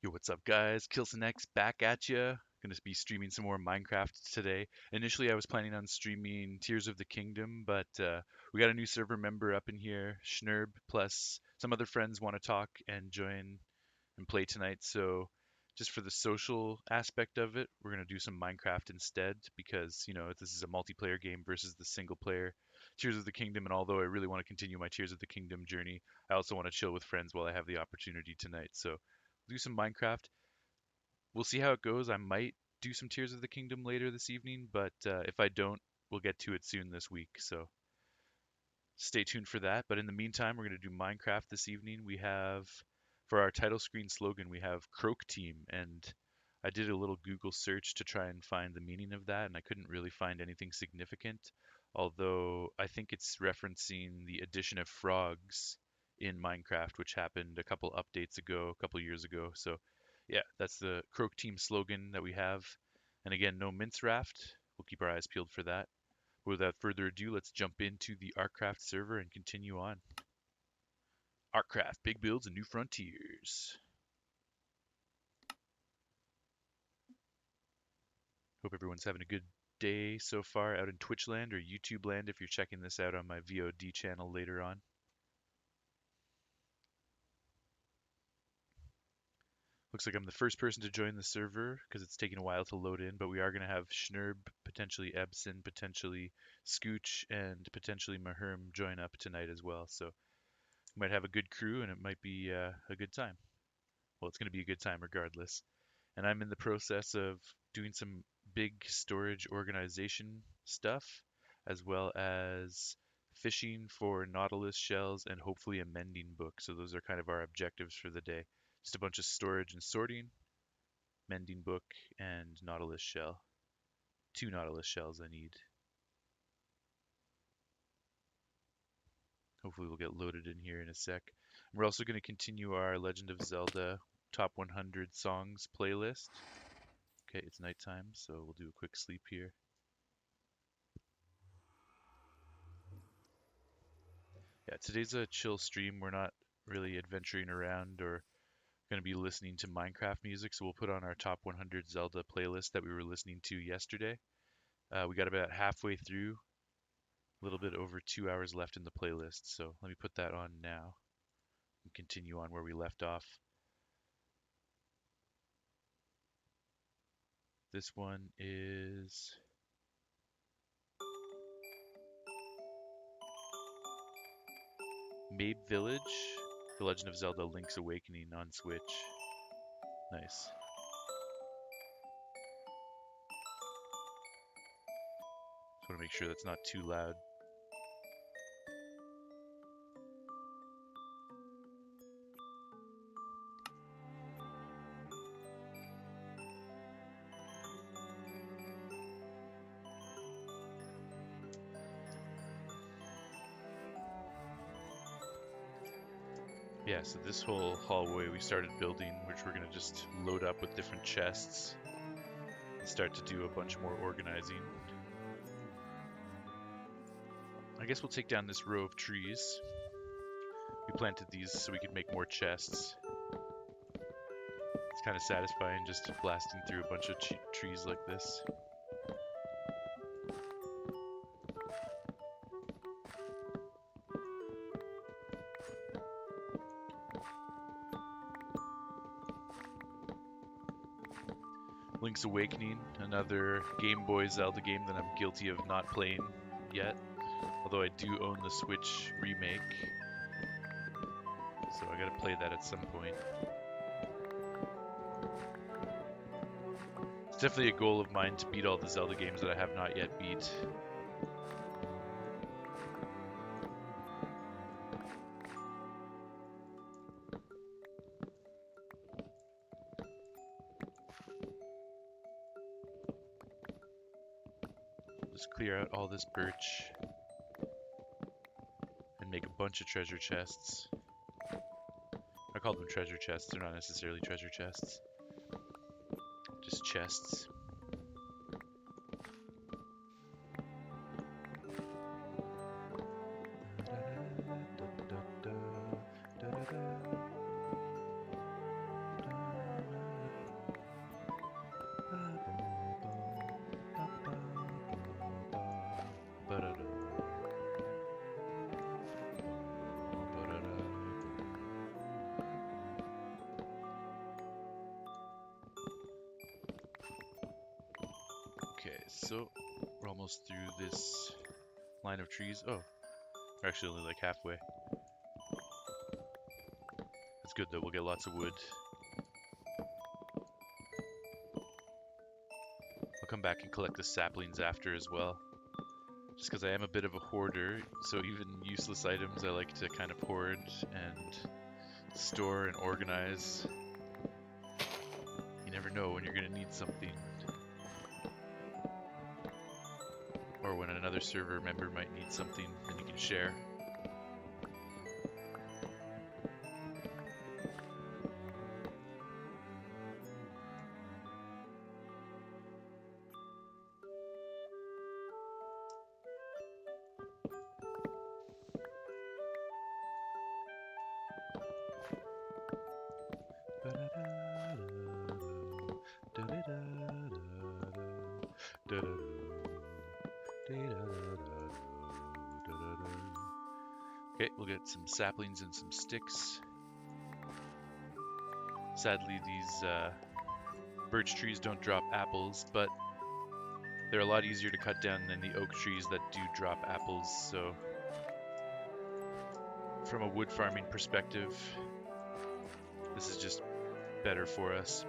Yo, what's up, guys? KilsonX back at ya. Gonna be streaming some more Minecraft today. Initially, I was planning on streaming Tears of the Kingdom, but we got a new server member up in here, Schnurb, plus some other friends want to talk and join and play tonight. So, just for the social aspect of it, we're gonna do some Minecraft instead because this is a multiplayer game versus the single player Tears of the Kingdom. And although I really want to continue my Tears of the Kingdom journey, I also want to chill with friends while I have the opportunity tonight. So do some Minecraft. We'll see how it goes. I might do some Tears of the Kingdom later this evening, but if I don't, we'll get to it soon this week. So stay tuned for that. But in the meantime, we're going to do Minecraft this evening. We have, for our title screen slogan, we have Croak Team. And I did a little Google search to try and find the meaning of that, and I couldn't really find anything significant. Although I think it's referencing the addition of frogs in Minecraft, which happened a couple updates ago, a couple years ago. So yeah, that's the Croak Team slogan that we have. And again, no mince raft. We'll keep our eyes peeled for that. Without further ado, let's jump into the ArcCraft server and continue on. ArcCraft, big builds and new frontiers. Hope everyone's having a good day so far out in Twitch land or YouTube land if you're checking this out on my VOD channel later on. Looks like I'm the first person to join the server because it's taking a while to load in, but we are going to have Schnurb, potentially Ebson, potentially Scooch, and potentially Maherm join up tonight as well. So we might have a good crew and it might be a good time. Well, it's going to be a good time regardless. And I'm in the process of doing some big storage organization stuff, as well as fishing for Nautilus shells and hopefully a mending book. So those are kind of our objectives for the day. Just a bunch of storage and sorting, mending book, and Nautilus shell. 2 Nautilus shells I need. Hopefully we'll get loaded in here in a sec. We're also going to continue our Legend of Zelda Top 100 Songs playlist. Okay, it's nighttime, so we'll do a quick sleep here. Yeah, today's a chill stream. We're not really adventuring around or going to be listening to Minecraft music, so we'll put on our top 100 Zelda playlist that we were listening to yesterday. We got about halfway through, a little bit over 2 hours left in the playlist, so let me put that on now and continue on where we left off. This one is Mabe Village, The Legend of Zelda Link's Awakening on Switch. Nice. Just want to make sure that's not too loud. Yeah, so this whole hallway we started building, which we're going to just load up with different chests and start to do a bunch more organizing. I guess we'll take down this row of trees. We planted these so we could make more chests. It's kind of satisfying just blasting through a bunch of trees like this. Link's Awakening, another Game Boy Zelda game that I'm guilty of not playing yet. Although I do own the Switch remake. So I gotta play that at some point. It's definitely a goal of mine to beat all the Zelda games that I have not yet beat. Just clear out all this birch and make a bunch of treasure chests. I call them treasure chests, they're not necessarily treasure chests. Just chests. so we're almost through this line of trees. Oh, we're actually only like halfway. That's good though, we'll get lots of wood. I'll come back and collect the saplings after as well. Just because I am a bit of a hoarder, so even useless items I like to kind of hoard and store and organize. You never know when you're going to need something. Or when another server member might need something and you can share. Okay, we'll get some saplings and some sticks. Sadly, these birch trees don't drop apples, but they're a lot easier to cut down than the oak trees that do drop apples, so from a wood farming perspective, this is just better for us.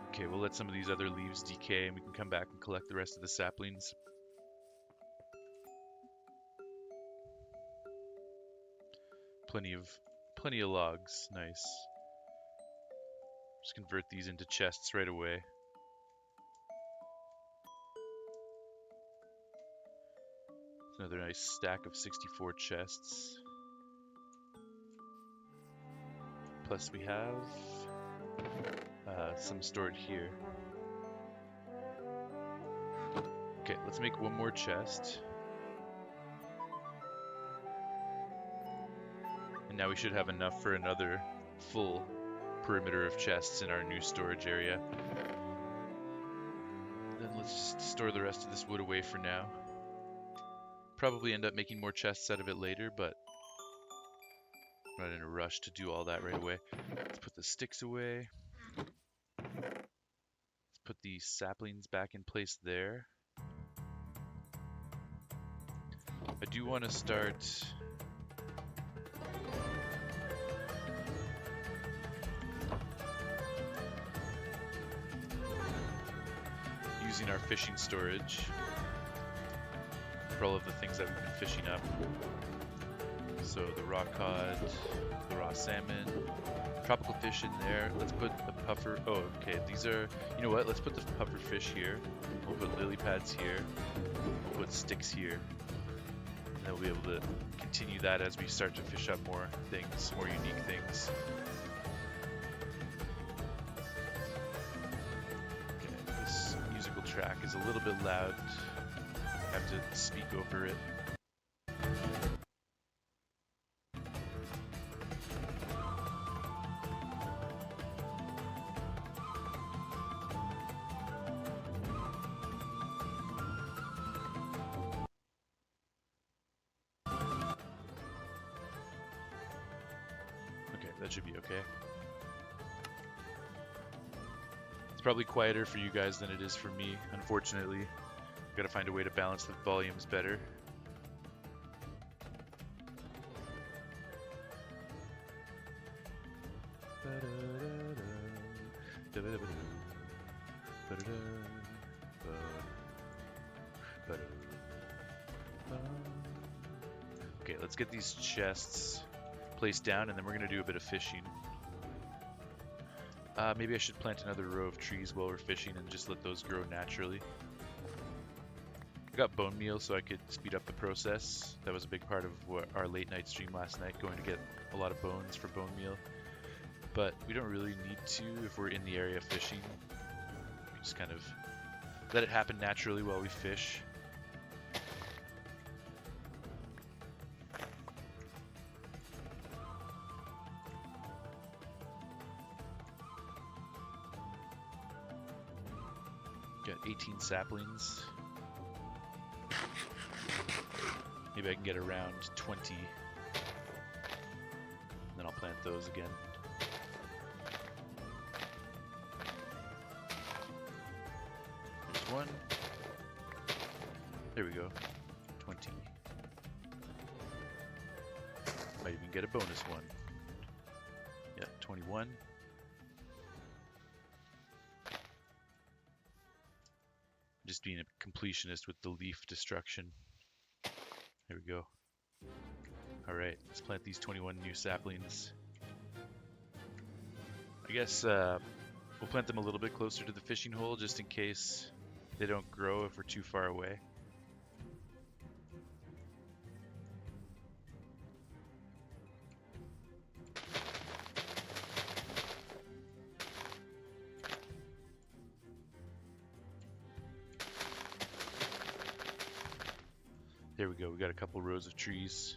Okay, we'll let some of these other leaves decay and we can come back and collect the rest of the saplings. Plenty of logs, nice. Just convert these into chests right away. Another nice stack of 64 chests. Plus we have some stored here. Okay, let's make one more chest. And now we should have enough for another full perimeter of chests in our new storage area. Then let's just store the rest of this wood away for now. Probably end up making more chests out of it later, but I'm not in a rush to do all that right away. Let's put the sticks away. Let's put the saplings back in place there. I do want to start using our fishing storage for all of the things that we've been fishing up. So the raw cod, the raw salmon, tropical fish in there. Let's put the puffer. Oh, okay. These are, you know what? Let's put the puffer fish here. We'll put lily pads here. We'll put sticks here. And then we'll be able to continue that as we start to fish up more things, more unique things. Okay, this musical track is a little bit loud. I have to speak over it. That should be okay. It's probably quieter for you guys than it is for me, unfortunately. I've got to find a way to balance the volumes better. Okay, let's get these chests placed down, and then we're going to do a bit of fishing. Maybe I should plant another row of trees while we're fishing and just let those grow naturally. I got bone meal so I could speed up the process. That was a big part of our late night stream last night, going to get a lot of bones for bone meal. But we don't really need to if we're in the area fishing. We just kind of let it happen naturally while we fish. Got 18 saplings. Maybe I can get around 20. And then I'll plant those again. 1. There we go. 20. Might even get a bonus one. Yeah, 21. Just being a completionist with the leaf destruction. There we go. Alright, let's plant these 21 new saplings. I guess we'll plant them a little bit closer to the fishing hole just in case they don't grow if we're too far away. There we go, we got a couple rows of trees.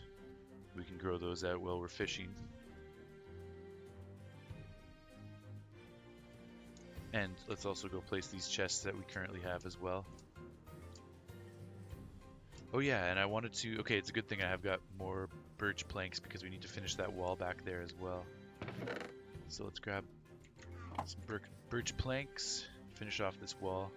We can grow those out while we're fishing. And let's also go place these chests that we currently have as well. Oh yeah, and I wanted to... Okay, it's a good thing I have got more birch planks because we need to finish that wall back there as well. So let's grab some birch planks, finish off this wall.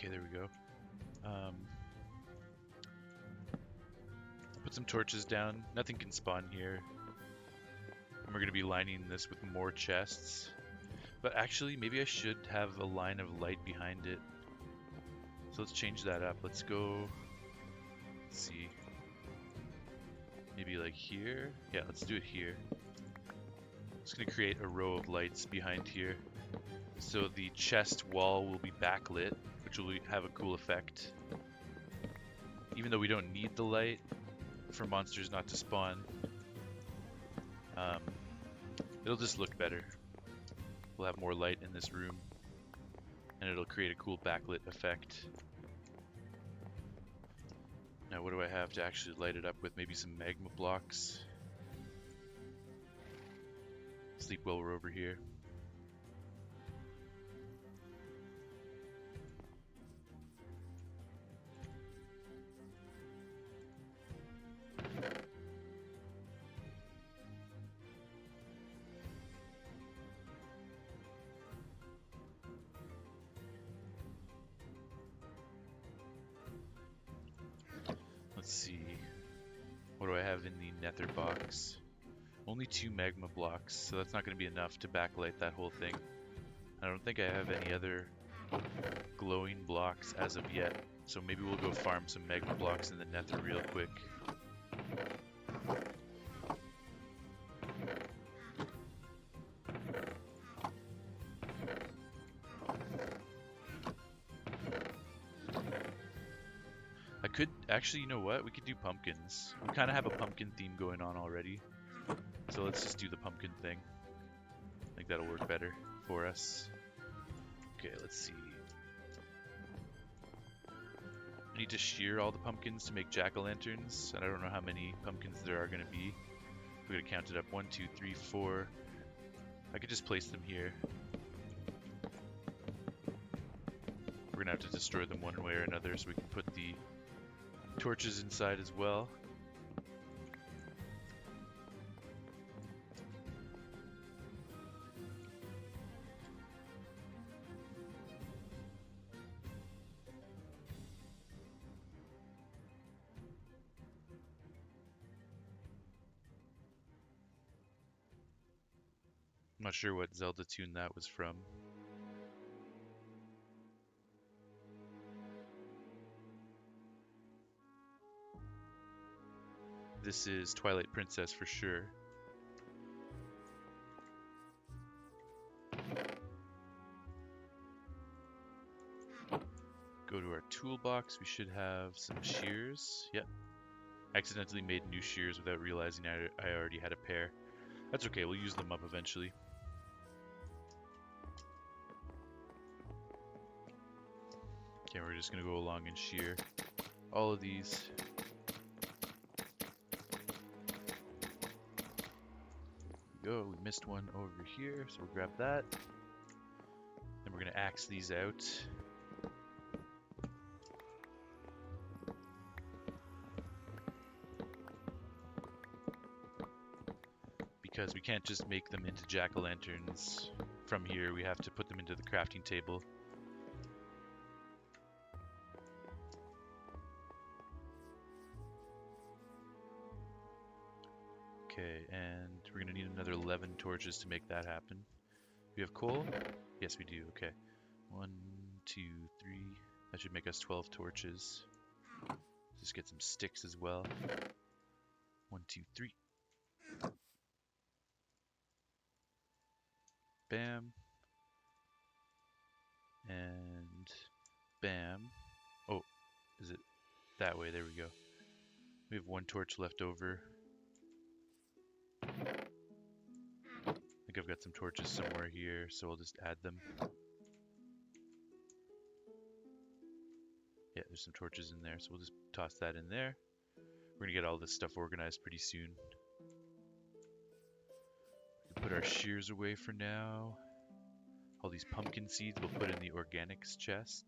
Okay, there we go. Put some torches down. Nothing can spawn here. And we're going to be lining this with more chests. But actually, maybe I should have a line of light behind it. So let's change that up. Let's go... Let's see. Maybe like here? Yeah, let's do it here. I'm just going to create a row of lights behind here. So the chest wall will be backlit, which will have a cool effect. Even though we don't need the light for monsters not to spawn, it'll just look better. We'll have more light in this room, and it'll create a cool backlit effect. Now what do I have to actually light it up with? Maybe some magma blocks. Sleep while we're over here. Let's see. What do I have in the nether box? Only 2 magma blocks, so that's not going to be enough to backlight that whole thing. I don't think I have any other glowing blocks as of yet, so maybe we'll go farm some magma blocks in the nether real quick. Actually, you know what? We could do pumpkins. We kind of have a pumpkin theme going on already. So let's just do the pumpkin thing. I think that'll work better for us. Okay, let's see. I need to shear all the pumpkins to make jack-o'-lanterns, and I don't know how many pumpkins there are going to be. We're going to count it up. 1, 2, 3, 4. I could just place them here. We're going to have to destroy them one way or another so we can put the torches inside as well. I'm not sure what Zelda tune that was from. This is Twilight Princess for sure. Go to our toolbox. We should have some shears. Yep. Accidentally made new shears without realizing I already had a pair. That's okay, we'll use them up eventually. Okay, we're just gonna go along and shear all of these. go. We missed one over here, so we'll grab that. Then we're going to axe these out. Because we can't just make them into jack-o'-lanterns from here. We have to put them into the crafting table. Okay, and we're going to need another 11 torches to make that happen. We have coal? Yes, we do. Okay. 1, 2, 3. That should make us 12 torches. Just get some sticks as well. 1, 2, 3. Bam. And bam. Oh, is it that way? There we go. We have 1 torch left over. I think I've got some torches somewhere here, so I'll just add them. Yeah, there's some torches in there, so we'll just toss that in there. We're gonna get all this stuff organized pretty soon. We can put our shears away for now. All these pumpkin seeds we'll put in the organics chest.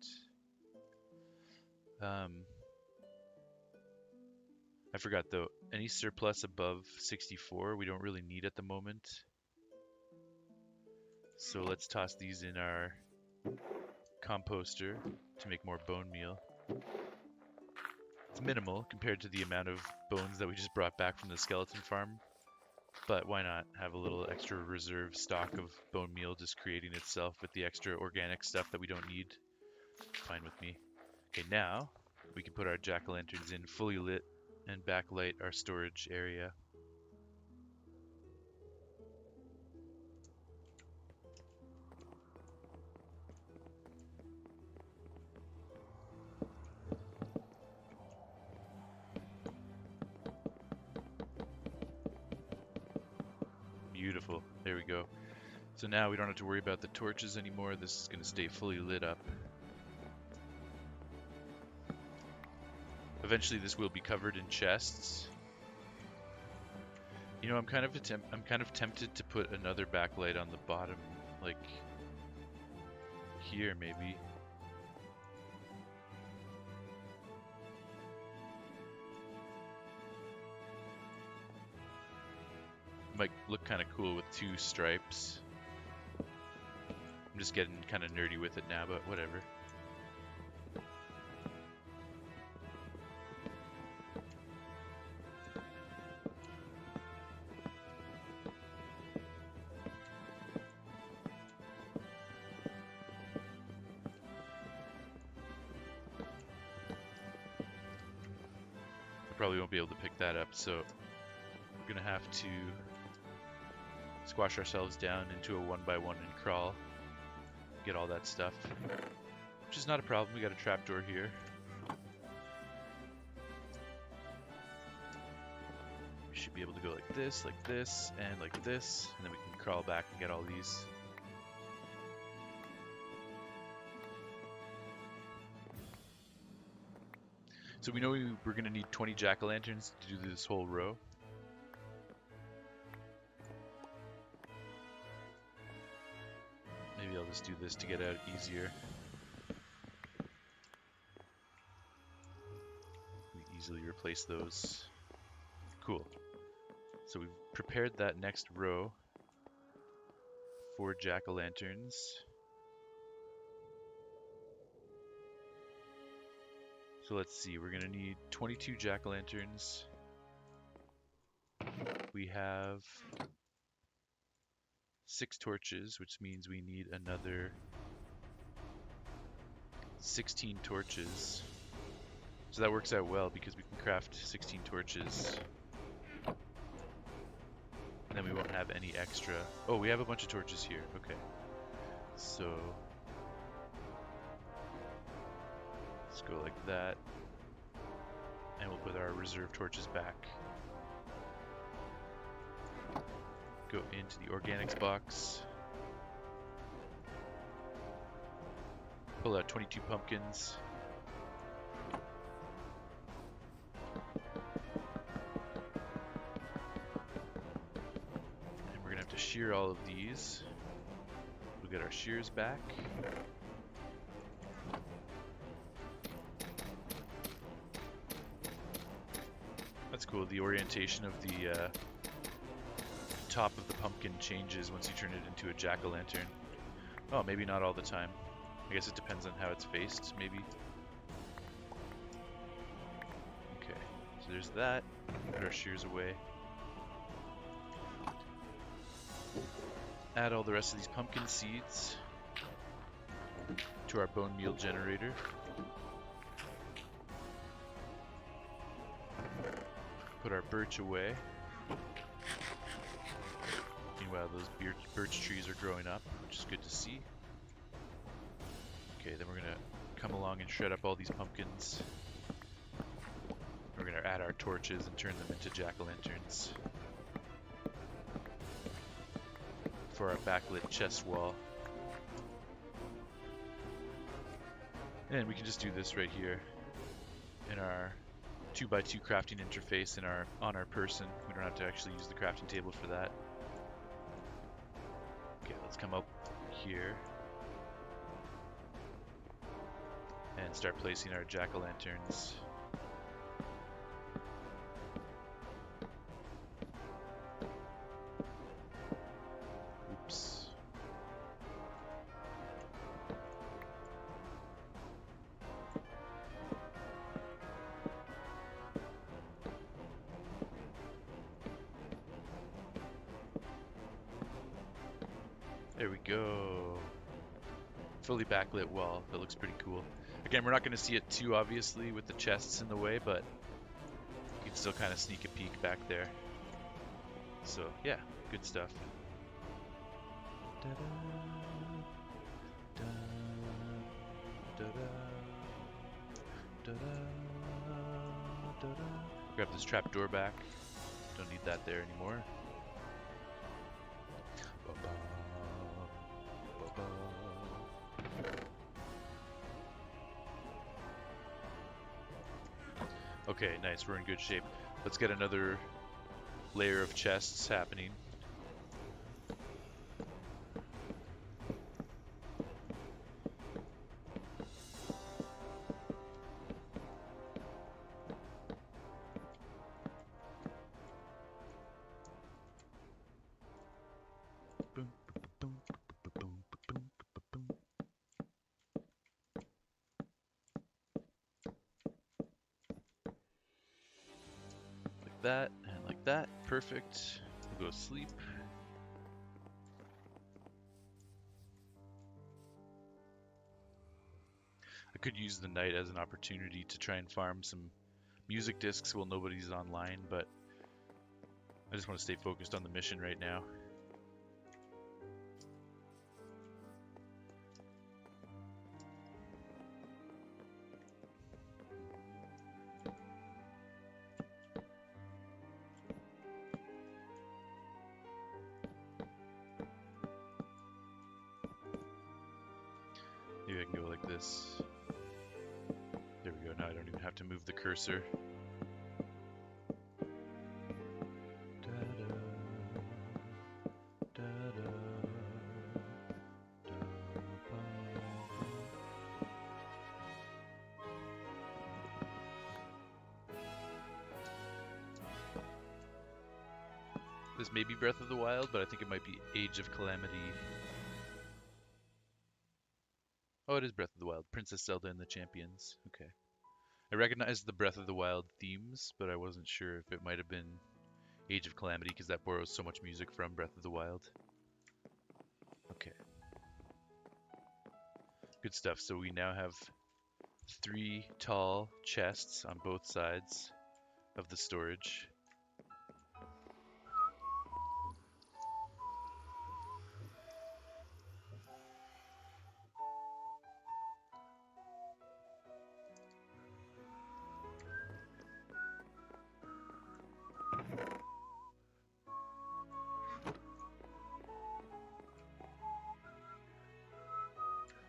I forgot though, any surplus above 64 we don't really need at the moment. So let's toss these in our composter to make more bone meal. It's minimal compared to the amount of bones that we just brought back from the skeleton farm. But why not have a little extra reserve stock of bone meal just creating itself with the extra organic stuff that we don't need? Fine with me. Okay, now we can put our jack-o'-lanterns in fully lit and backlight our storage area. Beautiful. There we go. So now we don't have to worry about the torches anymore. This is going to stay fully lit up. Eventually this will be covered in chests. You know, I'm kind of tempted to put another backlight on the bottom, like here maybe. Might look kind of cool with 2 stripes. I'm just getting kind of nerdy with it now, but whatever. Probably won't be able to pick that up, so we're gonna have to squash ourselves down into a 1x1 and crawl, get all that stuff, which is not a problem. We got a trapdoor here. We should be able to go like this, and like this, and then we can crawl back and get all these. So we know we're going to need 20 jack-o'-lanterns to do this whole row. Maybe I'll just do this to get out easier. We easily replace those. Cool. So we've prepared that next row for jack-o'-lanterns. So let's see, we're going to need 22 jack-o'-lanterns. We have 6 torches, which means we need another 16 torches. So that works out well because we can craft 16 torches. And then we won't have any extra. Oh, we have a bunch of torches here. Okay. So let's go like that. And we'll put our reserve torches back. Go into the organics box. Pull out 22 pumpkins. And we're gonna have to shear all of these. We'll get our shears back. That's cool. The orientation of the top of the pumpkin changes once you turn it into a jack-o'-lantern. Oh, maybe not all the time. I guess it depends on how it's faced, maybe. Okay, so there's that. Put our shears away. Add all the rest of these pumpkin seeds to our bone meal generator. Put our birch away. Meanwhile, those birch trees are growing up, which is good to see. Okay, then we're gonna come along and shred up all these pumpkins. We're gonna add our torches and turn them into jack-o'-lanterns for our backlit chest wall. And we can just do this right here in our 2x2 crafting interface on our person. We don't have to actually use the crafting table for that. Okay, let's come up here and start placing our jack-o'-lanterns. Oops. There we go. Fully backlit wall. That looks pretty cool. Again, we're not going to see it too obviously with the chests in the way, but you can still kind of sneak a peek back there. So yeah, good stuff. Da-da, da, da-da, da-da, da-da. Grab this trap door back. Don't need that there anymore. Ba-ba, ba-ba. Okay, nice, we're in good shape. Let's get another layer of chests happening. Boom, boom, boom, boom, boom, boom, boom. Like that, and like that. Perfect. We'll go sleep. I could use the night as an opportunity to try and farm some music discs while nobody's online, but I just want to stay focused on the mission right now. Maybe I can go like this. There we go. Now I don't even have to move the cursor. Da-da, da-da, da-ba. This may be Breath of the Wild, but I think it might be Age of Calamity. Oh, it is Breath of the Wild. Princess Zelda and the Champions. Okay. I recognized the Breath of the Wild themes, but I wasn't sure if it might have been Age of Calamity because that borrows so much music from Breath of the Wild. Okay. Good stuff. So we now have 3 tall chests on both sides of the storage.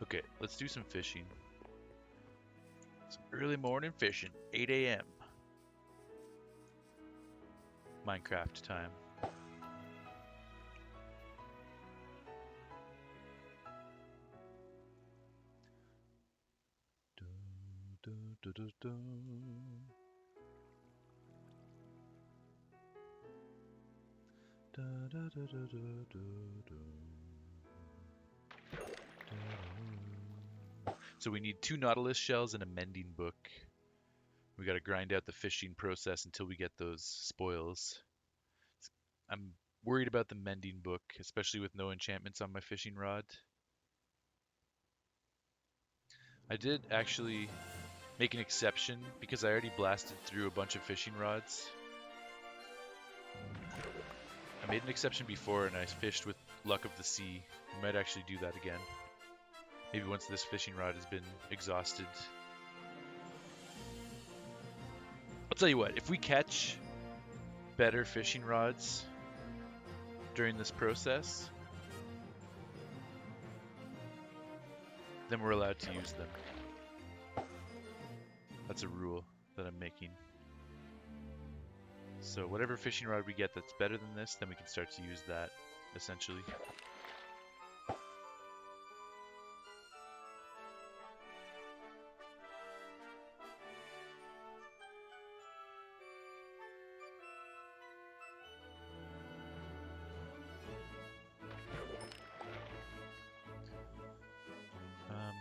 Okay, let's do some fishing. Some early morning fishing, 8 a.m. Minecraft time. So we need 2 nautilus shells and a mending book. We got to grind out the fishing process until we get those spoils. I'm worried about the mending book, especially with no enchantments on my fishing rod. I did actually make an exception because I already blasted through a bunch of fishing rods. I made an exception before and I fished with luck of the sea. I might actually do that again. Maybe once this fishing rod has been exhausted. I'll tell you what, if we catch better fishing rods during this process, then we're allowed to use them. That's a rule that I'm making. So whatever fishing rod we get that's better than this, then we can start to use that, essentially.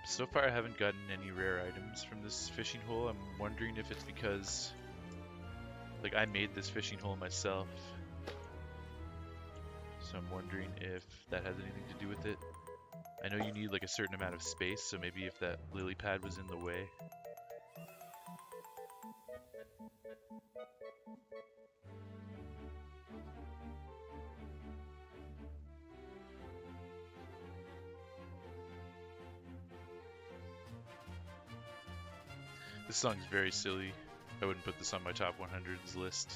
So far I haven't gotten any rare items from this fishing hole. I'm wondering if it's because, like, I made this fishing hole myself. So I'm wondering if that has anything to do with it. I know you need like a certain amount of space, so maybe if that lily pad was in the way. This song's very silly. I wouldn't put this on my top 100s list.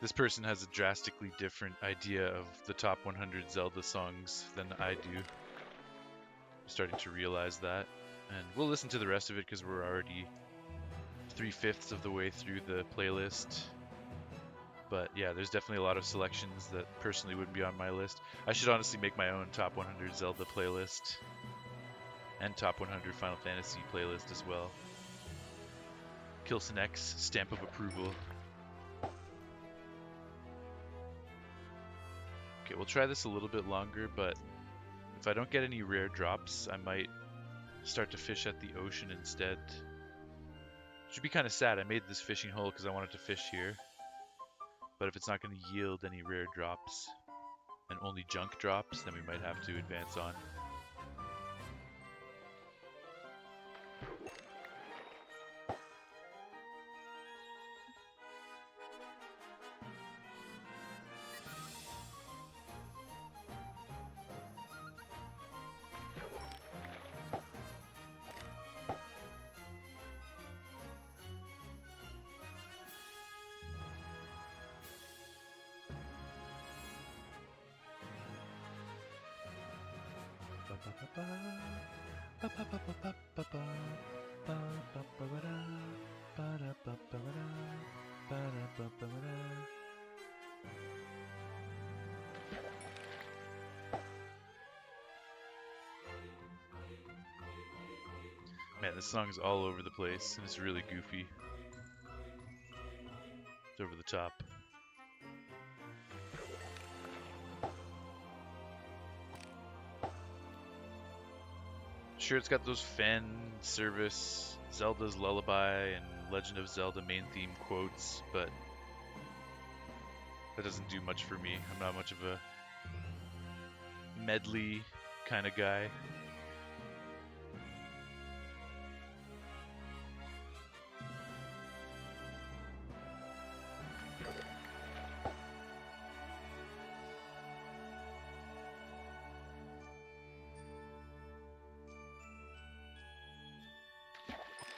This person has a drastically different idea of the top 100 Zelda songs than I do. I'm starting to realize that. And we'll listen to the rest of it because we're already 3/5 of the way through the playlist. But yeah, there's definitely a lot of selections that personally wouldn't be on my list. I should honestly make my own top 100 Zelda playlist. And top 100 Final Fantasy playlist as well. Kilson X, stamp of approval. Okay, we'll try this a little bit longer, but if I don't get any rare drops, I might start to fish at the ocean instead. Should be kind of sad. I made this fishing hole because I wanted to fish here. But if it's not going to yield any rare drops, and only junk drops, then we might have to advance on. Man, this song is all over the place, and it's really goofy. It's over the top. Sure, it's got those fan service Zelda's Lullaby and Legend of Zelda main theme quotes, but that doesn't do much for me. I'm not much of a medley kind of guy.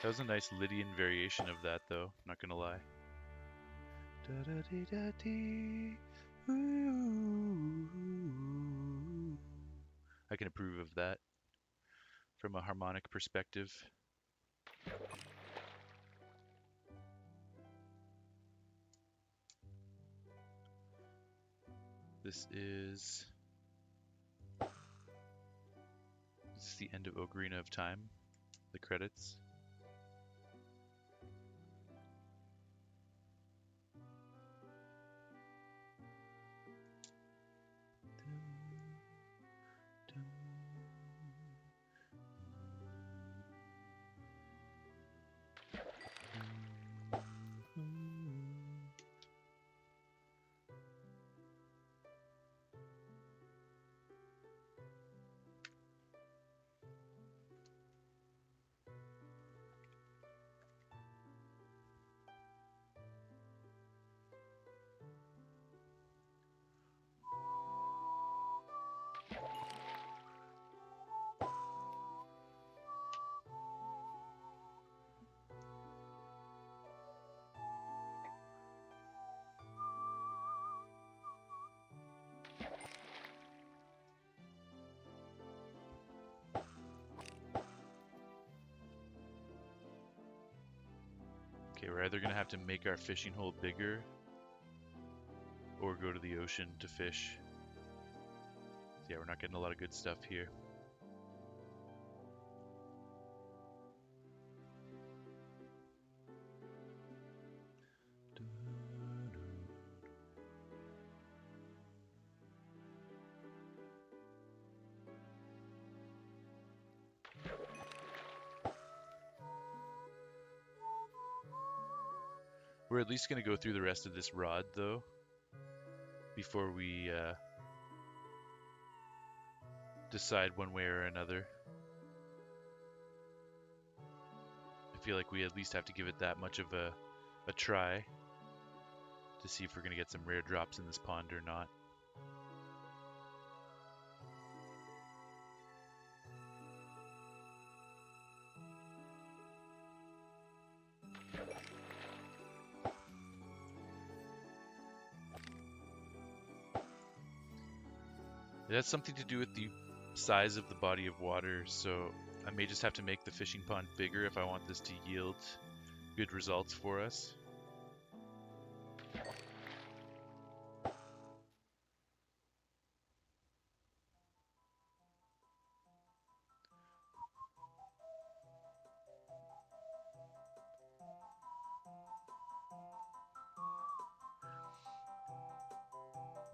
That was a nice Lydian variation of that, though, not gonna lie. I can approve of that from a harmonic perspective. This is the end of Ocarina of Time. the credits. Okay, we're either going to have to make our fishing hole bigger or go to the ocean to fish. So yeah, we're not getting a lot of good stuff here. We're at least going to go through the rest of this rod, though, before we decide one way or another. I feel like we at least have to give it that much of a try to see if we're going to get some rare drops in this pond or not. It has something to do with the size of the body of water, so I may just have to make the fishing pond bigger if I want this to yield good results for us.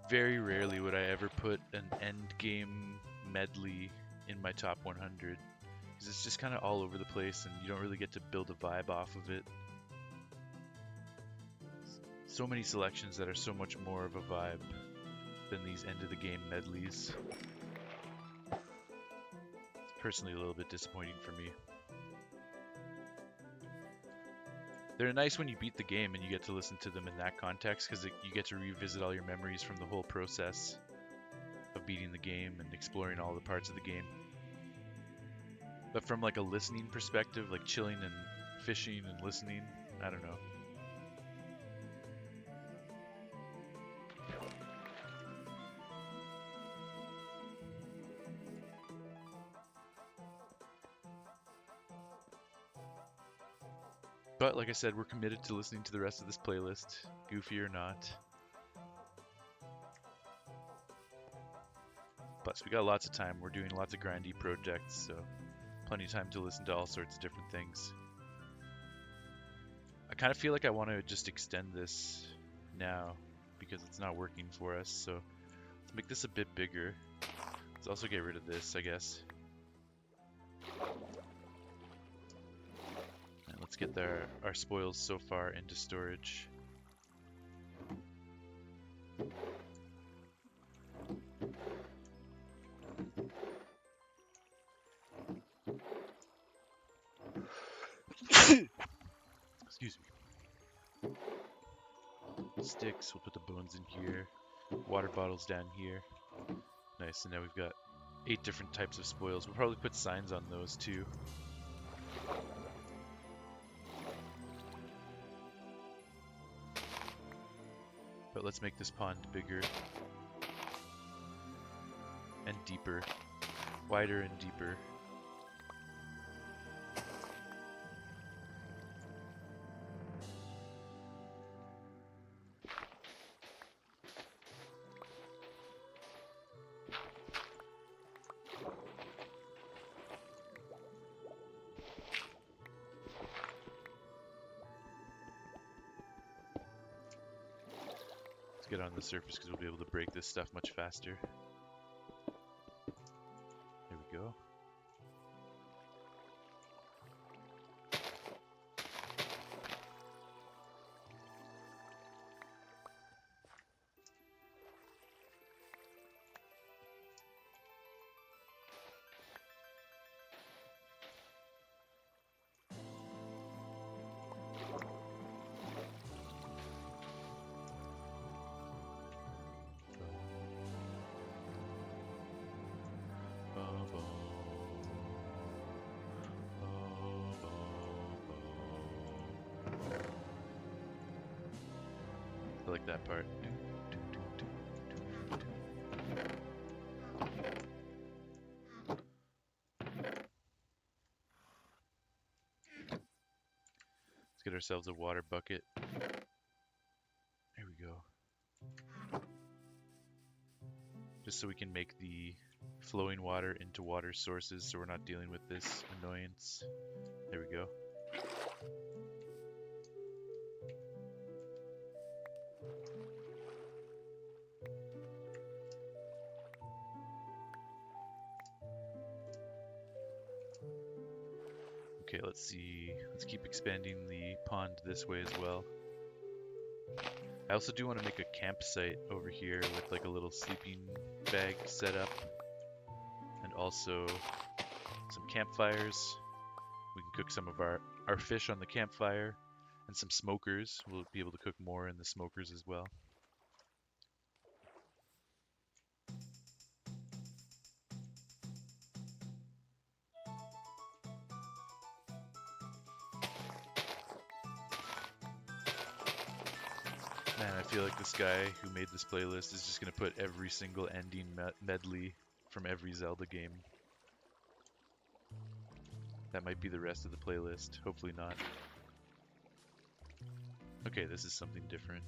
Very rarely would I ever put an end game medley in my top 100, because it's just kind of all over the place and you don't really get to build a vibe off of it. So many selections that are so much more of a vibe than these end of the game medleys. It's personally a little bit disappointing for me. They're nice when you beat the game and you get to listen to them in that context, because you get to revisit all your memories from the whole process of beating the game and exploring all the parts of the game. But from like a listening perspective, like chilling and fishing and listening, I don't know. But like I said, we're committed to listening to the rest of this playlist, goofy or not. Plus, we got lots of time. We're doing lots of grindy projects, so plenty of time to listen to all sorts of different things. I kind of feel like I want to just extend this now because it's not working for us, so let's make this a bit bigger. Let's also get rid of this, I guess. And let's get our spoils so far into storage. Excuse me. Sticks, we'll put the bones in here. Water bottles down here. Nice, and now we've got 8 different types of spoils. We'll probably put signs on those too. But let's make this pond bigger and deeper, wider and deeper. get on the surface because we'll be able to break this stuff much faster. There we go. I like that part. Let's get ourselves a water bucket. There we go. Just so we can make the flowing water into water sources so we're not dealing with this annoyance. There we go. Okay, let's see. Let's keep expanding the pond this way as well. I also do want to make a campsite over here with like a little sleeping bag set up. And also some campfires. We can cook some of our fish on the campfire. And some smokers. We'll be able to cook more in the smokers as well. Man, I feel like this guy who made this playlist is just going to put every single ending medley from every Zelda game. That might be the rest of the playlist. Hopefully not. Okay, this is something different.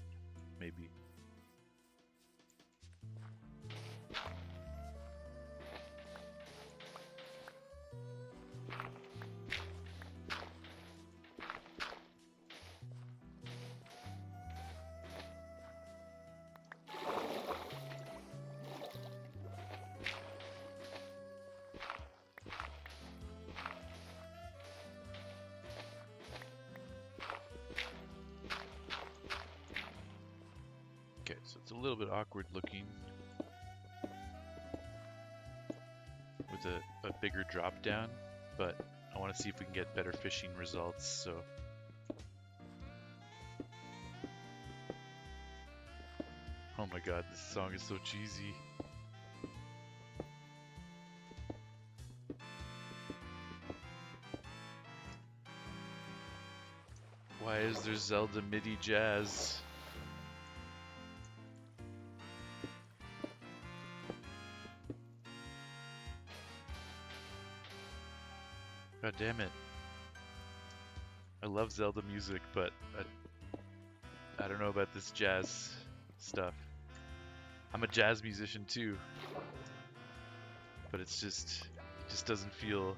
Maybe. Okay, so it's a little bit awkward looking with a bigger drop down, but I want to see if we can get better fishing results, so. Oh my god, this song is so cheesy. Why is there Zelda MIDI jazz? God damn it. I love Zelda music, but I don't know about this jazz stuff. I'm a jazz musician too, but it just doesn't feel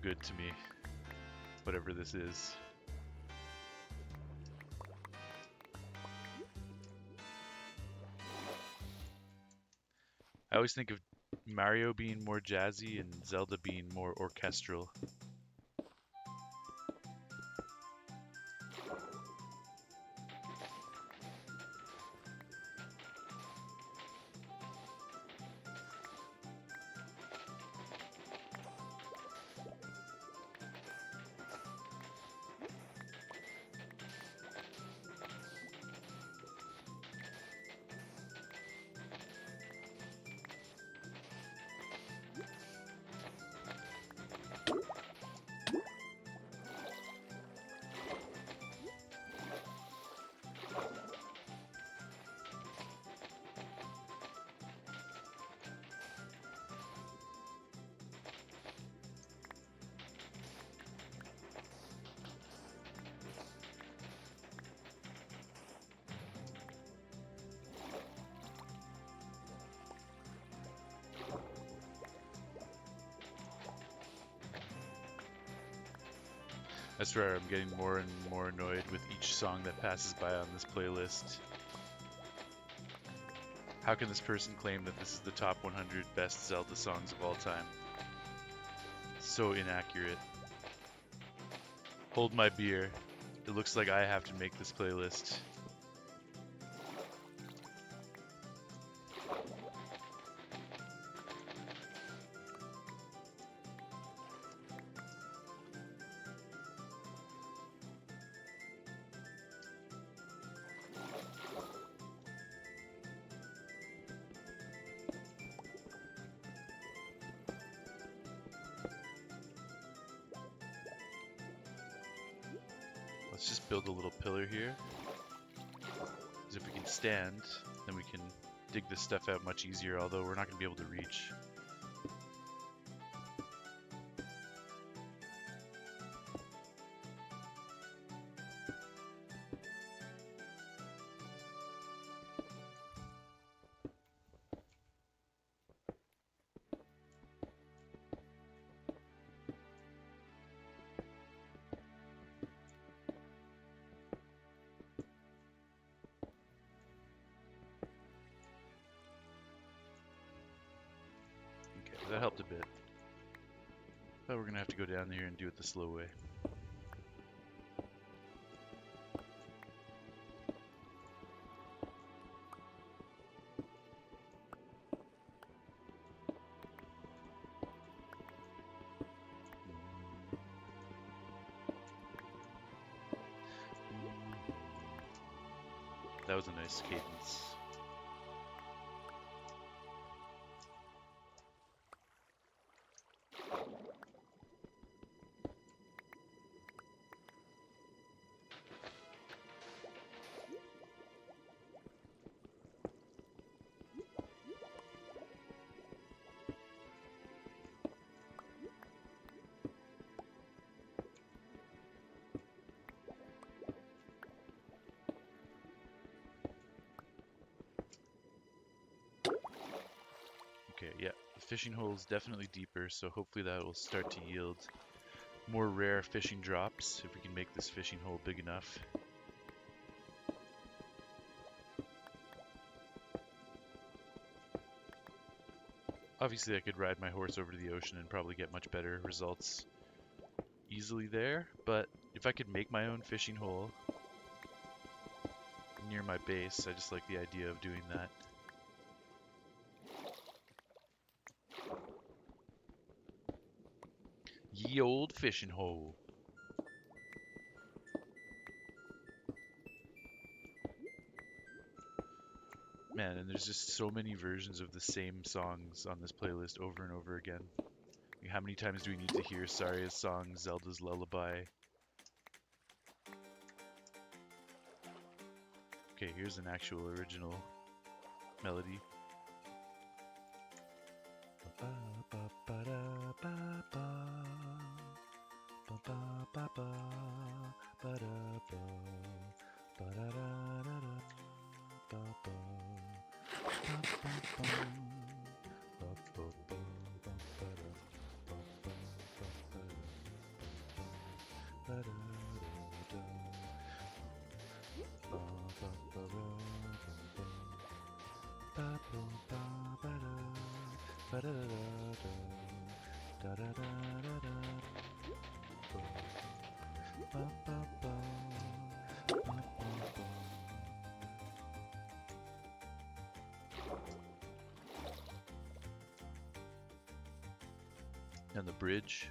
good to me, whatever this is. I always think of Mario being more jazzy and Zelda being more orchestral. I swear I'm getting more and more annoyed with each song that passes by on this playlist. How can this person claim that this is the top 100 best Zelda songs of all time? So inaccurate. Hold my beer. It looks like I have to make this playlist. Let's just build a little pillar here. Because if we can stand, then we can dig this stuff out much easier, although we're not going to be able to reach. That helped a bit. But we're gonna have to go down here and do it the slow way. That was a nice cadence. Okay, yeah, the fishing hole is definitely deeper, so hopefully that will start to yield more rare fishing drops if we can make this fishing hole big enough. Obviously I could ride my horse over to the ocean and probably get much better results easily there, but if I could make my own fishing hole near my base, I just like the idea of doing that. Ye old fishing hole. Man, and there's just so many versions of the same songs on this playlist over and over again. Like, how many times do we need to hear Saria's song, Zelda's Lullaby? Okay, here's an actual original melody. And the bridge.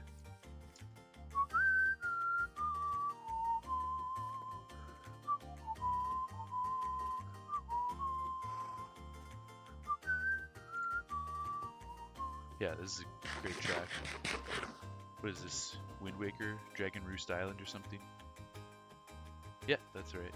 Yeah, this is a great track. What is this? Wind Waker? Dragon Roost Island or something? Yeah, that's right.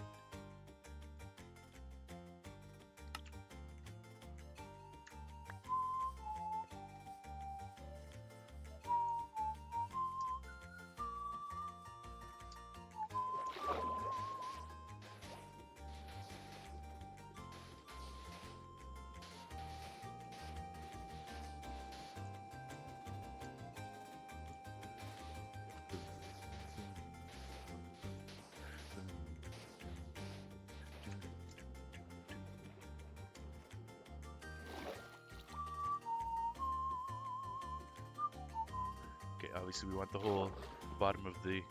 Obviously we want the whole bottom of the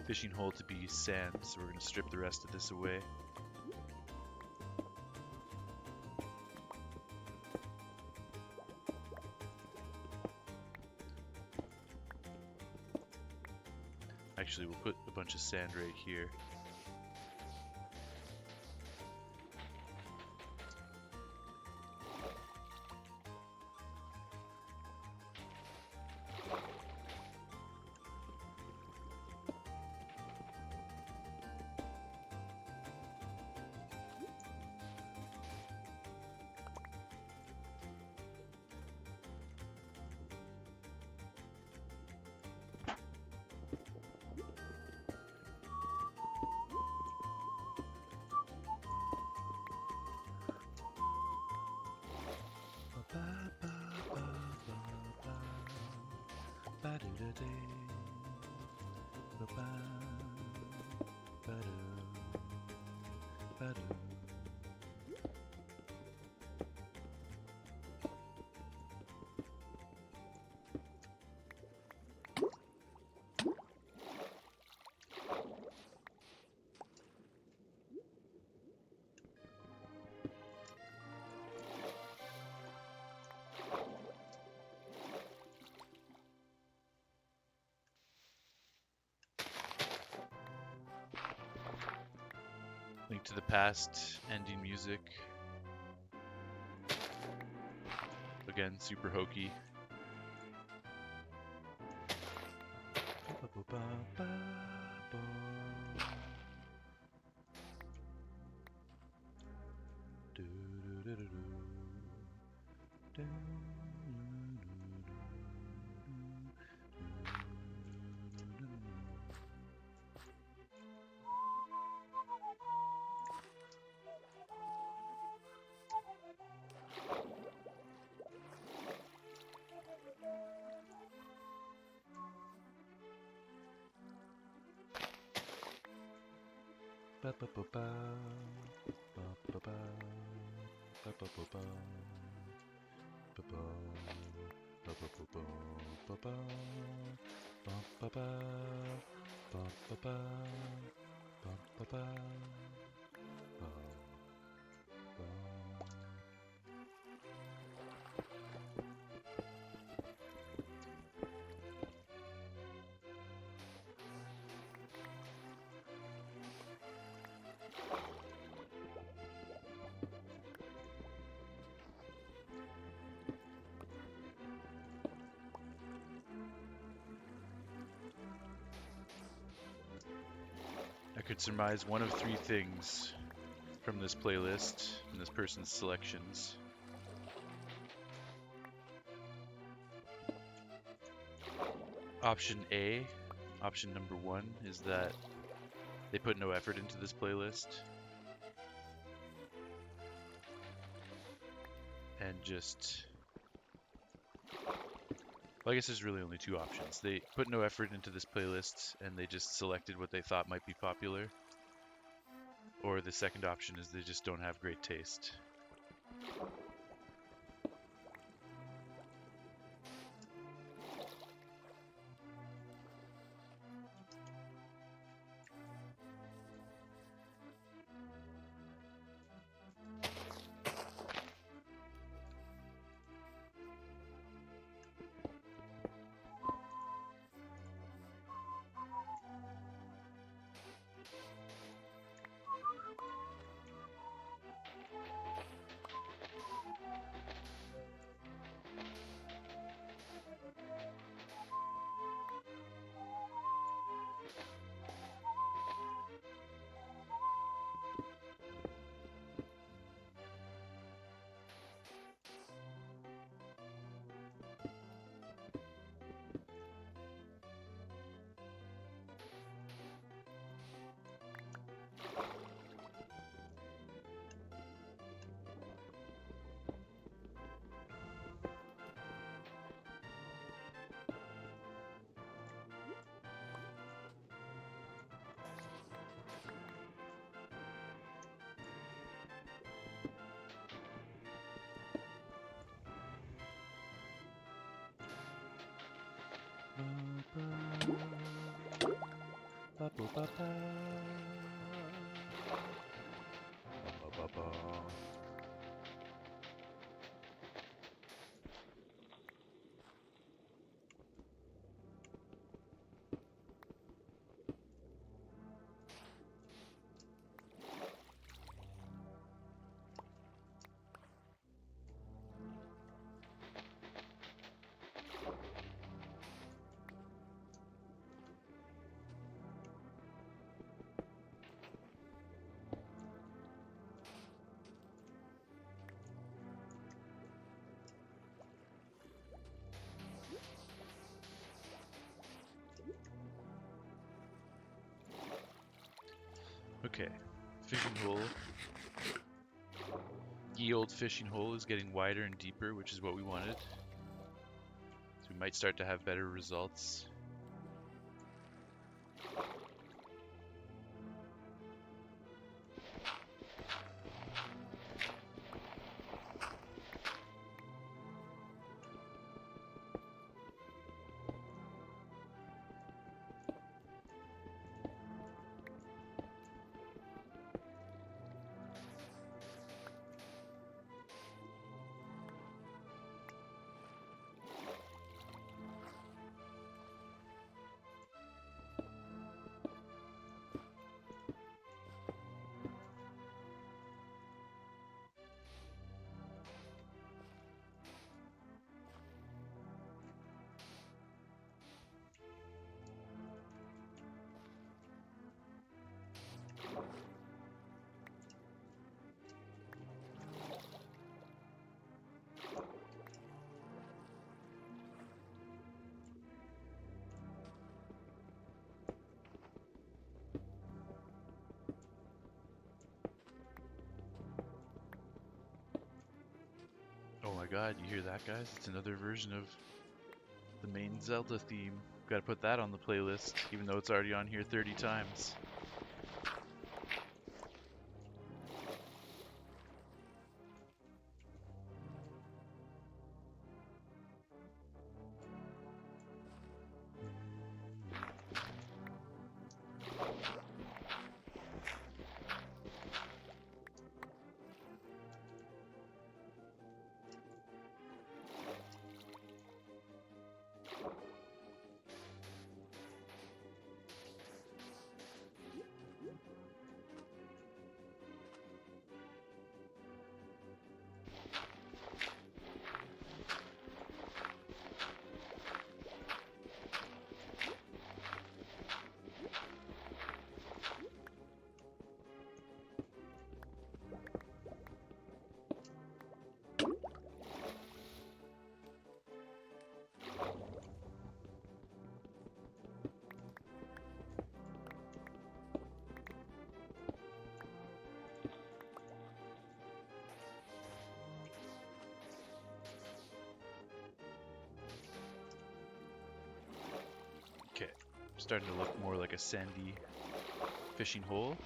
fishing hole to be sand, so we're going to strip the rest of this away. Actually, we'll put a bunch of sand right here. Link to the past, ending music. Again, super hokey. I could surmise one of three things from this playlist and this person's selections. Option A, option number one, is that they put no effort into this playlist and just... Well, I guess there's really only two options. They put no effort into this playlist and they just selected what they thought might be popular. Or the second option is they just don't have great taste. Okay, fishing hole. Ye old fishing hole is getting wider and deeper, which is what we wanted. So we might start to have better results. Oh my god, you hear that, guys? It's another version of the main Zelda theme. Gotta put that on the playlist, even though it's already on here 30 times. Okay, starting to look more like a sandy fishing hole.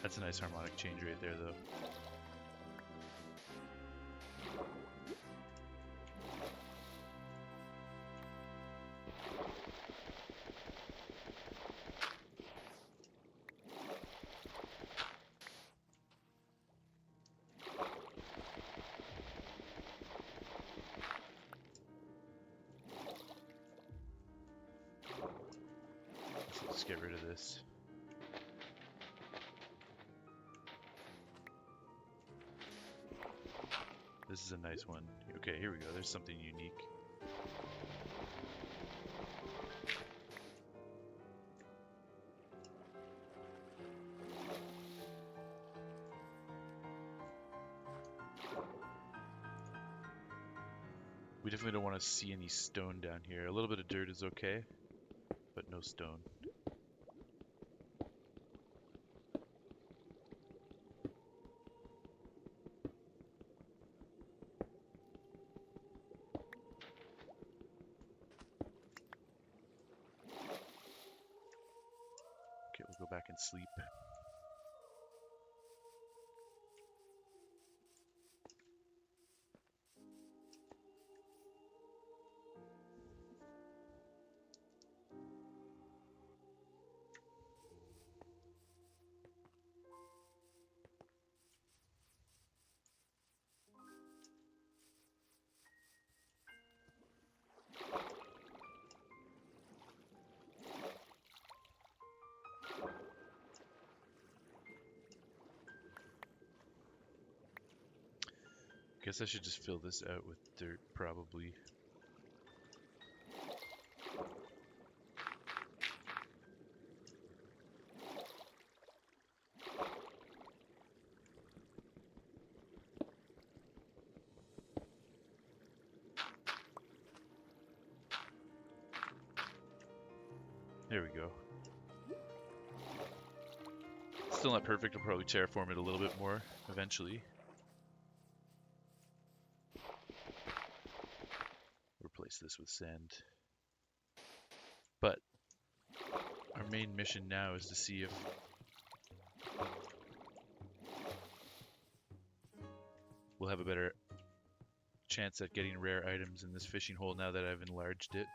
That's a nice harmonic change right there, though. Let's get rid of this. This is a nice one. Okay, here we go. There's something unique. We definitely don't want to see any stone down here. A little bit of dirt is okay, but no stone. and sleep. Guess I should just fill this out with dirt, probably. There we go. Still not perfect. I'll probably terraform it a little bit more eventually. Replace this with sand. But our main mission now is to see if we'll have a better chance at getting rare items in this fishing hole now that I've enlarged it.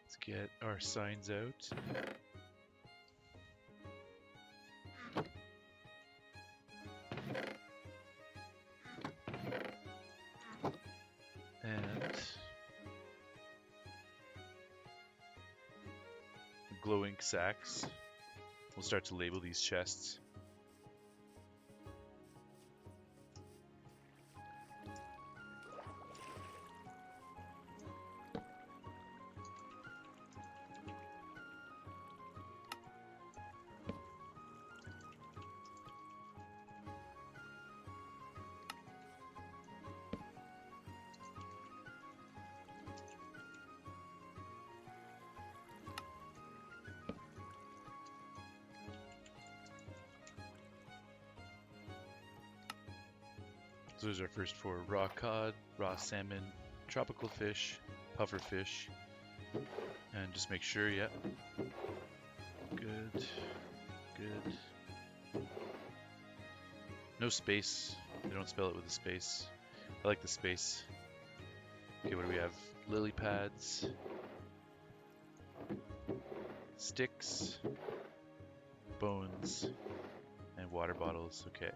Let's get our signs out. And glow ink sacks. We'll start to label these chests. So there's our first four: raw cod, raw salmon, tropical fish, puffer fish, and just make sure, yeah, good, good. No space, they don't spell it with a space. I like the space. Okay, what do we have? Lily pads, sticks, bones, and water bottles, okay.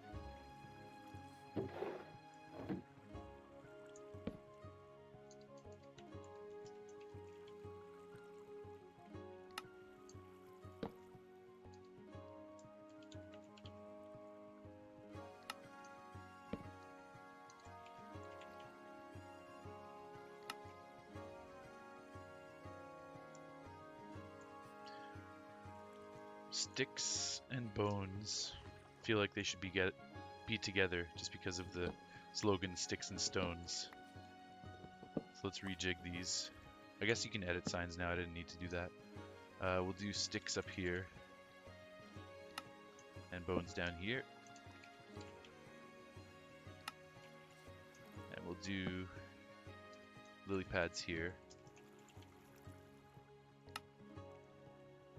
Sticks and bones feel like they should be together just because of the slogan sticks and stones. So let's rejig these. I guess you can edit signs now, I didn't need to do that. We'll do sticks up here and bones down here. And we'll do lily pads here.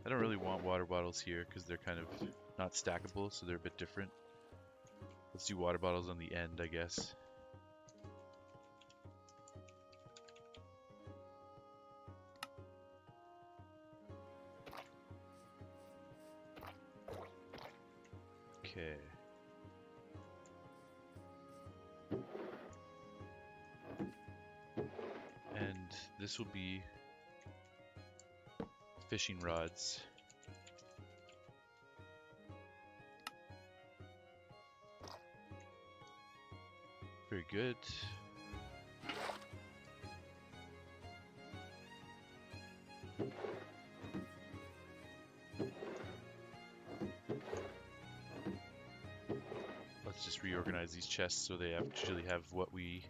I don't really want water bottles here because they're kind of not stackable, so they're a bit different. Let's do water bottles on the end, I guess. Okay. And this will be fishing rods. Very good. organize these chests so they actually have what we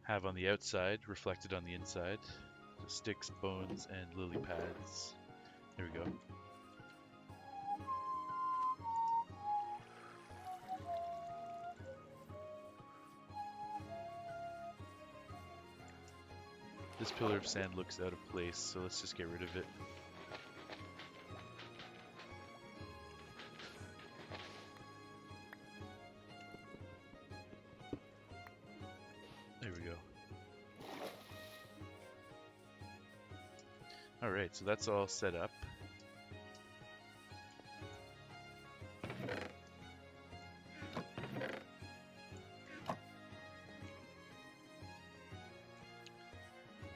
have on the outside reflected on the inside. So sticks, bones, and lily pads. There we go. This pillar of sand looks out of place, so let's just get rid of it. There we go. Alright, so that's all set up.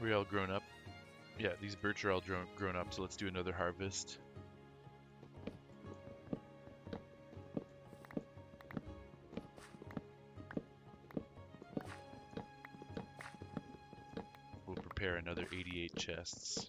We're all grown up. Yeah, these birch are all grown up, so let's do another harvest. We'll prepare another 88 chests.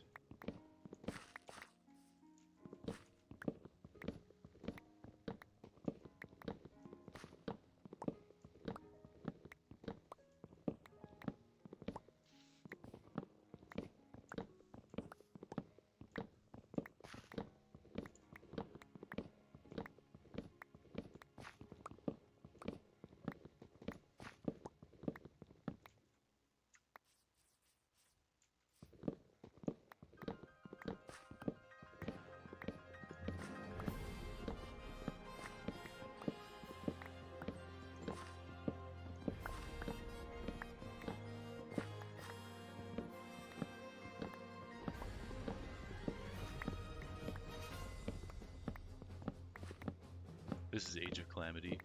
This is Age of Calamity.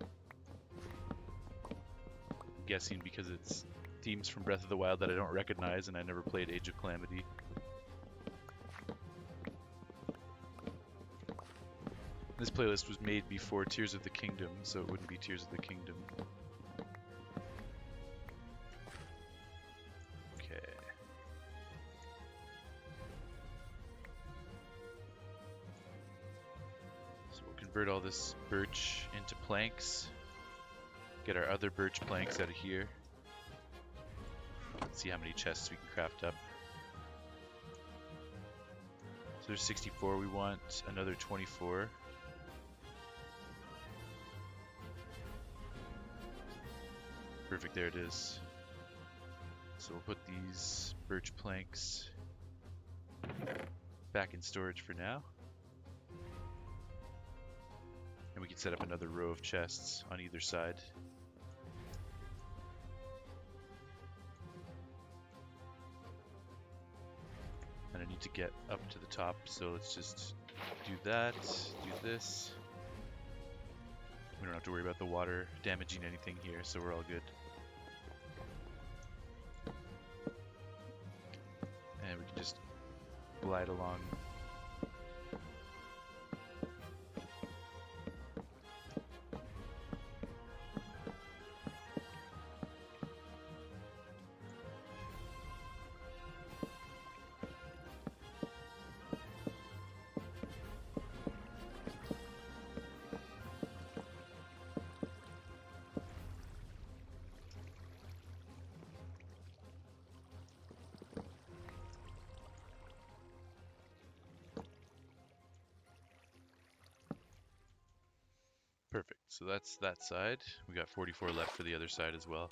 I'm guessing because it's themes from Breath of the Wild that I don't recognize, and I never played Age of Calamity. This playlist was made before Tears of the Kingdom, so it wouldn't be Tears of the Kingdom. Okay. So we'll convert all this birch into planks. Get our other birch planks out of here. Let's see how many chests we can craft up. So there's 64, we want another 24. Perfect, there it is. So we'll put these birch planks back in storage for now. And we can set up another row of chests on either side. And I need to get up to the top, so let's just do that, do this. We don't have to worry about the water damaging anything here, so we're all good. And we can just glide along. Perfect, so that's that side. We got 44 left for the other side as well.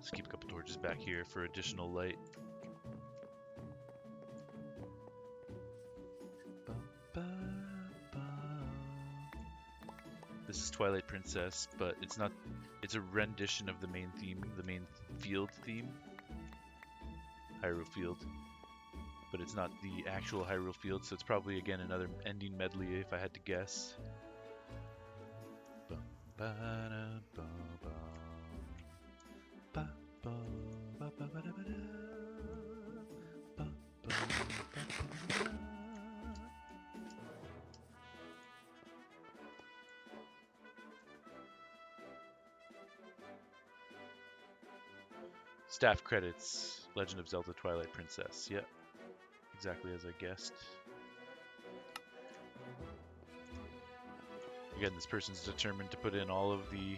Let's keep a couple torches back here for additional light. This is Twilight Princess, but it's not. It's a rendition of the main theme, the main field theme, Hyrule Field. But it's not the actual Hyrule Field, so it's probably again another ending medley if I had to guess. Staff credits, Legend of Zelda Twilight Princess. Yep, exactly as I guessed. Again, this person's determined to put in all of the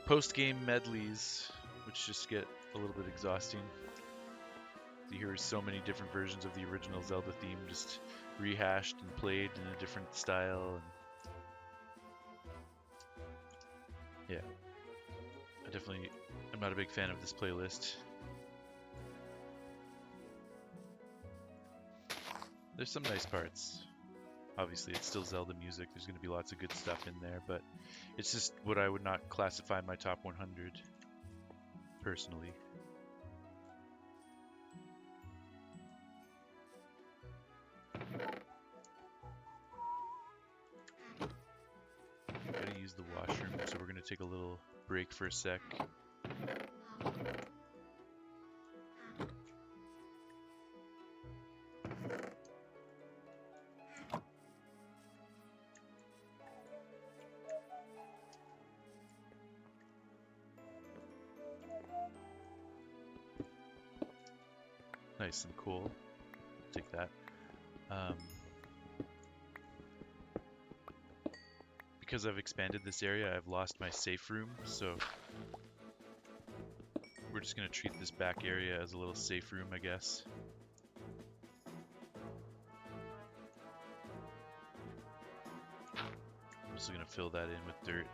post-game medleys, which just get a little bit exhausting. You hear so many different versions of the original Zelda theme just rehashed and played in a different style. And yeah, I'm not a big fan of this playlist. There's some nice parts. Obviously, it's still Zelda music. There's going to be lots of good stuff in there, but it's just what I would not classify my top 100 personally. Gotta use the washroom, so we're going to take a little break for a sec. Nice and cool. Take that. Because I've expanded this area, I've lost my safe room, so we're just going to treat this back area as a little safe room, I guess. I'm just going to fill that in with dirt.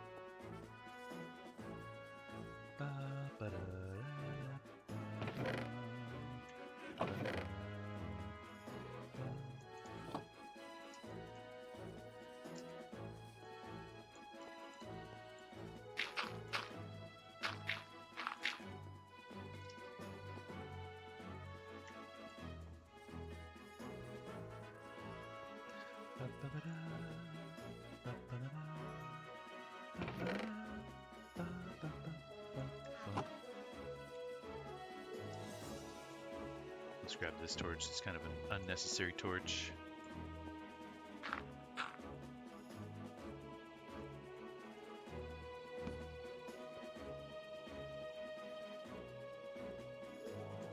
Let's grab this torch. It's kind of an unnecessary torch.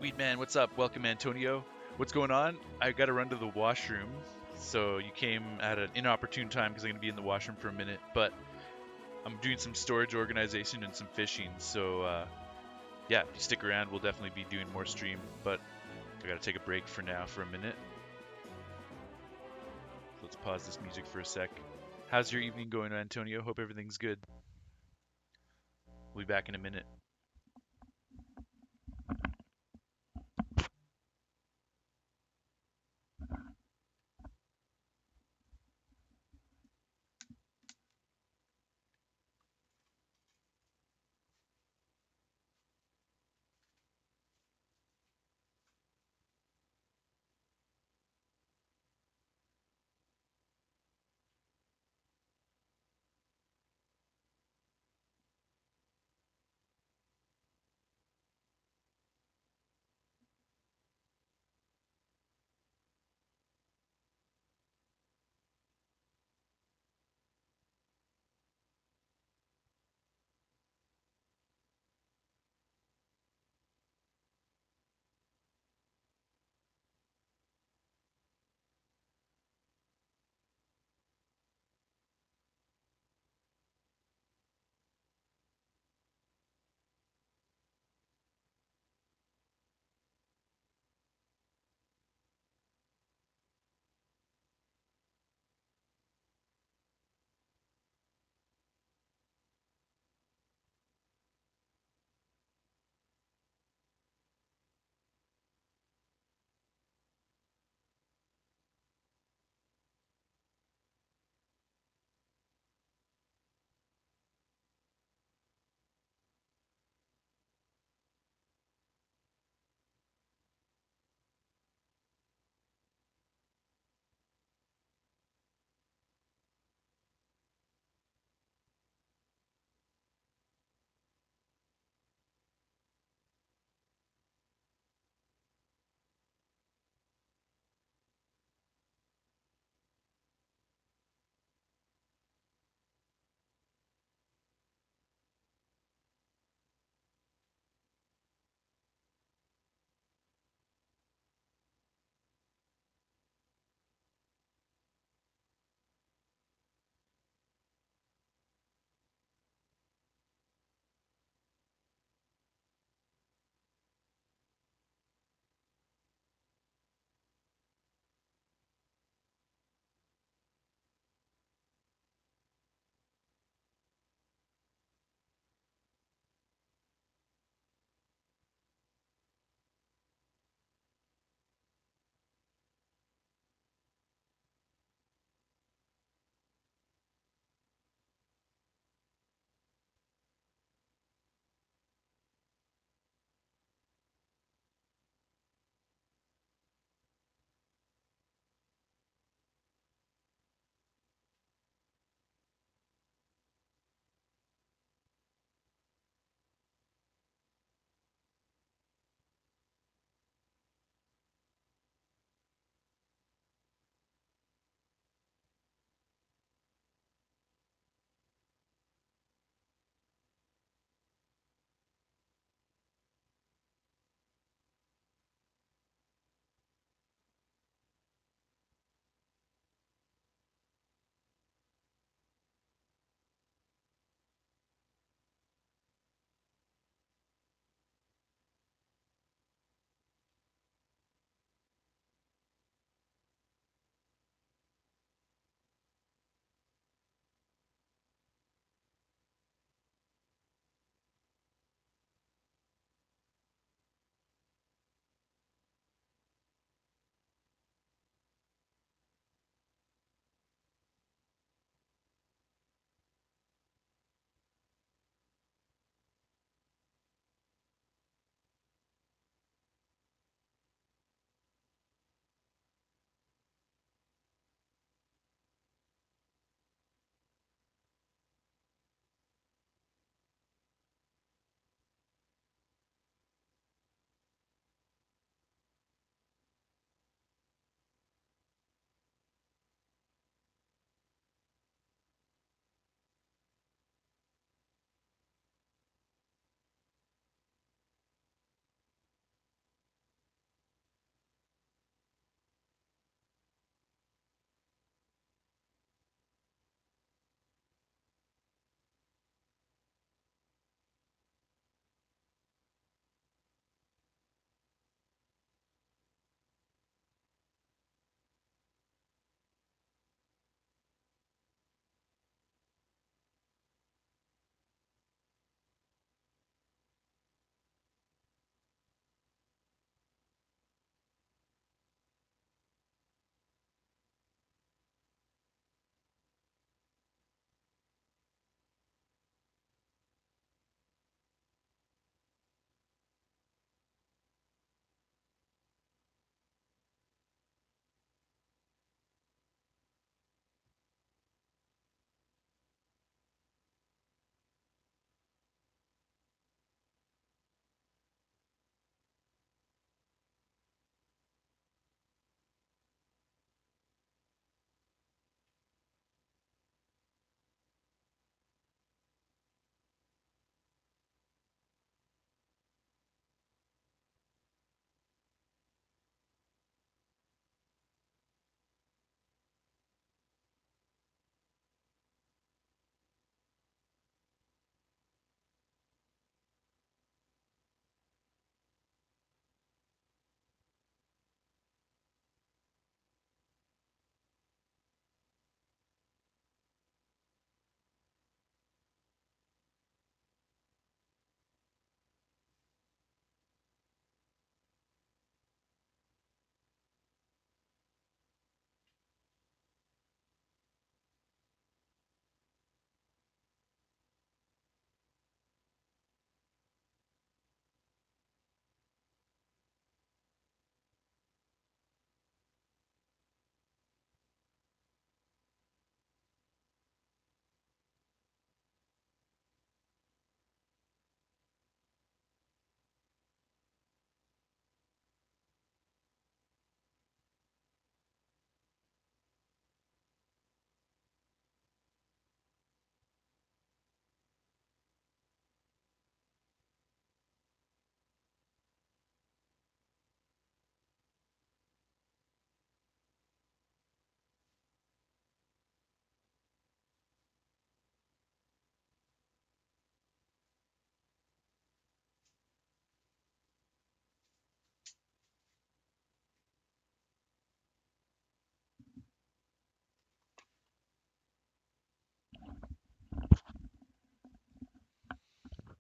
Weedman, what's up? Welcome, Antonio. What's going on? I got to run to the washroom. So you came at an inopportune time because I'm going to be in the washroom for a minute. But I'm doing some storage organization and some fishing. So yeah, if you stick around, we'll definitely be doing more stream. But I got to take a break for now for a minute. Let's pause this music for a sec. How's your evening going, Antonio? Hope everything's good. We'll be back in a minute.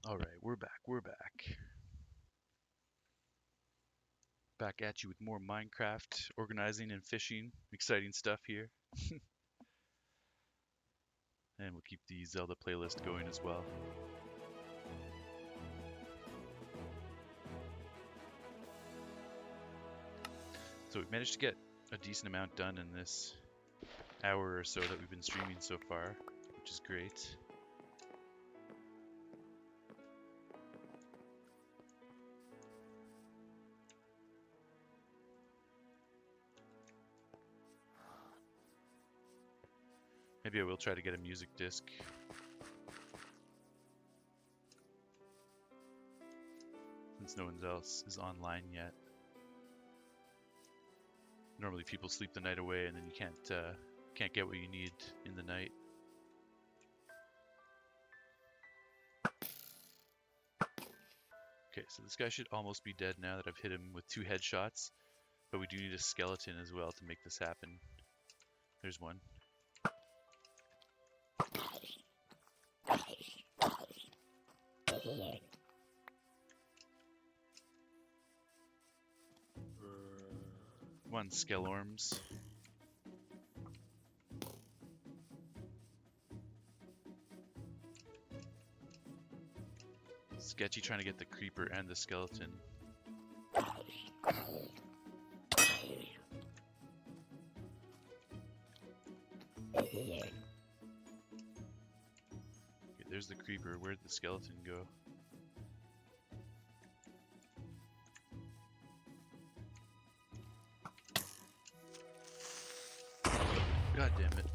All right, we're back. We're back. Back at you with more Minecraft organizing and fishing. Exciting stuff here. And we'll keep the Zelda playlist going as well. So we've managed to get a decent amount done in this hour or so that we've been streaming so far, which is great. Maybe I will try to get a music disc. Since no one else is online yet. Normally people sleep the night away and then you can't get what you need in the night. Okay, so this guy should almost be dead now that I've hit him with 2 headshots, but we do need a skeleton as well to make this happen. There's one. One Skellorms. Sketchy trying to get the creeper and the skeleton. Okay, there's the creeper. Where'd the skeleton go? God damn it.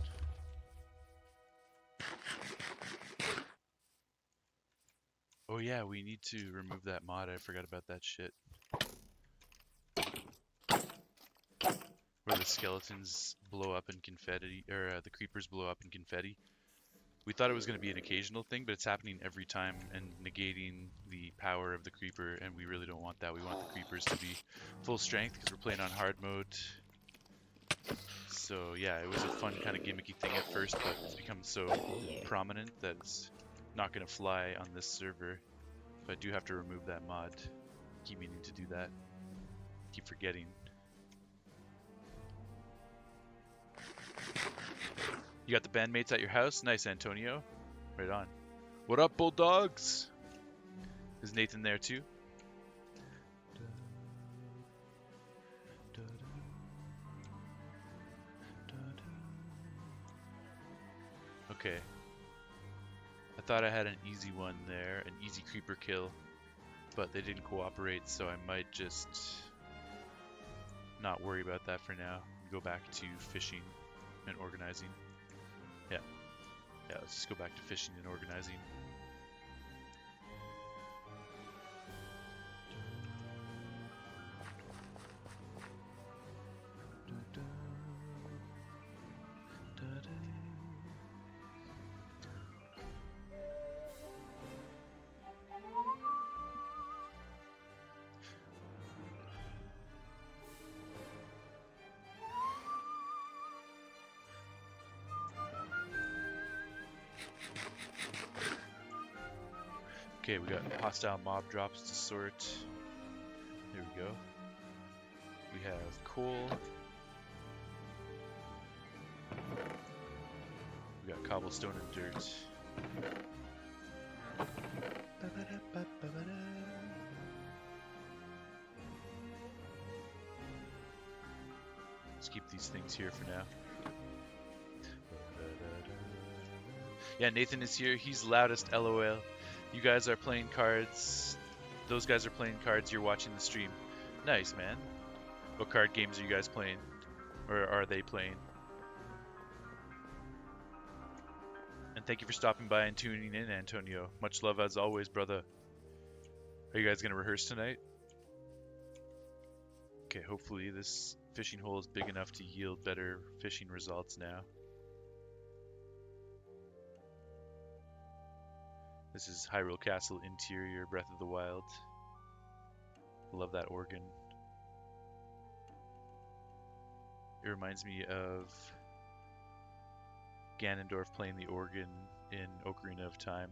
Oh yeah, we need to remove that mod. I forgot about that shit. Where the skeletons blow up in confetti, or the creepers blow up in confetti. We thought it was going to be an occasional thing, but it's happening every time and negating the power of the creeper, and we really don't want that. We want the creepers to be full strength because we're playing on hard mode. So yeah, it was a fun kind of gimmicky thing at first, but it's become so prominent that it's not going to fly on this server. So I do have to remove that mod. Keep meaning to do that. Keep forgetting. You got the bandmates at your house? Nice, Antonio. Right on. What up, Bulldogs? Is Nathan there too? Okay. I thought I had an easy one there, an easy creeper kill, but they didn't cooperate, so I might just not worry about that for now. Go back to fishing and organizing. Yeah, let's just go back to fishing and organizing. Okay, we got hostile mob drops to sort. There we go. We have coal. We got cobblestone and dirt. Let's keep these things here for now. Yeah, Nathan is here. He's loudest, LOL. You guys are playing cards. Those guys are playing cards. You're watching the stream. Nice, man. What card games are you guys playing? Or are they playing? And thank you for stopping by and tuning in, Antonio. Much love as always, brother. Are you guys going to rehearse tonight? Okay, hopefully this fishing hole is big enough to yield better fishing results now. This is Hyrule Castle interior, Breath of the Wild. Love that organ. It reminds me of Ganondorf playing the organ in Ocarina of Time.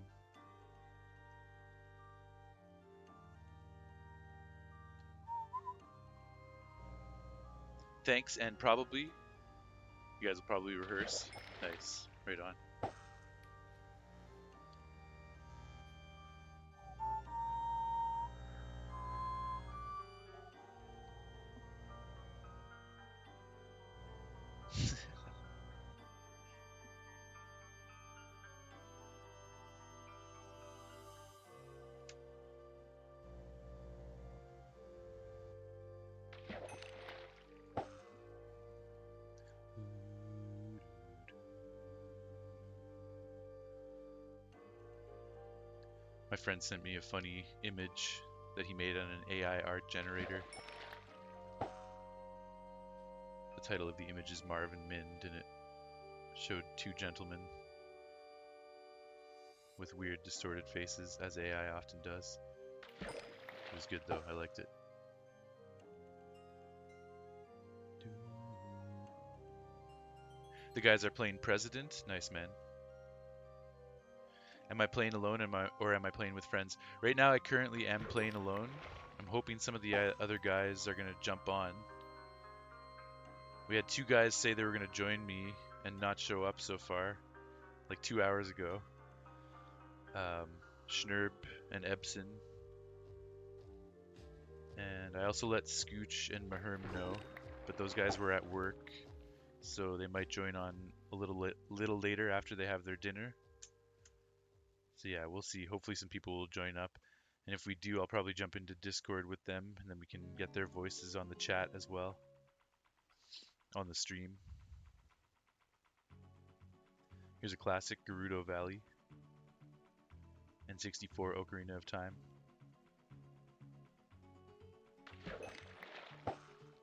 thanks, and probably you guys will probably rehearse. Nice, right on. My friend sent me a funny image that he made on an AI art generator. The title of the image is Marvin Mind, and it showed two gentlemen with weird distorted faces, as AI often does. It was good though, I liked it. The guys are playing President. Nice, man. Am I playing alone or am I playing with friends? Right now I currently am playing alone. I'm hoping some of the other guys are going to jump on. We had two guys say they were going to join me and not show up so far, like 2 hours ago. Schnurb and Ebson. And I also let Scooch and Maherm know, but those guys were at work, so they might join on a little later after they have their dinner. So yeah, we'll see. Hopefully some people will join up. And if we do, I'll probably jump into Discord with them, and then we can get their voices on the chat as well, on the stream. Here's a classic Gerudo Valley and 64 Ocarina of Time.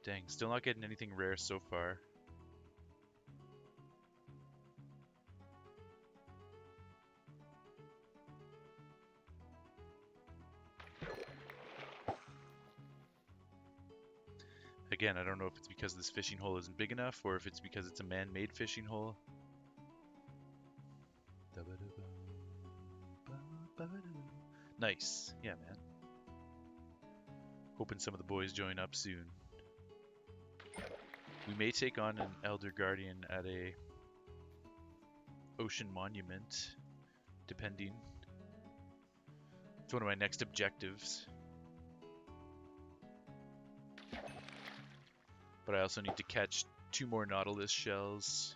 Dang, still not getting anything rare so far. Again, I don't know if it's because this fishing hole isn't big enough or if it's because it's a man-made fishing hole. Nice. Yeah, man. Hoping some of the boys join up soon. We may take on an Elder Guardian at a ocean monument, depending. It's one of my next objectives. But I also need to catch 2 more Nautilus shells.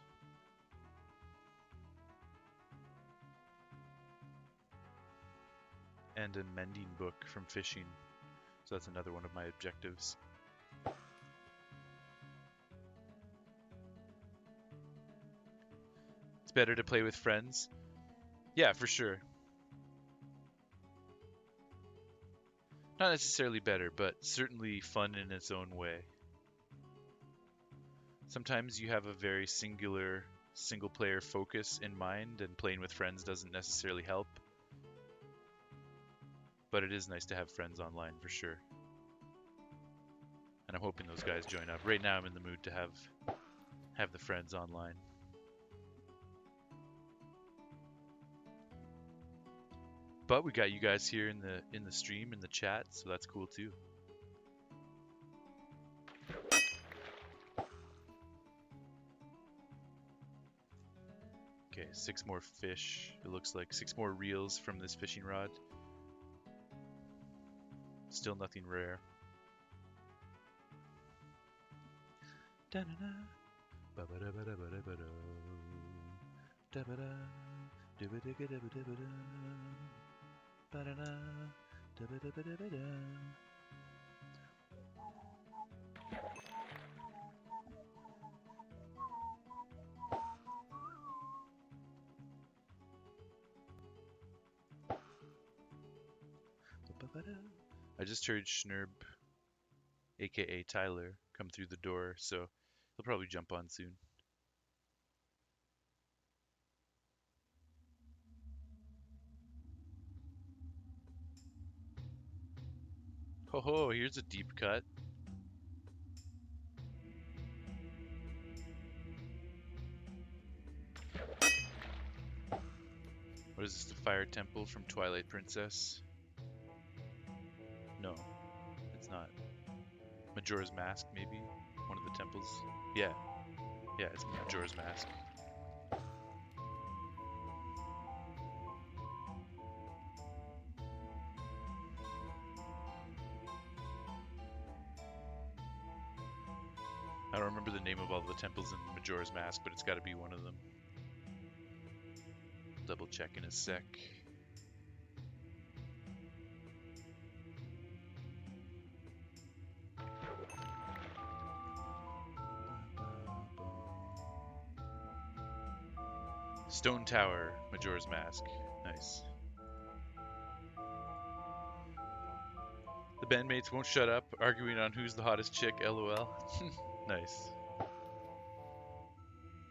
And a mending book from fishing. So that's another one of my objectives. It's better to play with friends. Yeah, for sure. Not necessarily better, but certainly fun in its own way. Sometimes you have a very single player focus in mind, and playing with friends doesn't necessarily help. But it is nice to have friends online for sure. And I'm hoping those guys join up. Right now I'm in the mood to have the friends online. But we got you guys here in the stream, in the chat, so that's cool too. Okay, 6 more fish. It looks like 6 more reels from this fishing rod. Still nothing rare. I just heard Schnurb, aka Tyler, come through the door, so he'll probably jump on soon. Ho ho, here's a deep cut. What is this, the Fire Temple from Twilight Princess? No, it's not. Majora's Mask, maybe? one of the temples. Yeah, yeah, it's Majora's Mask. I don't remember the name of all the temples in Majora's Mask, but it's got to be one of them. Double check in a sec. Stone Tower, Majora's Mask. Nice. The bandmates won't shut up, arguing on who's the hottest chick, lol. Nice.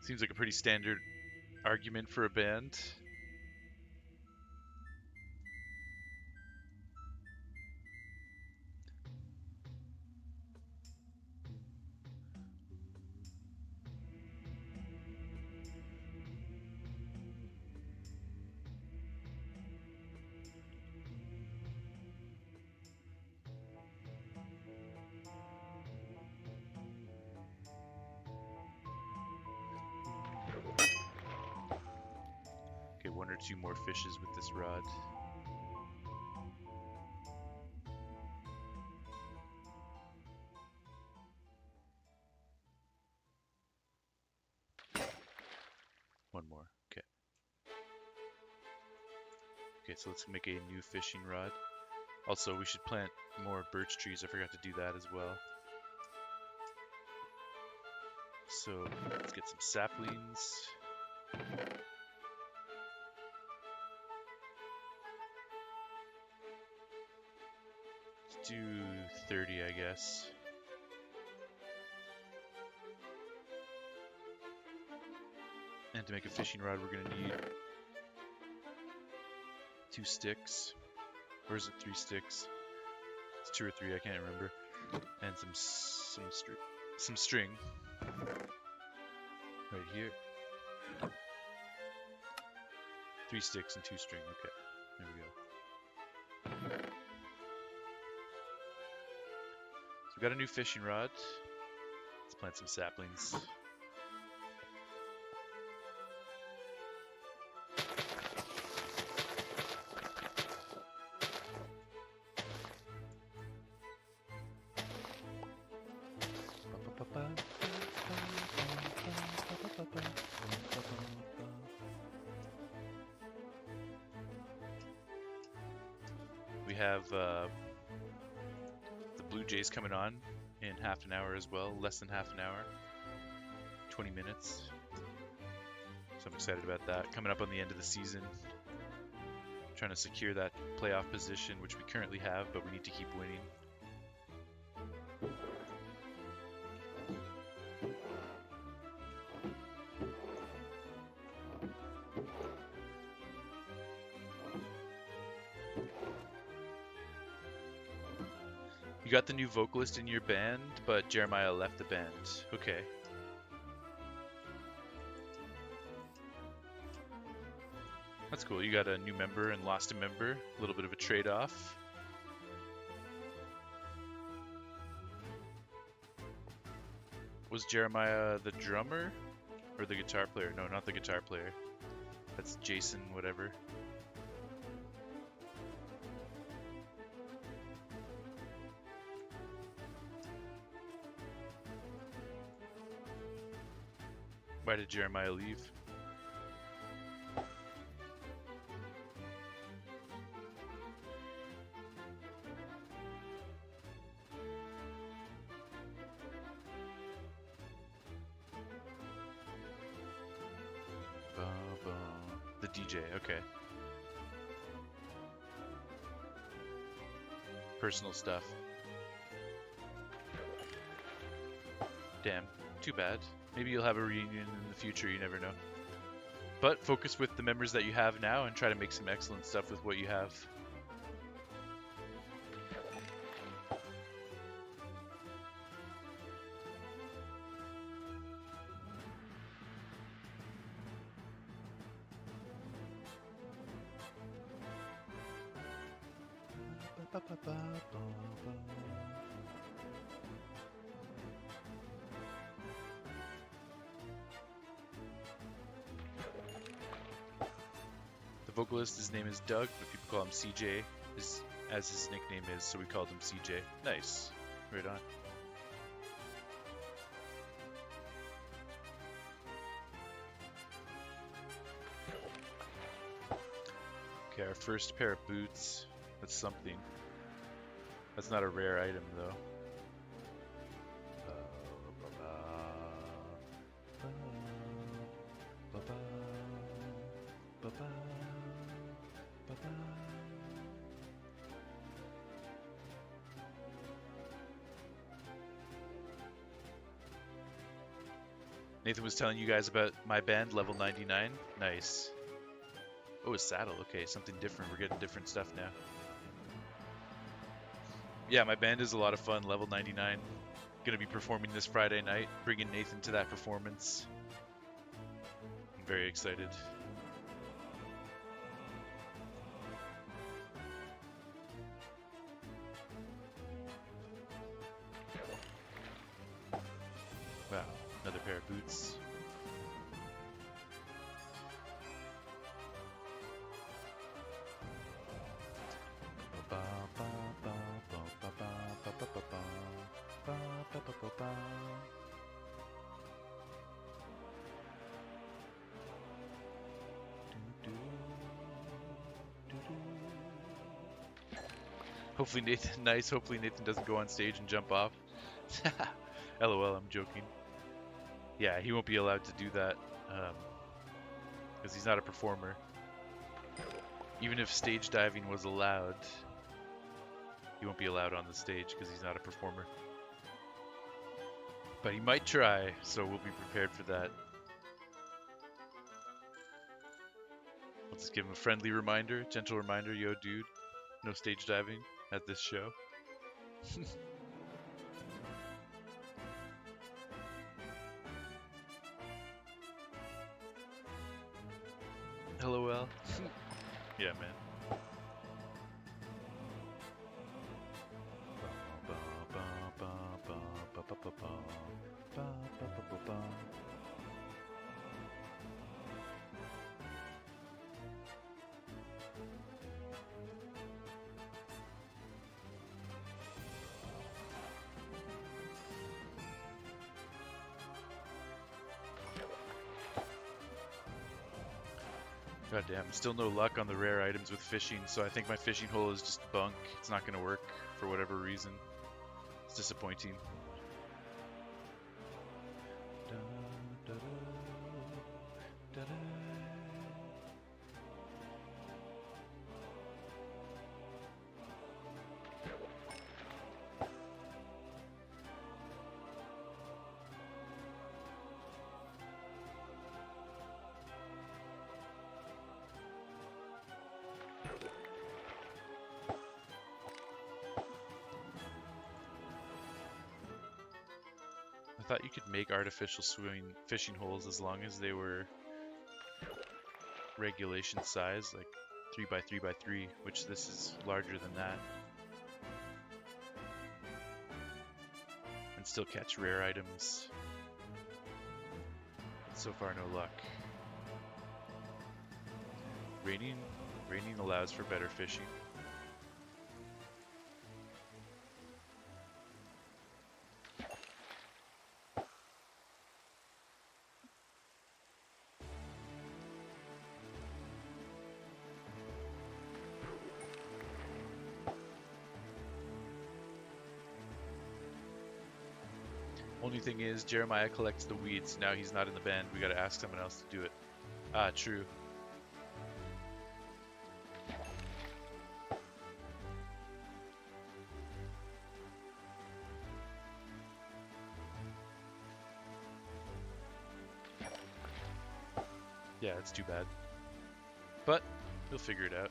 Seems like a pretty standard argument for a band. Okay, one or two more fishes with this rod. One more. Okay. Okay, so let's make a new fishing rod. Also, we should plant more birch trees. I forgot to do that as well. So let's get some saplings. Let's do 30, I guess. And to make a fishing rod, we're gonna need 2 sticks. Or is it 3 sticks? It's 2 or 3, I can't remember. And some string. Right here. 3 sticks and 2 string. Okay, there we go. So we got a new fishing rod. Let's plant some saplings. We have the Blue Jays coming on in half an hour as well, less than half an hour, 20 minutes. So I'm excited about that. Coming up on the end of the season, trying to secure that playoff position, which we currently have, but we need to keep winning. You got the new vocalist in your band, but Jeremiah left the band. Okay. That's cool. You got a new member and lost a member. A little bit of a trade-off. Was Jeremiah the drummer or the guitar player? No, not the guitar player. That's Jason whatever. Why did Jeremiah leave? The DJ, okay. Personal stuff. Damn, too bad. Maybe you'll have a reunion in the future, you never know. But focus with the members that you have now and try to make some excellent stuff with what you have. vocalist, his name is Doug, but people call him CJ, as his nickname is, so we called him CJ. Nice. Right on. Okay, our first pair of boots. That's something. That's not a rare item, though. Nathan was telling you guys about my band, Level 99. Nice. Oh, a saddle. Okay, something different. We're getting different stuff now. Yeah, my band is a lot of fun. Level 99. Gonna be performing this Friday night. Bringing Nathan to that performance. I'm very excited. Wow, another pair of boots. Hopefully Nathan, nice. Hopefully Nathan doesn't go on stage and jump off. LOL, I'm joking. Yeah, he won't be allowed to do that because he's not a performer. Even if stage diving was allowed, he won't be allowed on the stage because he's not a performer. But he might try, so we'll be prepared for that. I'll just give him a friendly reminder, gentle reminder, yo dude, no stage diving at this show. LOL. Yeah, man. God damn, still no luck on the rare items with fishing, so I think my fishing hole is just bunk. It's not going to work for whatever reason. It's disappointing. I thought you could make artificial fishing holes as long as they were regulation size, like 3x3x3, which this is larger than that. And still catch rare items. But so far, no luck. Raining allows for better fishing. Only thing is, Jeremiah collects the weeds. Now he's not in the band. We gotta ask someone else to do it. Ah, true. Yeah, it's too bad. But he'll figure it out.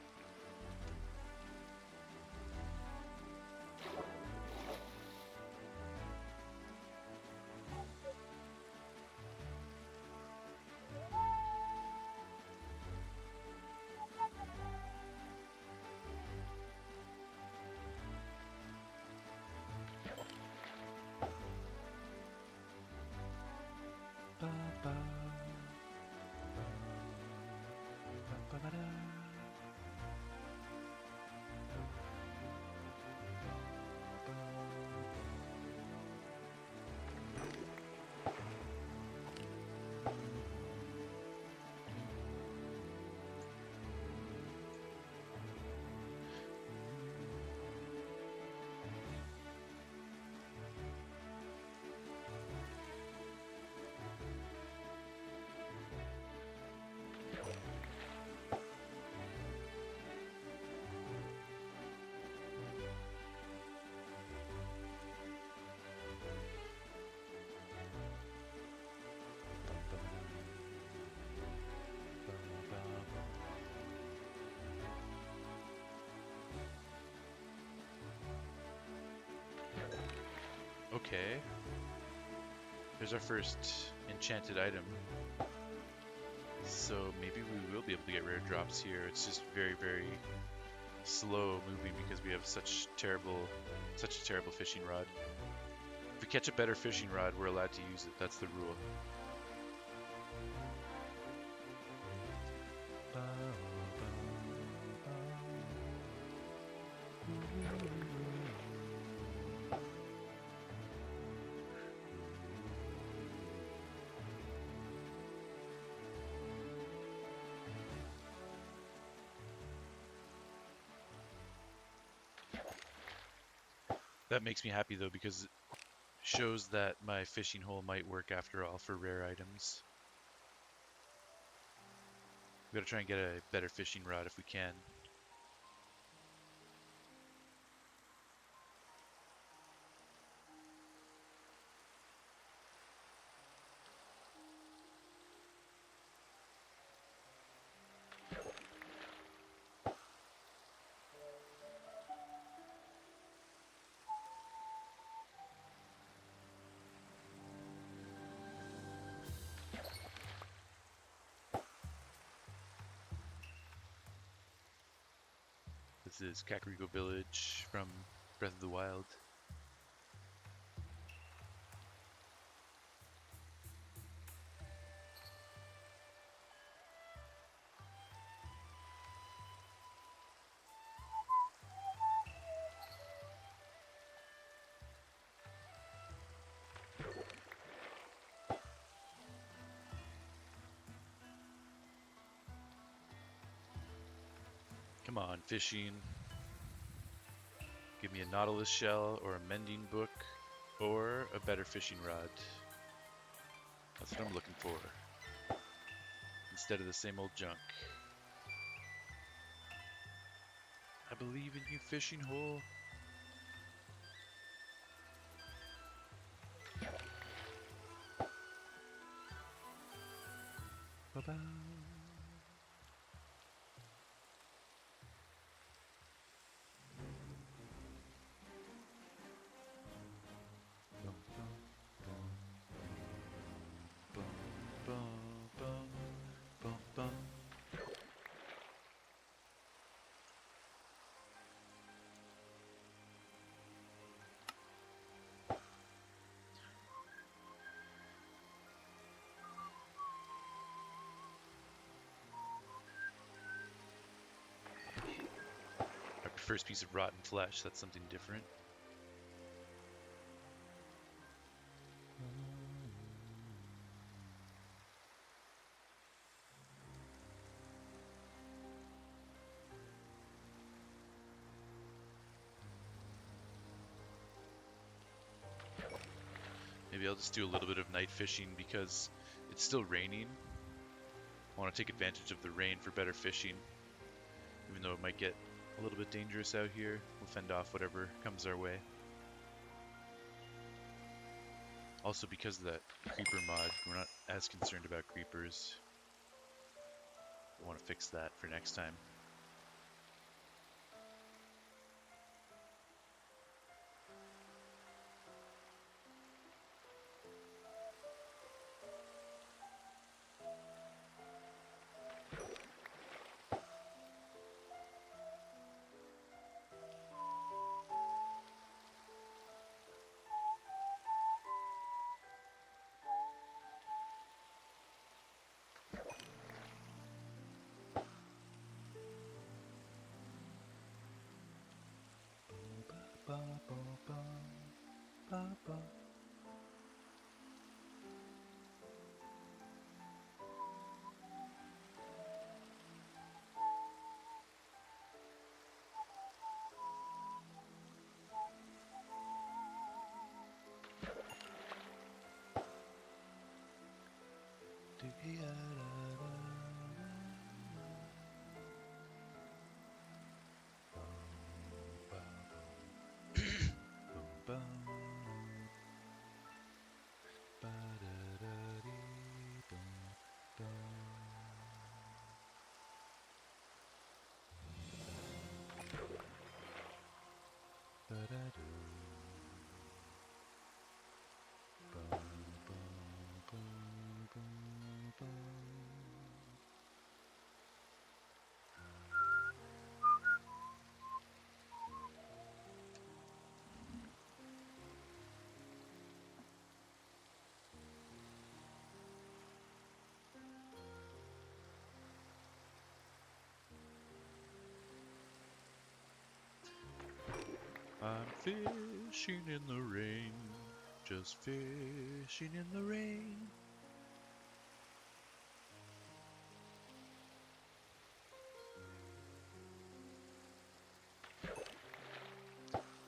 Okay. There's our first enchanted item. So maybe we will be able to get rare drops here. It's just very, very slow moving because we have such a terrible fishing rod. If we catch a better fishing rod, we're allowed to use it. That's the rule. That makes me happy though because it shows that my fishing hole might work after all for rare items. We gotta try and get a better fishing rod if we can. This is Kakariko Village from Breath of the Wild. Come on, fishing. Give me a nautilus shell or a mending book or a better fishing rod. That's what I'm looking for. Instead of the same old junk. I believe in you, fishing hole. Ba-ba. Our first piece of rotten flesh, that's something different. Maybe I'll just do a little bit of night fishing because it's still raining. I want to take advantage of the rain for better fishing. Even though it might get a little bit dangerous out here, we'll fend off whatever comes our way. Also, because of that creeper mod, we're not as concerned about creepers. I want to fix that for next time. fishing in the rain. Just fishing in the rain.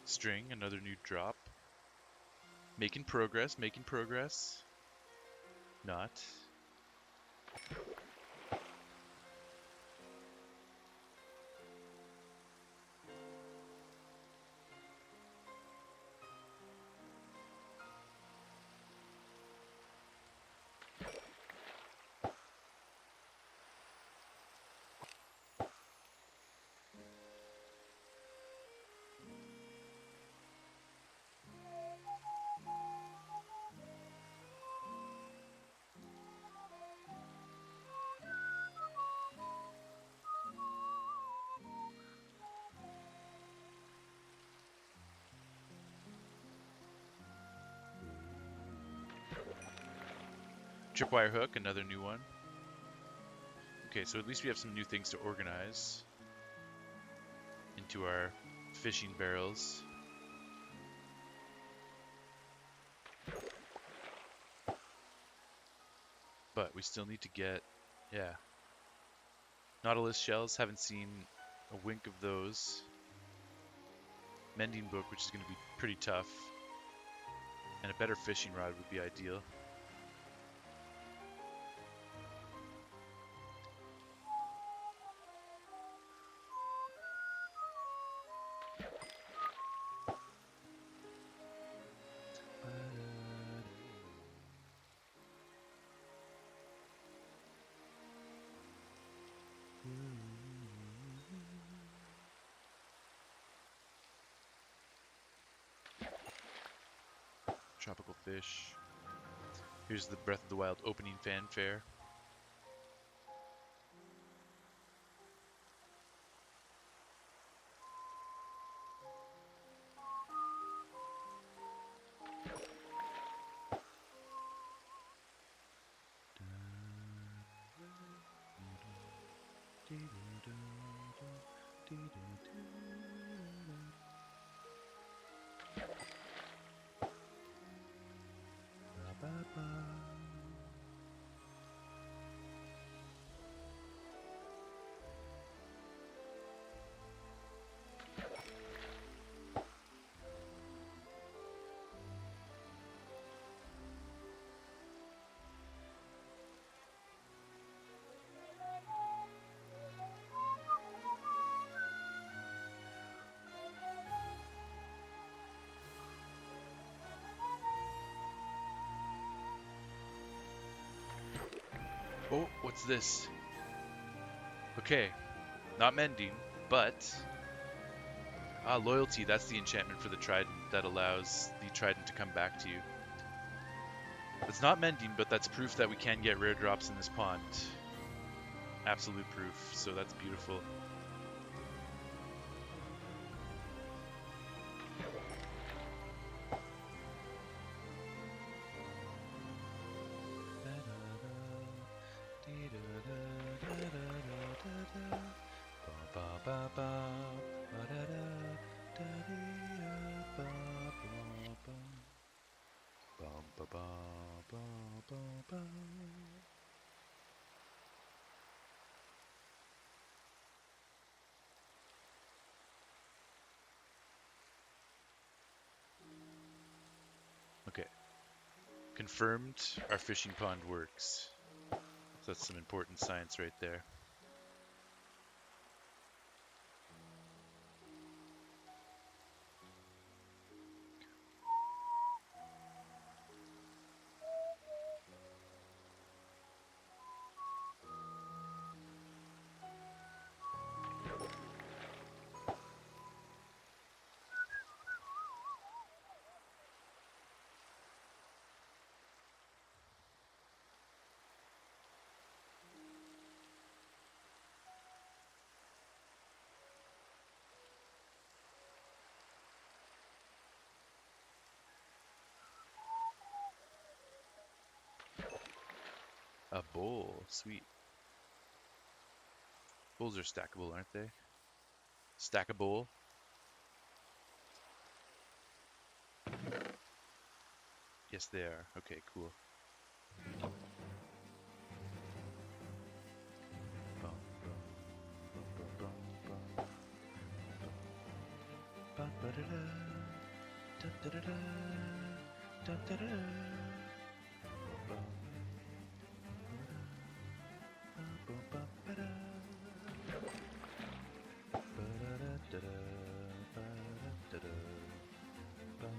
String, another new drop. Making progress, making progress. Not. Tripwire hook, another new one. Okay, so at least we have some new things to organize into our fishing barrels. But we still need to get, yeah. Nautilus shells, haven't seen a wink of those. Mending book, which is going to be pretty tough. And a better fishing rod would be ideal. Tropical fish. Here's the Breath of the Wild opening fanfare. Oh, what's this? Okay, not mending, but loyalty. That's the enchantment for the trident that allows the trident to come back to you. It's not mending, but that's proof that we can get rare drops in this pond. Absolute proof, so that's beautiful. Okay. Confirmed our fishing pond works. So that's some important science right there. A bowl, sweet. Bowls are stackable, aren't they? Stack a bowl. Yes, they are. Okay, cool. Bum, bum, bum, bum, bum, bum, bum, ba-da-da, da-da-da-da, da-da-da, bum, bum, bum, ba-da, ba-da-da-da-da, ba-da-da-da, bum,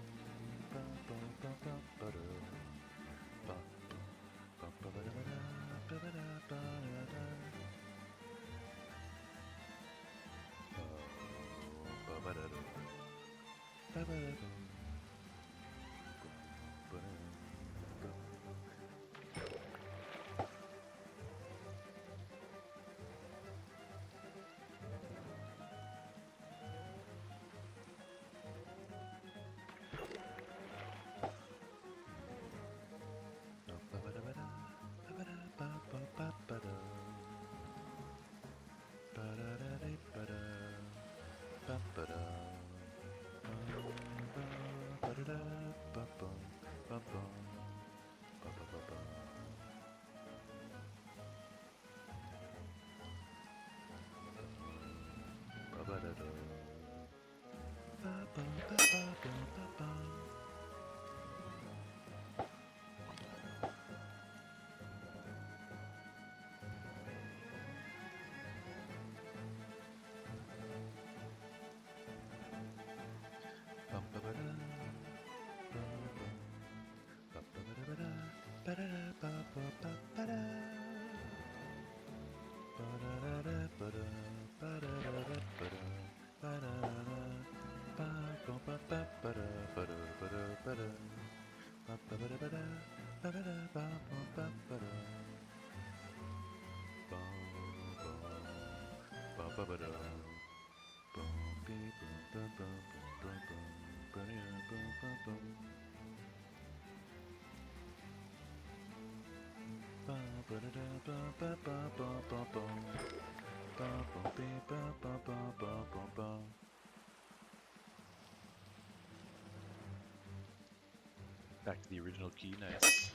bum, bum, bum, bum, ba-da, bum, bum, ba-ba-da-ba-da, ba-ba-da, ba-da-da, ba-ba-da-da, ba-ba-da-da, ba-da-da. Back to the original key, nice.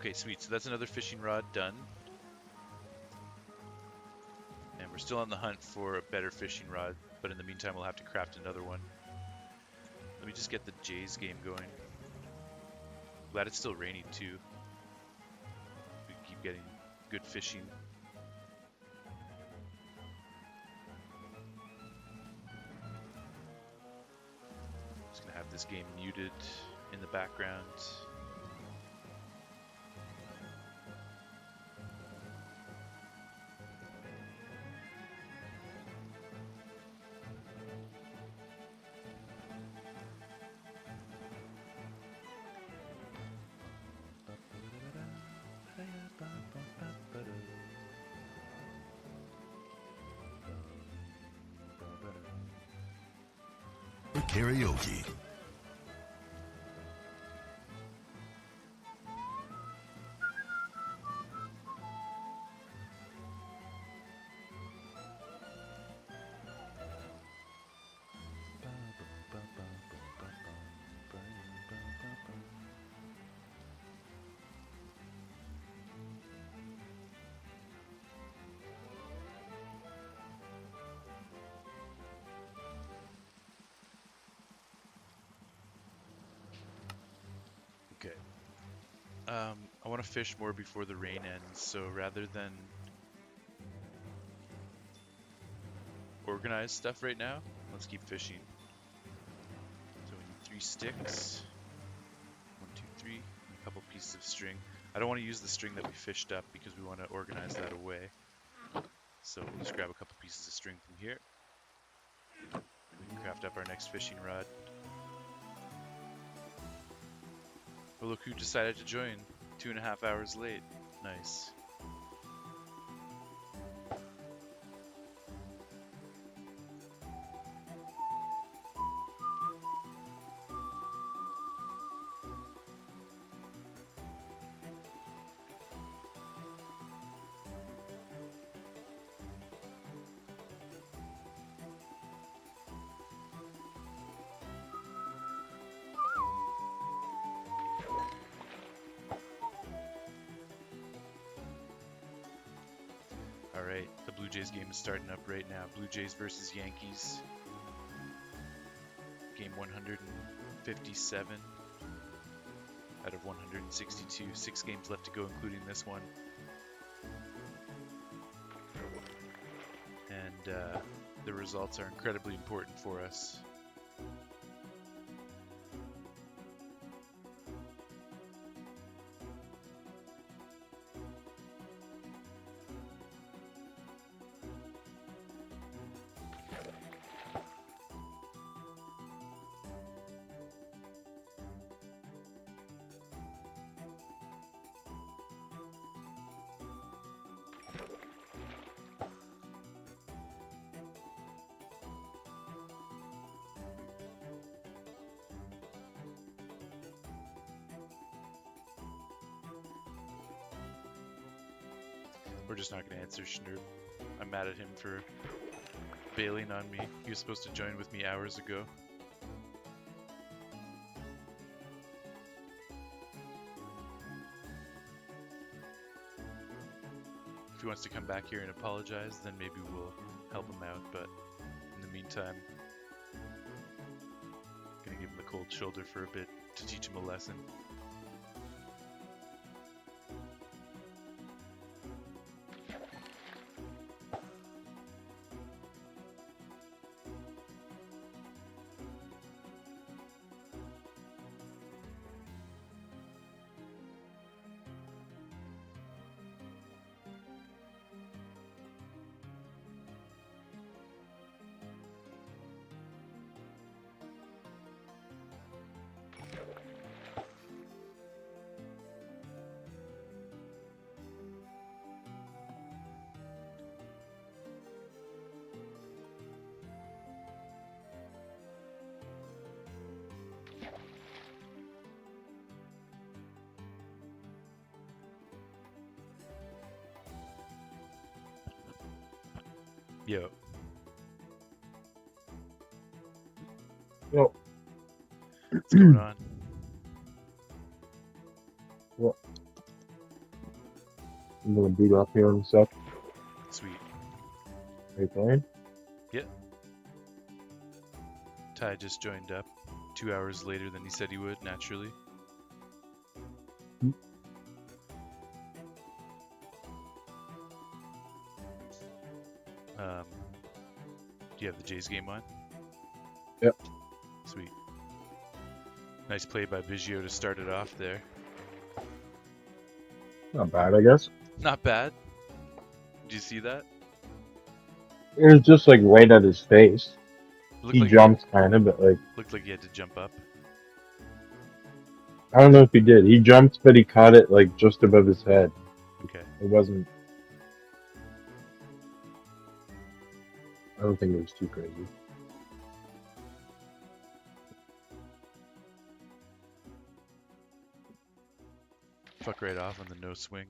Okay, sweet. So that's another fishing rod done. And we're still on the hunt for a better fishing rod, but in the meantime, we'll have to craft another one. Let me just get the Jays game going. Glad it's still raining too. We keep getting good fishing. Just gonna have this game muted in the background. Karaoke. Okay. I want to fish more before the rain ends, so rather than organize stuff right now. Let's keep fishing. So we need 3 sticks. 1, 2, 3, and a couple pieces of string. I don't want to use the string that we fished up because we want to organize that away. So we'll just grab a couple pieces of string from here. We can craft up our next fishing rod. Oh, look who decided to join. 2.5 hours late. Nice. All right, the Blue Jays game is starting up right now. Blue Jays versus Yankees. Game 157 out of 162. 6 games left to go, including this one. And the results are incredibly important for us. We're just not going to answer Schnurp. I'm mad at him for bailing on me. He was supposed to join with me hours ago. If he wants to come back here and apologize, then maybe we'll help him out. But in the meantime, I'm going to give him the cold shoulder for a bit to teach him a lesson. Yo. Yo. What's going on? Well, I'm gonna boot up here in a sec. Sweet. Are you playing? Yeah. Ty just joined up 2 hours later than he said he would, naturally. Do you have the Jays game on? Yep. Sweet. Nice play by Biggio to start it off there. Not bad, I guess. Not bad. Did you see that? It was just like right at his face. Looked He like jumped kind of, but like looked like he had to jump up. I don't know if he did. He jumped, but he caught it like just above his head. Okay. It wasn't. I don't think it was too crazy. Fuck right off on the no swing.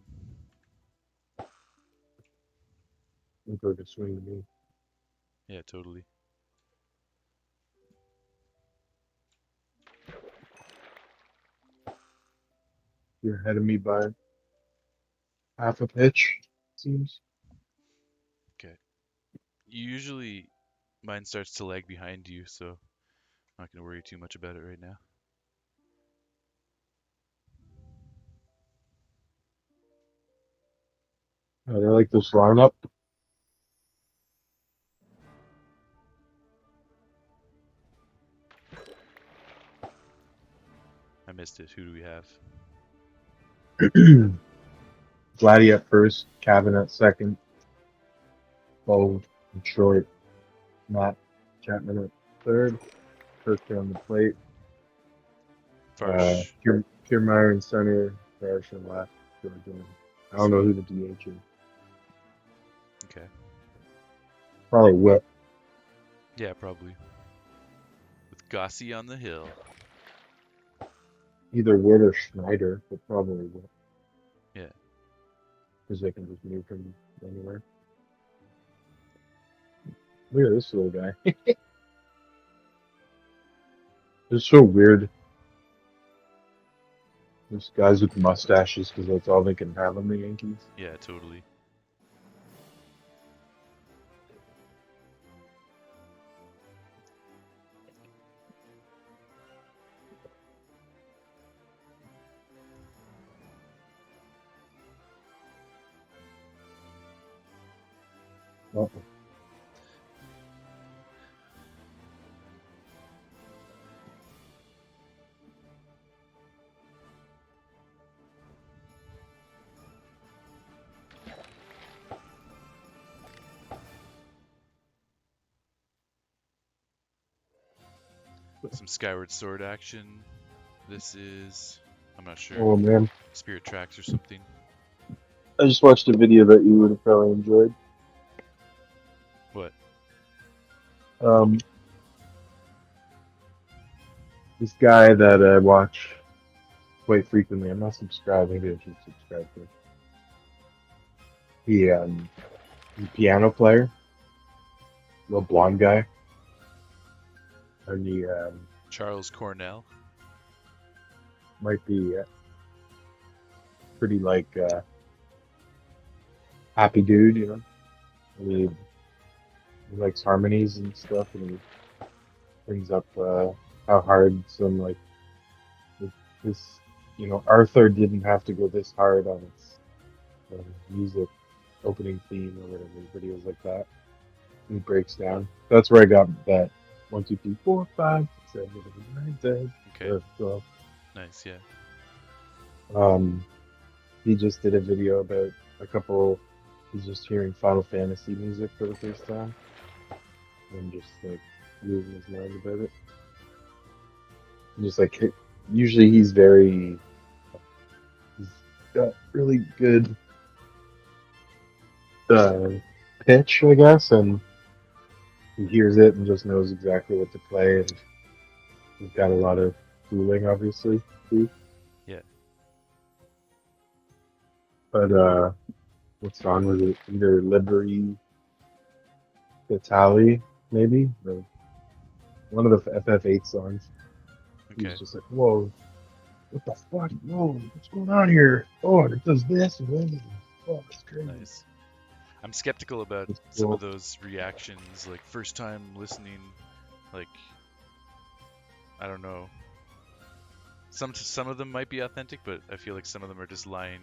Looked like a swing to me. Yeah, totally. You're ahead of me by half a pitch. Seems. Okay. Usually mine starts to lag behind you, so I'm not gonna worry too much about it right now. They like this lineup. missed it. Who do we have? Vladdy at first, Cavan at second, Bold and short, Matt Chapman at third, Kirk on the plate, Farsh. Kiermaier in center, Parrish in left, George in. I don't know Sweet. who the DH is. Okay. Probably Whit. Yeah, probably. With Gossi on the hill. Either Whit or Schneider, but probably Whit, Yeah. because they can just move him anywhere. Look at this little guy. It's so weird. There's guys with mustaches because that's all they can have on the Yankees. Yeah, totally. Well, Some Skyward Sword action. This is, I'm not sure, oh man, Spirit Tracks or something. I just watched a video that you would have probably enjoyed. What? Um, this guy that I watch quite frequently. I'm not subscribed. Maybe I should subscribe to him. He's a piano player, little blonde guy, and he Charles Cornell. might be pretty like happy dude, you know. And he likes harmonies and stuff, and he brings up how hard some like this, you know, Arthur didn't have to go this hard on its music opening theme or whatever videos like that. And he breaks down. That's where I got that 1, 2, 3, 4, 5, 6, 7, 8, 9, 10, Okay. 12. Nice, yeah. Um, he just did a video about a couple. He's just hearing Final Fantasy music for the first time and just like losing his mind about it. And just like usually he's got really good uh, pitch, I guess, and he hears it and just knows exactly what to play. And he's got a lot of fooling, obviously, too. Yeah. But what song was it? Either Liberi Vitali, maybe? Or one of the FF8 songs. He was Okay. just like, whoa, what the fuck? Whoa, what's going on here? Oh, and it does this and that. Oh, it's crazy. Nice. I'm skeptical about It's some of cool. those reactions, like first time listening, like I don't know. Some of them might be authentic, but I feel like some of them are just lying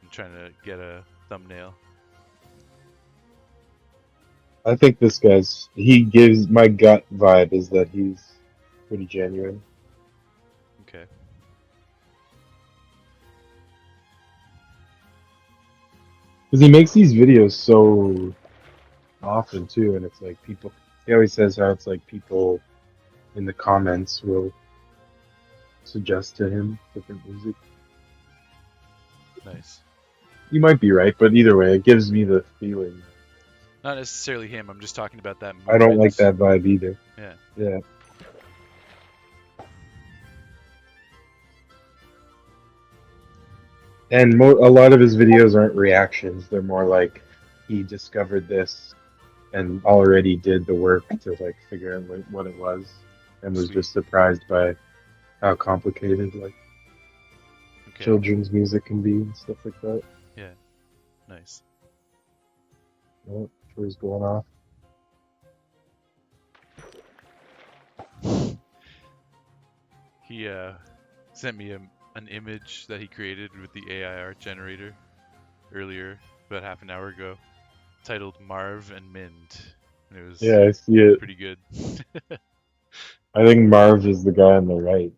and trying to get a thumbnail. I think this guy's, he gives, my gut vibe is that he's pretty genuine. Okay. Because he makes these videos so often too, and it's like people, he always says how it's like people in the comments will suggest to him different music. Nice. You might be right, but either way, it gives me the feeling. Not necessarily him. I'm just talking about that I don't like movement. that vibe either. Yeah. Yeah. And a lot of his videos aren't reactions. They're more like he discovered this and already did the work to like figure out what it was and was Sweet. just surprised by how complicated like Okay. children's music can be and stuff like that. Yeah. Nice. Oh, sure he's going off. He sent me an image that he created with the AI art generator earlier, about half an hour ago, titled Marv and Mind, and it was Yeah, I see it. pretty good. I think Marv is the guy on the right.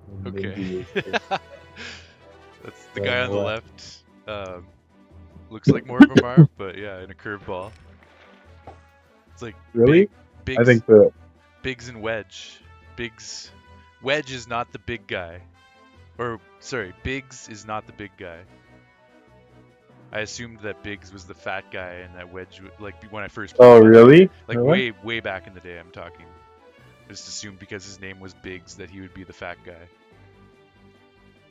and Okay. Mindy is just That's the guy throwing on the away. left. Looks like more of a mark, but yeah, in a curveball. It's like Really? I Biggs, think the Biggs and Wedge. Biggs, Wedge is not the big guy. Or sorry, Biggs is not the big guy. I assumed that Biggs was the fat guy and that Wedge, like when I first played oh back, really? like Really? way back in the day, I'm talking. I just assumed because his name was Biggs that he would be the fat guy,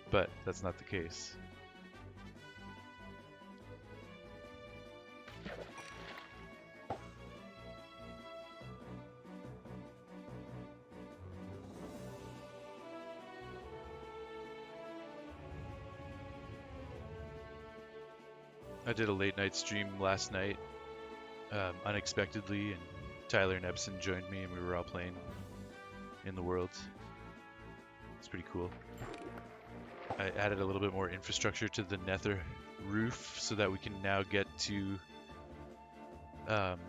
but that's not the case. I did a late night stream last night, unexpectedly, and Tyler and Ebson joined me, and we were all playing in the world. It's pretty cool. I added a little bit more infrastructure to the nether roof so that we can now get to um,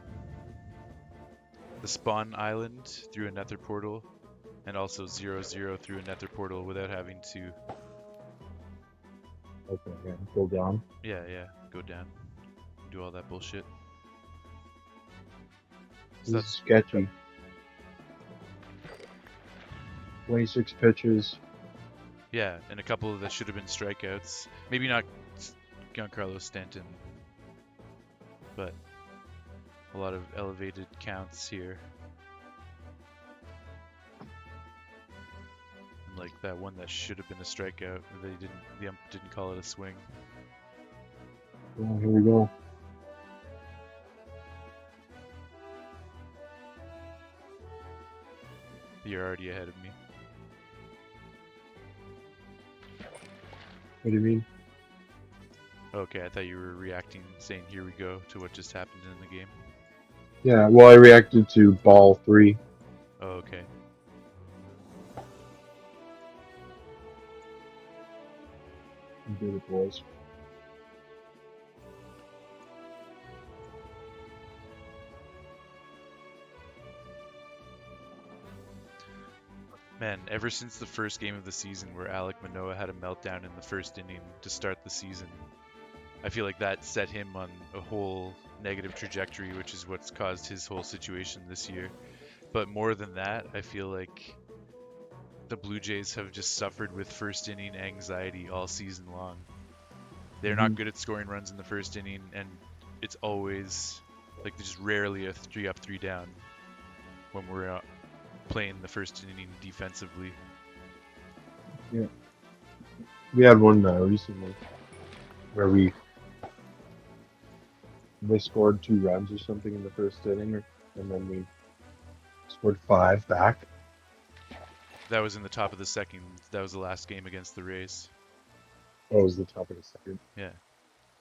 the spawn island through a nether portal, and also 0-0 through a nether portal without having to, Okay, yeah, go down. yeah, go down, do all that bullshit. So This is that's, sketchy. 26 pitches. yeah, and a couple that should have been strikeouts. Maybe not Giancarlo Stanton, but a lot of elevated counts here. And like that one that should have been a strikeout, the ump didn't call it a swing. Oh, here we go. You're already ahead of me. What do you mean? Okay, I thought you were reacting, saying "here we go" to what just happened in the game. Yeah, well, I reacted to ball three. Oh, okay. Do the boys. Man, ever since the first game of the season where Alek Manoah had a meltdown in the first inning to start the season, I feel like that set him on a whole negative trajectory, which is what's caused his whole situation this year. But more than that, I feel like the Blue Jays have just suffered with first inning anxiety all season long. They're not Mm-hmm. good at scoring runs in the first inning, and it's always like there's rarely a 3 up, 3 down when we're playing the first inning defensively. Yeah, we had one recently where they scored 2 runs or something in the first inning, and then we scored five back. That was in the top of the second. That was the last game against the Rays. Oh, it was the top of the second. Yeah,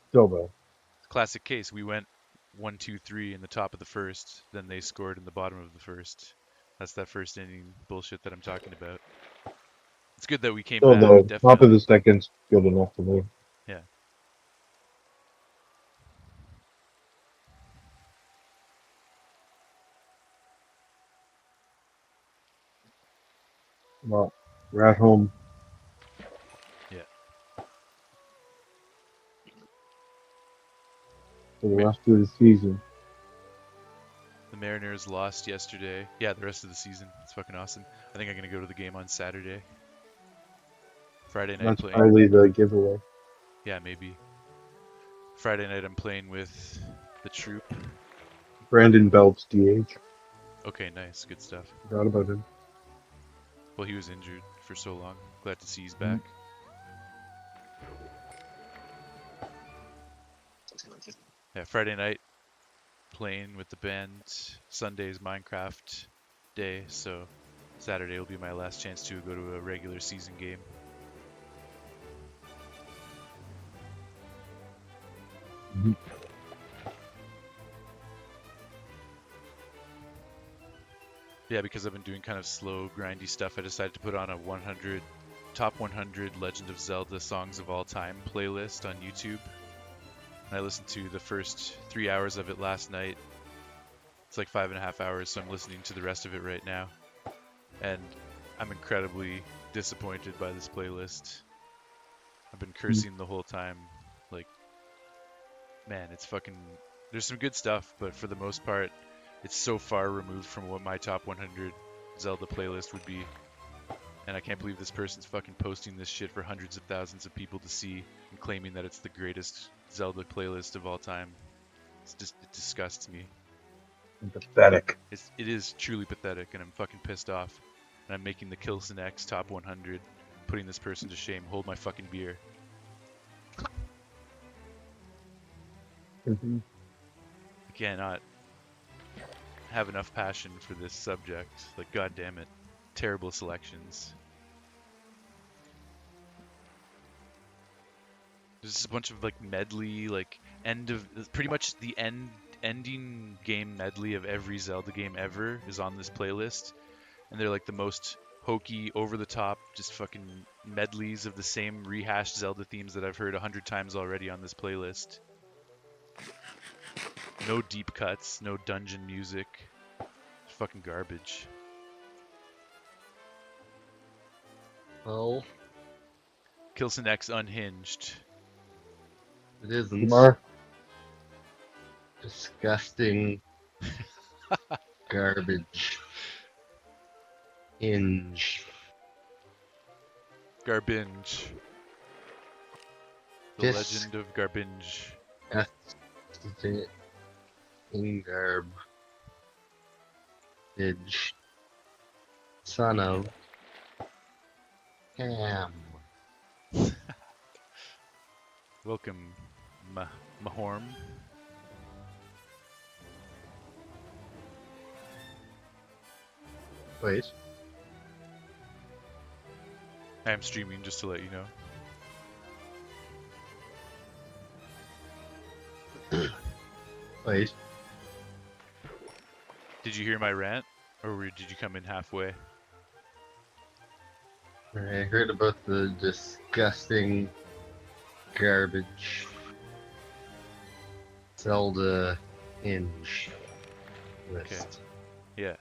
Still though. classic case. We went 1-2-3 in the top of the first, then they scored in the bottom of the first. That's that first inning bullshit that I'm talking about. It's good that we came Still back, though, top of definitely. the second's good enough for me. Yeah. Well, we're at home. Yeah. For the Ma- rest of the season. The Mariners lost yesterday. Yeah, the rest of the season. It's fucking awesome. I think I'm gonna go to the game on Saturday. Friday night That's playing. probably the giveaway. Yeah, maybe. Friday night I'm playing with the troop. Brandon Belt's DH. Okay, nice, good stuff. Forgot about him. Well, he was injured for so long. Glad to see he's Mhm. back. Yeah, Friday night playing with the band. Sunday's Minecraft day, so Saturday will be my last chance to go to a regular season game. Mhm. Yeah, because I've been doing kind of slow, grindy stuff, I decided to put on a top 100 Legend of Zelda songs of all time playlist on YouTube. And I listened to the first 3 hours of it last night. It's like 5.5 hours, so I'm listening to the rest of it right now. And I'm incredibly disappointed by this playlist. I've been cursing the whole time. Like, man, it's fucking. There's some good stuff, but for the most part, it's so far removed from what my top 100 Zelda playlist would be. And I can't believe this person's fucking posting this shit for hundreds of thousands of people to see and claiming that it's the greatest Zelda playlist of all time. It disgusts me. Pathetic. It is truly pathetic, and I'm fucking pissed off. And I'm making the Kilson X top 100, putting this person to shame. Hold my fucking beer. Mm-hmm. I cannot have enough passion for this subject. Like, god damn it. Terrible selections. There's just a bunch of like medley, like pretty much the ending game medley of every Zelda game ever is on this playlist, and they're like the most hokey, over the top, just fucking medleys of the same rehashed Zelda themes that I've heard 100 times already on this playlist. No deep cuts, no dungeon music. It's fucking garbage. Well, Kilson X unhinged. it isn't. Kumar, Disgusting garbage. Hinge. Garbinge. The Legend of Garbinge. Disgusting garb. Garbage. Son of Ham. Welcome, Mahorm. Wait. I am streaming, just to let you know. Wait. Did you hear my rant, or did you come in halfway? I heard about the disgusting garbage Zelda Hinge list. Okay. Yeah.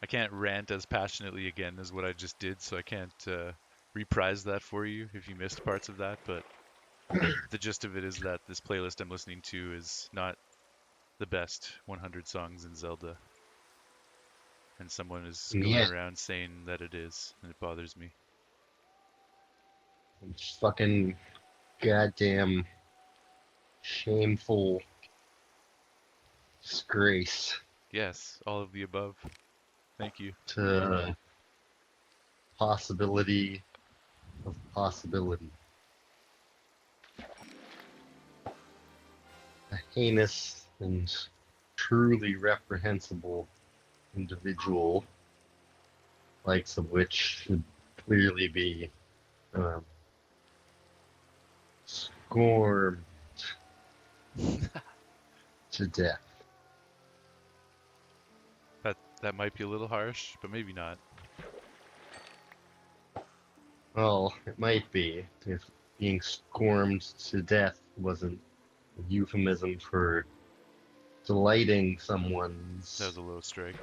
I can't rant as passionately again as what I just did, so I can't reprise that for you if you missed parts of that, but the gist of it is that this playlist I'm listening to is not the best 100 songs in Zelda. And someone is going Yeah. around saying that it is, and it bothers me. It's fucking goddamn shameful disgrace Yes, all of the above. Thank you. to possibility of possibility. A heinous and truly reprehensible individual, likes of which should clearly be scorned to death. That might be a little harsh, but maybe not. Well, it might be if being scorned to death wasn't a euphemism for delighting That someone's was a low strike.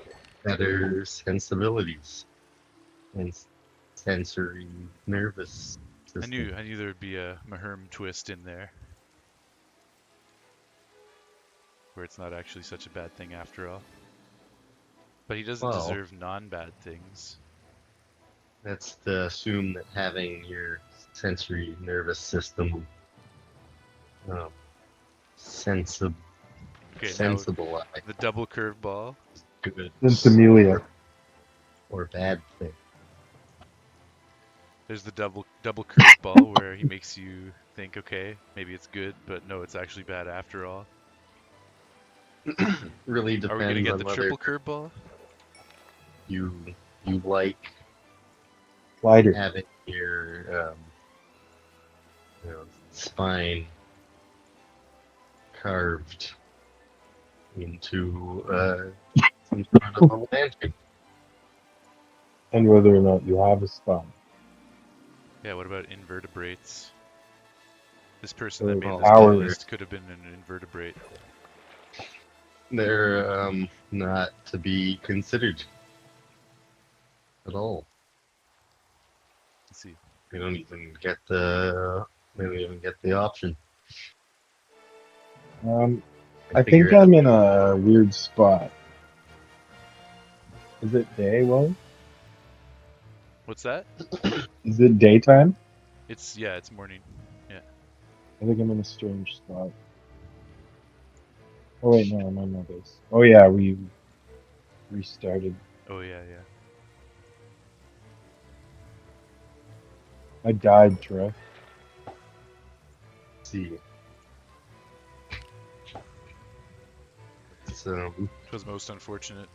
better sensibilities and sensory nervous I system. knew there'd be a Maherm twist in there. Where it's not actually such a bad thing after all. But he doesn't Well, deserve non-bad things. that's to assume that having your sensory nervous system sensible, Okay, now sensible the double curveball. good Amelia. or bad thing. There's the double curveball where he makes you think, okay, maybe it's good, but no, it's actually bad after all. Really Are we gonna depends get on the whether triple curveball? you like Slider. having your spine carved into some sort of a lantern. And whether or not you have a spine. Yeah, what about invertebrates? This person Or that made Oh, this power. playlist could have been an invertebrate. They're not to be considered at all. We don't even get the option. I I figure think it out. I'm in a weird spot. Is it day, Will? What's that? Is it daytime? It's morning. Yeah. I think I'm in a strange spot. Oh wait, no, I'm on my base. Oh yeah, we restarted. Oh yeah, yeah. I died, Troy. See, it's It was most unfortunate.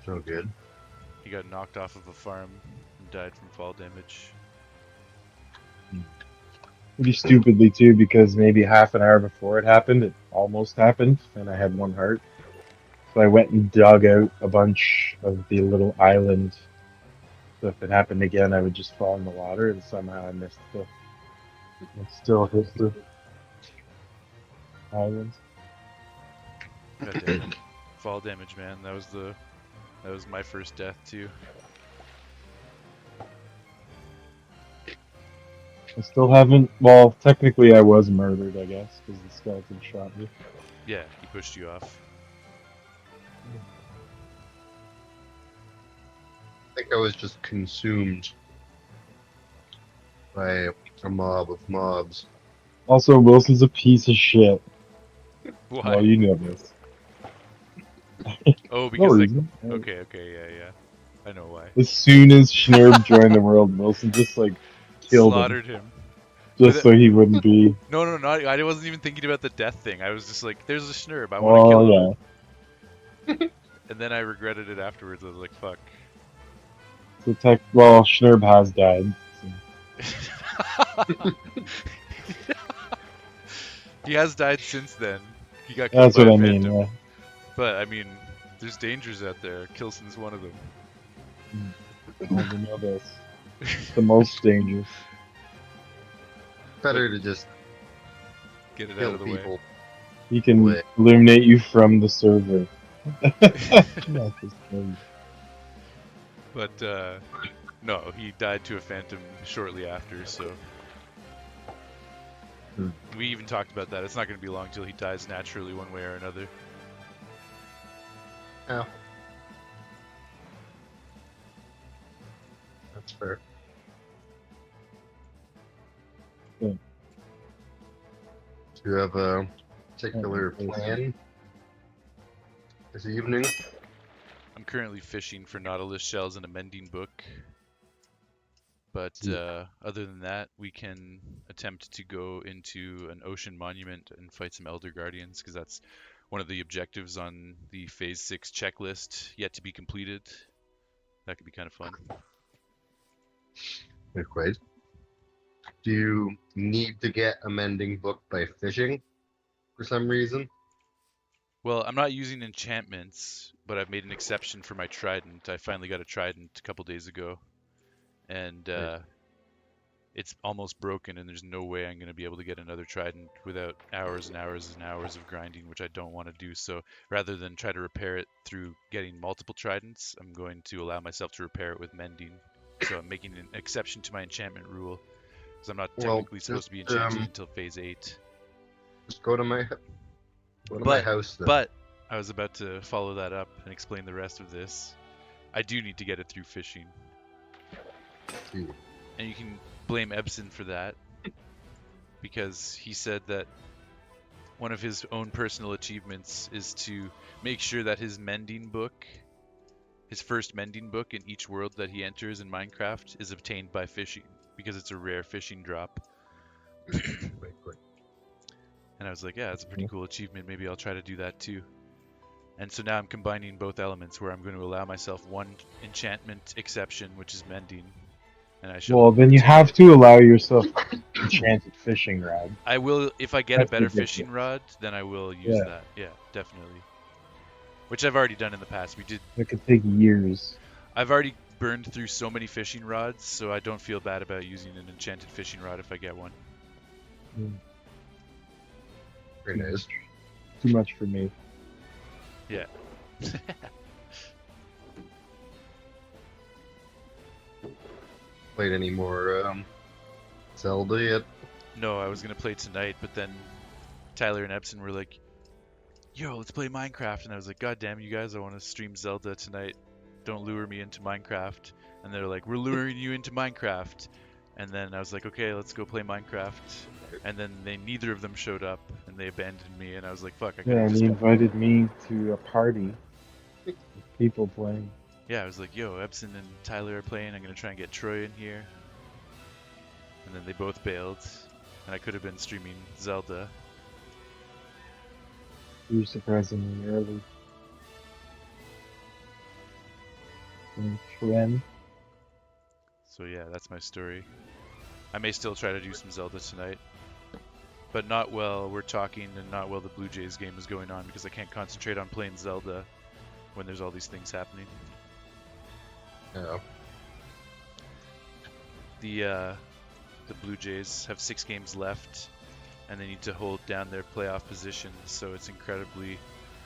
no good. He got knocked off of a farm and died from fall damage. Pretty stupidly too, because maybe half an hour before it happened, it almost happened, and I had one heart. So I went and dug out a bunch of the little island. So if it happened again, I would just fall in the water, and somehow I missed the. I still hit the island. God damn it. Fall damage, man. That was my first death too. I still haven't. Well, technically, I was murdered, I guess, because the skeleton shot me. Yeah, he pushed you off. I think I was just consumed by a mob of mobs. Also, Wilson's a piece of shit. Why? Well, you know this. Oh, No because like, reason. okay, yeah, yeah. I know why. As soon as Schnurb joined the world, Wilson just like killed him, Slaughtered him. just With so he wouldn't be. no, not. I wasn't even thinking about the death thing. I was just like, there's a Schnurb. I want to Oh kill him. yeah, And then I regretted it afterwards. I was like, fuck. so well, Schnurb has died. So. He has died since then. He got killed That's by what a I mean. phantom. Yeah. But I mean, there's dangers out there. Kilson's one of them. Well, we know this. The most dangerous. Better to just Get it out kill of the way. people. He can Away. eliminate you from the server. Not just him. But no, he died to a phantom shortly after. So Hmm. we even talked about that. It's not going to be long till he dies naturally, one way or another. Yeah, that's fair. Yeah. Do you have a particular plan this evening? I'm currently fishing for nautilus shells in a mending book. But other than that, we can attempt to go into an ocean monument and fight some Elder Guardians, because that's one of the objectives on the Phase 6 checklist yet to be completed. That could be kind of fun. Quite. Do you need to get a mending book by fishing for some reason? Well, I'm not using enchantments, but I've made an exception for my trident. I finally got a trident a couple days ago, and Right. it's almost broken, and there's no way I'm going to be able to get another trident without hours and hours and hours of grinding, which I don't want to do. So rather than try to repair it through getting multiple tridents, I'm going to allow myself to repair it with mending. So I'm making an exception to my enchantment rule, because I'm not Well, technically supposed to be just enchanting until phase 8. just go to my But house then. but I was about to follow that up and explain the rest of this. I do need to get it through fishing, See. and you can blame Ebson for that, because he said that one of his own personal achievements is to make sure that his mending book, his first mending book in each world that he enters in Minecraft, is obtained by fishing, because it's a rare fishing drop. Quick. And I was like, yeah, that's a pretty cool achievement. Maybe I'll try to do that too. And so now I'm combining both elements, where I'm going to allow myself one enchantment exception, which is mending, and I shall Well, then you take have it. to allow yourself enchanted fishing rod. I will, if I get a That's better fishing ridiculous. rod, then I will use Yeah, that. Yeah, definitely. Which I've already done in the past. it could take years. I've already burned through so many fishing rods, so I don't feel bad about using an enchanted fishing rod if I get one. Very nice. Too much for me. Yeah. played any more Zelda yet? No, I was gonna play tonight, but then Tyler and Epson were like, "Yo, let's play Minecraft," and I was like, "God damn you guys, I want to stream Zelda tonight. Don't lure me into Minecraft." And they're like, "We're luring you into Minecraft." And then I was like, "Okay, let's go play Minecraft." And then neither of them showed up, and they abandoned me. And I was like, "Fuck, I could Yeah, have and just he invited me to a party with people playing. yeah." I was like, "Yo, Epson and Tyler are playing. I'm gonna try and get Troy in here." And then they both bailed, and I could have been streaming Zelda. You were surprisingly early. And Trend. So yeah, that's my story. I may still try to do some Zelda tonight, but not while we're talking and not while the Blue Jays game is going on because I can't concentrate on playing Zelda when there's all these things happening. No. The Blue Jays have 6 games left, and they need to hold down their playoff position. So it's incredibly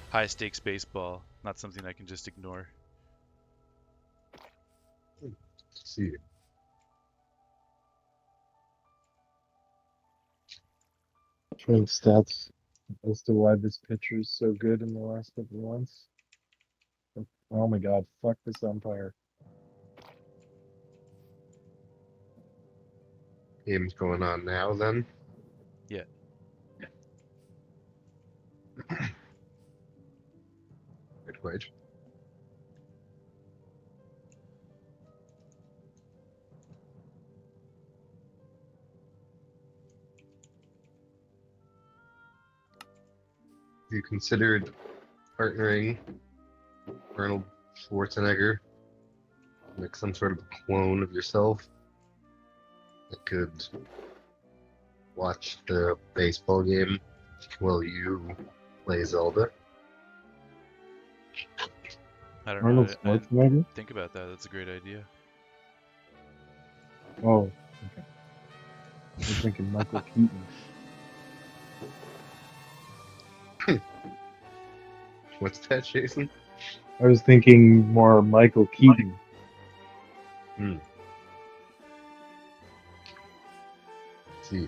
high stakes baseball. Not something I can just ignore. Let's see. Trend stats as to why this pitcher is so good in the last couple of months. Oh my god, fuck this umpire. Game's going on now then. Yeah, Wait. You considered partnering Arnold Schwarzenegger, like some sort of clone of yourself that could watch the baseball game while you play Zelda? I don't know. Arnold I didn't Schwarzenegger? think about that. That's a great idea. Oh, okay. I was thinking Michael Keaton. What's that, Jason? I was thinking more Michael Keaton. Hmm. Let's see.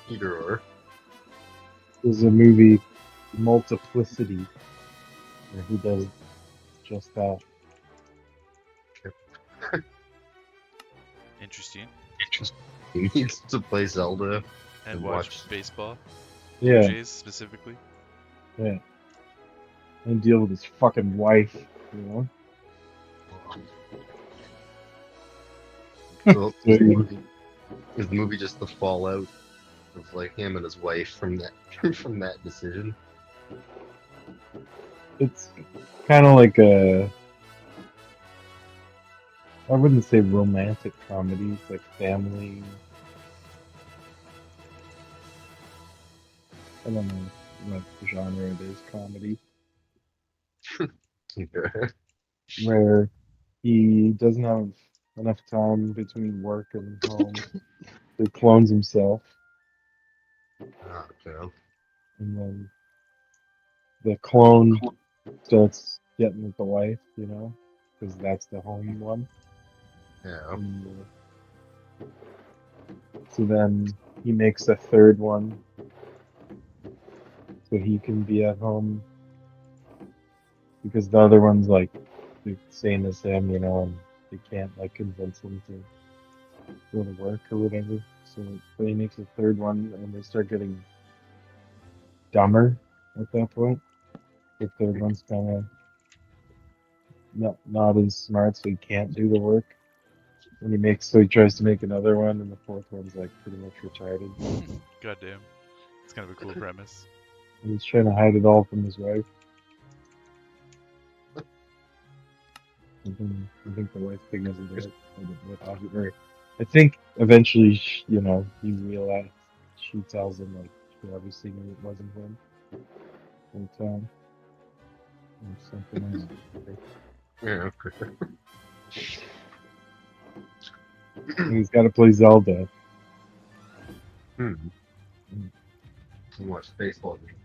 Either or. There's a movie, Multiplicity, where he does just that. Interesting. He needs to play Zelda And and watch watch. baseball. Blue Yeah, Jays specifically. yeah. And deal with his fucking wife, you know? So So is the movie just the fallout of like him and his wife from that from that decision? it's kind of like a, I wouldn't say romantic comedy. It's like family. I don't know what genre it is, comedy, Okay. where he doesn't have enough time between work and home. So he clones himself, Ah, okay. and then the clone starts getting with the wife, you know, because that's the home one. Yeah. And so then he makes a third one so he can be at home because the other one's like the same as him, you know, and they can't like convince him to go to work or whatever. So he makes a third one, and they start getting dumber at that point. The third one's kind of not as smart, so he can't do the work. And he tries to make another one, and the fourth one's like pretty much retarded. Goddamn. It's kind of a cool premise. And he's trying to hide it all from his wife. I think the wife figures it out. I don't know how or I think eventually, you know, he realized she tells him like she obviously knew it wasn't him at the time or something else. Yeah. Okay. And he's got to play Zelda. Hmm. And watch baseball game.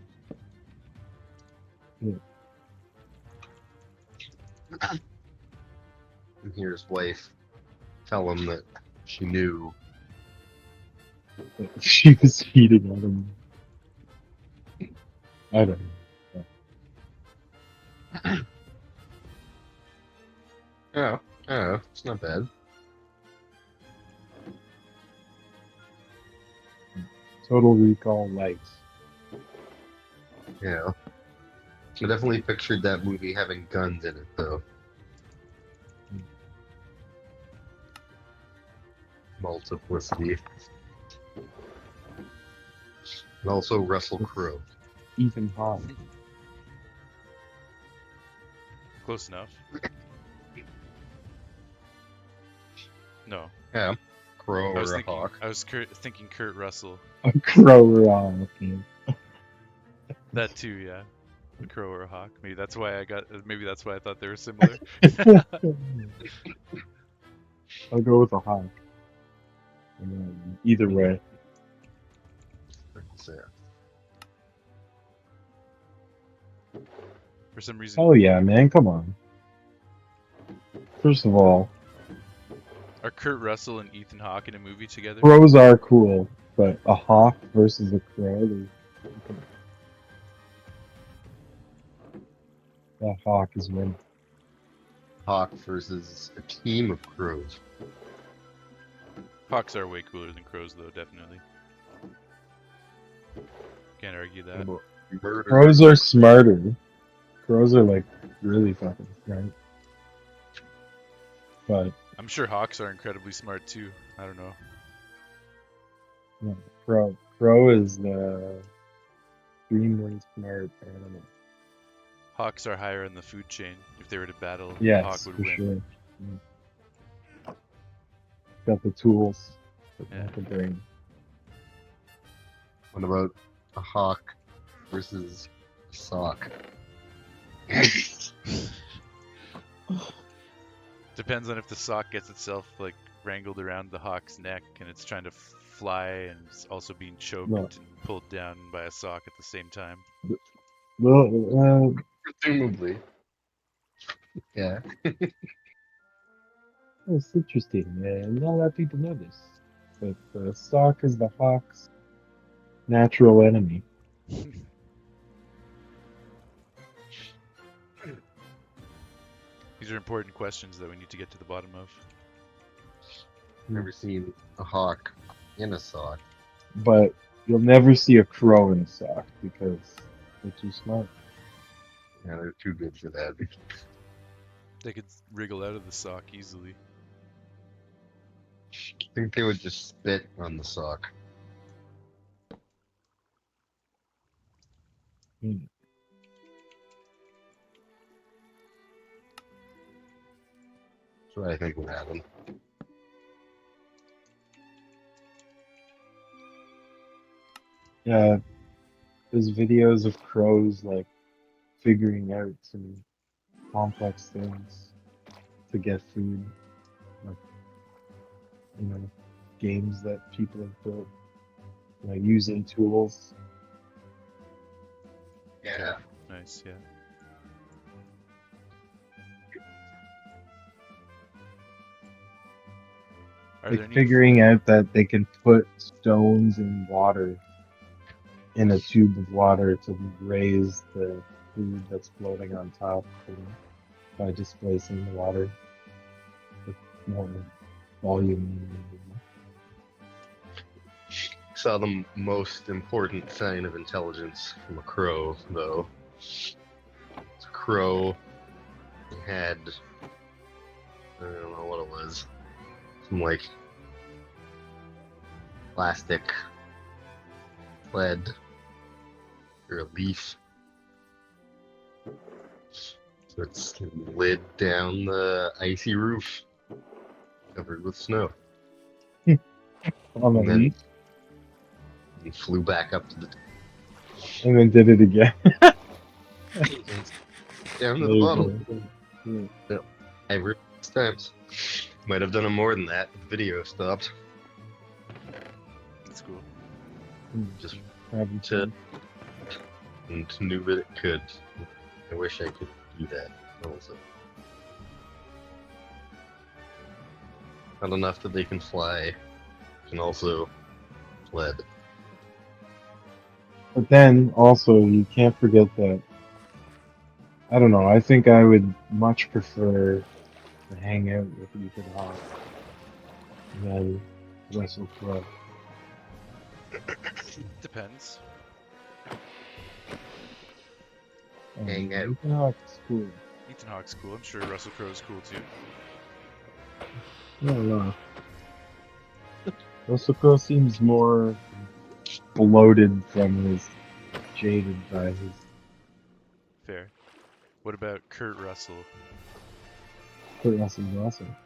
Yeah. And hear his wife tell him that she knew. She was cheating on him. I don't know. Oh, oh, it's not bad. Total Recall likes. Yeah. I definitely pictured that movie having guns in it, though. Multiplicity. And also Russell It's Crowe. Ethan Hawke. Close enough. No, Yeah. Crow I was or a thinking. hawk. I was thinking Kurt Russell. A crow or okay. That too, yeah. A crow or a hawk. Maybe that's why I got. Maybe that's why I thought they were similar. I'll go with a hawk. Either way. So, For some reason, Oh yeah, man, come on. First of all, are Kurt Russell and Ethan Hawke in a movie together? crows are cool, but a hawk versus a crow, that hawk is winning. hawk versus a team of crows. Hawks are way cooler than crows, though. Definitely. Can't argue What that. about murder? Crows are smarter. Crows are like really fucking smart. But I'm sure hawks are incredibly smart too. I don't know. yeah, crow is the extremely smart animal. Hawks are higher in the food chain. If they were to battle, the hawk Yes, would for win. sure. Yeah. Got the tools, but Yeah. not the brain. What about a hawk versus a sock? Depends on if the sock gets itself like wrangled around the hawk's neck and it's trying to fly and it's also being choked No. and pulled down by a sock at the same time. Well, Presumably. Yeah. it's interesting, man. Not a lot of people know this. But the sock is the hawk's natural enemy. These are important questions that we need to get to the bottom of. Never seen a hawk in a sock. But you'll never see a crow in a sock because they're too smart. Yeah, they're too good for that. They could wriggle out of the sock easily. I think they would just spit on the sock. Hmm. That's what I think would happen. Yeah, there's videos of crows like figuring out some complex things to get food, like games that people have built, like using tools. Yeah. Nice, yeah. Are there Like any figuring out that they can put stones in water, in a tube of water to raise the food that's floating on top by displacing the water with more volume. Saw the most important sign of intelligence from a crow, though. It's a crow had, I don't know what it was, some like plastic lead or a leaf. So it's lid down the icy roof, covered with snow. On the And then leaf, he flew back up to the and then did it again. down to There the you bottom. go. Yeah. Yep. Every times. Might have done it more than that. The video stopped. That's cool. Just Having to fun. and knew that it could. I wish I could do that also. Not enough that they can fly, can also sled. But then also you can't forget that I don't know. I think I would much prefer to hang out with Ethan Hawke than Russell Crowe. Depends. Hang out. Ethan Hawke's cool. Ethan Hawke's cool. I'm sure Russell Crowe's cool too. I don't know. Russell Crowe seems more bloated from his jaded by his Fair. What about Kurt Russell? Kurt Russell's awesome.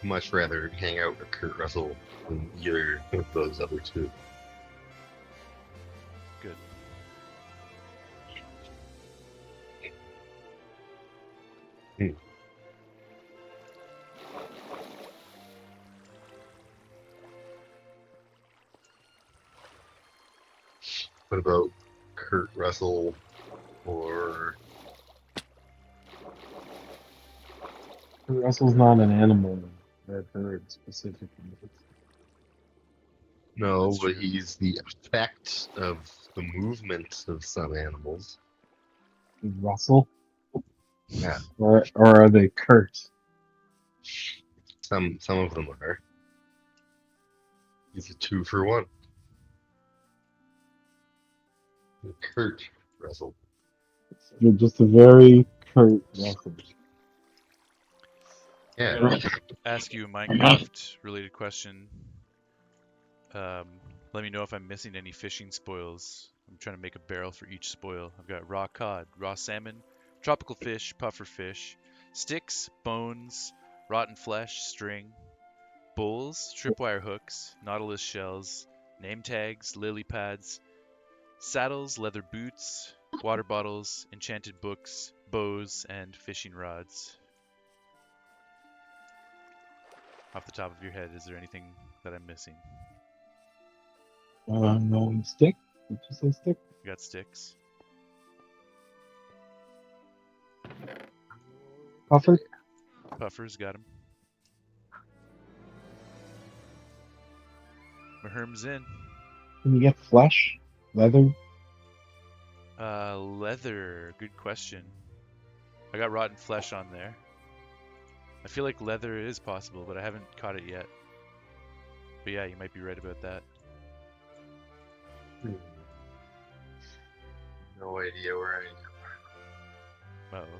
Much rather hang out with Kurt Russell than either of those other two. Good. Hmm. What about Kurt Russell or Kurt Russell's not an animal. I've heard specifically. no? That's But true. he's the effect of the movement of some animals. Russell? Yeah, Or are they Kurt? some of them are. He's a 2-for-1. Kurt Russell. They're just a very Kurt Russell. I Yeah. gotta ask you a Minecraft related question. Um, Let me know if I'm missing any fishing spoils. I'm trying to make a barrel for each spoil. I've got raw cod, raw salmon, tropical fish, puffer fish, sticks, bones, rotten flesh, string, bowls, tripwire hooks, nautilus shells, name tags, lily pads, saddles, leather boots, water bottles, enchanted books, bows, and fishing rods. Off the top of your head, is there anything that I'm missing? No, stick? Did you say stick? You got sticks. Puffer? Puffers, got him. Maherm's in. Can you get flesh? Leather? Leather. Good question. I got rotten flesh on there. I feel like leather is possible, but I haven't caught it yet. But yeah, you might be right about that. No idea where I am. Uh-oh.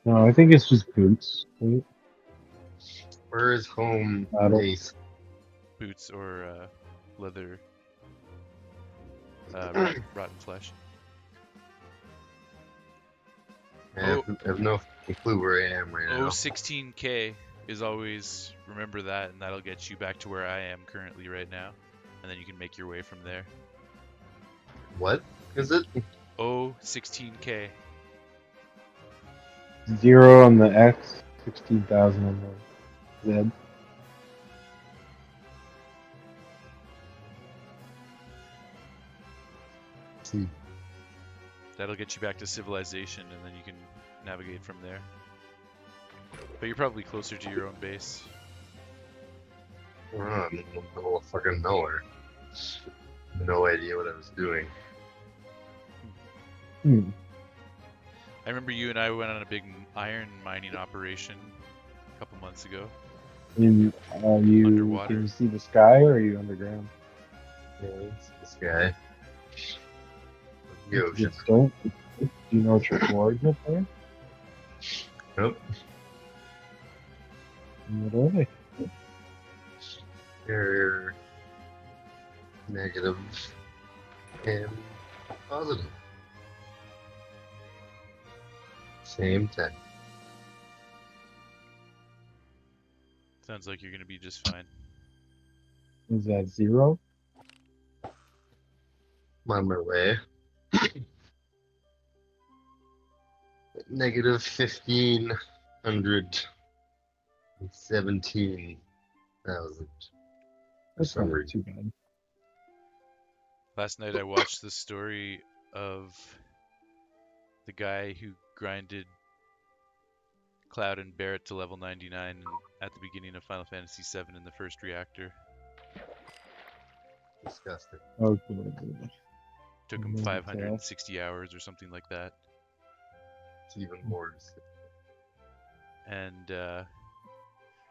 No, I think it's just boots. Right? Where is home Saddle. base? Boots or leather. Rotten flesh. I have no clue where I am right Oh, now. 16K is always, remember that, and that'll get you back to where I am currently right now. And then you can make your way from there. What is it? Oh, 16K. 0 on the X, 16,000 on the Z. See. That'll get you back to civilization, and then you can navigate from there. But you're probably closer to your own base. I'm in the middle of fucking nowhere. No idea what I was doing. Hmm. I remember you and I went on a big iron mining operation a couple months ago. And you Underwater. can you see the sky or are you underground? Yeah, it's this guy. The ocean. Just don't. Do you know what your coordinates are? Nope. And what are they? They're negative and positive. Same time. Sounds like you're gonna be just fine. Is that 0? I'm on my way. negative 1,517,000 for That's some not reason. too bad. Last night I watched the story of the guy who grinded Cloud and Barrett to level 99 at the beginning of Final Fantasy VII in the first reactor. Disgusting. Oh, good. Took him Maybe so. 560 hours or something like that. It's even more disgusting. And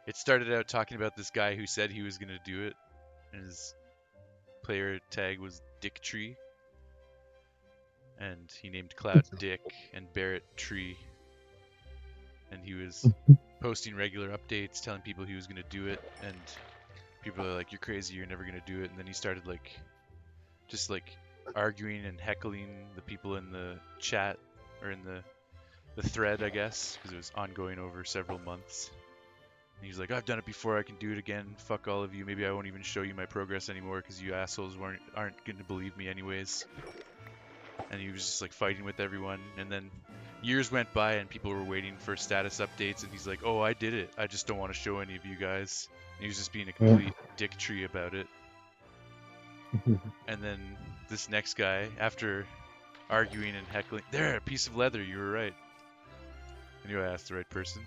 it started out talking about this guy who said he was going to do it, and his player tag was Dick Tree, and he named Cloud Dick and Barrett Tree, and he was posting regular updates telling people he was going to do it, and people are like, you're crazy, you're never going to do it. And then he started just arguing and heckling the people in the chat, or in the thread, I guess, because it was ongoing over several months. And he's like, I've done it before, I can do it again. Fuck all of you. Maybe I won't even show you my progress anymore because you assholes aren't going to believe me anyways. And he was just like fighting with everyone. And then years went by and people were waiting for status updates. And he's like, oh, I did it. I just don't want to show any of you guys. And he was just being a complete dick tree about it. And then this next guy, after arguing and heckling, there, a piece of leather, you were right. I knew I asked the right person.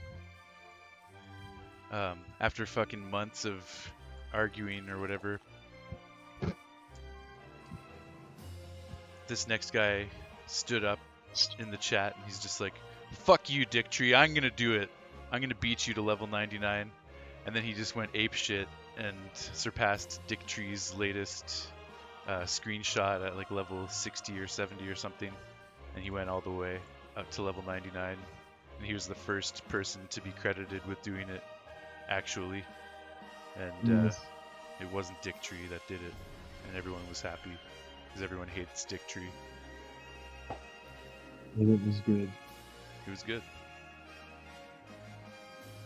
After fucking months of arguing or whatever, this next guy stood up in the chat and he's just like, fuck you, Dick Tree, I'm gonna do it. I'm gonna beat you to level 99. And then he just went ape shit and surpassed Dick Tree's latest screenshot at like level 60 or 70 or something. And he went all the way up to level 99. And he was the first person to be credited with doing it, actually. And Yes. it wasn't Dick Tree that did it. And everyone was happy because everyone hates Dick Tree. And it was good. It was good.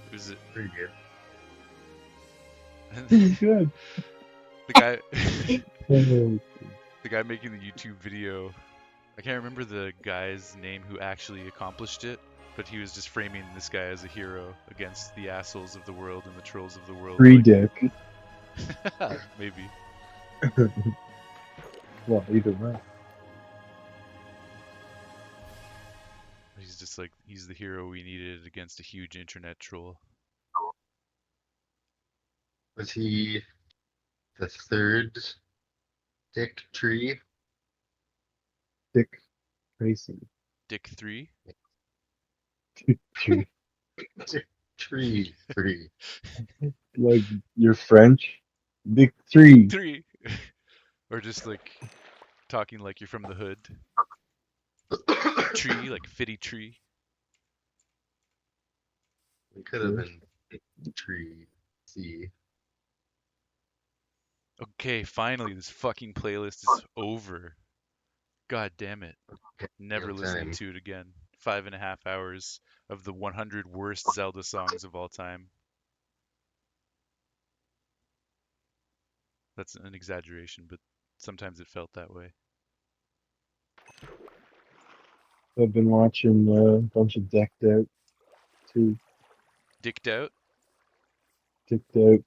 It was Pretty good. It was good. the guy Oh, the guy making the YouTube video, I can't remember the guy's name who actually accomplished it, but he was just framing this guy as a hero against the assholes of the world and the trolls of the world. Free dick. Maybe. Well, either way. He's just like, he's the hero we needed against a huge internet troll. Was he the third Dick Tree? Dick Tracy. Dick 3? Dick Tree. Dick Tree 3. Like, you're French? Dick 3. 3! Or just like talking like you're from the hood. Tree, like Fitty Tree. It could have been Dick Tree C. Okay, finally, this fucking playlist is over. God damn it. Never Damn listening time. to it again. 5.5 hours of the 100 worst Zelda songs of all time. That's an exaggeration, but sometimes it felt that way. I've been watching a bunch of Decked Out too. Dicked out? Decked Out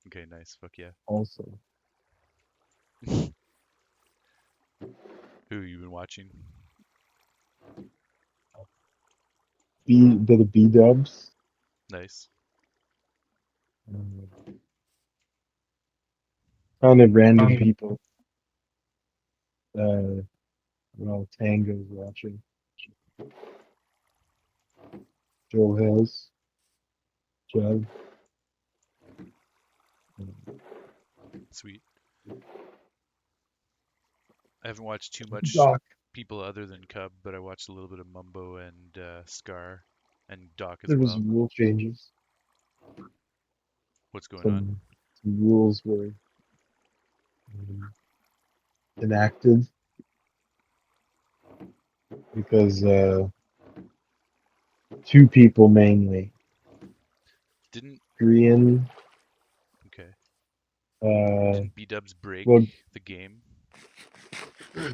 Okay, nice. Fuck yeah. also. Who you been watching? Bit of B dubs. Nice. Kind of random people. Well, Tango's watching. Joe Hills. Jeff. Sweet. I haven't watched too much Doc. people other than Cub, but I watched a little bit of Mumbo and Scar and Doc as There was well. rule changes. What's going on? Some rules were enacted because two people mainly, Didn't Korean. okay. Uh, Didn't B-dubs break well, the game? I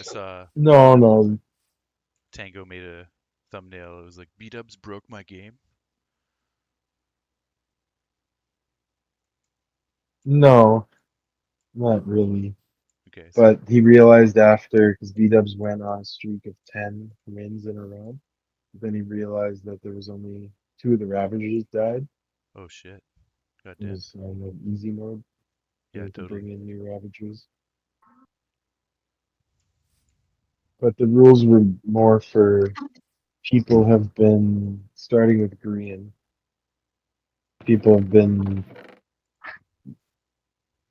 saw no, Tango made a thumbnail. It was like B-dubs broke my game. No, not really. Okay, so But he realized after, because B-Dubs went on a streak of 10 wins in a row, then he realized that there was only two of the Ravagers died. oh shit, It goddamn. was on the easy mode. They Yeah, had to totally. bring in new Ravagers. But the rules were more for people have been, starting with Korean, people have been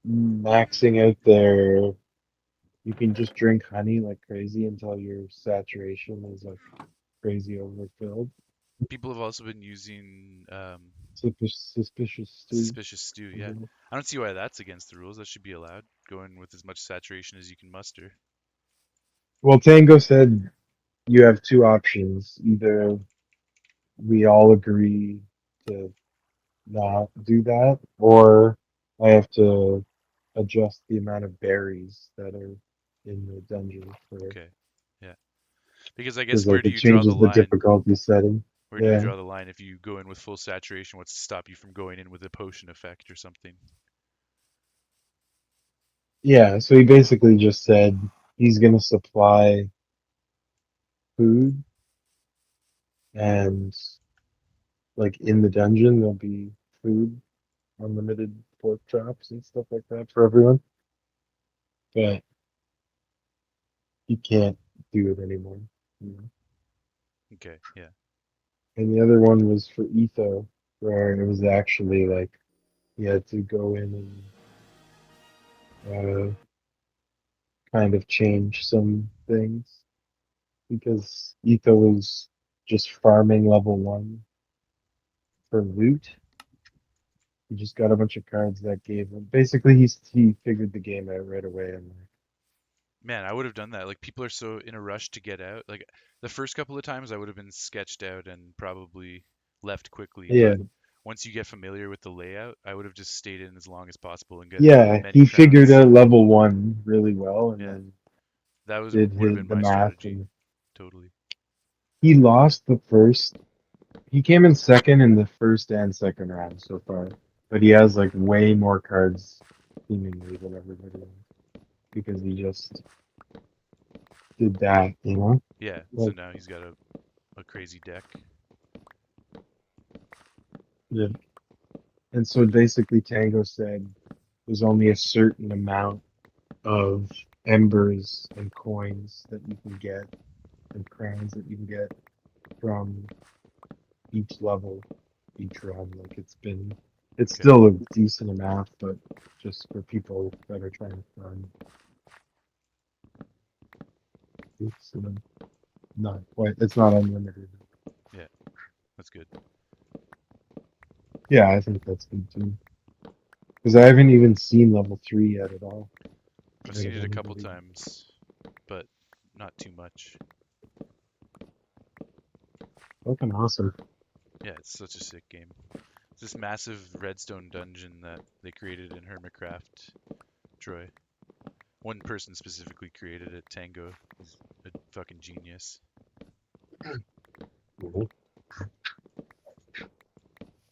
maxing out their, you can just drink honey like crazy until your saturation is like crazy overfilled. People have also been using Suspicious stew. suspicious stew. Yeah, I don't see why that's against the rules. That should be allowed. Going with as much saturation as you can muster. Well, Tango said you have two options. Either we all agree to not do that, or I have to adjust the amount of berries that are in the dungeon for, Okay. Yeah. Because I guess because where like do it you draw the changes the line? difficulty setting. Where do you Yeah. draw the line if you go in with full saturation? What's to stop you from going in with a potion effect or something? Yeah, so he basically just said he's gonna supply food and like in the dungeon there'll be food, unlimited pork chops and stuff like that for everyone. But he can't do it anymore. You know? Okay. Yeah. And the other one was for Etho, where it was actually like he had to go in and kind of change some things because Etho was just farming level one for loot. He just got a bunch of cards that gave him. Basically, he figured the game out right away and like, Man, I would have done that. Like people are so in a rush to get out. Like the first couple of times I would have been sketched out and probably left quickly, yeah, but once you get familiar with the layout, I would have just stayed in as long as possible and get as yeah, many he figured crowns. out level one really well and Yeah. then That was did would have his been the my math strategy. and Totally. he lost the first. He came in second in the first and second round so far, but he has like way more cards seemingly than everybody else because he just did that, you know? Yeah. So Like, now he's got a crazy deck. yeah. And so basically, Tango said there's only a certain amount of embers and coins that you can get and crowns that you can get from each level, each run. Like it's Okay. still a decent amount, but just for people that are trying to run, it's not quite. It's not unlimited. Yeah. That's good. Yeah, I think that's good too. Because I haven't even seen level three yet at all I've out seen of it a couple anybody. times, but not too much. Fucking awesome. Yeah, it's such a sick game. It's this massive redstone dungeon that they created in Hermitcraft, Troy. One person specifically created it, Tango. He's a fucking genius. Mhm.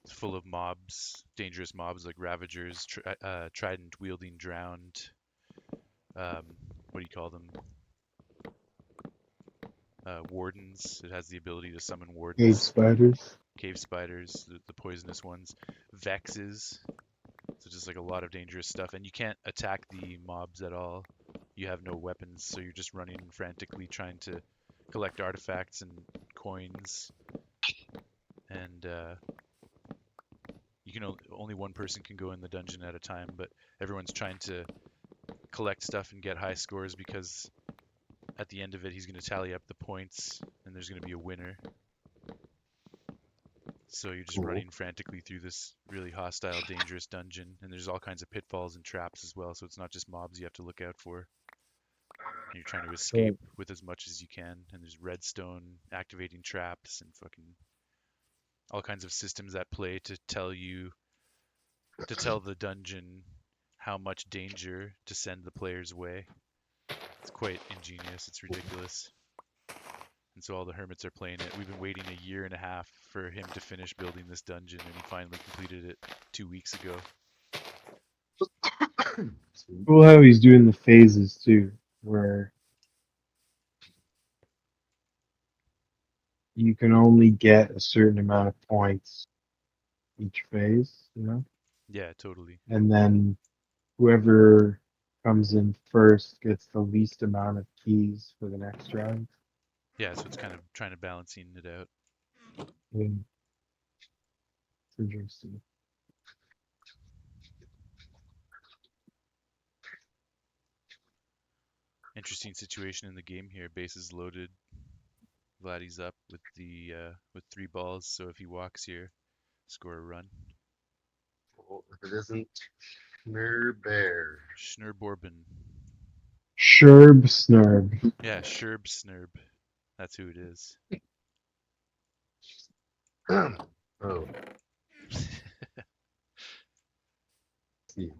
It's full of mobs, dangerous mobs like Ravagers, Trident wielding drowned. What do you call them? Wardens. It has the ability to summon Cave wardens, spiders. cave spiders, the poisonous ones, vexes. So just like a lot of dangerous stuff, and you can't attack the mobs at all. You have no weapons, so you're just running frantically trying to collect artifacts and coins, and you can only one person can go in the dungeon at a time, but everyone's trying to collect stuff and get high scores because at the end of it, he's going to tally up the points, and there's going to be a winner. So you're just Cool. running frantically through this really hostile, dangerous dungeon, and there's all kinds of pitfalls and traps as well. So it's not just mobs you have to look out for. And you're trying to escape Well, with as much as you can. And there's redstone activating traps and fucking all kinds of systems at play to tell the dungeon how much danger to send the player's way. It's quite ingenious. It's ridiculous. And so all the hermits are playing it. We've been waiting a year and a half for him to finish building this dungeon, and he finally completed it 2 weeks ago. Cool how he's doing the phases too, where you can only get a certain amount of points each phase, you know? Yeah, totally. And then whoever comes in first gets the least amount of keys for the next round. Yeah, so it's kind of trying to balancing it out. And it's interesting. Interesting situation in the game here. Base is loaded. Vladdy's up with the with 3 balls, so if he walks here, score a run. Well, if it isn't Schnur Bear. Schnurborben. Sherb Snurb. Yeah, Sherb Snurb. That's who it is. Oh, see.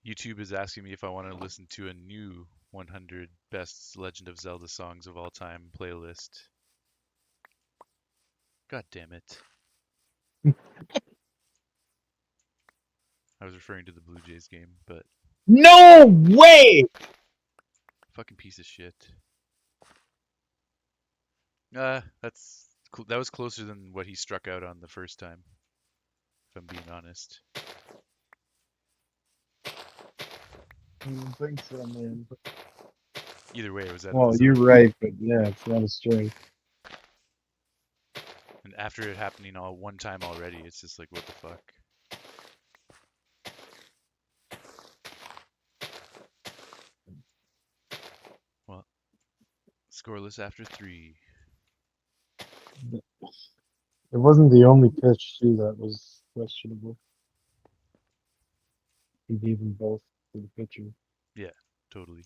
YouTube is asking me if I want to listen to a new 100 best Legend of Zelda songs of all time playlist. God damn it. I was referring to the Blue Jays game, but No way! fucking piece of shit. That was closer than what he struck out on the first time, if I'm being honest. I don't think so, man. Either way, it was out of the Well, you're zone. right, but yeah, it's not a strike. And after it happening all one time already, it's just like, what the fuck? Well, scoreless after 3. It wasn't the only pitch, too, that was questionable. He gave them both to the pitcher. Yeah, totally.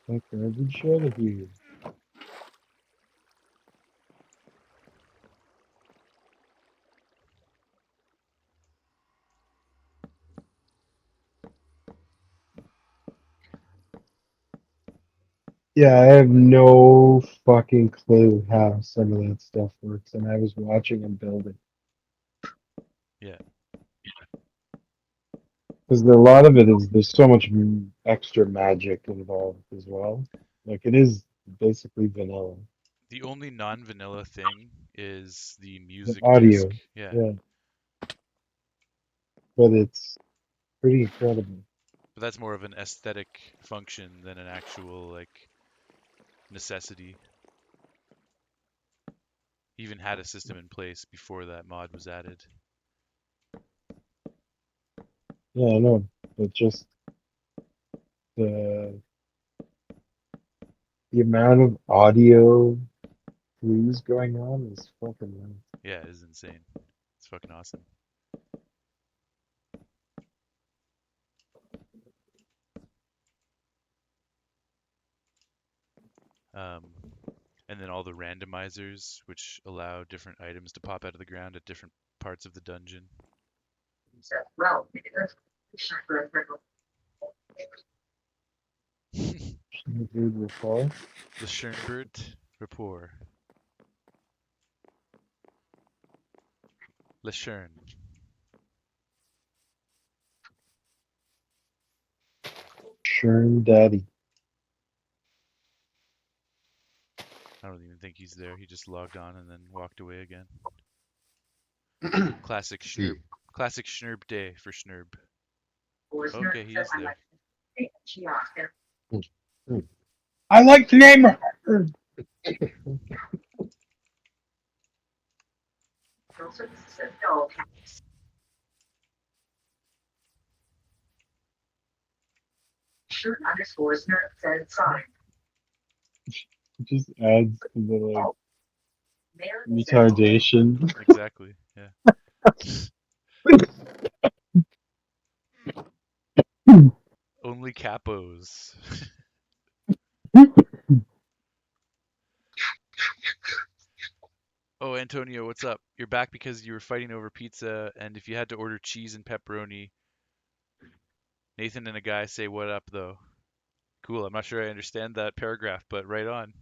That garbage out of here. Yeah, I have no fucking clue how some of that stuff works, and I was watching him build it. Yeah. Because a lot of it is there's so much extra magic involved as well. Like it is basically vanilla. The only non-vanilla thing is the The music disc. audio, Yeah, yeah, but it's pretty incredible. but that's more of an aesthetic function than an actual like necessity. He even had a system in place before that mod was added. Yeah, I know, but just the the amount of audio clues going on is fucking nuts. Yeah, it is insane. It's fucking awesome. Um, and then all the randomizers, which allow different items to pop out of the ground at different parts of the dungeon. The Dude, recall? Schönbert Rapport. Le Schön. Churn Daddy. I don't even think he's there. He just logged on and then walked away again. Classic Schnurb. See. Classic Schnurb day for Schnurb. Okay, he is there. I like the name her. It just adds to the retardation. Exactly. Yeah. Only capos. Oh, Antonio, what's up? You're back because you were fighting over pizza, and if you had to order cheese and pepperoni, Nathan and a guy say what up though. Cool. I'm not sure I understand that paragraph, but right on.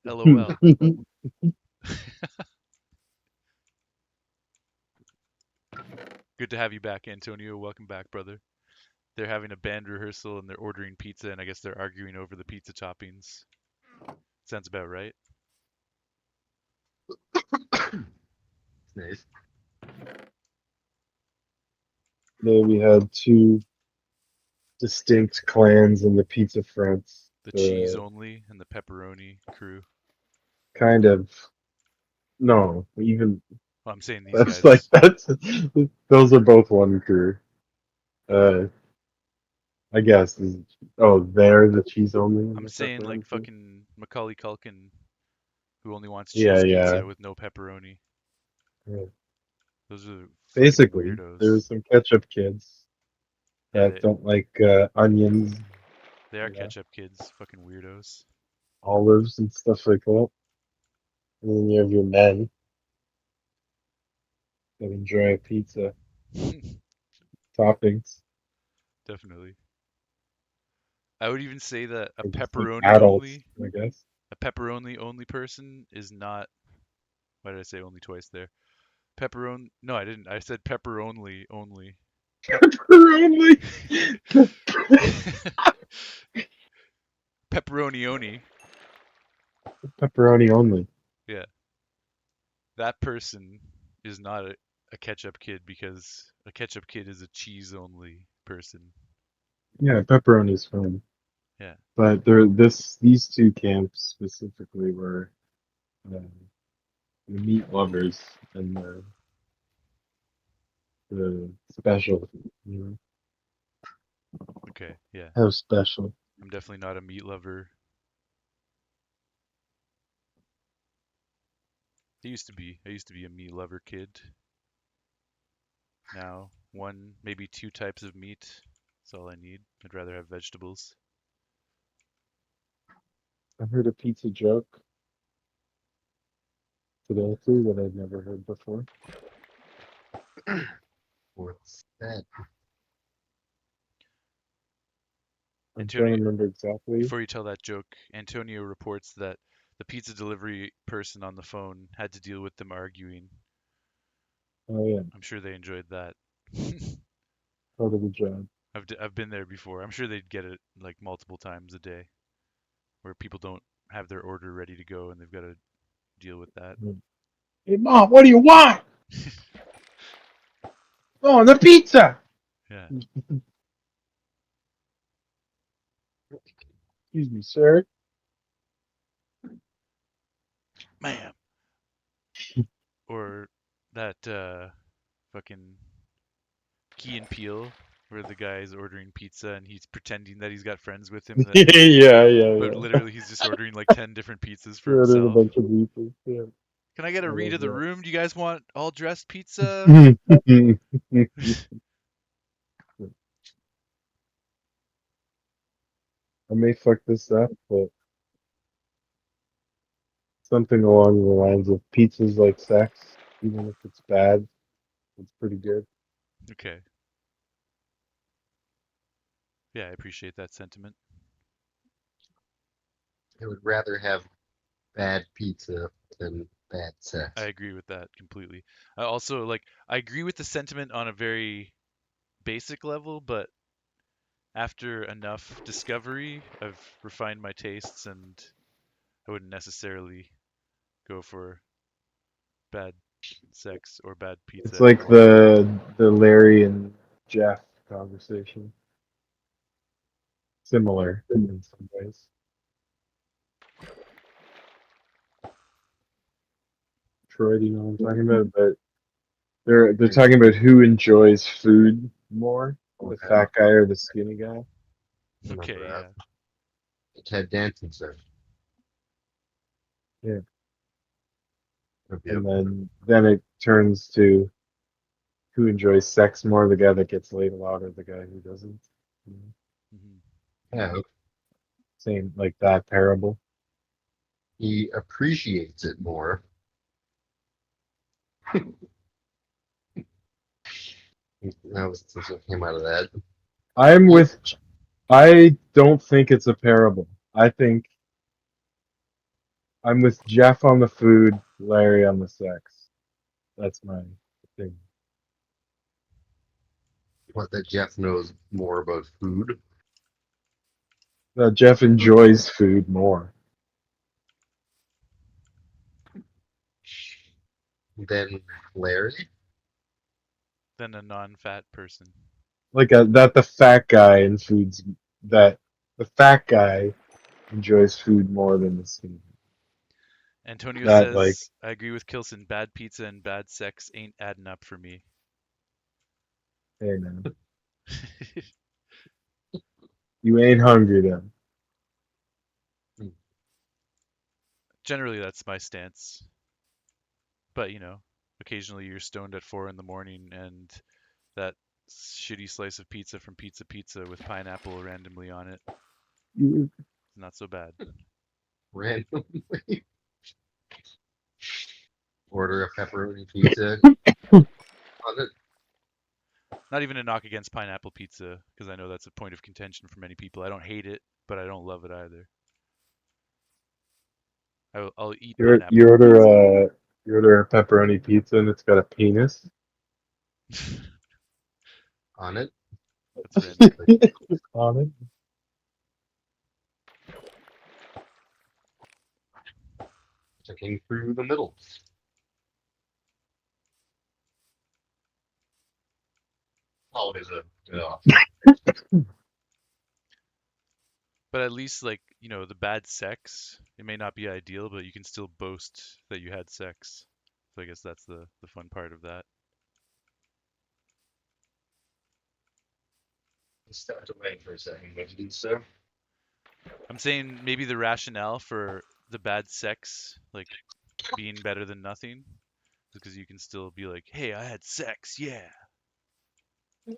LOL. Good to have you back, Antonio. Welcome back, brother. They're having a band rehearsal and they're ordering pizza, and I guess they're arguing over the pizza toppings. Sounds about right. Nice. Then we had two distinct clans in the pizza fronts. The cheese The only and the pepperoni crew. kind of no, even Well, I'm saying these that's like guys. that's those are both one crew. Uh, I guess oh, they're the cheese only and I'm the saying like pepperoni crew. fucking Macaulay Culkin who only wants Yeah, cheese yeah. pizza with no pepperoni. Yeah. Those are fucking Basically, weirdos. there's some ketchup kids Are that they? don't like onions, They are you know, ketchup kids. Fucking weirdos. olives and stuff like that. And then you have your men that enjoy pizza toppings. Definitely. I would even say that I guess like adults, I guess. a pepperoni only person is not. Why did I say only twice there? Pepperoni. No, I didn't. I said pepperoni only. Pepperoni. Pepperoni only. Pepperoni only. Yeah, that person is not a ketchup kid because a ketchup kid is a cheese only person. Yeah, pepperoni's fine. Yeah. But these two camps specifically were uh, the meat lovers and the special. You know, Okay. Yeah. how special. I'm definitely not a meat lover. I used to be a meat lover kid. Now, one, maybe two types of meat. That's all I need. I'd rather have vegetables. I heard a pizza joke today too that I'd never heard before. What's that? I'm trying Antonio, to remember exactly. before you tell that joke, Antonio reports that the pizza delivery person on the phone had to deal with them arguing. Oh yeah, I'm sure they enjoyed that. part of the job. I've been there before. I'm sure they'd get it like multiple times a day where people don't have their order ready to go and they've got to deal with that. Hey mom, what do you want? Oh, the pizza. Yeah. Excuse me, sir. Ma'am. Or that fucking Key and Peele where the guy is ordering pizza and he's pretending that he's got friends with him that Yeah, yeah, but yeah. literally he's just ordering like 10 different pizzas for Yeah, there's a himself. bunch of people. Yeah, Can I get I a read love of the room? Do you guys want all dressed pizza? that. I may fuck this up, but something along the lines of pizza's like sex, even if it's bad, it's pretty good. Okay. Yeah, I appreciate that sentiment. I would rather have bad pizza than bad I sex. agree with that completely. I also like I agree with the sentiment on a very basic level, but after enough discovery, I've refined my tastes and I wouldn't necessarily go for bad sex or bad pizza It's like anymore. the Larry and Jeff conversation. Similar in some ways. Troy, do you know what I'm talking about? But they're And talking about who enjoys food more, oh, the yeah, fat guy or the skinny guy. I remember Okay, that. yeah. Ted Danson said. Yeah. Yep. And then it turns to who enjoys sex more, the guy that gets laid a lot or the guy who doesn't. You know, Hmm. Yeah, same like that parable. he appreciates it more That's what came out of that. I'm Yeah, with. I don't think it's a parable. I think I'm with Jeff on the food, Larry on the sex. That's my thing. what that Jeff knows more about food Jeff enjoys food more. than Larry. Than a non-fat person. Like that the fat guy in foods that the fat guy enjoys food more than the skinny. Antonio That like, says, I agree with Kilson. Bad pizza and bad sex ain't adding up for me. hey man, you ain't hungry then. Generally, that's my stance. But, occasionally you're stoned at 4 in the morning and that shitty slice of pizza from Pizza Pizza with pineapple randomly on it You, is not so bad. Randomly order a pepperoni pizza on it. Not even a knock against pineapple pizza, because I know that's a point of contention for many people. I don't hate it, but I don't love it either. I'll eat you pineapple you on order pizza. you order a pepperoni pizza and it's got a penis On it, That's random. like on it. sticking through the middle. Always a good option. But at least, like, the bad sex, it may not be ideal, but you can still boast that you had sex. So I guess that's the fun part of that. Stepped away for a second, but you do so. I'm saying maybe the rationale for the bad sex, like, being better than nothing, is because you can still be like, hey, I had sex, yeah.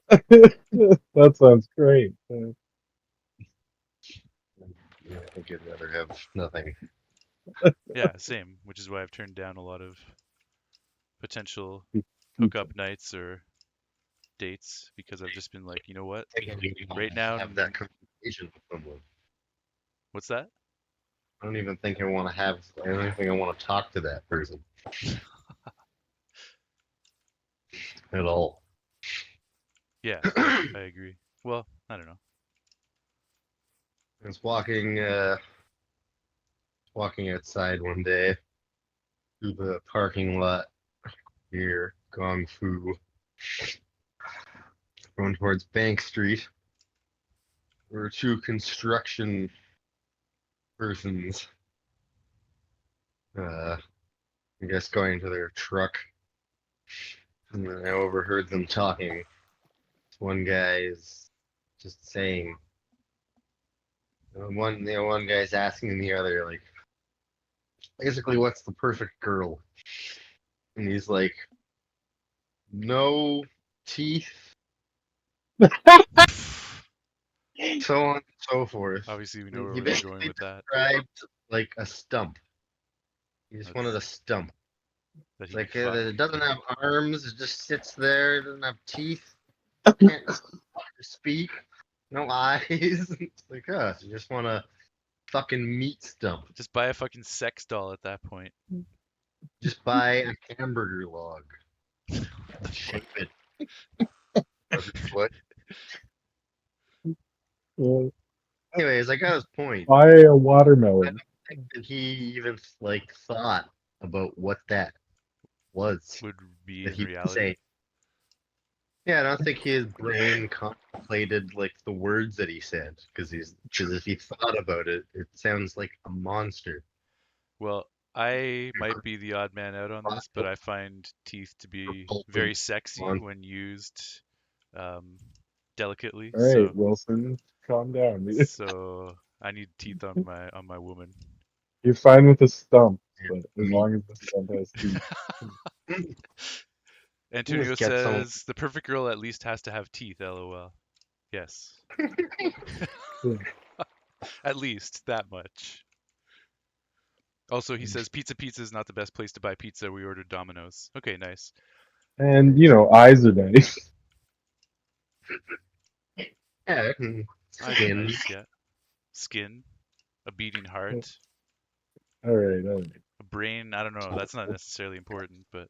That sounds great. Yeah, I think you'd rather have nothing. Yeah, same, which is why I've turned down a lot of potential Pizza. hookup nights or dates because I've just been like, you know what? I don't even want Right to now, have that conversation with someone. what's that? I don't even think I want to have. I don't even think I want to talk to that person at all. Yeah, I agree. Well, I don't know. I was walking outside one day through the parking lot near Gong Fu, going towards Bank Street. There were two construction persons, I guess, going to their truck, and then I overheard them talking. One guy is just saying, one guy's asking the other, like, basically, what's the perfect girl? And he's like, no teeth, so on and so forth. Obviously, we know And where he we're going basically with that. described like a stump. He just wanted a That's stump. that It's he could like fuck. it doesn't have arms, it just sits there, it doesn't have teeth, can't speak, no eyes. It's like, you just want a fucking meat stump. Just buy a fucking sex doll at that point. Just buy a hamburger log, What the fuck? shape it every foot. Anyways, I got his point. Buy a I watermelon. don't think that he even like thought about what that was Would be that in he was reality. saying. Yeah, I don't think his brain contemplated like the words that he said, because if he thought about it, it sounds like a monster. Well, I might be the odd man out on this, but I find teeth to be Repulsive very sexy monster. when used um, delicately. All right, So, Wilson, calm down. so I need teeth on my woman. You're fine with the stump, but as Me. long as the stump has teeth. Antonio Just get someone. says the perfect girl at least has to have teeth. LOL. Yes, Yeah. at least that much. Also, he says Pizza is not the best place to buy pizza. We ordered Domino's. Okay, nice. And eyes are nice. Yeah, Eyes are skin. nice, yeah. Skin, a beating heart, All right, all right. a brain. I don't know. That's not necessarily important, but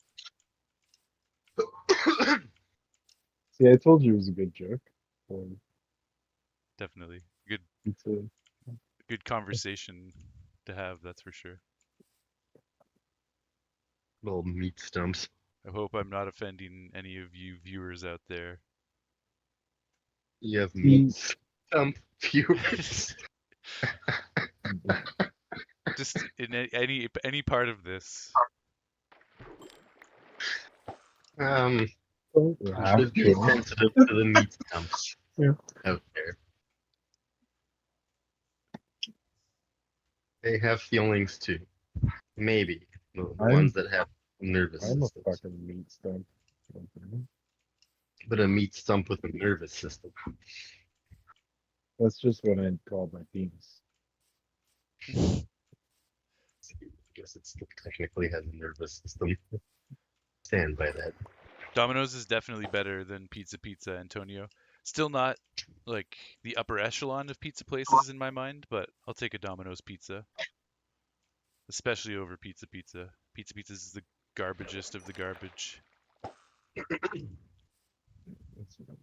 See, I told you it was a good joke. Um, definitely good it's a, good conversation to have, that's for sure. Little meat stumps. I hope I'm not offending any of you viewers out there. You have meat he, stump viewers. Just in any part of this. Um, don't you laugh, should be Joe. sensitive to the meat stumps Yeah. out there. They have feelings too. Maybe the ones I'm that have nervous I'm a systems. fucking meat stump. But a meat stump with a nervous system. That's just what I call my penis. I guess it still technically has a nervous system. Stand by that. Domino's is definitely better than Pizza, Antonio. Still not like the upper echelon of pizza places in my mind, but I'll take a Domino's pizza, especially over Pizza. Pizza is the garbagest of the garbage. That's what I'm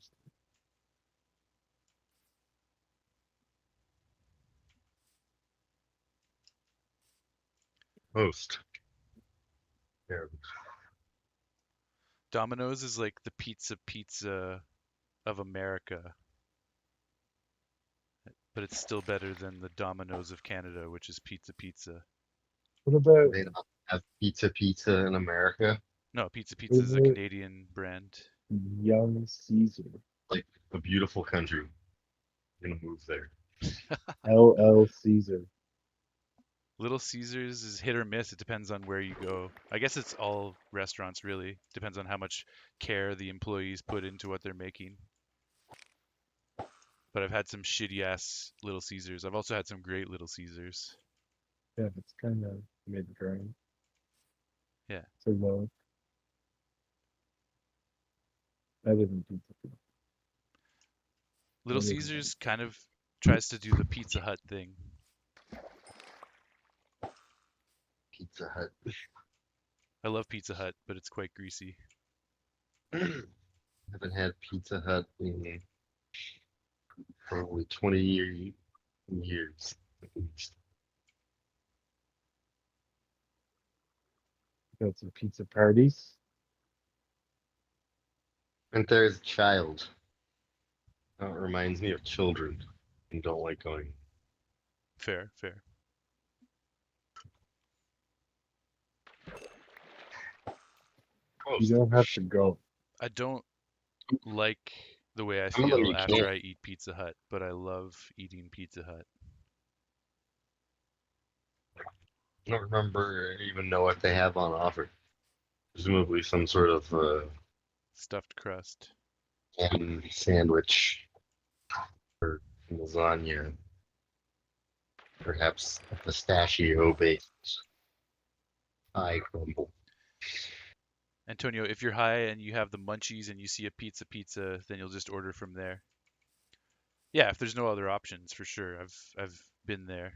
Most. Yeah. Domino's is like the pizza of America, but it's still better than the Domino's of Canada, which is Pizza. What about They don't have pizza in America. No, what Pizza is a about Canadian brand. young Caesar? Like a beautiful country. I'm gonna move there. LL Caesar. Little Caesars is hit or miss. It depends on where you go. I guess it's all restaurants really. Depends on how much care the employees put into what they're making. But I've had some shitty ass Little Caesars. I've also had some great Little Caesars. Yeah, it's kind of mid-ground. Yeah. So low. Better than pizza. Little Better than Caesars kind of tries to do the Pizza Hut thing. Pizza Hut. I love Pizza Hut, but it's quite greasy. Haven't had Pizza Hut in probably 20 years. Got some pizza parties. And there's a child. That reminds me of children and don't like going. Fair. You Most. don't have to go. I don't like the way I Some of them feel you after can't. I eat Pizza Hut, but I love eating Pizza Hut. I don't remember even know what they have on offer. Presumably some sort of Stuffed crust. ham sandwich or lasagna. Perhaps a pistachio-based pie crumble. Antonio, if you're high and you have the munchies and you see a pizza, then you'll just order from there. Yeah, if there's no other options, for sure. I've been there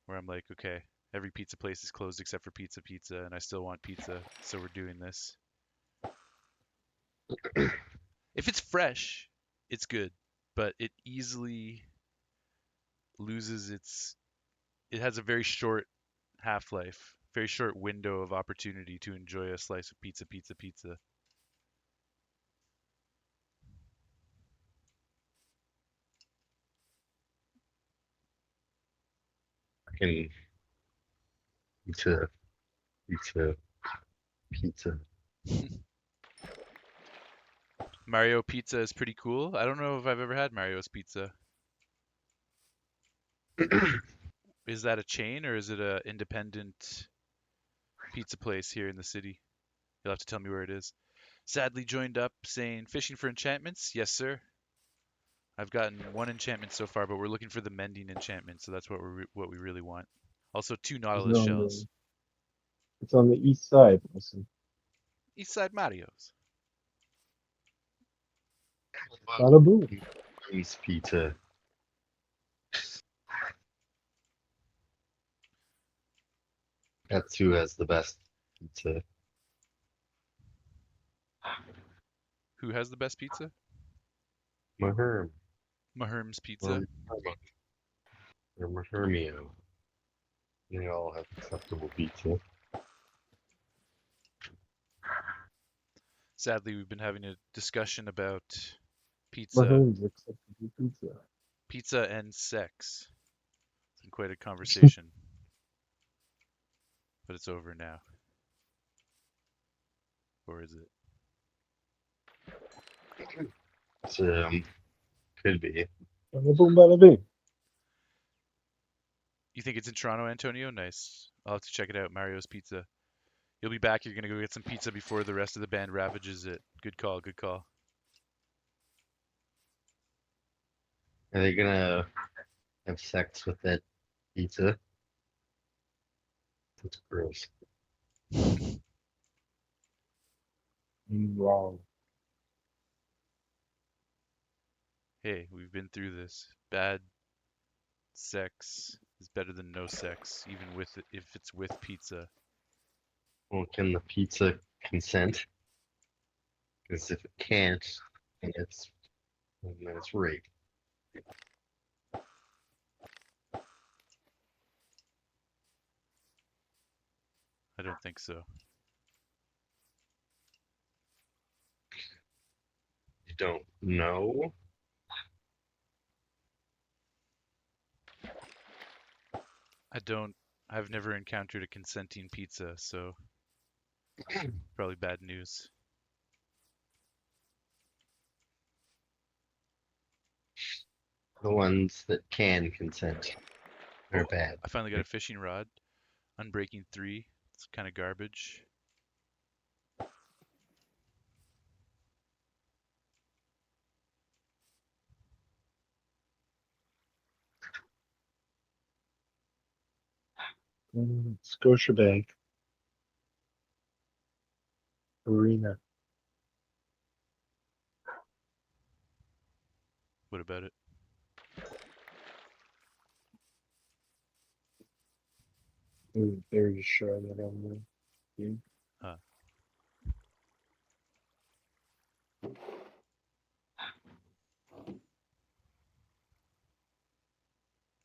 where I'm like, okay, every pizza place is closed except for Pizza, and I still want pizza, so we're doing this. If it's fresh, it's good, but it easily loses its. It has a very short half-life, very short window of opportunity to enjoy a slice of pizza. Fucking pizza, pizza, pizza. Mario Pizza is pretty cool. I don't know if I've ever had Mario's Pizza. Is that a chain or is it a independent pizza place here in the city? You'll have to tell me where it is. Sadly joined up saying fishing for enchantments. Yes, sir. I've gotten one enchantment so far, but we're looking for the mending enchantment, so that's what we really want. Also, two Is it Nautilus on the shells. It's on the east side. Listen, East Side Mario's. bada boom. Mahomes Pizza. That's who has the best pizza. Who has the best pizza? Maherm. Maherm's Pizza. Or Mahermio. They all have acceptable pizza. Sadly, we've been having a discussion about pizza, Mahomes acceptable pizza. pizza and sex. It's been quite a conversation, but it's over now. Or is it? It's, could be. Bada boom, bada bing. You think it's in Toronto, Antonio? Nice. I'll have to check it out. Mario's Pizza. You'll be back. You're gonna go get some pizza before the rest of the band ravages it. Good call. Good call. Are they gonna have sex with that pizza? That's gross. Wrong. Hey, we've been through this. Bad sex is better than no sex, even with if it's with pizza. Well, can the pizza consent? Because if it can't, then it's rape. I don't think so. You don't know? I don't. I've never encountered a consenting pizza, so probably bad news. The ones that can consent are Oh, bad. I finally got a fishing rod. Unbreaking 3. It's kind of garbage. Scotiabank Arena. What about it? They're just showing it on the game. Huh.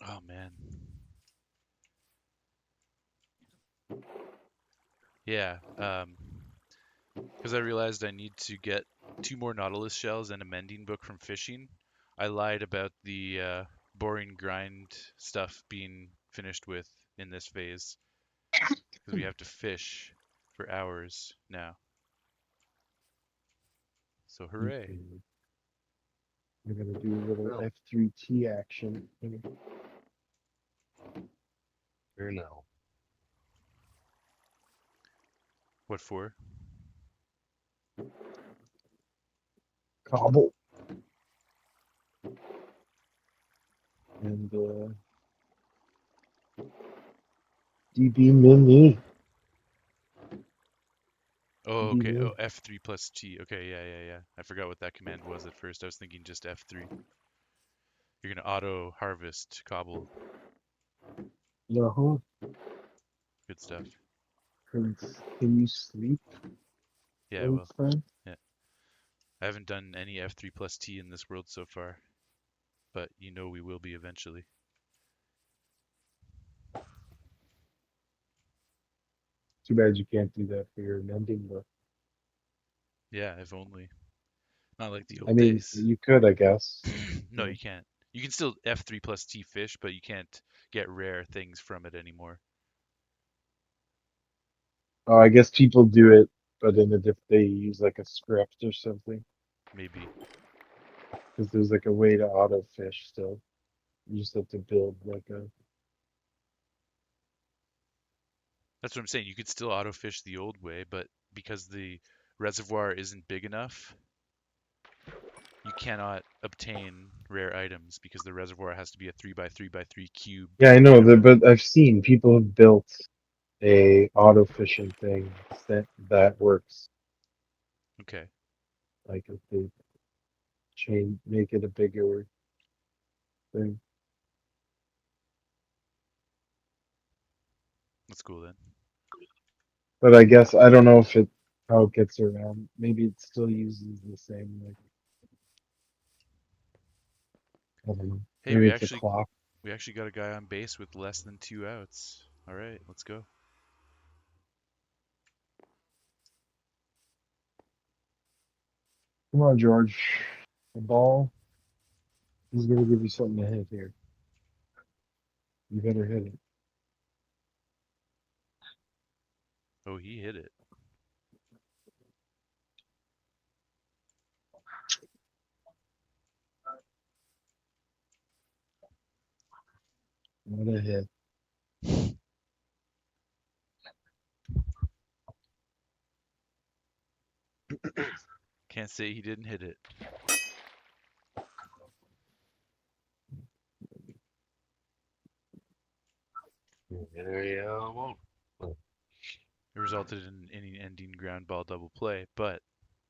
Oh man. Yeah. Because I realized I need to get 2 more Nautilus shells and a mending book from fishing. I lied about the boring grind stuff being finished with in this phase because we have to fish for hours now. So hooray! We're gonna do a little Well, F3T action. or no. What for? Cobble. And DB Mini. Oh, DB okay. Mini. Oh, F3 plus T. Okay, yeah. I forgot what that command was at first. I was thinking just F3. You're gonna auto harvest cobble. No, Good stuff. can you sleep, Yeah, old well, friend? yeah. I haven't done any F3 plus T in this world so far, but you know we will be eventually. Too bad you can't do that for your mending book. Yeah, if only. Not like the I old mean, days. you could, I guess. No, Yeah. you can't. You can still F3 plus T fish, but you can't get rare things from it anymore. Oh, I guess people do it, but in a different, they use like a script or something. Maybe. Because there's like a way to auto fish still. You just have to build like a. That's what I'm saying. You could still auto fish the old way, but because the reservoir isn't big enough, you cannot obtain rare items because the reservoir has to be a 3 by 3 by 3 cube Yeah, I know that, minimum. but I've seen people have built a auto fishing thing that works. Okay, Like if they make it a bigger thing. that's cool then. But I guess I don't know if it how it gets around. Maybe it still uses the same like I don't know. Hey, Maybe we it's a actually clock. we actually got a guy on base with less than 2 outs. All right, let's go. Come on, George. The ball. He's gonna give you something to hit here. You better hit it. Oh, he hit it. What a hit. Can't say he didn't hit it. There you won't. It resulted in an inning-ending ground ball double play, but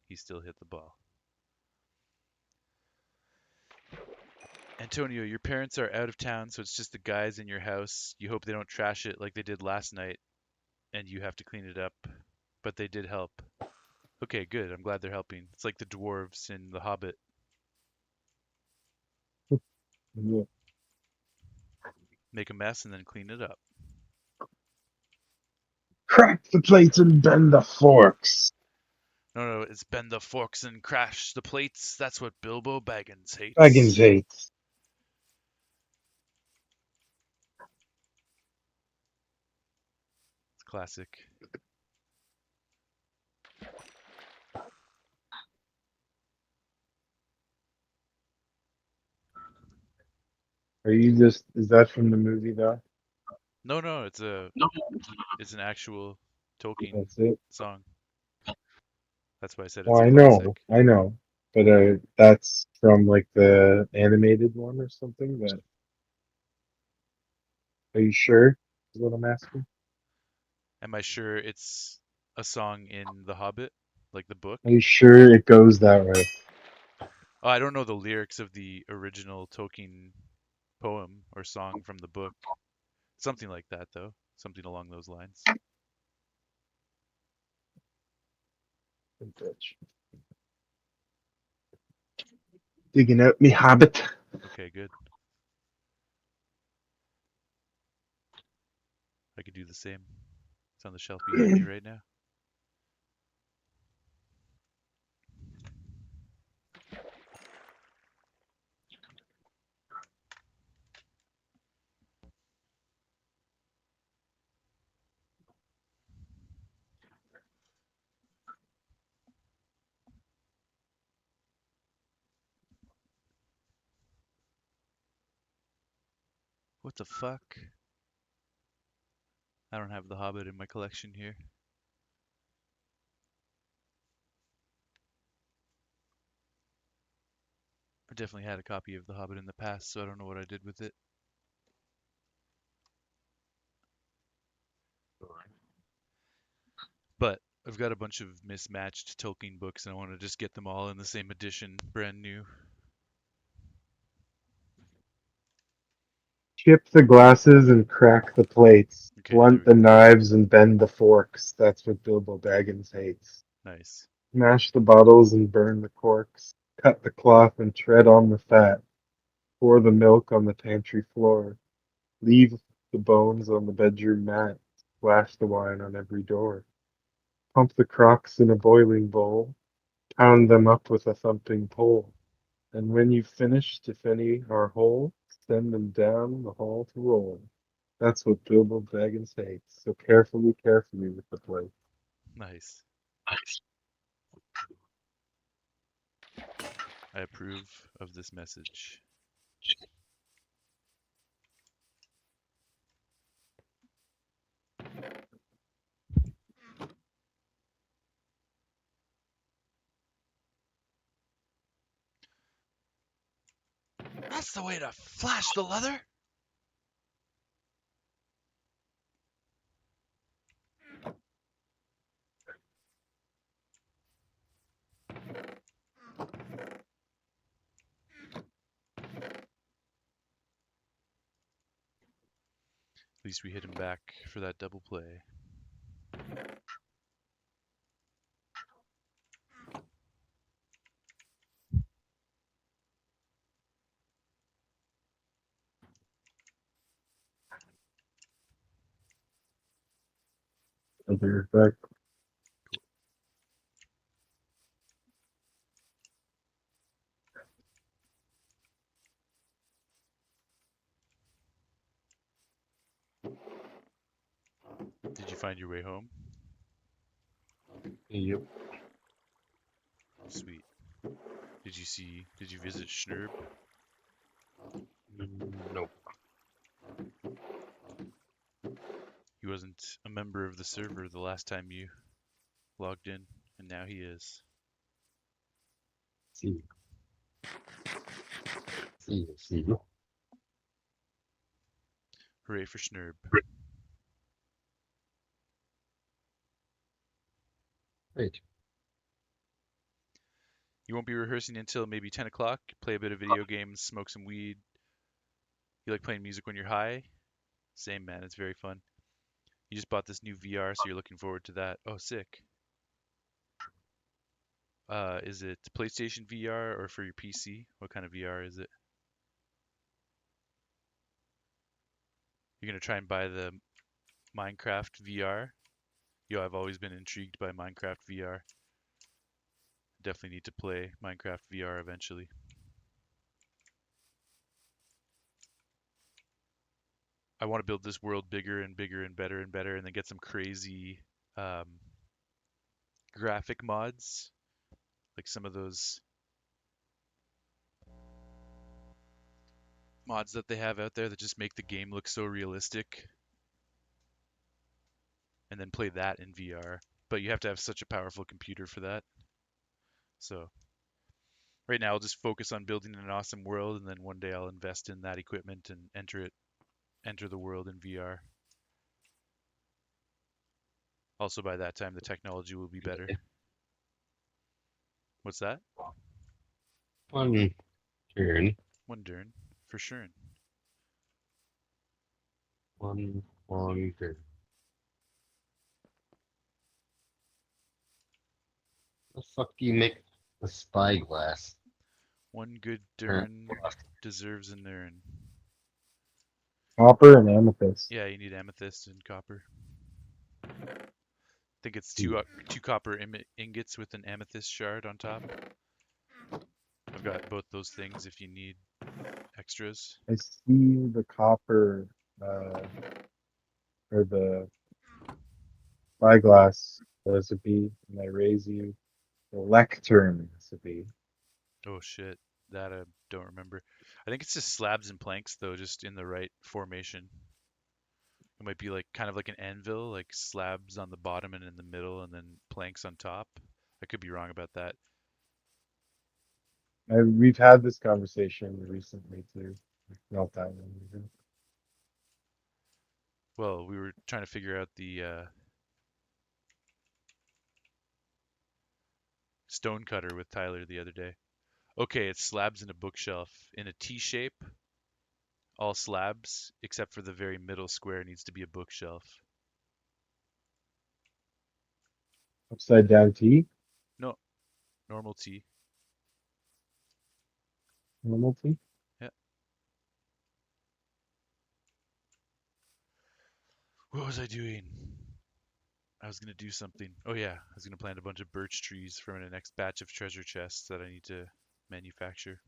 he still hit the ball. Antonio, your parents are out of town, so it's just the guys in your house. You hope they don't trash it like they did last night, and you have to clean it up. But they did help. Okay, good. I'm glad they're helping. It's like the dwarves in The Hobbit. Yeah. Make a mess and then clean it up. Crack the plates and bend the forks. No, it's bend the forks and crash the plates. That's what Bilbo Baggins Baggins hates. hates. It's classic. Are you just is that from the movie though? No, it's an actual Tolkien That's it. song. That's why I said it's Well, a classic. I know. But that's from like the animated one or something. That are you sure? Is what I'm asking. Am I sure it's a song in The Hobbit, like the book? Are you sure it goes that way? Oh, I don't know the lyrics of the original Tolkien poem or song from the book. Something like that, though. Something along those lines. Digging out me habit. Okay, good. I could do the same. It's on the shelf behind me right now. What the fuck? I don't have The Hobbit in my collection here. I definitely had a copy of The Hobbit in the past, so I don't know what I did with it. But I've got a bunch of mismatched Tolkien books, and I want to just get them all in the same edition, brand new. Chip the glasses and crack the plates. Okay, there Blunt we the go. knives and bend the forks. That's what Bilbo Baggins hates. Nice. Smash the bottles and burn the corks. Cut the cloth and tread on the fat. Pour the milk on the pantry floor. Leave the bones on the bedroom mat. Splash the wine on every door. Pump the crocks in a boiling bowl. Pound them up with a thumping pole. And when you've finished, if any are whole, send them down the hall to roll. That's what Bilbo Baggins hates. So carefully, carefully with the plate. Nice. I approve of this message. That's the way to flash the leather! least we hit him back for that double play. Under effect. Did you find your way home? Yep. Sweet. Did you visit Schnurb? Nope. He wasn't a member of the server the last time you logged in, and now he is. See. See. Hooray for Schnurb. Wait. You won't be rehearsing until maybe 10 o'clock. Play a bit of video games, smoke some weed. You like playing music when you're high? Same, man. It's very fun. You just bought this new VR, so you're looking forward to that. Oh, sick. Is it PlayStation VR or for your PC? What kind of VR is it? You're gonna try and buy the Minecraft VR? Yo, I've always been intrigued by Minecraft VR. Definitely need to play Minecraft VR eventually. I want to build this world bigger and bigger and better and better, and then get some crazy um, graphic mods, like some of those mods that they have out there that just make the game look so realistic, and then play that in VR. But you have to have such a powerful computer for that. So right now I'll just focus on building an awesome world, and then one day I'll invest in that equipment and enter the world in VR. Also, by that time, the technology will be better. What's that? One turn. One turn, for sure. One long turn. The fuck do you make a spyglass? One good Or turn deserves an urn. Copper and amethyst. Yeah, you need amethyst and copper. I think it's see. two copper ingots with an amethyst shard on top. I've got both those things if you need extras. I see the copper or the spyglass recipe, and I raise you the lectern recipe. Oh shit, that I don't remember. I think it's just slabs and planks though, just in the right formation. It might be like kind of like an anvil, like slabs on the bottom and in the middle, and then planks on top. I could be wrong about that. We've had this conversation recently too. Not that long ago. Well, we were trying to figure out the stone cutter with Tyler the other day. Okay, it's slabs in a bookshelf in a T shape, all slabs, except for the very middle square needs to be a bookshelf. Upside down T, No, normal T. normal T. Yeah. What was I doing? I was gonna do something. Oh yeah, I was gonna plant a bunch of birch trees for my next batch of treasure chests that I need to manufacture.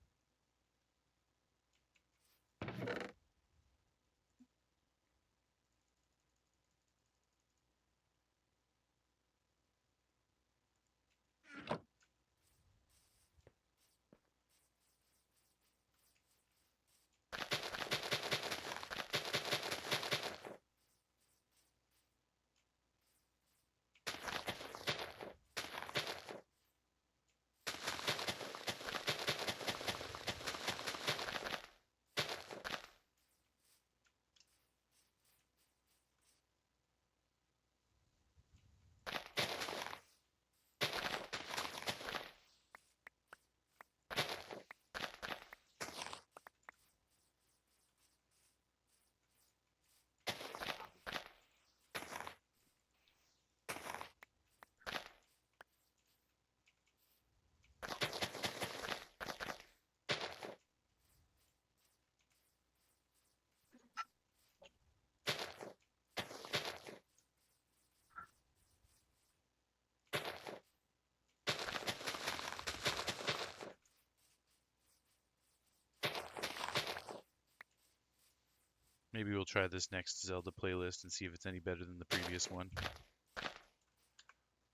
Maybe we'll try this next Zelda playlist and see if it's any better than the previous one,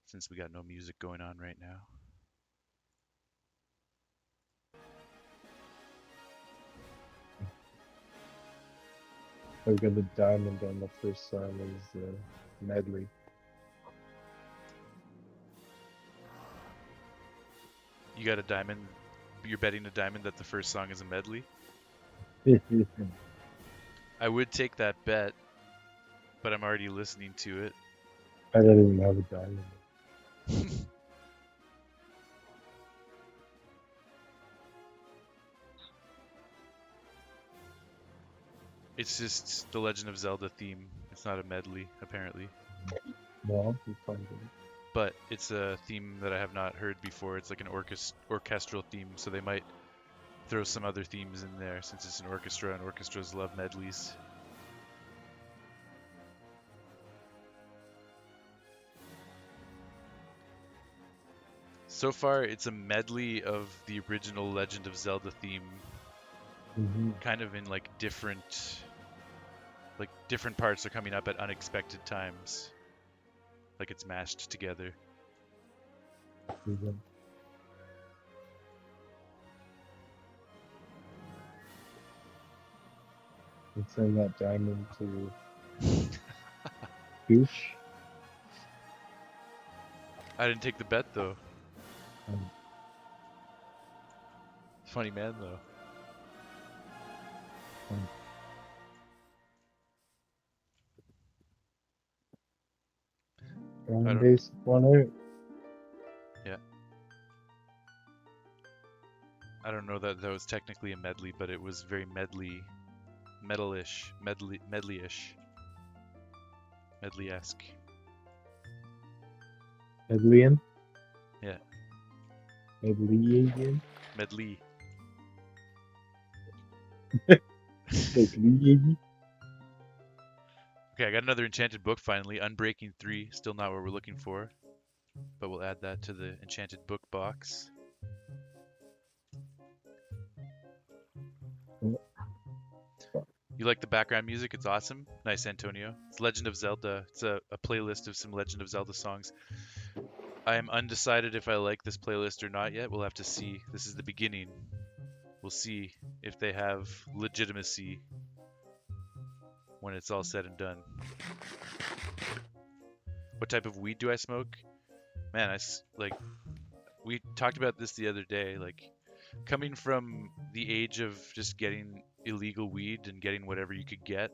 since we got no music going on right now. I got the diamond on the first song is medley. You got a diamond. You're betting a diamond that the first song is a medley. I I would take that bet, but I'm already listening to it. don't even have a diamond. It's just the Legend of Zelda theme. It's not a medley, apparently. No, you find it. But it's a theme that I have not heard before. It's like an orchestral theme, so they might throw some other themes in there since it's an orchestra and orchestras love medleys. So far, it's a medley of the original Legend of Zelda theme, kind of in like different parts are coming up at unexpected times. Like it's mashed together. And send that diamond to Goosh. I didn't take the bet though. Um, Funny man though. One base, one out. Yeah. I don't know that was technically a medley, but it was very medley-ish, medley-esque. Medleyan? Yeah. Medleyan? Medley. Medleyan? Okay, I got another enchanted book finally. Unbreaking 3, still not what we're looking for, but we'll add that to the enchanted book box. You like the background music? It's awesome. Nice, Antonio. It's Legend of Zelda. It's a playlist of some Legend of Zelda songs. I am undecided if I like this playlist or not yet. We'll have to see. This is the beginning. We'll see if they have legitimacy when it's all said and done. What type of weed do I smoke? Man, we talked about this the other day. Like, coming from the age of just getting illegal weed and getting whatever you could get,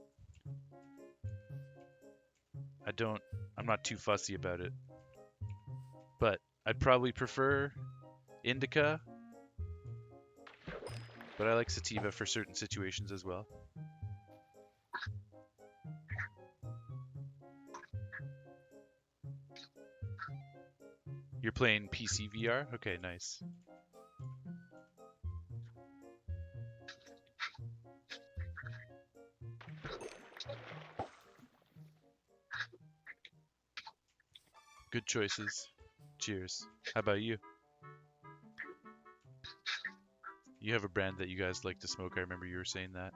I'm not too fussy about it. But I'd probably prefer indica, but I like sativa for certain situations as well. You're playing PC VR? Okay, nice. Good choices. Cheers. How about you? You have a brand that you guys like to smoke. I remember you were saying that.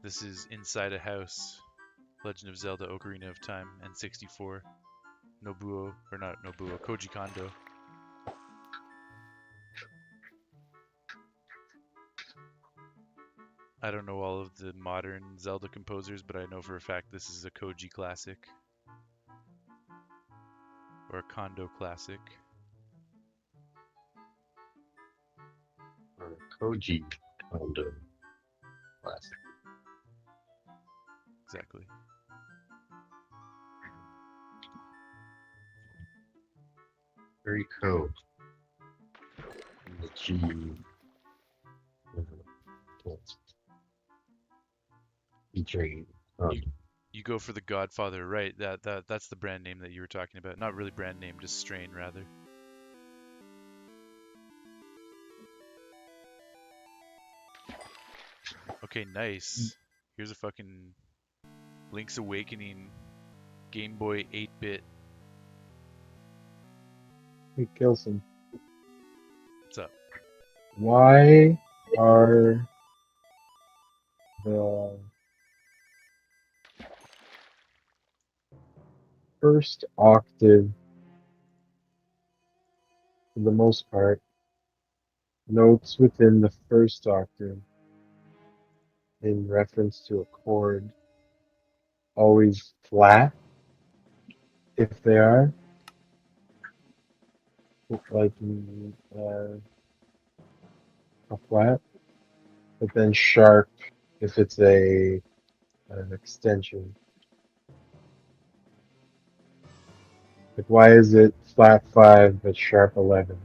This is Inside a House, Legend of Zelda Ocarina of Time, N64, Nobuo, or not Nobuo, Koji Kondo. I don't know all of the modern Zelda composers, but I know for a fact this is a Koji classic. Or a Kondo classic. Or a Koji Kondo classic. Exactly. Very cool. The G. Featuring. You go for the Godfather, right? That's the brand name that you were talking about. Not really brand name, just strain rather. Okay, nice. Here's a fucking Link's Awakening Game Boy 8-bit. He kills him. Why are the first octave, for the most part, notes within the first octave in reference to a chord always flat if they are, like a flat, but then sharp if it's an extension? Like, why is it flat 5 but sharp 11?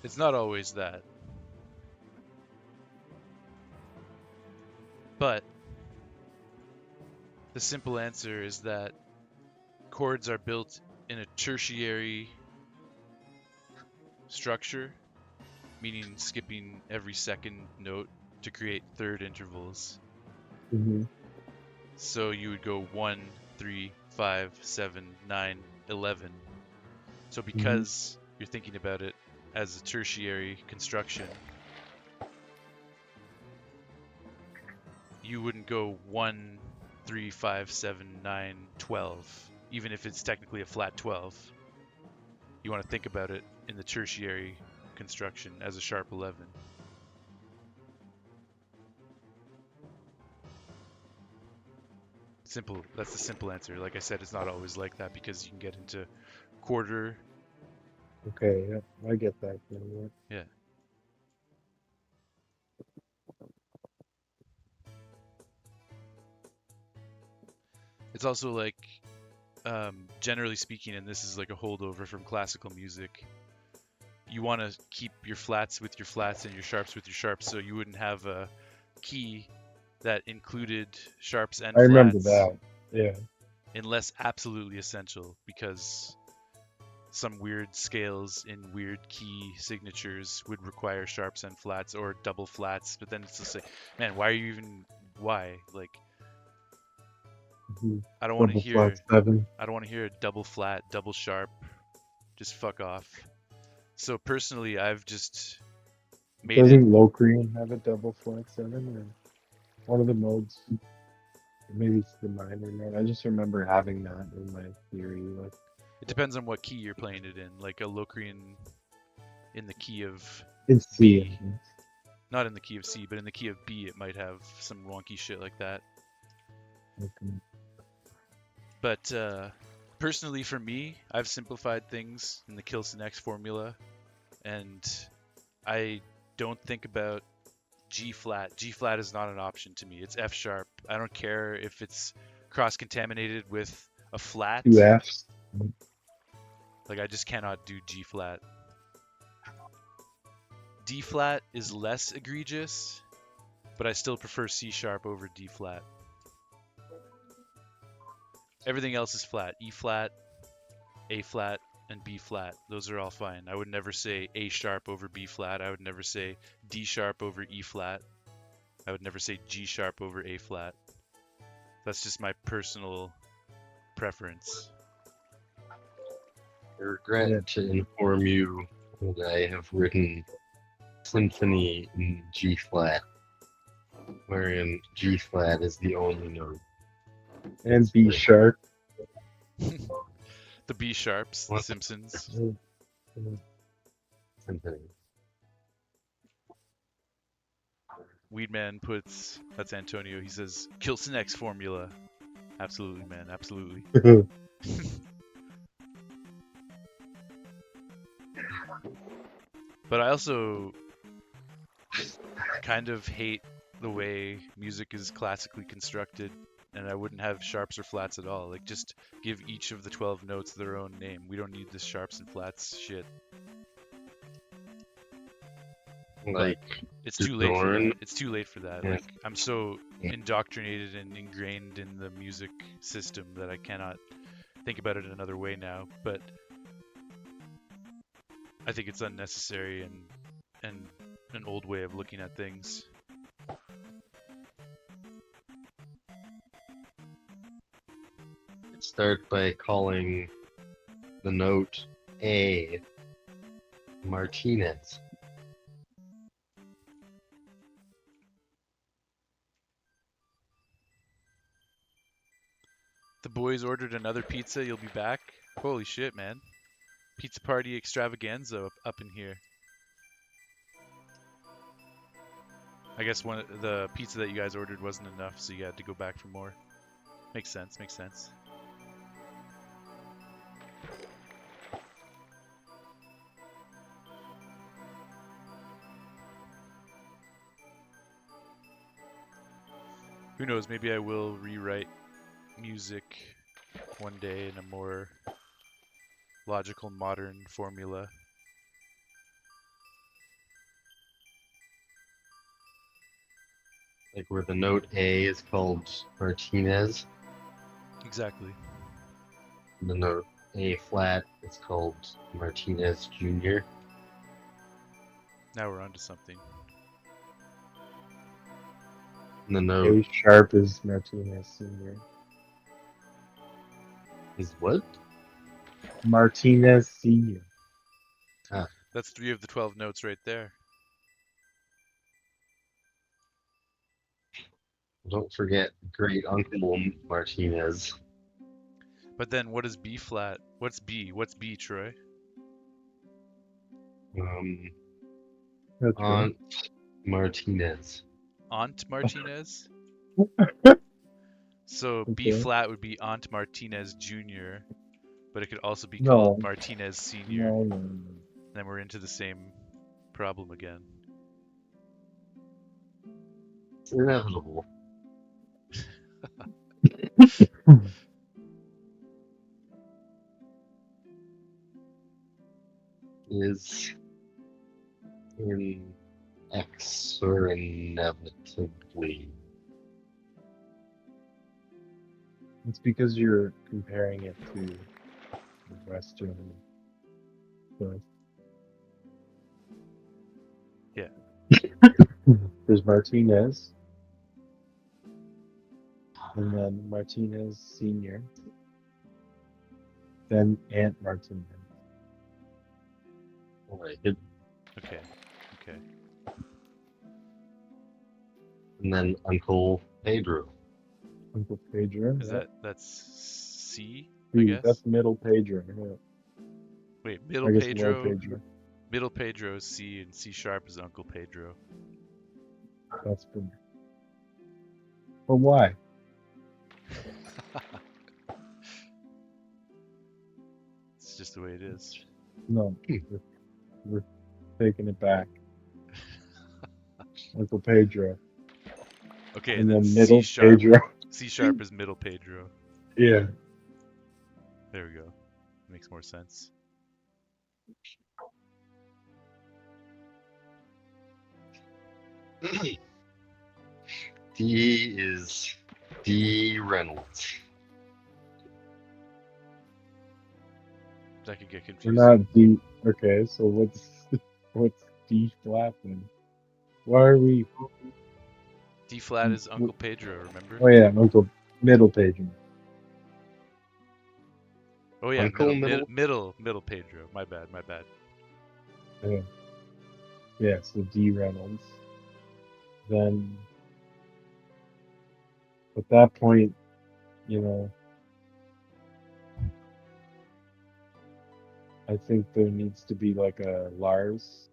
It's not always that, but the simple answer is that chords are built in a tertiary structure, meaning skipping every second note to create third intervals. Mm-hmm. So you would go 1, 3, 5, 7, 9, 11. So Mm-hmm. because you're thinking about it as a tertiary construction, you wouldn't go 1, 3, 5, 7, 9, 12, even if it's technically a flat 12. You want to think about it in the tertiary construction as a sharp 11. Simple. That's the simple answer. Like I said, it's not always like that because you can get into quarter. Okay, yeah, I get that. Yeah. Yeah. It's also like, generally speaking, and this is like a holdover from classical music, you want to keep your flats with your flats and your sharps with your sharps, so you wouldn't have a key that included sharps and I remember flats that. Yeah. unless absolutely essential, because some weird scales in weird key signatures would require sharps and flats or double flats. But then it's just like, man, why are you even? Why? Like, Mm-hmm. I don't want to Double flat hear. 7. I don't want to hear a double flat, double sharp. Just fuck off. So personally, I've just made it. Doesn't Locrian have a double flat 7? Or one of the modes? Maybe it's the minor mode. I just remember having that in my theory. Like, It depends on what key you're playing it in. Like a Locrian in the key of in C, B, I guess. not in the key of C, but in the key of B, it might have some wonky shit like that. Okay. But personally, for me, I've simplified things in the Kilson X formula, and I don't think about G flat. G flat is not an option to me. It's F sharp. I don't care if it's cross contaminated with a flat. Two Fs. Like, I just cannot do G flat. D flat is less egregious, but I still prefer C sharp over D flat. Everything else is flat. E flat, A flat, and B flat. Those are all fine. I would never say A sharp over B flat. I would never say D sharp over E flat. I would never say G sharp over A flat. That's just my personal preference. I regret Yeah. to inform you that I have written symphony in G flat, wherein G flat is the only note. And B sharp. The B sharps, The What? Simpsons. Symphony. Weedman puts, that's Antonio, he says, Kilson X formula. Absolutely, man, absolutely. But I also kind of hate the way music is classically constructed, and I wouldn't have sharps or flats at all. Like, just give each of the 12 notes their own name. We don't need this sharps and flats shit. Like, It's too late for Dorn. that. It's too late for that. Yeah. Like, I'm so indoctrinated and ingrained in the music system that I cannot think about it another way now. But I think it's unnecessary and an old way of looking at things. Start by calling the note A Martinez. The boys ordered another pizza. You'll be back. Holy shit, man! Pizza party extravaganza up in here. I guess the pizza that you guys ordered wasn't enough, so you had to go back for more. Makes sense. Makes sense. Who knows? Maybe I will rewrite music one day in a more logical, modern formula. Like where the note A is called Martinez, Exactly. and the note A flat is called Martinez Jr. Now we're onto something. And the note A sharp is Martinez Senior. is what? Martinez Senior. That's 3 of the 12 notes right there. Don't forget great uncle Martinez. But then what is B flat? What's B? What's B, Troy? That's right. Aunt Martinez. Aunt Martinez? So B Okay. flat would be Aunt Martinez Jr., but it could also be called No, Martinez Sr. no. Then we're into the same problem again. It's inevitable. Is in X or inevitably. It's because you're comparing it to Western stuff. Yeah. There's Martinez, and then Martinez Senior, then Aunt Martinez. Alright. Okay. Okay. And then Uncle Pedro. Uncle Pedro. Is Yeah. that's C, I See, guess? that's middle Pedro. Yeah. Wait, I guess low Pedro. Middle Pedro is C, and C sharp is Uncle Pedro. That's good. But why? It's just the way it is. No, we're taking it back. Uncle Pedro, Okay, and then then C middle sharp. Pedro. C sharp is middle Pedro. Yeah. There we go. Makes more sense. D is D Reynolds. That could get We're confusing. not D. Okay, so what's D flat then? Why are we? D flat is Uncle Pedro, remember? Oh yeah, Uncle Middle Pedro. Oh yeah, Uncle Middle. middle Pedro. My bad, my bad. Yeah. Yeah, so D Reynolds. Then at that point, you know, I think there needs to be like a Lars.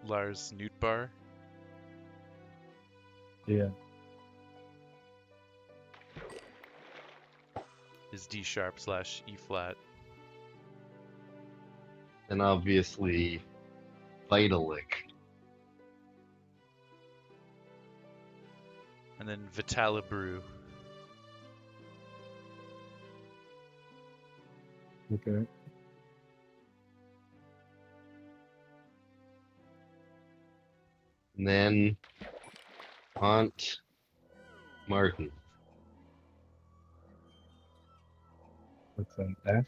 Lars Nootbaar. Yeah. Is D sharp slash E flat. And obviously Vitalik. And then Vitalibrew. Okay. And then Aunt Martin. What's that? F?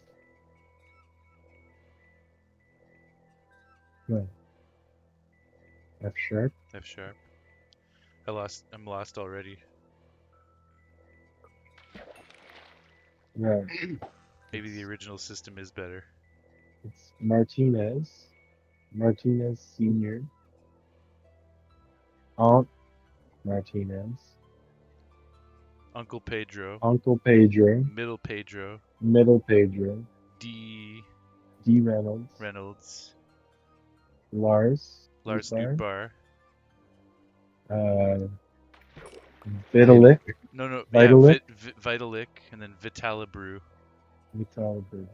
No. F sharp? F sharp. I'm lost already. Yeah. Maybe the original system is better. It's Martinez. Martinez Senior. Aunt Martinez. Uncle Pedro, Uncle Pedro. Middle Pedro, Middle Pedro. D. D. Reynolds. Reynolds, Lars. Lars Bar. Nootbaar. Uh, Hey, Vitalik. No, no, yeah, Vitalik. Vitalik, and then Vitalibrew, Vitalibrew.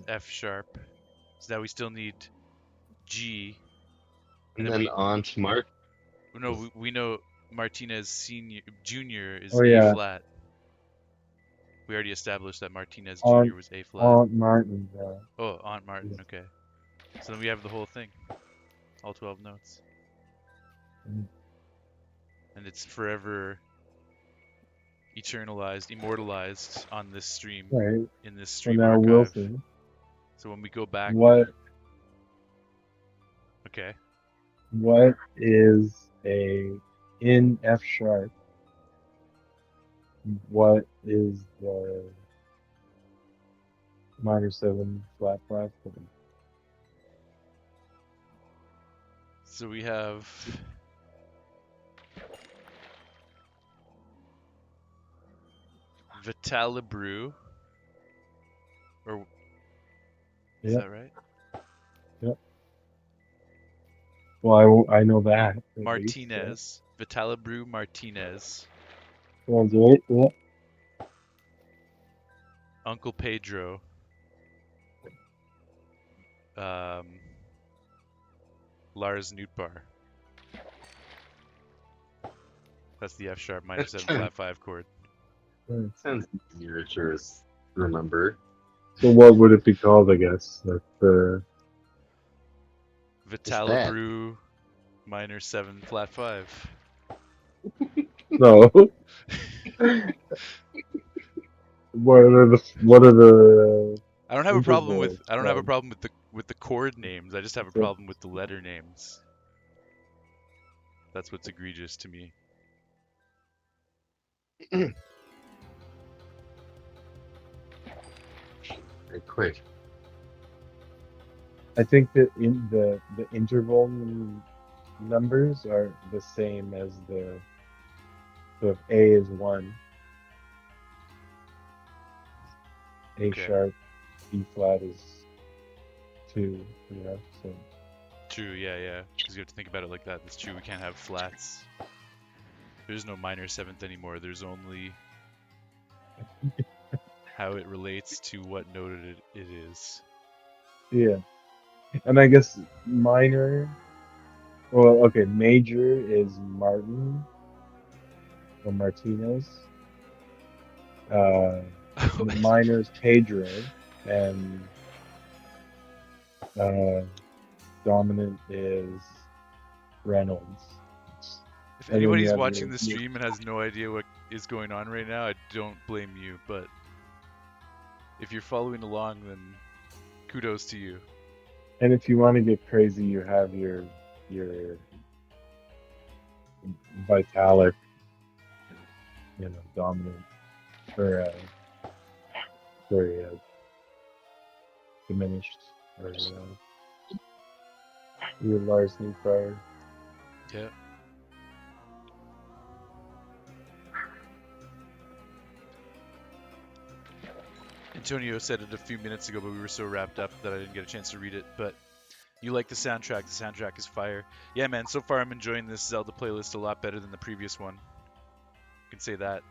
F sharp. So now we still need G, and and then then we Aunt Mart. no, we know Martinez Senior Junior is Oh A yeah, flat. We already established that Martinez Aunt Junior was A flat. Aunt Martin. Oh, Aunt Martin. Is- Okay. So then we have the whole thing, all 12 notes, and it's forever eternalized, immortalized on this stream, right. in this So stream now archive. Wilson. So when we go back, What okay, what is a in F sharp? What is the minor seven flat five chord? so we have Vitalibrew, or is Yep, that right? yep. Well, I know that at least. Yeah. Martinez, Vitalibrew Martinez, Sounds right. Yep. Uncle Pedro, um, Lars Nootbaar. That's the F sharp minor 7 flat 5 chord. Right. Sounds easier to remember. So what would it be called? I guess like the What's that? Vitalibrew minor 7 flat 5. no. What are the I don't have a problem with intervals I don't have a called? problem with the chord names. I just have a What's it? problem with the letter names. That's what's egregious to me. Very quick. I think that in the interval numbers are the same as the so if A is one, A Okay. sharp, B flat is two, so True, yeah. Because you have to think about it like that. That's true. We can't have flats. There's no minor seventh anymore. There's only how it relates to what note it is. yeah. And I guess minor, well, okay, major is Martin or Martinez. Uh, and the minor is Pedro, and uh, dominant is Reynolds. If And then you anybody's have watching the stream and has no idea what is going on right now, I don't blame you. But if you're following along, then kudos to you. and if you want to get crazy, you have your Vitalic, dominant or diminished, or your Lars Fire. Yeah. Antonio said it a few minutes ago, but we were so wrapped up that I didn't get a chance to read it. But you like the soundtrack. The soundtrack is fire. Yeah, man, so far I'm enjoying this Zelda playlist a lot better than the previous one. I can say that.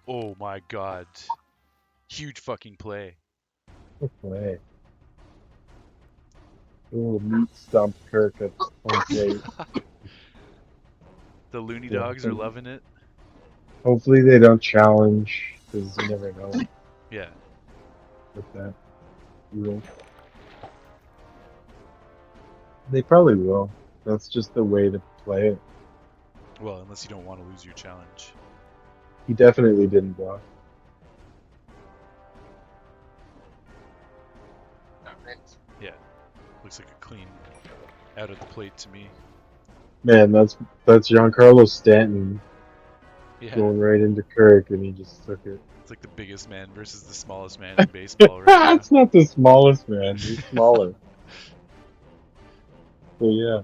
Oh my god. Huge fucking play. Play. Ooh, meat stump Kirk at 28. The Looney Yeah, Dogs are loving it. hopefully they don't challenge, because you never know Yeah. with that rule. They probably will. That's just the way to play it. Well, unless you don't want to lose your challenge. He definitely didn't block. Yeah. Looks like a clean out of the plate to me. Man, that's Giancarlo Stanton Yeah, going right into Kirk, and he just took it. it's like the biggest man versus the smallest man in baseball right now. It's not the smallest man. He's smaller. So yeah,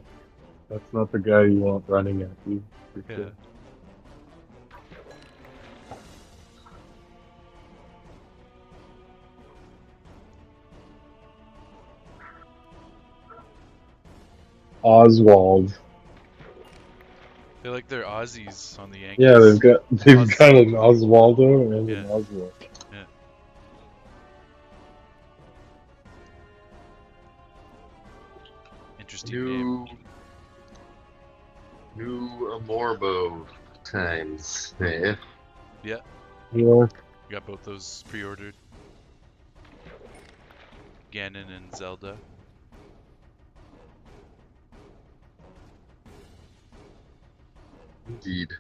that's not the guy you want running at you. For Yeah. sure. Oswald. They're like they're Aussies on the Yeah, they've Yankees. got an Oswaldo. Oswaldo and Yeah, an Oswald. yeah. Interesting name. New Amorbo times. Eh? Yeah, Yeah, got both those pre-ordered. Ganon and Zelda. Indeed.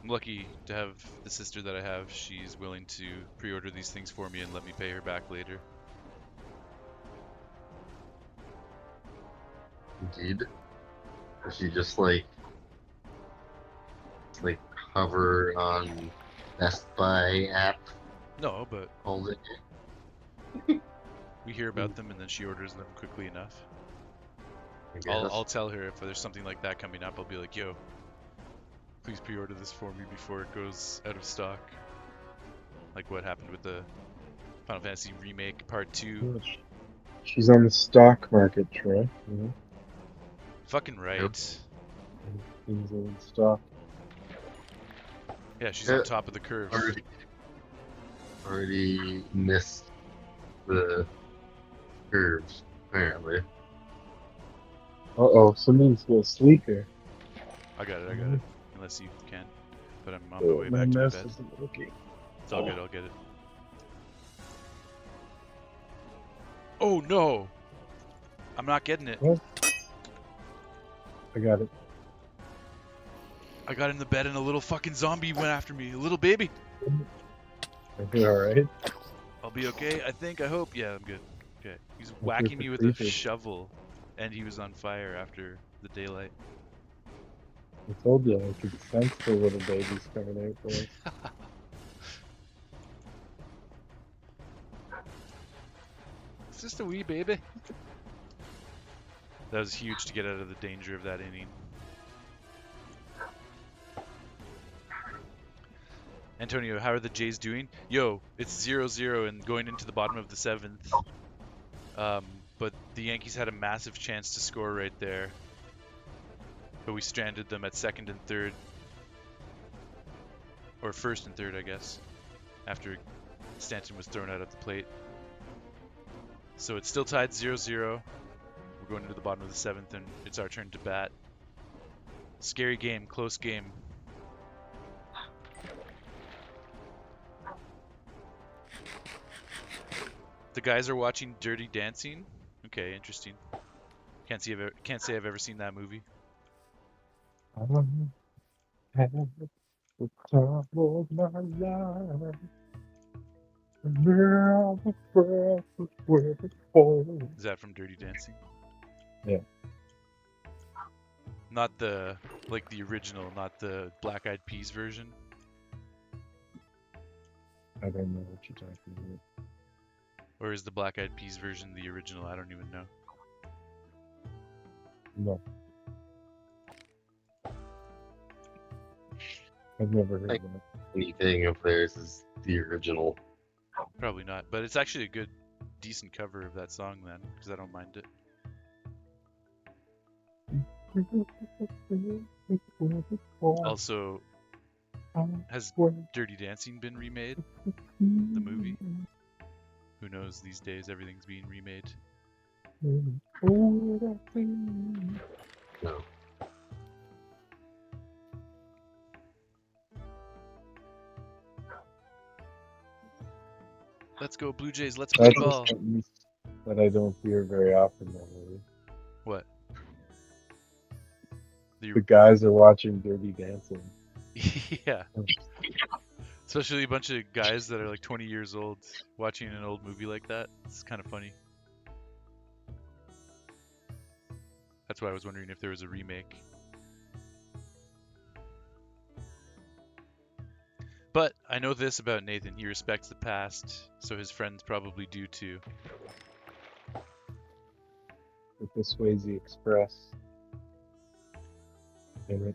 I'm lucky to have the sister that I have. She's willing to pre-order these things for me and let me pay her back later. Indeed. If you just like hover on Best Buy app No, but all day, we hear about them and then she orders them quickly enough. I I'll guess. tell her if there's something like that coming up. I'll be like, yo, please pre-order this for me before it goes out of stock. Like what happened with the Final Fantasy Remake Part 2. yeah, she's on the stock market, Troy. You know, Fucking Yep. right. things are in stock. Yeah, she's on Yeah, top of the curve. already missed the curves, apparently. Uh-oh, something's a little sleek here. I got it, I got it. Unless you can. But I'm on my Oh, way my back to my mess bed. isn't working. It's all good, I'll get it. Oh no! I'm not getting it. What? I got it. I got in the bed and a little fucking zombie went after me. A little baby. Are you alright? I'll be okay, I think, I hope. Yeah, I'm good. Okay. He's That's your whacking me with a creepers. shovel. And he was on fire after the daylight. I told you I could sense the little babies coming out there. It's just a wee baby. That was huge to get out of the danger of that inning. Antonio, how are the Jays doing? Yo, it's 0-0 and going into the bottom of the 7th. But the Yankees had a massive chance to score right there. But we stranded them at second and third. Or first and third, I guess. After Stanton was thrown out at the plate. So it's still tied 0-0. We're going into the bottom of the 7th and it's our turn to bat. Scary game, close game. The guys are watching Dirty Dancing. Okay, interesting. Can't say I've ever seen that movie. I have the time of my life. And now the breath is where it falls. Is that from Dirty Dancing? Yeah, Not the the original, not the Black Eyed Peas version. I don't know what you're talking about. Or is the Black Eyed Peas version the original? I don't even know. No, I've never heard Like that. anything of theirs is the original. Probably not. But it's actually a good, decent cover of that song then, because I don't mind it. Also, has Dirty Dancing been remade? The movie? Who knows these days? Everything's being remade. No. Let's go Blue Jays, let's play That's a ball. sentence that I don't hear very often, though. Really. What? The guys are watching Dirty Dancing. Yeah. Especially a bunch of guys that are like 20 years old watching an old movie like that. It's kind of funny. That's why I was wondering if there was a remake. But I know this about Nathan. He respects the past, so his friends probably do too. With the Swayze Express in it.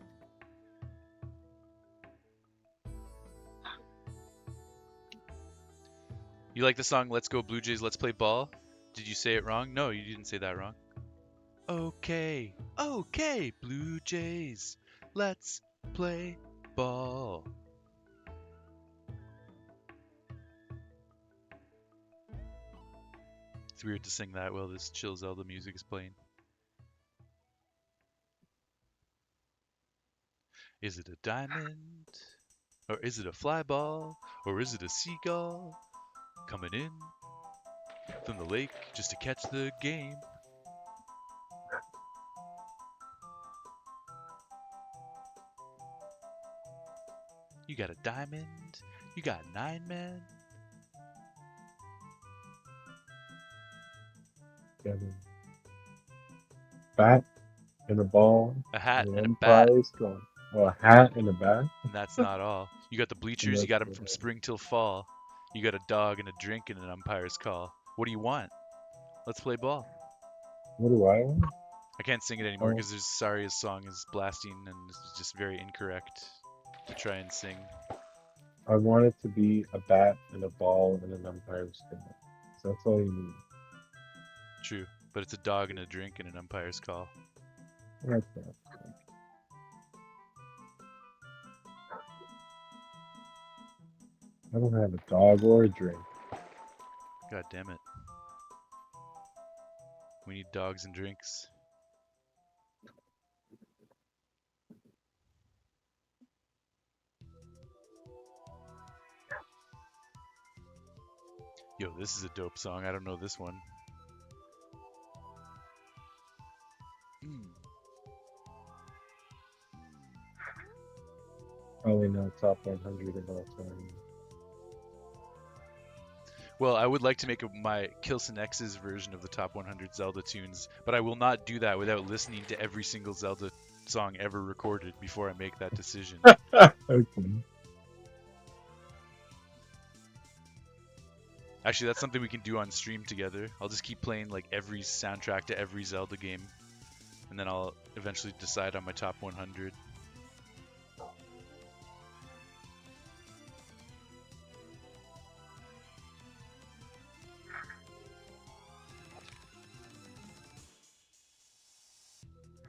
You like the song Let's Go Blue Jays, Let's Play Ball? Did you say it wrong? No, you didn't say that wrong. Okay, okay, Blue Jays, let's play ball. It's weird to sing that while this chill Zelda music is playing. Is it a diamond? Or is it a fly ball? Or is it a seagull coming in from the lake just to catch the game? You got a diamond? You got 9 men? Got a bat and a ball A hat and and a one bat. prize gone. Oh, a hat and a bat? And that's not all. You got the And bleachers, you that's got them the from hat. spring till fall. You got a dog and a drink and an umpire's call. What do you want? Let's play ball. What do I want? I can't sing it anymore Oh, because there's Saria's song is blasting and it's just very incorrect to try and sing. I want it to be a bat and a ball and an umpire's call. So that's all you need. True, but it's a dog and a drink and an umpire's call. That's not. I don't have a dog or a drink. God damn it. We need dogs and drinks. Yo, this is a dope song. I don't know this one. Probably not top 100 of all time. Well, I would like to make my Kilson X's version of the top 100 Zelda tunes, but I will not do that without listening to every single Zelda song ever recorded before I make that decision. Okay. Actually, that's something we can do on stream together. I'll just keep playing like every soundtrack to every Zelda game, and then I'll eventually decide on my top 100.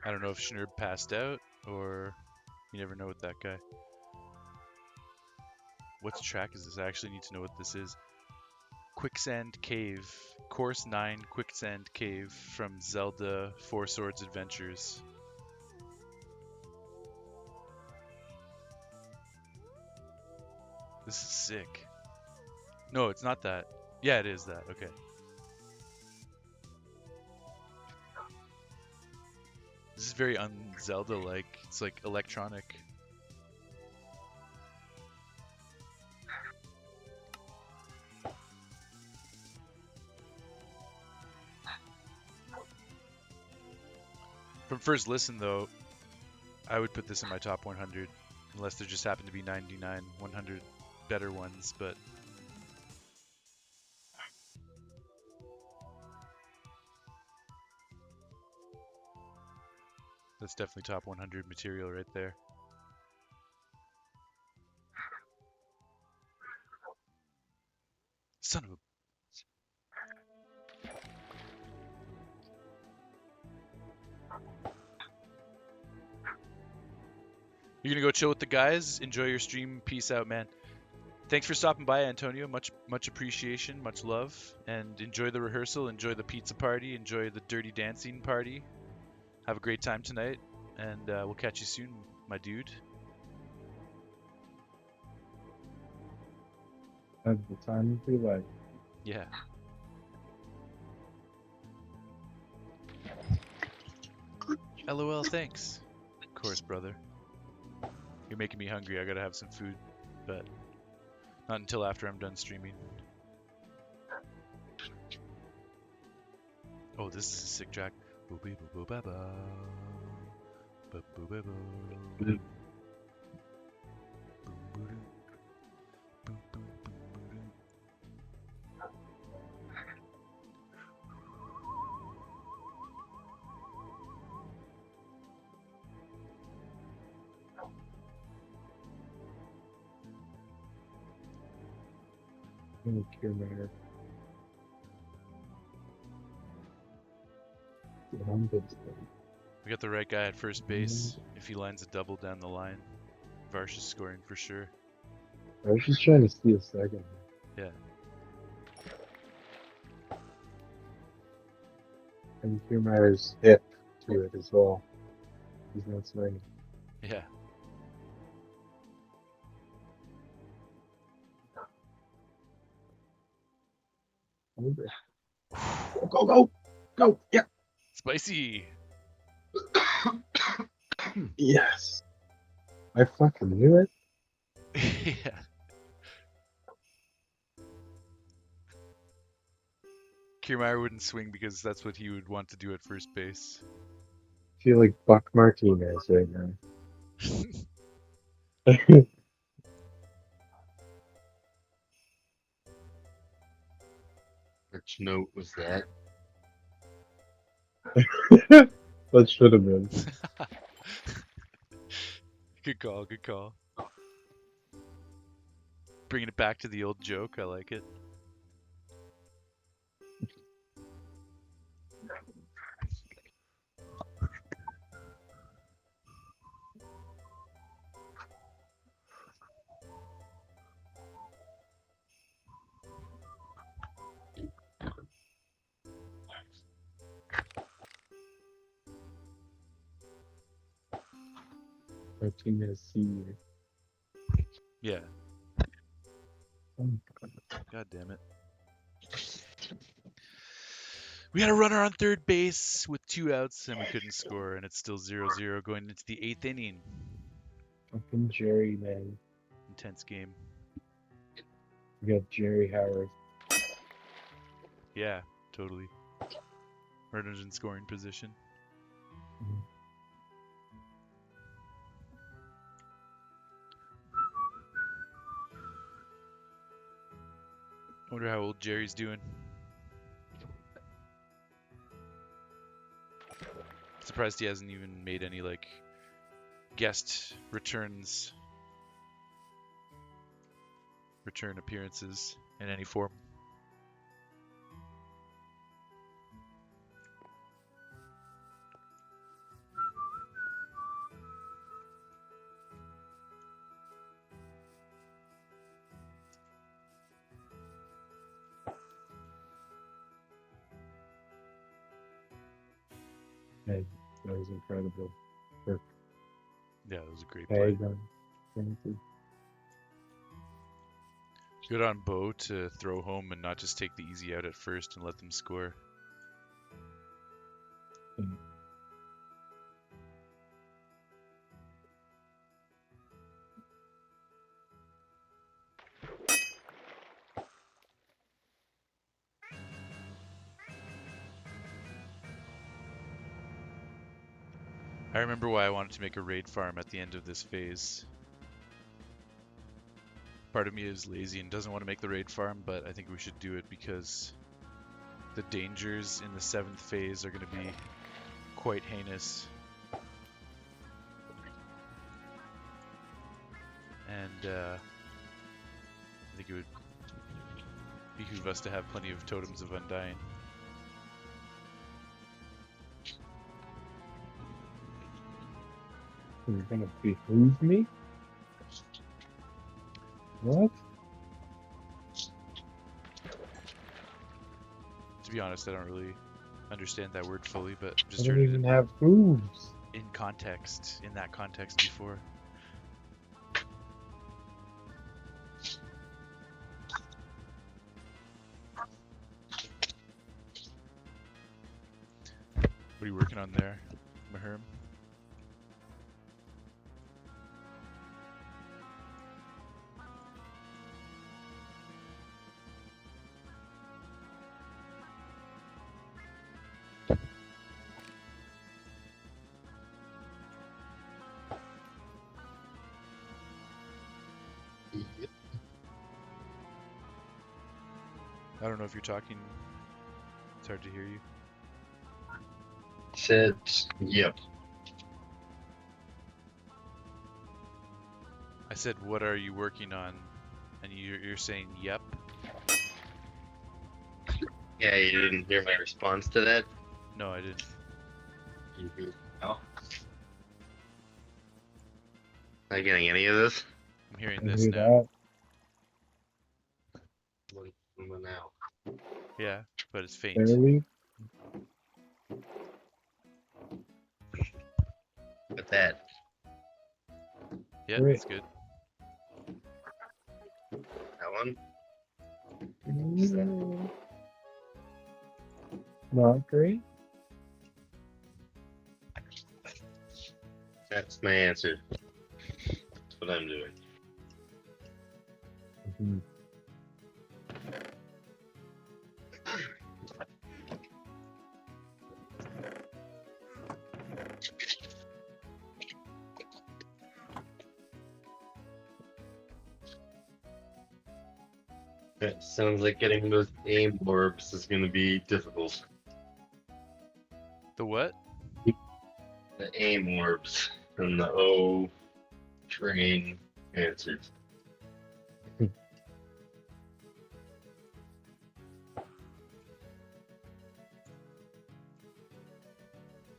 I don't know if Schnurb passed out, or you never know with that guy. What track is this? I actually need to know what this is. Quicksand Cave. Course 9 Quicksand Cave from Zelda Four Swords Adventures. This is sick. No, it's not that. Yeah, it is that. Okay. This is very un-Zelda-like. It's like electronic. From first listen, though, I would put this in my top 100, unless there just happen to be 99, 100 better ones, but that's definitely top 100 material right there. Son of a... You're gonna go chill with the guys? Enjoy your stream. Peace out, man. Thanks for stopping by, Antonio. Much appreciation, much love, and enjoy the rehearsal, enjoy the pizza party, enjoy the dirty dancing party. Have a great time tonight, and we'll catch you soon, my dude. Have the time of your life. Yeah. LOL, thanks. Of course, brother. You're making me hungry. I gotta have some food, but not until after I'm done streaming. Oh, this is a sick track. gonna cure my We got the right guy at first base. If he lines a double down the line, Varsh is scoring for sure. I was just trying to see a second. Yeah. And Kiermaier's hip to it as well. He's not swinging. Yeah. Go, go, go! Go! Yeah! Spicy! Yes! I fucking knew it. Yeah. Kiermaier wouldn't swing because that's what he would want to do at first base. I feel like Buck Martinez right now. Which note was that? That should have been. Good call, good call. Bringing it back to the old joke, I like it. Martinez Senior. Yeah. Oh, God damn it. We had a runner on third base with 2 outs and we couldn't score, and it's still 0-0 going into the 8th inning. fucking Jerry, man. Intense game. We got Jerry Howard. Yeah, totally. Runner's in scoring position. Mhm. I wonder how old Jerry's doing. Surprised he hasn't even made any like guest return appearances in any form. Hey, that was incredible. Yeah, that was a great play. Tag on. Fancy. Good on Bo to throw home and not just take the easy out at first and let them score. Mm. I remember why I wanted to make a raid farm at the end of this phase. Part of me is lazy and doesn't want to make the raid farm, but I think we should do it because the dangers in the 7th phase are going to be quite heinous. And I think it would behoove us to have plenty of totems of Undying. You're gonna behoove me? What? To be honest, I don't really understand that word fully, but I just don't heard it even have hooves. in context, in that context before. What are you working on there, Maherm? Yep. I don't know if you're talking. It's hard to hear you. Said, yep. I said, what are you working on? And you're saying, yep. Yeah, you didn't hear my response to that? No, I didn't. No. Not getting any of this? I'm hearing I this hear now. that. What now? Yeah, but it's faint. Barely. With that. Yeah, Great. that's good. That one? Not great. That's my answer. That's what I'm doing. Mhm. That sounds like getting those aim orbs is going to be difficult. The what? The aim orbs from the O train answers.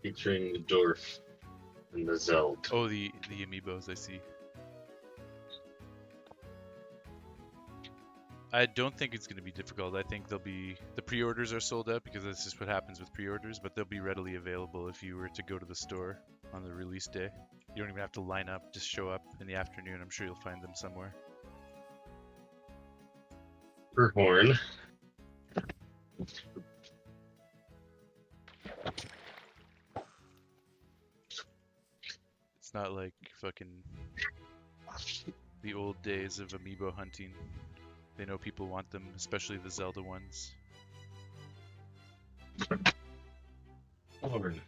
Featuring the dwarf and the Zeld. Oh, the amiibos. I see. I don't think it's going to be difficult. I think the pre-orders are sold out because that's just what happens with pre-orders, but they'll be readily available if you were to go to the store on the release day. You don't even have to line up, just show up in the afternoon. I'm sure you'll find them somewhere. Per horn. It's not like fucking the old days of amiibo hunting. They know people want them, especially the Zelda ones. Horn.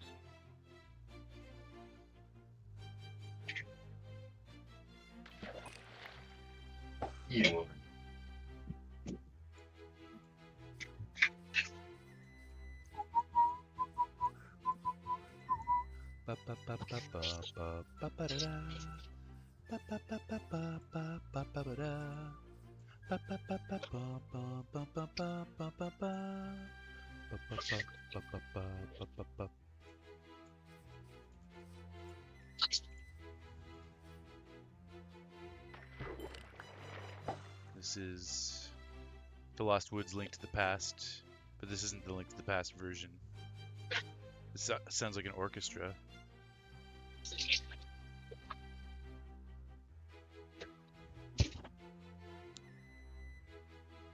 E-horn. This is the Lost Woods Link to the Past, but this isn't the Link to the Past version. This sounds like an orchestra.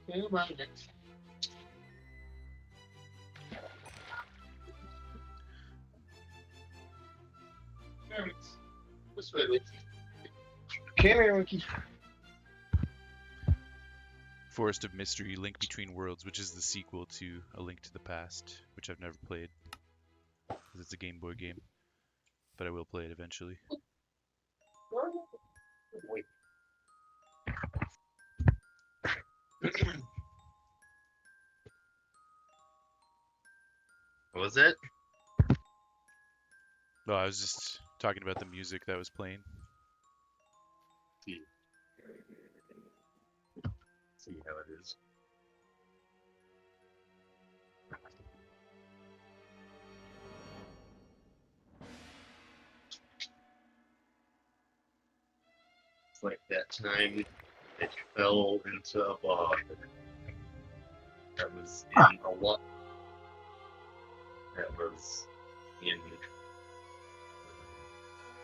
Come here, monkey. Forest of Mystery, Link Between Worlds, which is the sequel to A Link to the Past, which I've never played because it's a Game Boy game, but I will play it eventually. Wait. What was it? No, I was just talking about the music that was playing. See. See how it is. It's like that time it fell into a bog that was in a lot. That was in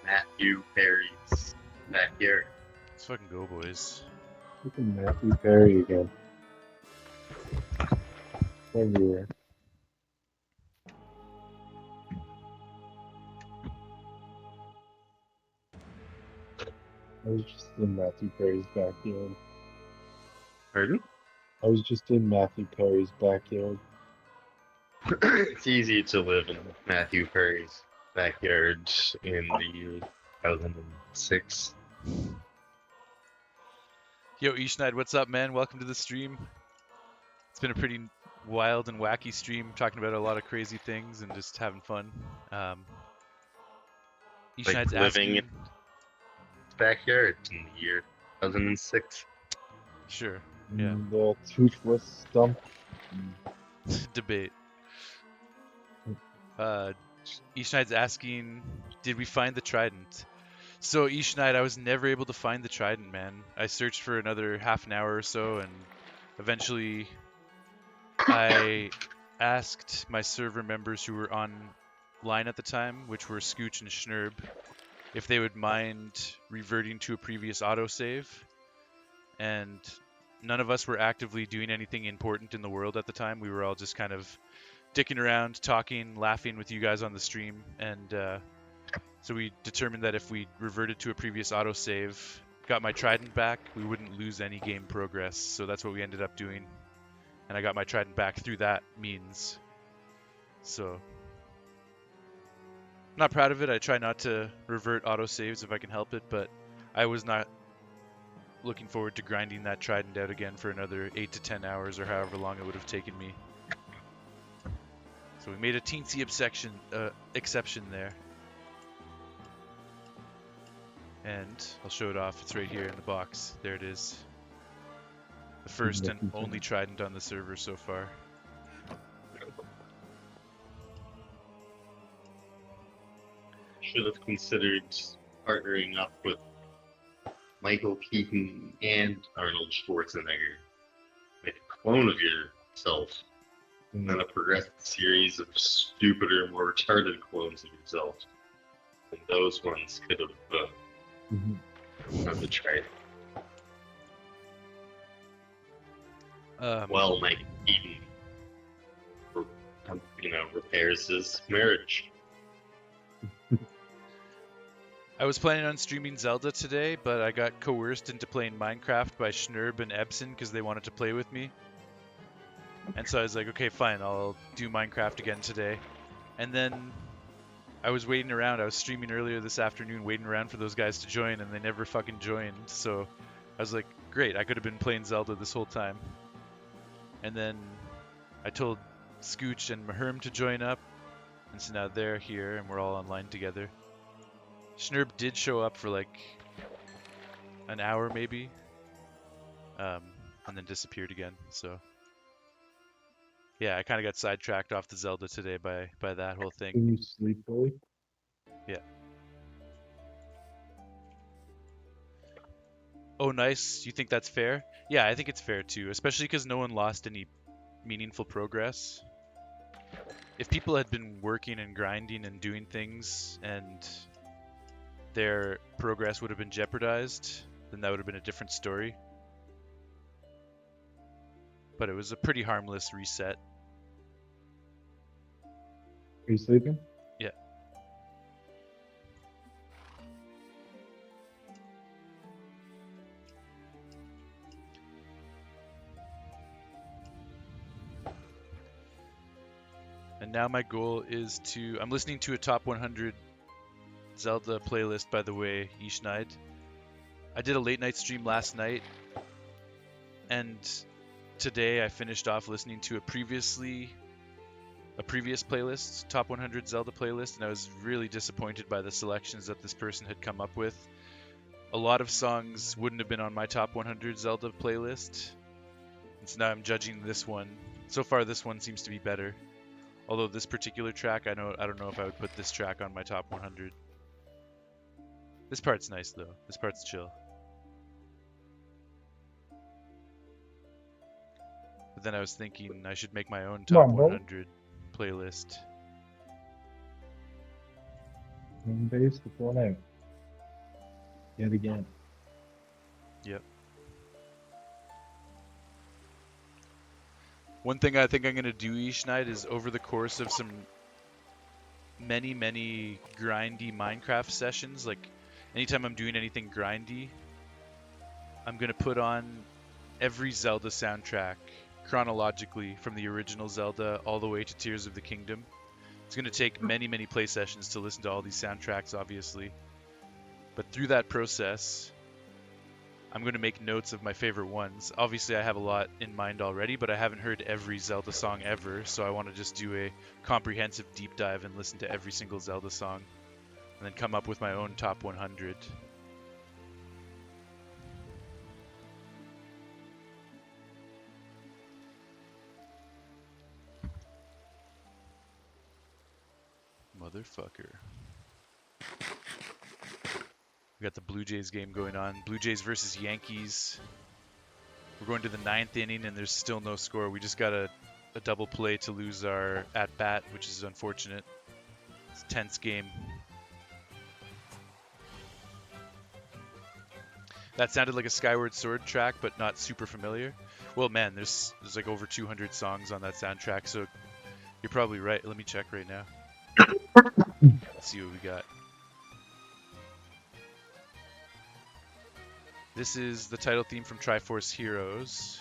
Matthew Perry's backyard. Let's fucking go, boys. Look at Matthew Perry again. Everywhere. I was just in Matthew Perry's backyard. Pardon? I was just in Matthew Perry's backyard. It's easy to live in Matthew Perry's backyard in the year 2006. Yo, Ishnaid, what's up, man? Welcome to the stream. It's been a pretty wild and wacky stream, talking about a lot of crazy things and just having fun. Ishnaid's living asking... in backyard in the year 2006. Sure, yeah. The toothless stump. debate. Ishnide's asking, did we find the trident? So Ishnide, I was never able to find the trident, man. I searched for another half an hour or so, and eventually I asked my server members who were online at the time, which were Scooch and Schnurb, if they would mind reverting to a previous autosave, and none of us were actively doing anything important in the world at the time. We were all just kind of dicking around, talking, laughing with you guys on the stream, and so we determined that if we reverted to a previous autosave, got my trident back, we wouldn't lose any game progress. So that's what we ended up doing, and I got my trident back through that means. So I'm not proud of it. I try not to revert autosaves if I can help it, but I was not looking forward to grinding that trident out again for another 8 to 10 hours or however long it would have taken me. So we made a teensy exception there. And I'll show it off. It's right here in the box. There it is. The first and only trident on the server so far. Should have considered partnering up with Michael Keaton and Arnold Schwarzenegger. Make a clone of yourself, and then a progressive series of stupider, more retarded clones of yourself. And those ones could have done the trade. Well, Michael Keaton, repairs his marriage. I was planning on streaming Zelda today, but I got coerced into playing Minecraft by Schnurb and Ebsen because they wanted to play with me. And so I was like, okay, fine, I'll do Minecraft again today. And then I was waiting around. I was streaming earlier this afternoon, waiting around for those guys to join, and they never fucking joined. So I was like, great, I could have been playing Zelda this whole time. And then I told Scooch and Maherm to join up, and so now they're here, and we're all online together. Schnurb did show up for like an hour maybe, and then disappeared again. So yeah, I kind of got sidetracked off the Zelda today by that whole thing. Can you sleep fully? Yeah. Oh, nice. You think that's fair? Yeah, I think it's fair too, especially because no one lost any meaningful progress. If people had been working and grinding and doing things and their progress would have been jeopardized, then that would have been a different story. But it was a pretty harmless reset. Are you sleeping? Yeah. And now my goal is to... I'm listening to a top 100 Zelda playlist, by the way, Ishnide. I did a late night stream last night, and today I finished off listening to a previous playlist, top 100 Zelda playlist, and I was really disappointed by the selections that this person had come up with. A lot of songs wouldn't have been on my top 100 Zelda playlist, and so now I'm judging this one. So far, this one seems to be better. Although this particular track, I don't know if I would put this track on my top 100. This part's nice though. This part's chill. But then I was thinking I should make my own top 100 playlist. One base with one egg. Yet again. Yep. One thing I think I'm going to do each night is over the course of some many grindy Minecraft sessions, like anytime I'm doing anything grindy, I'm going to put on every Zelda soundtrack chronologically from the original Zelda all the way to Tears of the Kingdom. It's going to take many play sessions to listen to all these soundtracks, obviously. But through that process, I'm going to make notes of my favorite ones. Obviously, I have a lot in mind already, but I haven't heard every Zelda song ever, so I want to just do a comprehensive deep dive and listen to every single Zelda song, and then come up with my own top 100. Motherfucker. We got the Blue Jays game going on. Blue Jays versus Yankees. We're going to the 9th inning and there's still no score. We just got a double play to lose our at-bat, which is unfortunate. It's a tense game. That sounded like a Skyward Sword track, but not super familiar. Well, man, there's like over 200 songs on that soundtrack, so you're probably right. Let me check right now. Let's see what we got. This is the title theme from Triforce Heroes.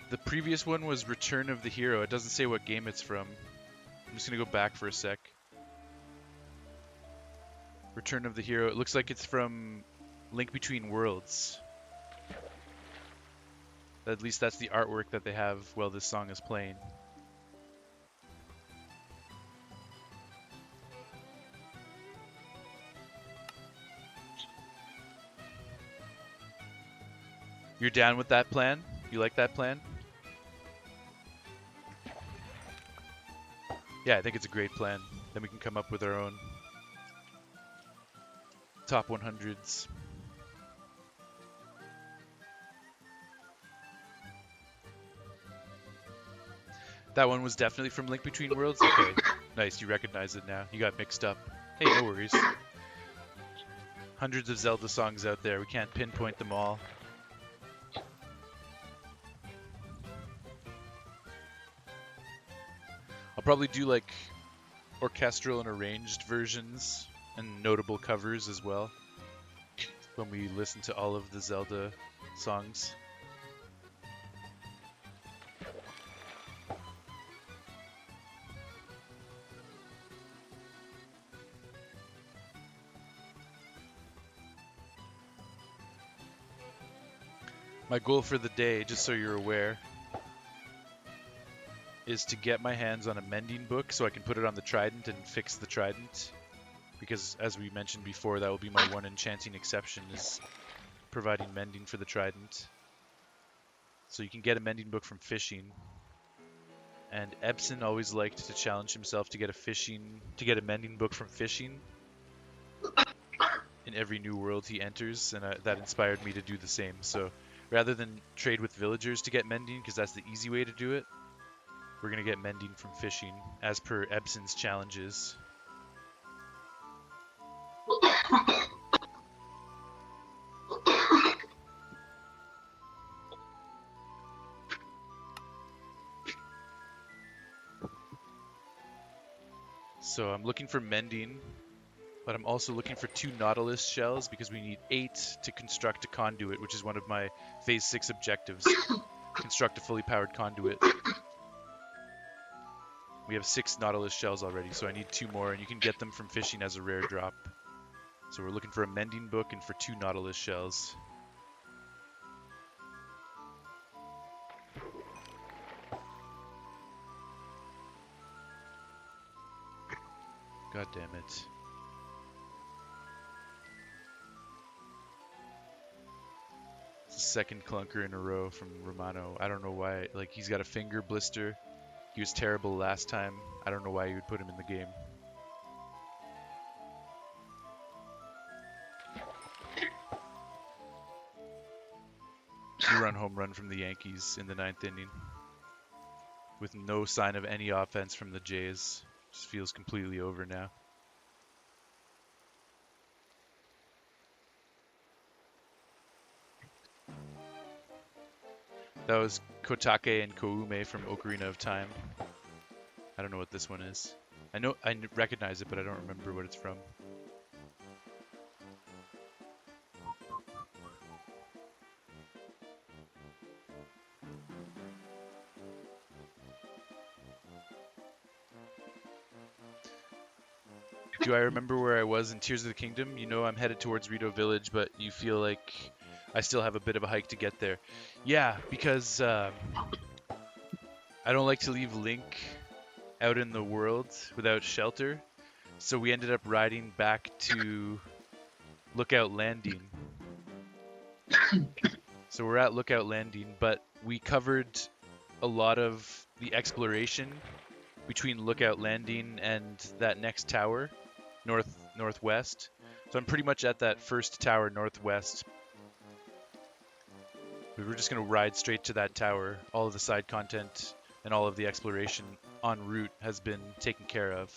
The previous one was Return of the Hero. It doesn't say what game it's from. I'm just going to go back for a sec. Return of the Hero. It looks like it's from Link Between Worlds. At least that's the artwork that they have while this song is playing. You're down with that plan? You like that plan? Yeah, I think it's a great plan. Then we can come up with our own top 100s. That one was definitely from Link Between Worlds? Okay, nice, you recognize it now. You got mixed up. Hey, no worries. Hundreds of Zelda songs out there. We can't pinpoint them all. I'll probably do like orchestral and arranged versions and notable covers as well when we listen to all of the Zelda songs. My goal for the day, just so you're aware, is to get my hands on a mending book so I can put it on the trident and fix the trident. Because, as we mentioned before, that will be my one enchanting exception, is providing mending for the trident. So you can get a mending book from fishing. And Ebson always liked to challenge himself to get a mending book from fishing in every new world he enters, and that inspired me to do the same. So rather than trade with villagers to get mending, because that's the easy way to do it, we're going to get mending from fishing, as per Ebson's challenges. So I'm looking for mending, but I'm also looking for 2 Nautilus shells because we need 8 to construct a conduit, which is one of my Phase 6 objectives. Construct a fully powered conduit. We have 6 Nautilus shells already, so I need 2 more, and you can get them from fishing as a rare drop. So we're looking for a mending book and for 2 Nautilus shells. God damn it. It's the second clunker in a row from Romano. I don't know why. Like, he's got a finger blister. He was terrible last time. I don't know why you would put him in the game. 2-run home run from the Yankees in the 9th inning. With no sign of any offense from the Jays. Just feels completely over now. That was Kotake and Koume from Ocarina of Time. I don't know what this one is. I recognize it, but I don't remember what it's from. Do I remember where I was in Tears of the Kingdom? You know I'm headed towards Rito Village, but you feel like I still have a bit of a hike to get there. Yeah, because I don't like to leave Link out in the world without shelter. So we ended up riding back to Lookout Landing. So we're at Lookout Landing, but we covered a lot of the exploration between Lookout Landing and that next tower, northwest. So I'm pretty much at that first tower northwest. We were just gonna ride straight to that tower. All of the side content and all of the exploration en route has been taken care of.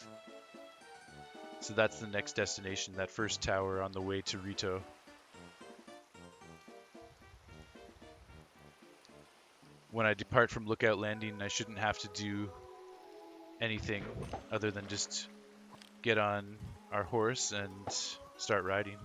So that's the next destination, that first tower on the way to Rito. When I depart from Lookout Landing, I shouldn't have to do anything other than just get on our horse and start riding.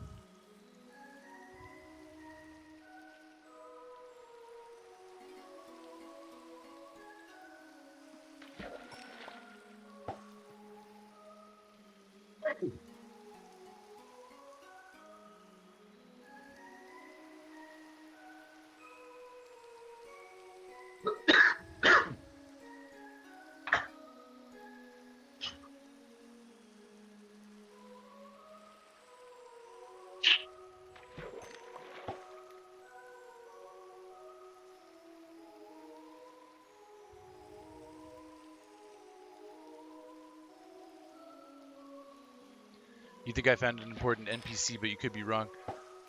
You think I found an important NPC, but you could be wrong.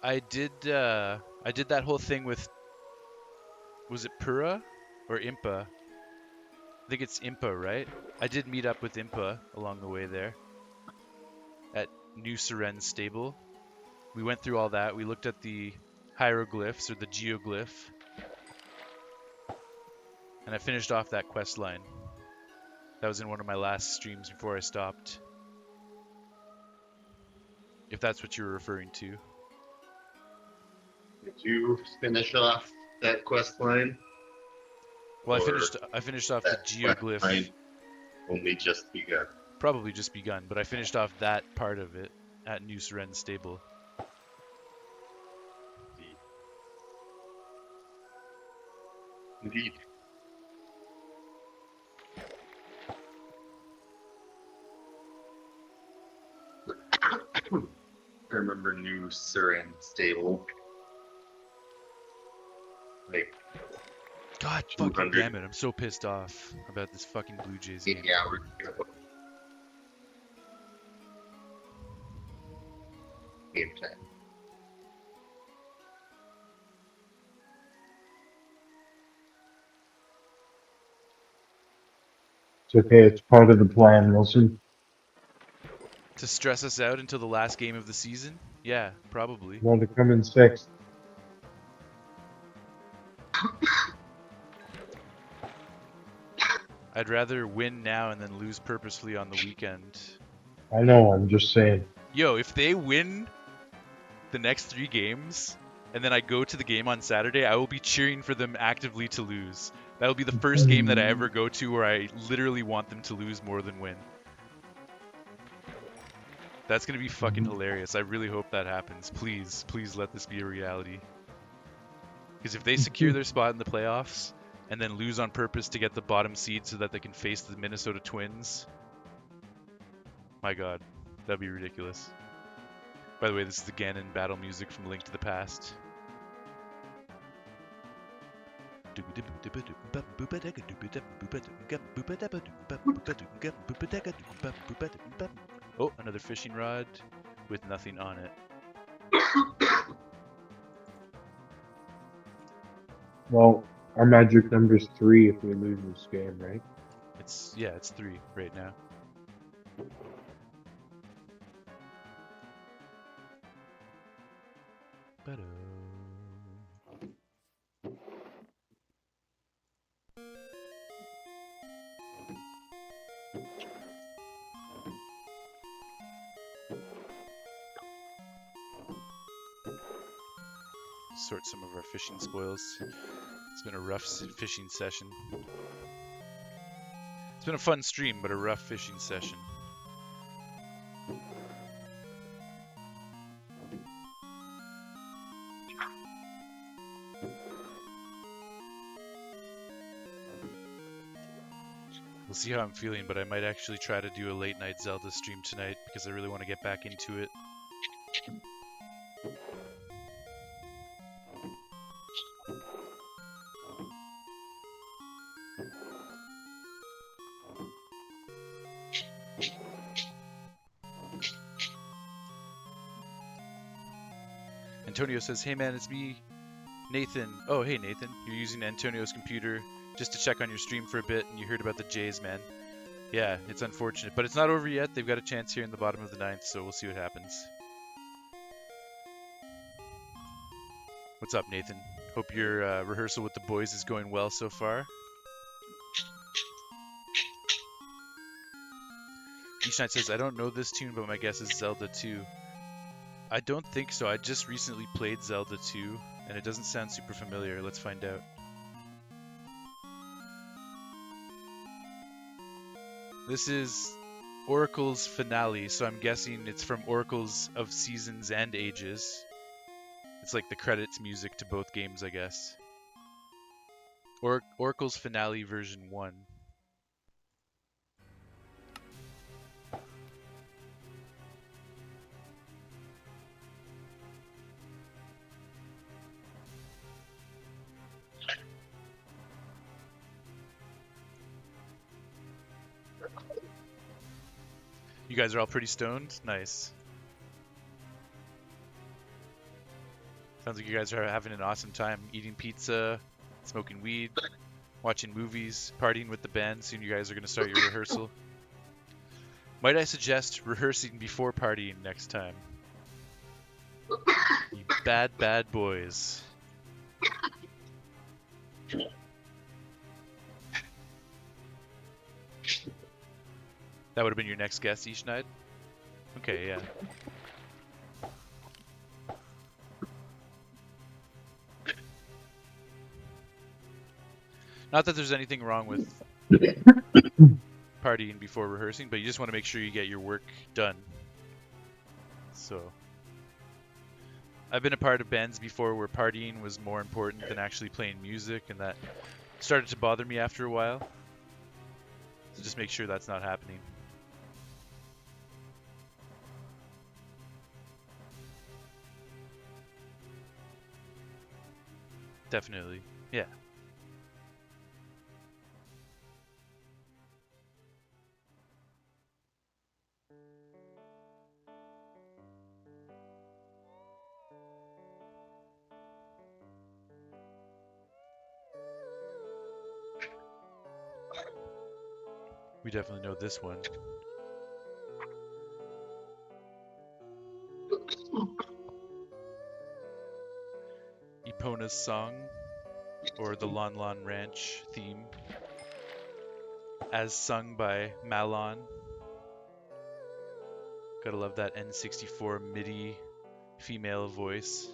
I did that whole thing with, was it Pura or Impa? I think it's Impa, right? I did meet up with Impa along the way there at New Seren Stable. We went through all that. We looked at the hieroglyphs or the geoglyph, and I finished off that quest line. That was in one of my last streams before I stopped. If that's what you're referring to. Did you finish off that quest line? Well, Or I finished off the that quest line geoglyph. only just begun? Probably just begun, but I finished off that part of it at New Seren Stable. Indeed. I remember New Surin Stable. Like God fucking damn it, I'm so pissed off about this fucking Blue Jays game. 80 hours ago. Game time. It's okay. It's part of the plan, Wilson. To stress us out until the last game of the season? Yeah, probably. Want to come in sixth? I'd rather win now and then lose purposefully on the weekend. I know. I'm just saying. Yo, if they win the next 3 games and then I go to the game on Saturday, I will be cheering for them actively to lose. That will be the first game that I ever go to where I literally want them to lose more than win. That's going to be fucking hilarious. I really hope that happens. Please, please let this be a reality. Because if they secure their spot in the playoffs and then lose on purpose to get the bottom seed so that they can face the Minnesota Twins, my god, that'd be ridiculous. By the way, this is the Ganon battle music from Link to the Past. Oh, another fishing rod with nothing on it. Well, our magic number's 3 if we lose this game, right? It's 3 right now. Sort some of our fishing spoils. It's been a rough fishing session. It's been a fun stream, but a rough fishing session. We'll see how I'm feeling, but I might actually try to do a late night Zelda stream tonight because I really want to get back into it. Antonio says, "Hey man, it's me, Nathan." Oh, hey Nathan, you're using Antonio's computer just to check on your stream for a bit, and you heard about the Jays, man. Yeah, it's unfortunate, but it's not over yet. They've got a chance here in the bottom of the ninth, so we'll see what happens. What's up, Nathan? Hope your rehearsal with the boys is going well so far. Each Night says, "I don't know this tune, but my guess is Zelda 2. I don't think so. I just recently played Zelda 2, and it doesn't sound super familiar. Let's find out. This is Oracle's finale, so I'm guessing it's from Oracle's of Seasons and Ages. It's like the credits music to both games, I guess. Oracle's finale version 1. You guys are all pretty stoned? Nice. Sounds like you guys are having an awesome time eating pizza, smoking weed, watching movies, partying with the band. Soon you guys are going to start your rehearsal. Might I suggest rehearsing before partying next time? You bad, bad boys. That would have been your next guess each night? Okay, yeah. Not that there's anything wrong with partying before rehearsing, but you just want to make sure you get your work done. So, I've been a part of bands before where partying was more important than actually playing music, and that started to bother me after a while. So just make sure that's not happening. Definitely, yeah. We definitely know this one. Epona's Song, or the Lon Lon Ranch theme, as sung by Malon. Gotta love that N64 MIDI female voice.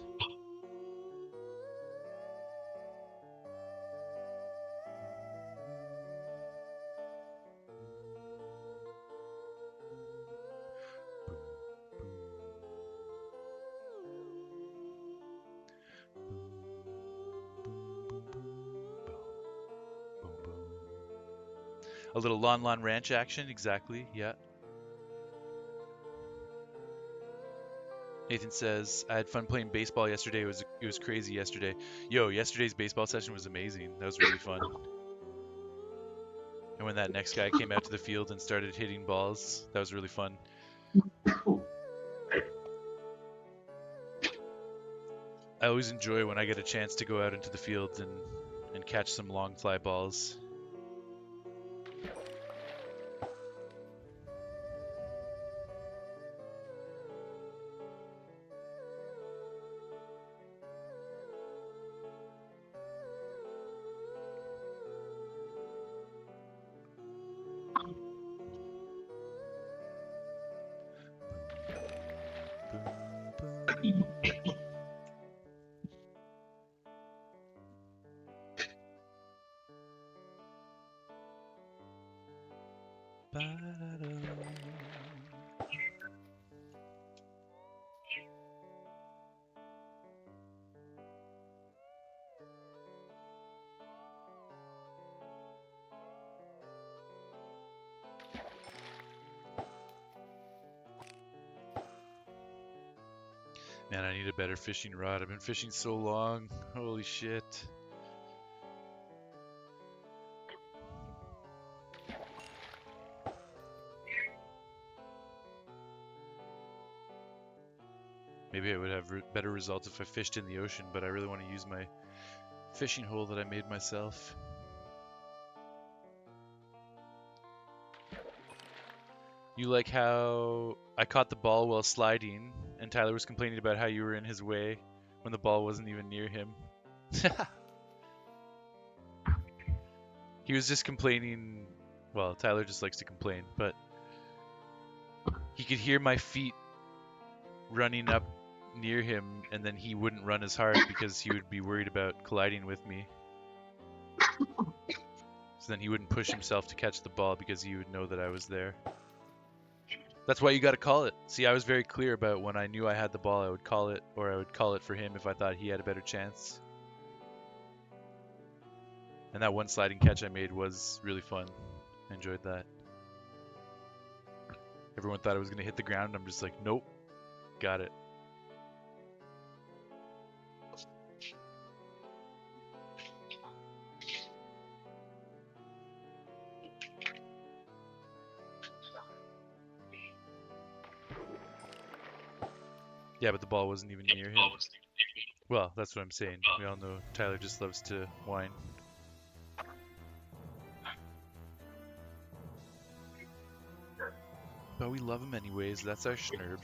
A little Lon Lon Ranch action, exactly, yeah. Nathan says, "I had fun playing baseball yesterday. It was crazy yesterday." Yo, yesterday's baseball session was amazing. That was really fun. And when that next guy came out to the field and started hitting balls, that was really fun. I always enjoy when I get a chance to go out into the field and catch some long fly balls. Man, I need a better fishing rod. I've been fishing so long. Holy shit. Maybe I would have better results if I fished in the ocean, but I really want to use my fishing hole that I made myself. You like how I caught the ball while sliding, and Tyler was complaining about how you were in his way when the ball wasn't even near him. He was just complaining. Well, Tyler just likes to complain, but he could hear my feet running up near him, and then he wouldn't run as hard because he would be worried about colliding with me. So then he wouldn't push himself to catch the ball because he would know that I was there. That's why you got to call it. See, I was very clear about when I knew I had the ball, I would call it, or I would call it for him if I thought he had a better chance. And that one sliding catch I made was really fun. I enjoyed that. Everyone thought I was going to hit the ground. I'm just like, nope, got it. Yeah, but the ball wasn't even near him. Well, that's what I'm saying. We all know Tyler just loves to whine. But we love him anyways. That's our schnurb.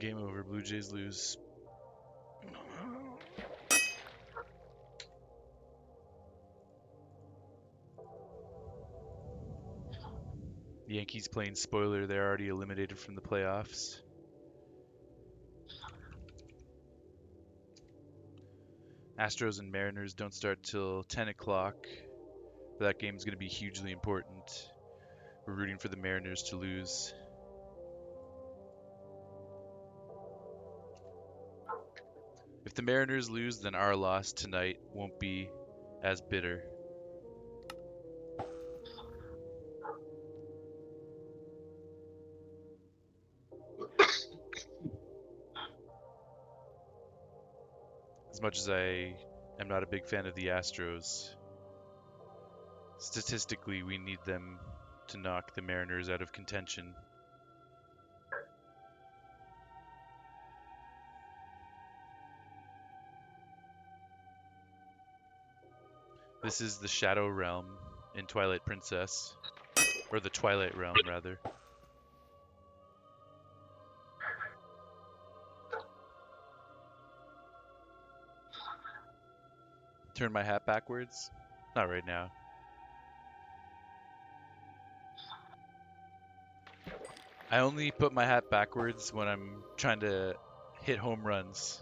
Game over. Blue Jays lose. Yankees playing spoiler. They're already eliminated from the playoffs. Astros and Mariners don't start till 10 o'clock. That game's going to be hugely important. We're rooting for the Mariners to lose. If the Mariners lose, then our loss tonight won't be as bitter. As much as I am not a big fan of the Astros, statistically, we need them to knock the Mariners out of contention. This is the Shadow Realm in Twilight Princess. Or the Twilight Realm, rather. Turn my hat backwards? Not right now. I only put my hat backwards when I'm trying to hit home runs.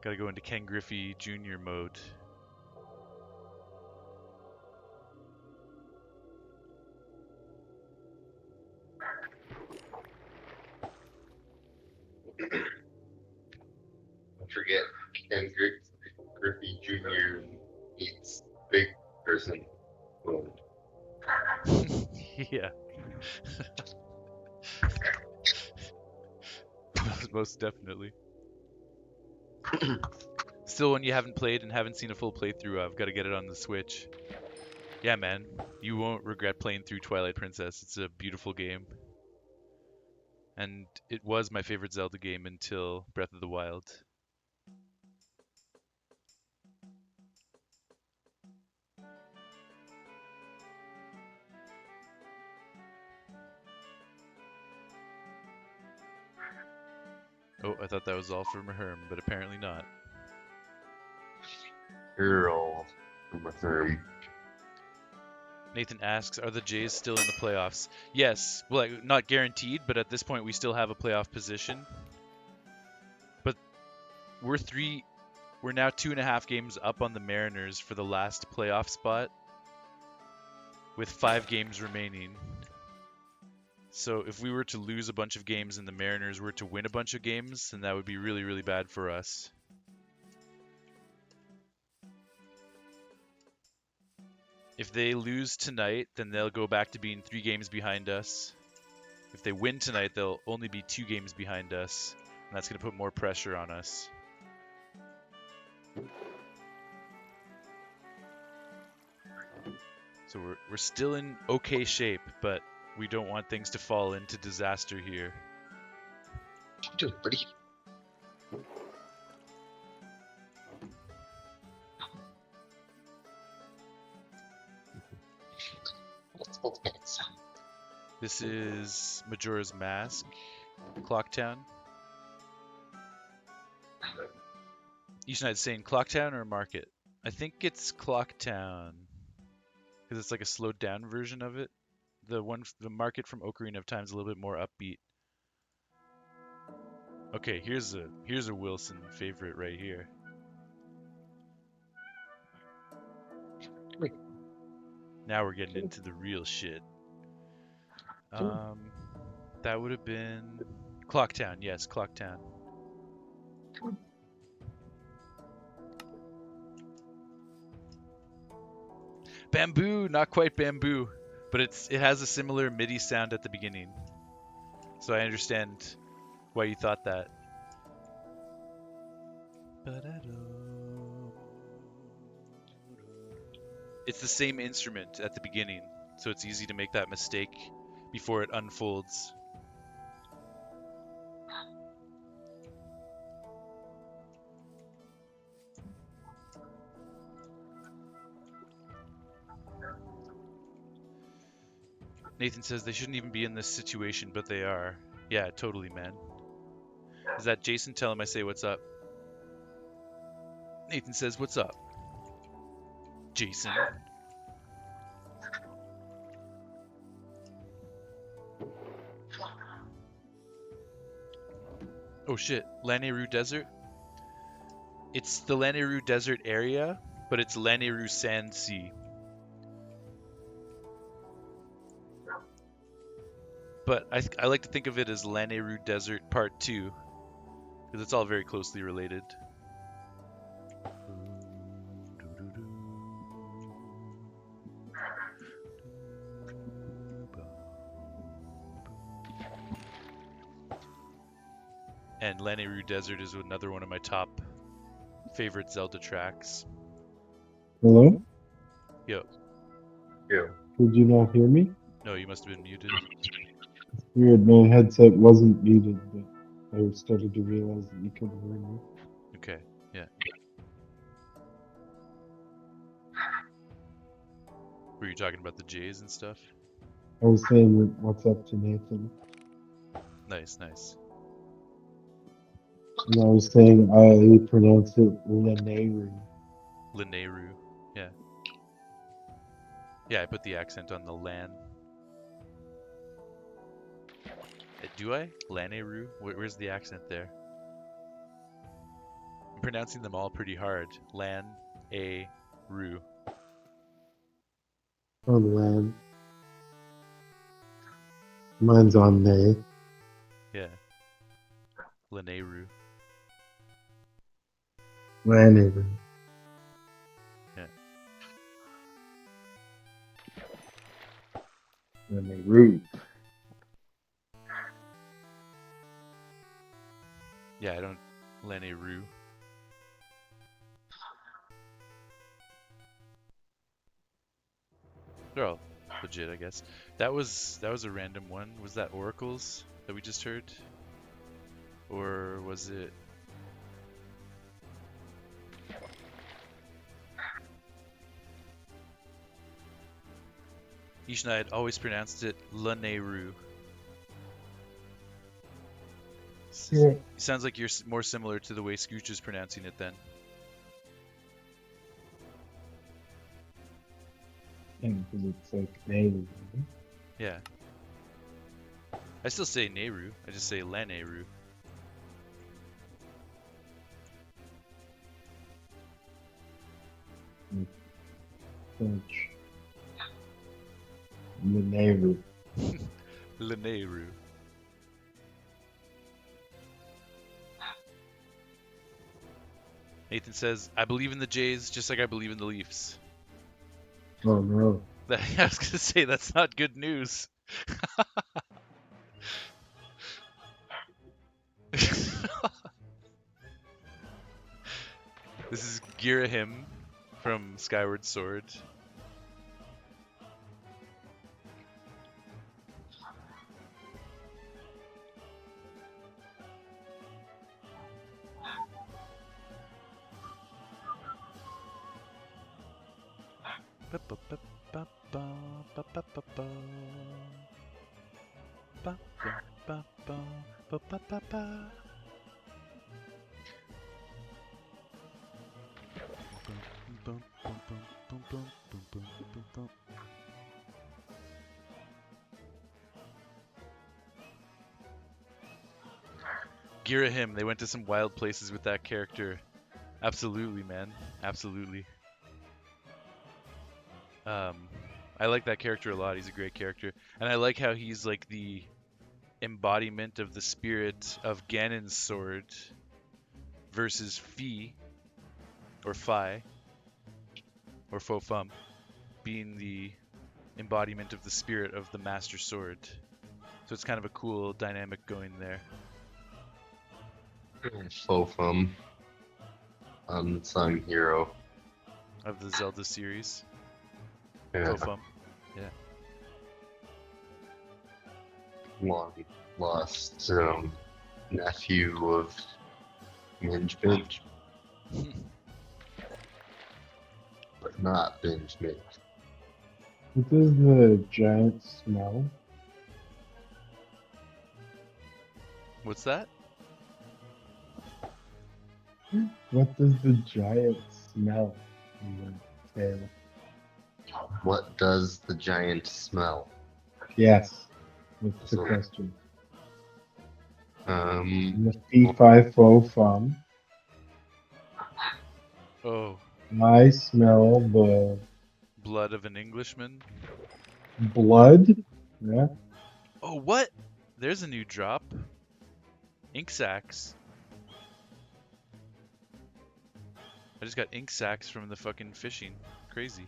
Gotta go into Ken Griffey Jr. mode. Don't forget Ken Griffey Jr. meets big person. Boom. Yeah. Most definitely. Still, when you haven't played and haven't seen a full playthrough, I've got to get it on the Switch. Yeah, man. You won't regret playing through Twilight Princess. It's a beautiful game. And it was my favorite Zelda game until Breath of the Wild. Oh, I thought that was all from Herm, but apparently not. Earl from a firm. Nathan asks, "Are the Jays still in the playoffs?" Yes. Well, like, not guaranteed, but at this point we still have a playoff position. But we're three. We're now 2.5 games up on the Mariners for the last playoff spot, with 5 games remaining. So if we were to lose a bunch of games and the Mariners were to win a bunch of games, then that would be really, really bad for us. If they lose tonight, then they'll go back to being 3 games behind us. If they win tonight, they'll only be 2 games behind us, and that's going to put more pressure on us. So we're still in okay shape, but we don't want things to fall into disaster here. What you doing, buddy? This is Majora's Mask, Clocktown. Each saying Clocktown or Market? I think it's Clocktown, because it's like a slowed down version of it. The Market from Ocarina of Time is a little bit more upbeat. Okay, here's a Wilson favorite right here. Now we're getting into the real shit. That would have been Clocktown. Yes, Clocktown. Bamboo, not quite bamboo, but it has a similar MIDI sound at the beginning. So I understand why you thought that. It's the same instrument at the beginning, so it's easy to make that mistake before it unfolds. Nathan says they shouldn't even be in this situation, but they are. Yeah, totally, man. Is that Jason? Tell him I say what's up. Nathan says, "What's up?" Jason. Oh shit, Lanayru Desert? It's the Lanayru Desert area, but it's Lanayru Sand Sea. But I like to think of it as Lanayru Desert Part 2, because it's all very closely related. And Lanayru Desert is another one of my top favorite Zelda tracks. Hello? Yo, Yeah. Did you not hear me? no, you must have been muted. Weird, my headset wasn't muted, but I started to realize that you couldn't hear me. Okay, yeah. Were you talking about the Jays and stuff? I was saying what's up to Nathan. Nice, nice. And I was saying I pronounce it Lanayru. Lanayru, yeah. Yeah, I put the accent on the Lan. Do I? Lanayru? Where's the accent there? I'm pronouncing them all pretty hard. Lan, A, Ru. On land. Mine's on Nay. Yeah. Lanayru. Lanayru. Yeah. Lanayru. Yeah, I don't. Lanayru. They're all legit, I guess. That was a random one. Was that Oracles that we just heard? Or was it... Ishna had always pronounced it Lanayru. Yeah. Sounds like you're more similar to the way Scooch is pronouncing it then. And because it's like Nehru. Yeah. I still say Nehru. I just say Lanehru. French. Nehru. Lanehru. Nathan says, I believe in the Jays just like I believe in the Leafs. Oh no. I was going to say, that's not good news. This is Girahim from Skyward Sword. Girahim, they went to some wild places with that character. Absolutely, man. Absolutely. I like that character a lot. He's a great character. And I like how he's like the embodiment of the spirit of Ganon's sword versus Fi or Fi or Fo-Fum being the embodiment of the spirit of the Master Sword. So it's kind of a cool dynamic going there. Fofum, unsung hero. Of the Zelda series. Yeah, Fo-Fum. Yeah. long lost nephew of Minge Binge, but not Binge Minge. What does the giant smell? What's that? What does the giant smell in the tail? What does the giant smell? Yes. What's the So, question? um, In the fee-fi-fo-fum, Oh, I smell the blood of an Englishman. blood. Yeah. Oh, what? There's a new drop. Ink sacks. I just got ink sacks from the fucking fishing. Crazy.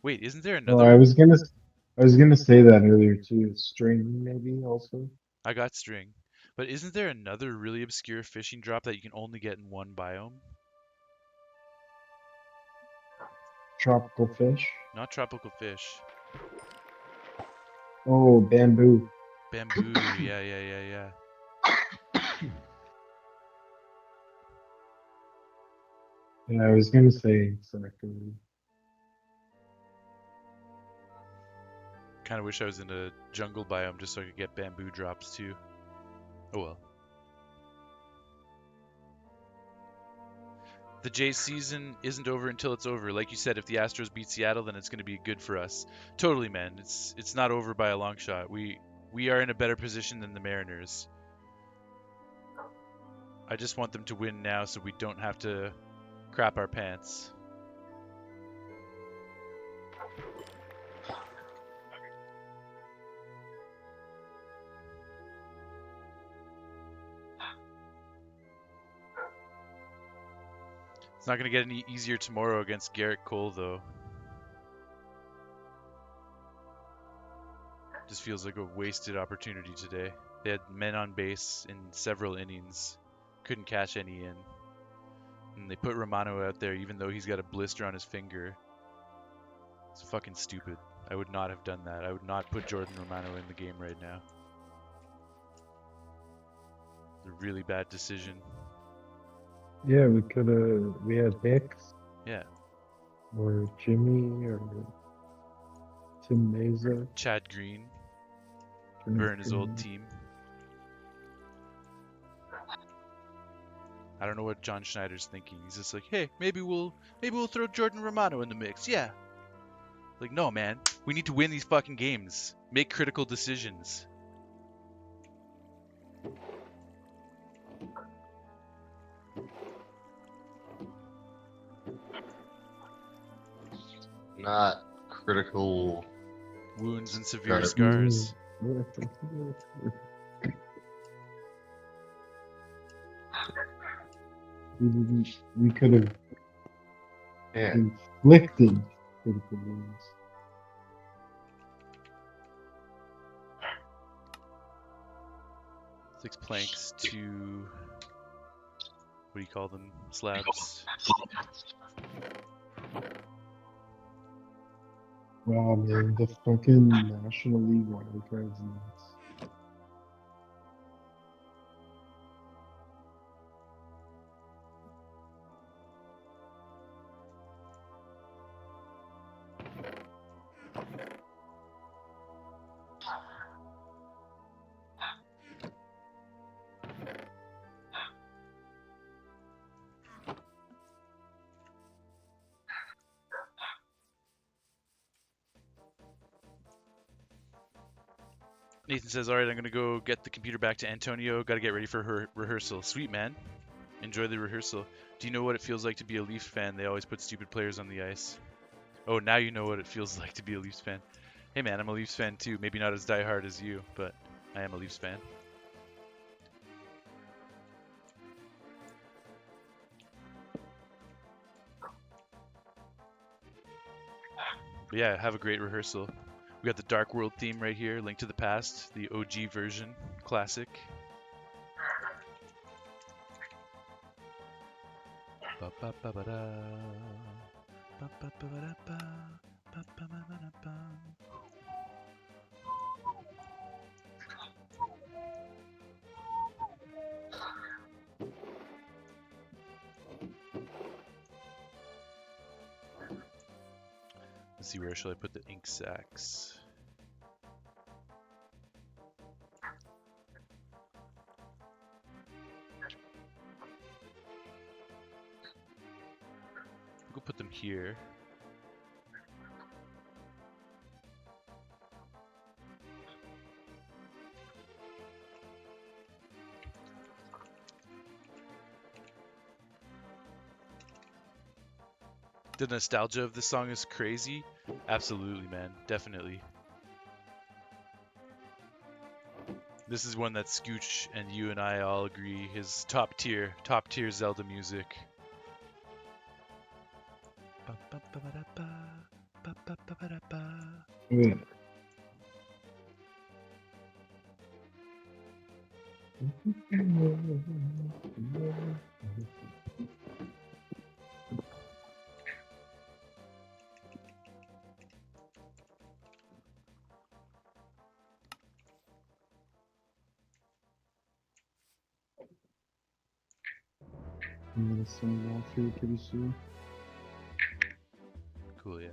Wait, isn't there Oh, another? I was gonna say that earlier too. String maybe also. I got string. But isn't there another really obscure fishing drop that you can only get in one biome? Tropical fish. Not tropical fish. Oh, bamboo. Bamboo. Yeah, yeah, yeah, yeah. Yeah, I was gonna say exactly. Kind of wish I was in a jungle biome just so I could get bamboo drops too. Oh well. The Jays season isn't over until it's over. Like you said, if the Astros beat Seattle, then it's going to be good for us. Totally, man. It's not over by a long shot. We are in a better position than the Mariners. I just want them to win now so we don't have to crap our pants. It's not going to get any easier tomorrow against Garrett Cole, though. Just feels like a wasted opportunity today. They had men on base in several innings, couldn't catch any in. And they put Romano out there even though he's got a blister on his finger. It's fucking stupid. I would not have done that. I would not put Jordan Romano in the game right now. It's a really bad decision. Yeah, we had Hicks Yeah. or Jimmy or Tim Mesa. Chad Green, burn his old team. I don't know what John Schneider's thinking. He's just like, hey, maybe we'll throw Jordan Romano in the mix. Yeah. Like, no, man. We need to win these fucking games. Make critical decisions. Not critical. Wounds and severe Got it. scars. We could have Yeah. inflicted critical wounds. 6 planks, 2... What do you call them? Slabs. Wow, man, the fucking National League wildcard's nuts. Nathan says, alright, I'm going to go get the computer back to Antonio. Got to get ready for her rehearsal. Sweet, man. Enjoy the rehearsal. Do you know what it feels like to be a Leafs fan? They always put stupid players on the ice. Oh, now you know what it feels like to be a Leafs fan. Hey, man, I'm a Leafs fan too. Maybe not as diehard as you, but I am a Leafs fan. But yeah, have a great rehearsal. We got the Dark World theme right here, Link to the Past, the OG version, classic. Let's see, where shall I put the ink sacs? We'll put them here. The nostalgia of this song is crazy. Absolutely, man. Definitely. This is one that Scooch and you and I all agree is top tier Zelda music. Yeah. I'm gonna send it off here pretty soon. Cool, yeah.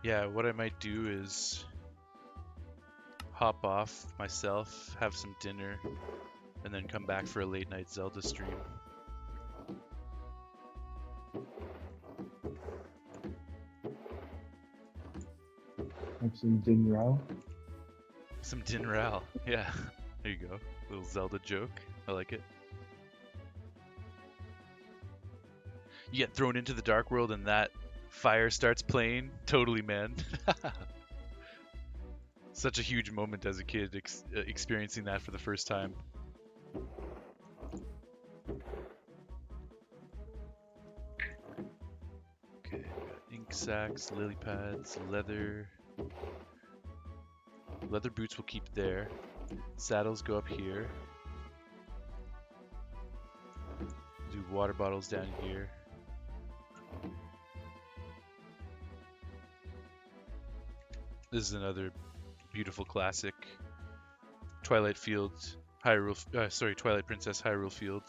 Yeah, what I might do is hop off myself, have some dinner, and then come back for a late night Zelda stream. Have some dinner. Some dinral. Yeah, there you go. Little Zelda joke. I like it. You get thrown into the Dark World and that fire starts playing. Totally, man. Such a huge moment as a kid experiencing that for the first time. Okay, got ink sacs, lily pads, leather. Leather boots we'll keep there. Saddles go up here. Do water bottles down here. This is another beautiful classic. Twilight Fields, Twilight Princess Hyrule Field.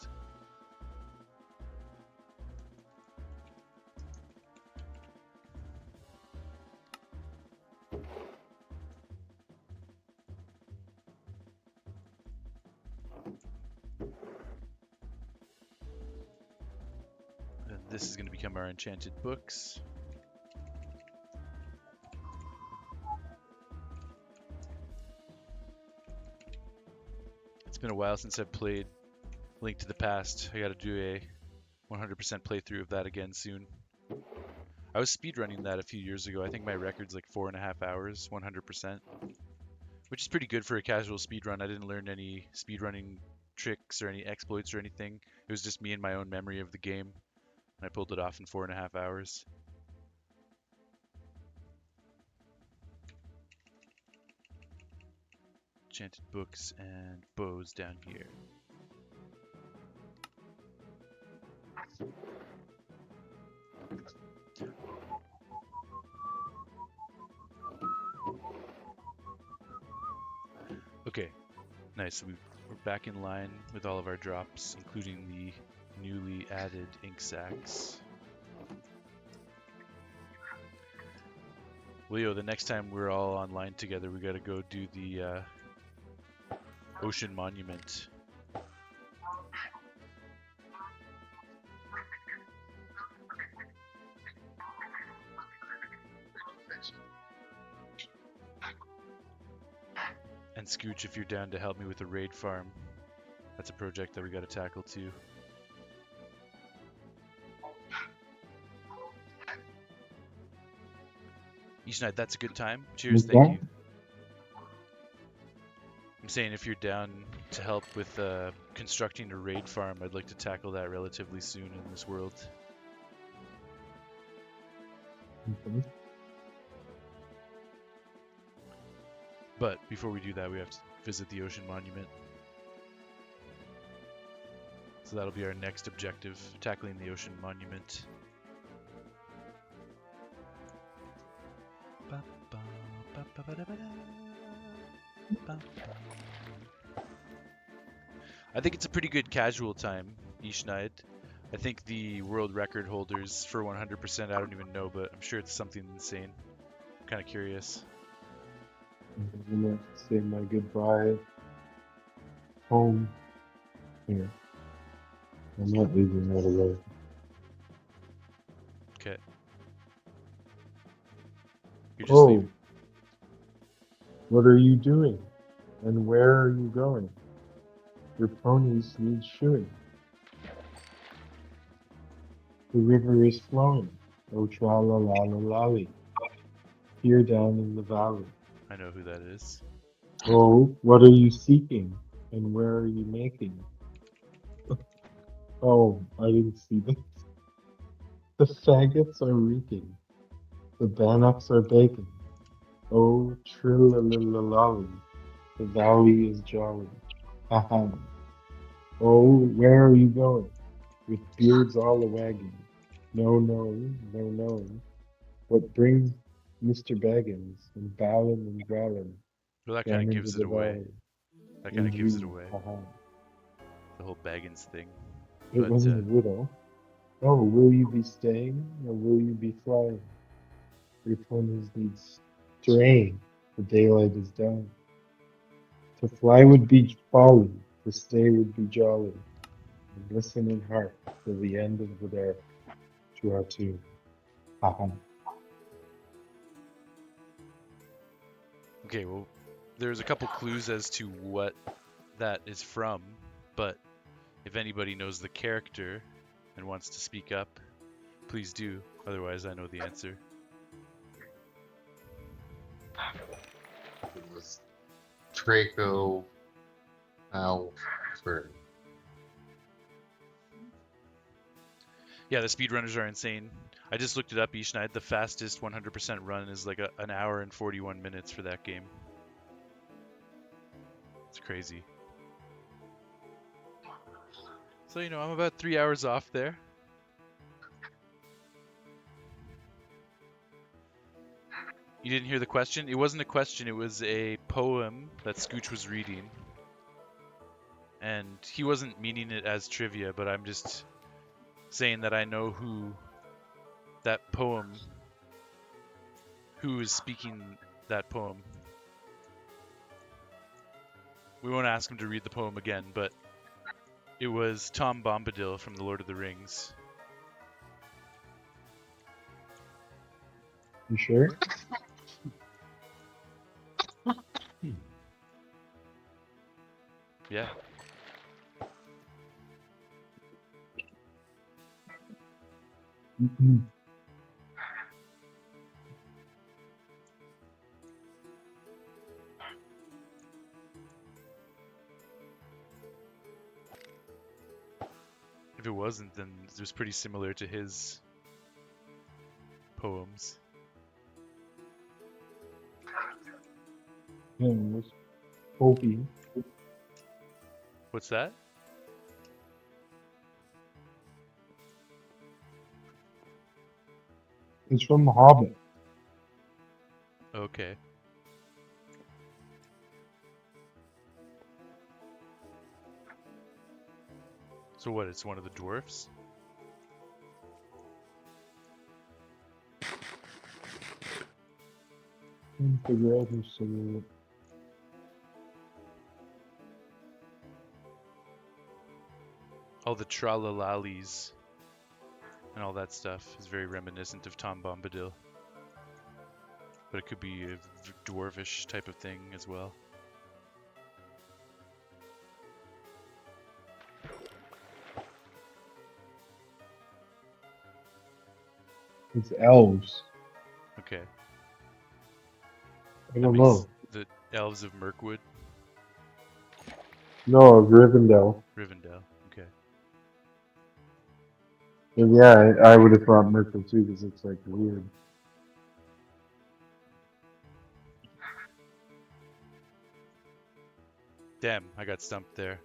And this is going to become our enchanted books. It's been a while since I've played Link to the Past. I got to do a 100% playthrough of that again soon. I was speedrunning that a few years ago. I think my record's like 4.5 hours, 100%, which is pretty good for a casual speedrun. I didn't learn any speedrunning tricks or any exploits or anything. It was just me and my own memory of the game, and I pulled it off in 4.5 hours. Enchanted books and bows down here. Okay, nice. So we're back in line with all of our drops, including the newly added ink sacs. Leo, the next time we're all online together, we gotta go do the Ocean Monument. And Scooch, if you're down to help me with the raid farm, that's a project that we gotta tackle too. Each that's a good time. Cheers, What's thank that? you. I'm saying if you're down to help with constructing a raid farm, I'd like to tackle that relatively soon in this world. Okay. But before we do that, we have to visit the Ocean Monument. So that'll be our next objective, tackling the Ocean Monument. I think it's a pretty good casual time, Ishnaid. I think the world record holders for 100%, I don't even know, but I'm sure it's something insane. I'm kind of curious. I'm gonna say my goodbye home here. I'm not leaving right away. Okay. You're just Oh, leaving. what are you doing? And where are you going? Your ponies need shoeing. The river is flowing. Oh, tra la la la lolly. Here down in the valley. I know who that is. Oh, what are you seeking? And where are you making? Oh, I didn't see this. The faggots are reeking. The bannocks are baking. Oh, trill-a-lil-a-lolly. The valley is jolly. Ha ha. Oh, where are you going? With beards all a-wagging. No, no, no, no. What brings Mr. Baggins and bowing and growling Well, that kind down of into gives it the away. valley? That kind We of gives it dream. away. Ha ha. The whole Baggins thing. It But wasn't a riddle. Oh, will you be staying or will you be flying? Your ponies need straying. The daylight is done. To fly would be folly, to stay would be jolly. And listen and hark till the end of the dark to our tune. Ha ha. okay, well, there's a couple clues as to what that is from, but if anybody knows the character and wants to speak up, please do. Otherwise, I know the answer. It was Draco Alfred. Yeah, the speedrunners are insane. I just looked it up each night. The fastest 100% run is like an hour and 41 minutes for that game. It's crazy. So, I'm about 3 hours off there. You didn't hear the question? It wasn't a question, it was a poem that Scooch was reading. And he wasn't meaning it as trivia, but I'm just saying that I know who is speaking that poem. We won't ask him to read the poem again, but it was Tom Bombadil from The Lord of the Rings. You sure? Yeah. Mhm. If it wasn't, then it was pretty similar to his poems. Yeah, it was Opie. What's that? It's from The Hobbit. Okay. So what? It's one of the dwarfs? Trying to figure out who's singing it. All the tralalalis and all that stuff is very reminiscent of Tom Bombadil. But it could be a dwarvish type of thing as well. It's elves. Okay. I That don't makes know. the elves of Mirkwood, No, Rivendell. Rivendell. Okay. And yeah, I would have thought Merkel too because it's like weird. Damn, I got stumped there.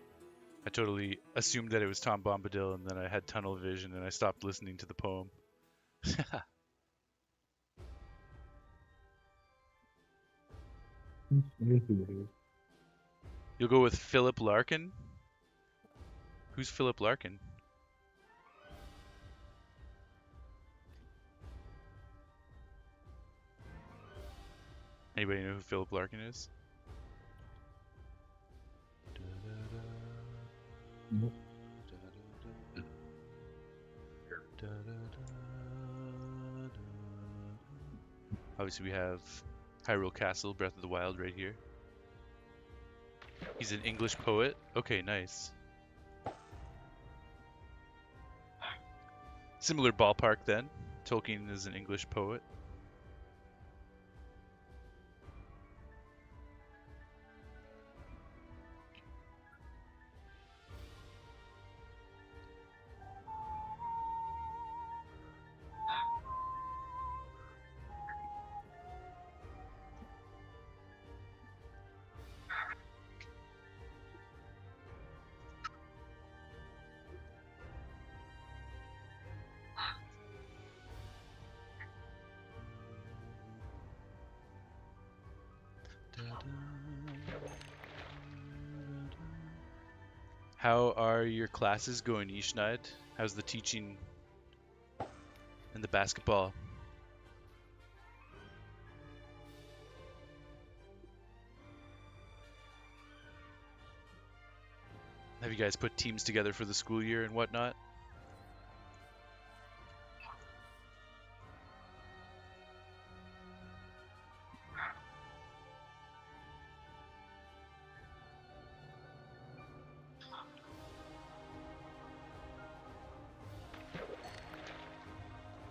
I totally assumed that it was Tom Bombadil, and then I had tunnel vision, and I stopped listening to the poem. You'll go with Philip Larkin? Who's Philip Larkin? Anybody know who Philip Larkin is? Obviously, we have Hyrule Castle, Breath of the Wild right here. He's an English poet. Okay, nice. Similar ballpark then. Tolkien is an English poet. How are your classes going, Ishnaid? How's the teaching and the basketball? Have you guys put teams together for the school year and whatnot?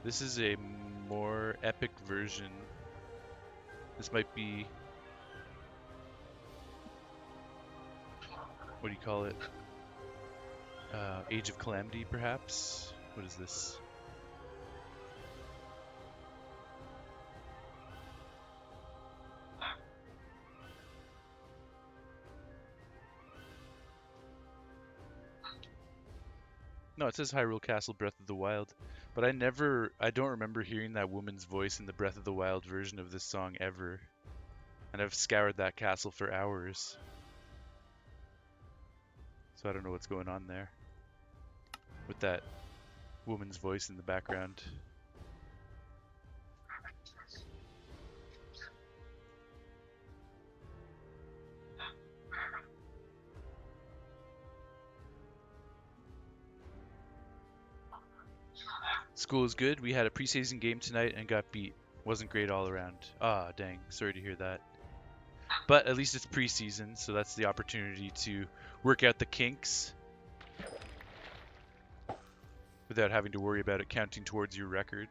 This is a more epic version. This might be, what do you call it? Age of Calamity, perhaps? What is this? No, it says Hyrule Castle Breath of the Wild. But I don't remember hearing that woman's voice in the Breath of the Wild version of this song ever. And I've scoured that castle for hours. So I don't know what's going on there with that woman's voice in the background. School is good. We had a preseason game tonight and got beat. Wasn't great all around. Ah, dang. Sorry to hear that. But at least it's preseason, so that's the opportunity to work out the kinks without having to worry about it counting towards your record.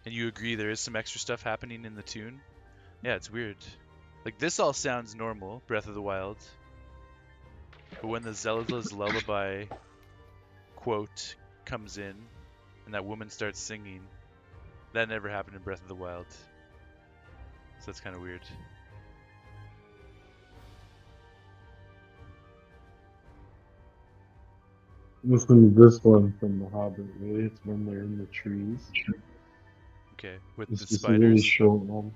And you agree there is some extra stuff happening in the tune? Yeah, it's weird. Like, this all sounds normal, Breath of the Wild. But when the Zelda's Lullaby quote comes in and that woman starts singing, that never happened in Breath of the Wild. So that's kind of weird. Listen to this one from The Hobbit, really. It's when they're in the trees. Okay, with It's the just a really spiders. short one.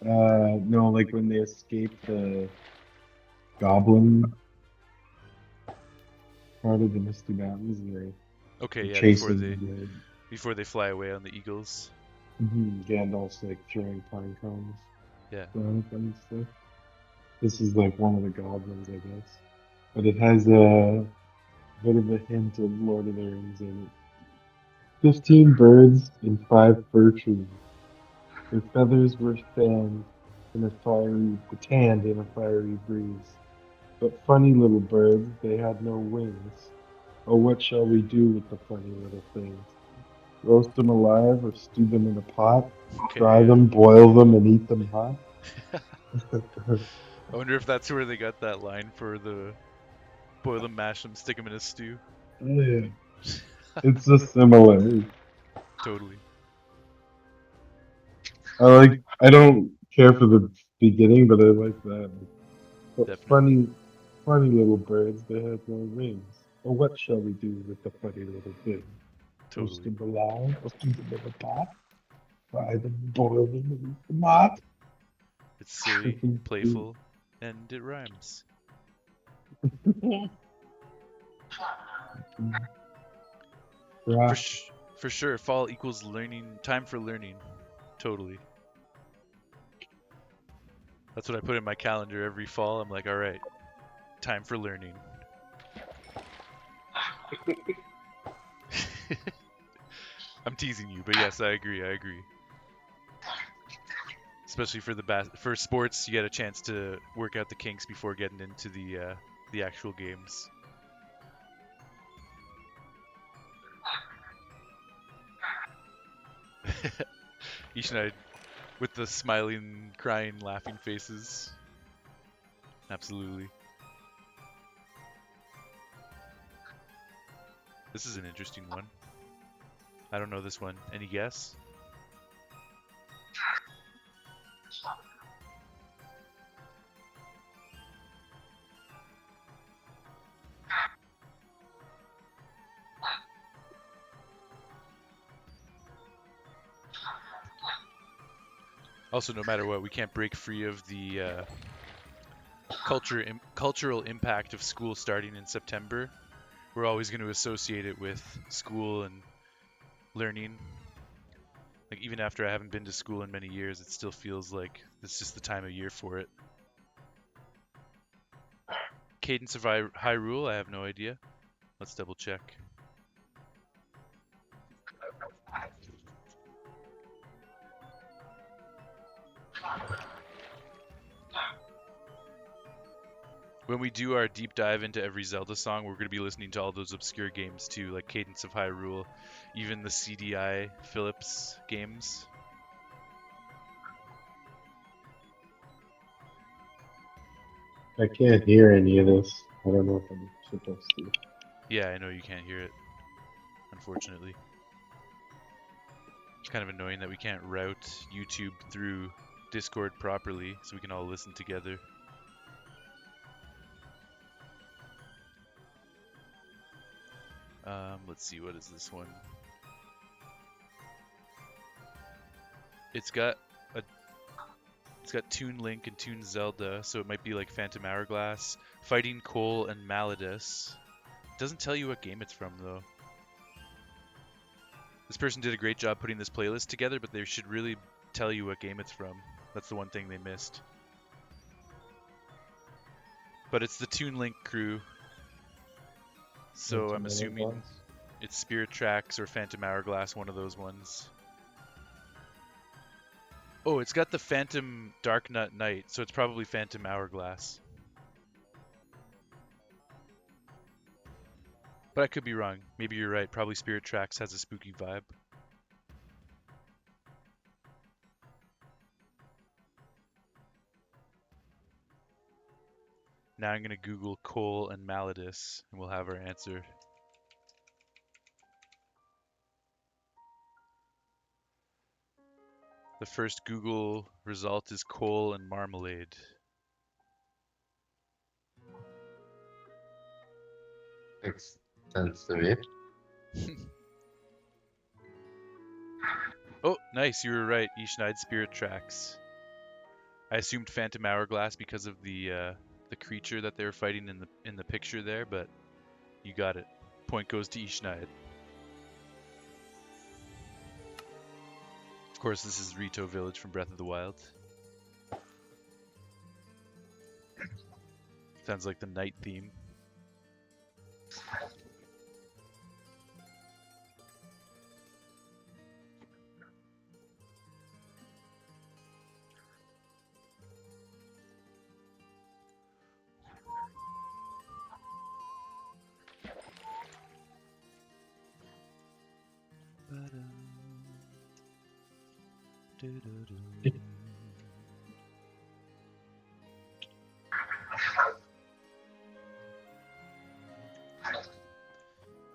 No, like when they escape the goblin part of the Misty Mountains and Okay, they're yeah, chasing before they fly away on the eagles. Gandalf's like throwing pine cones Yeah. down at them and stuff. This is like one of the goblins, I guess. But it has a bit of a hint of Lord of the Rings in it. 15 birds and 5 fir trees. Their feathers were tanned in a fiery breeze. But funny little birds, they had no wings. Oh, what shall we do with the funny little things? Roast them alive or stew them in a pot? Okay, Fry yeah. them, boil them, and eat them hot? I wonder if that's where they got that line for the boil them, mash them, stick them in a stew. Oh, yeah. It's just similar. Totally. I don't care for the beginning, but I like that. But Definitely. funny little birds, they have no wings. Oh, what shall we do with the funny little things? Roast Totally. them alive, or stew them in a pot? Fry them, boil them, and eat them hot? It's silly, playful, and it rhymes. For Right. sh- for sure, fall equals learning, time for learning. Totally. That's what I put in my calendar every fall. I'm like, all right, time for learning. I'm teasing you, but yes, I agree. I agree. Especially for for sports, you get a chance to work out the kinks before getting into the actual games. Each night with the smiling, crying, laughing faces. Absolutely. This is an interesting one. I don't know this one. Any guess? Also, no matter what, we can't break free of the cultural impact of school starting in September. We're always going to associate it with school and learning. Like even after I haven't been to school in many years, it still feels like it's just the time of year for it. Cadence of Hyrule, I have no idea. Let's double check. When we do our deep dive into every Zelda song, we're going to be listening to all those obscure games too, like Cadence of Hyrule, even the CDI Philips games. I can't hear any of this. I don't know if I'm supposed to. Yeah, I know you can't hear it, unfortunately. It's kind of annoying that we can't route YouTube through Discord properly so we can all listen together. Let's see, what is this one? It's got a it's got Toon Link and Toon Zelda, so it might be like Phantom Hourglass, Fighting Cole and Malladus. It doesn't tell you what game it's from though. This person did a great job putting this playlist together, but they should really tell you what game it's from. That's the one thing they missed. But it's the Toon Link crew, so I'm Phantom assuming Hourglass. It's Spirit Tracks or Phantom Hourglass, one of those ones. Oh, it's got the Phantom Dark Nut Knight, so it's probably Phantom Hourglass. But I could be wrong. Maybe you're right. Probably Spirit Tracks has a spooky vibe. Now I'm going to Google Cole and Malladus, and we'll have our answer. The first Google result is Cole and Marmalade. Makes sense to me. Oh, nice. You were right. Ishnaid Spirit Tracks. I assumed Phantom Hourglass because of the creature that they were fighting in the picture there, but you got it. Point goes to Ishnaid. Of course, this is Rito Village from Breath of the Wild. Sounds like the night theme.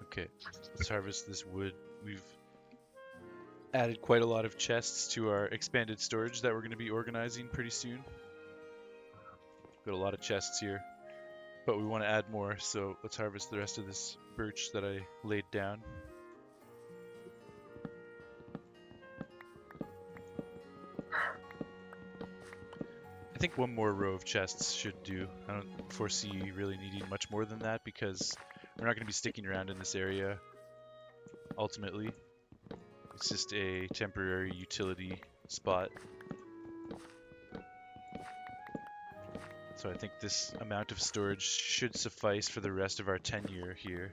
Okay, let's harvest this wood. We've added quite a lot of chests to our expanded storage that we're going to be organizing pretty soon. Got a lot of chests here, but we want to add more, so let's harvest the rest of this birch that I laid down. I think one more row of chests should do. I don't foresee really needing much more than that because we're not going to be sticking around in this area ultimately. It's just a temporary utility spot. So I think this amount of storage should suffice for the rest of our tenure here.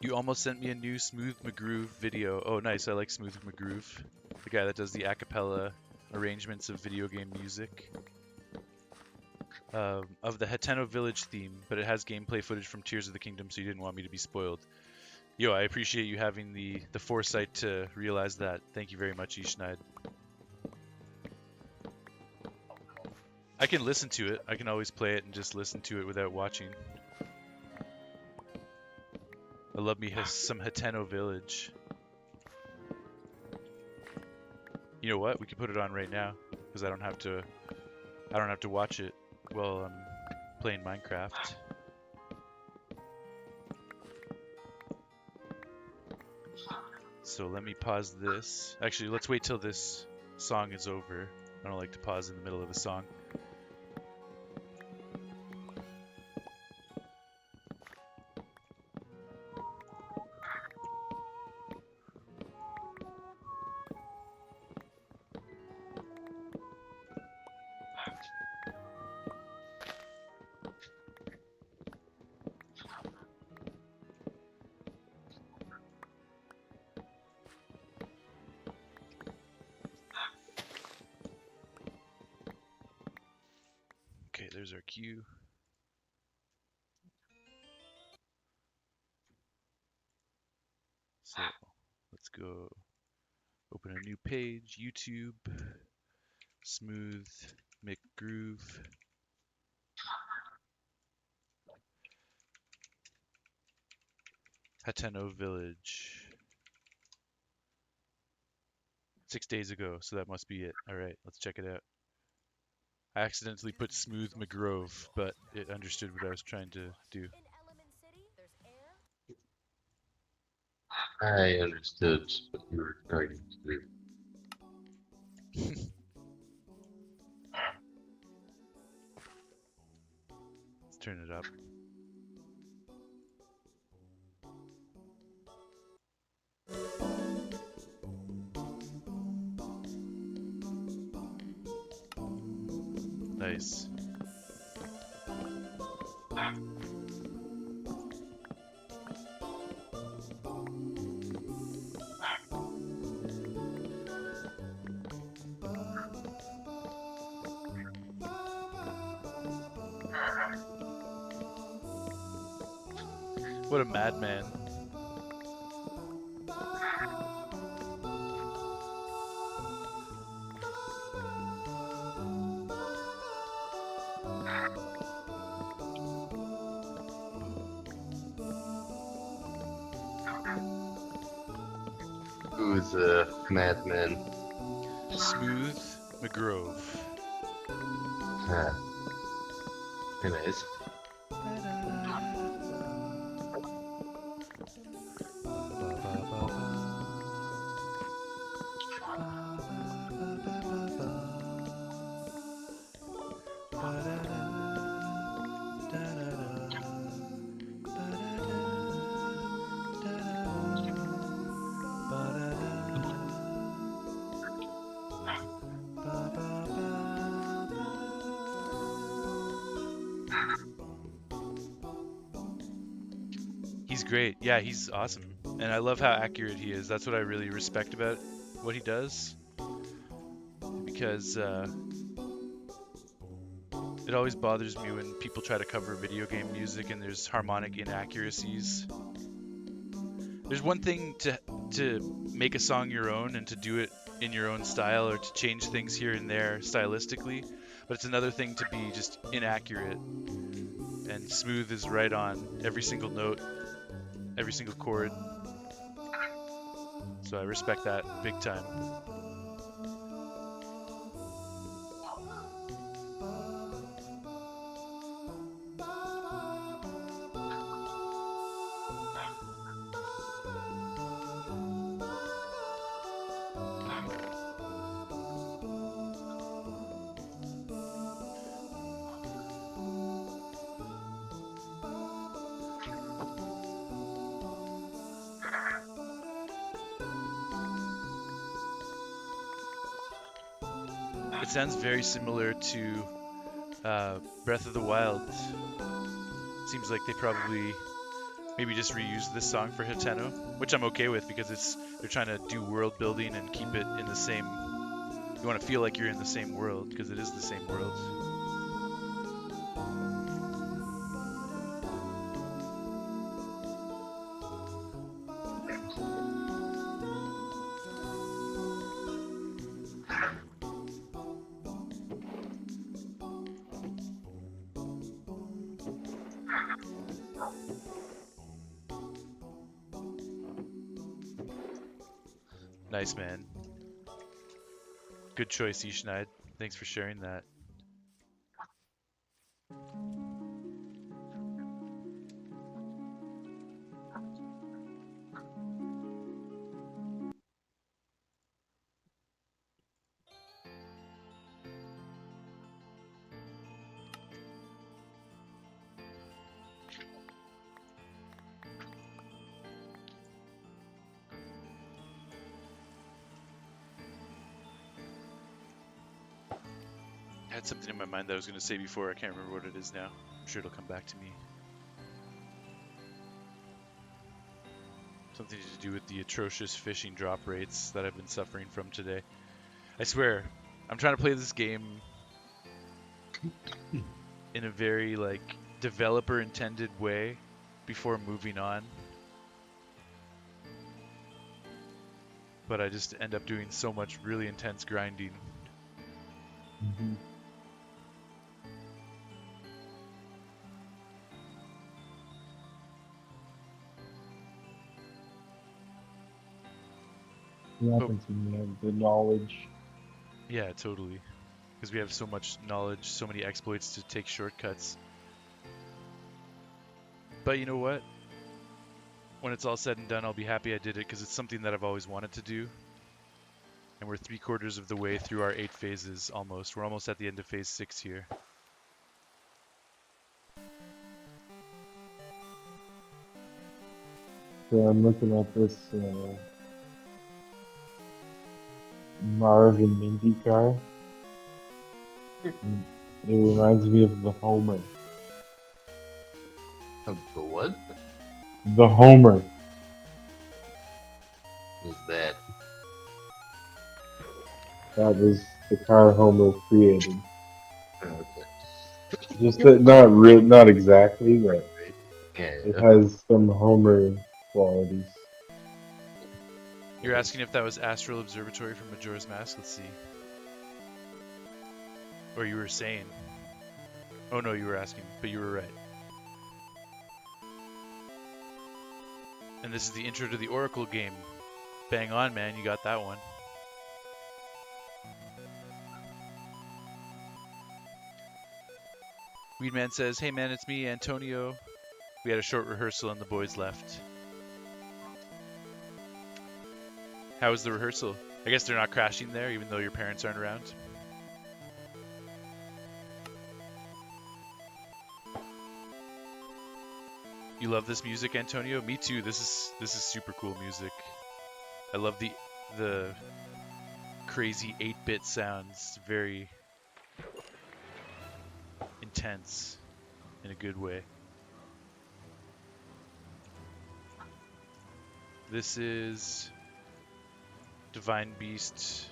You almost sent me a new Smooth McGroove video. Oh, nice. I like Smooth McGroove. The guy that does the a cappella arrangements of video game music. Of the Hateno Village theme, but it has gameplay footage from Tears of the Kingdom, so you didn't want me to be spoiled. Yo, I appreciate you having the foresight to realize that. Thank you very much, Ishnaid. I can listen to it. I can always play it and just listen to it without watching. I love me some Hateno Village. You know what? We can put it on right now because I don't have to watch it while I'm playing Minecraft. So let me pause this. Actually, let's wait till this song is over. I don't like to pause in the middle of a song. Okay, there's our queue. So let's go open a new page, YouTube, Smooth McGroove. Hateno Village. 6 days ago, so that must be it. Alright, let's check it out. I accidentally put Smooth McGrove, but it understood what I was trying to do. I understood what you were trying to do. Let's turn it up. Nice. What a madman. Who's a madman? Smooth McGrove. Ah, anyways, He's great. Yeah, he's awesome. And I love how accurate he is. That's what I really respect about what he does. Because it always bothers me when people try to cover video game music and there's harmonic inaccuracies. There's one thing to make a song your own and to do it in your own style or to change things here and there stylistically, but it's another thing to be just inaccurate. And Smooth is right on every single note, every single chord. So I respect that big time. It sounds very similar to Breath of the Wild. Seems like they probably maybe just reused this song for Hiteno, which I'm okay with because they're trying to do world building and keep it in the same. You want to feel like you're in the same world because it is the same world. Nice, man. Good choice, Ishnaid. Thanks for sharing that. I had something in my mind that I was going to say before. I can't remember what it is now. I'm sure it'll come back to me. Something to do with the atrocious fishing drop rates that I've been suffering from today. I swear, I'm trying to play this game in a very like developer intended way before moving on. But I just end up doing so much really intense grinding. Mm-hmm. It But happens when you have the knowledge. yeah, totally. Because we have so much knowledge, so many exploits to take shortcuts. But you know what? When it's all said and done, I'll be happy I did it because it's something that I've always wanted to do. And we're 3/4 of the way through our 8 phases almost. We're almost at the end of phase 6 here. So I'm looking at this Marv and Mindy car. And It reminds me of the Homer. Of the what The Homer. was that? That was the car Homer created. Okay. Just that, not real, not exactly, but Yeah, it yeah. has some Homer qualities. You're asking if that was Astral Observatory from Majora's Mask? Let's see. Or you were saying. Oh no, you were asking, but you were right. And this is the intro to the Oracle game. Bang on, man, you got that one. Weedman says, hey man, it's me, Antonio. We had a short rehearsal and the boys left. How was the rehearsal? I guess they're not crashing there, even though your parents aren't around. You love this music, Antonio? Me too. This is super cool music. I love the crazy 8-bit sounds. Very intense in a good way. This is Divine Beast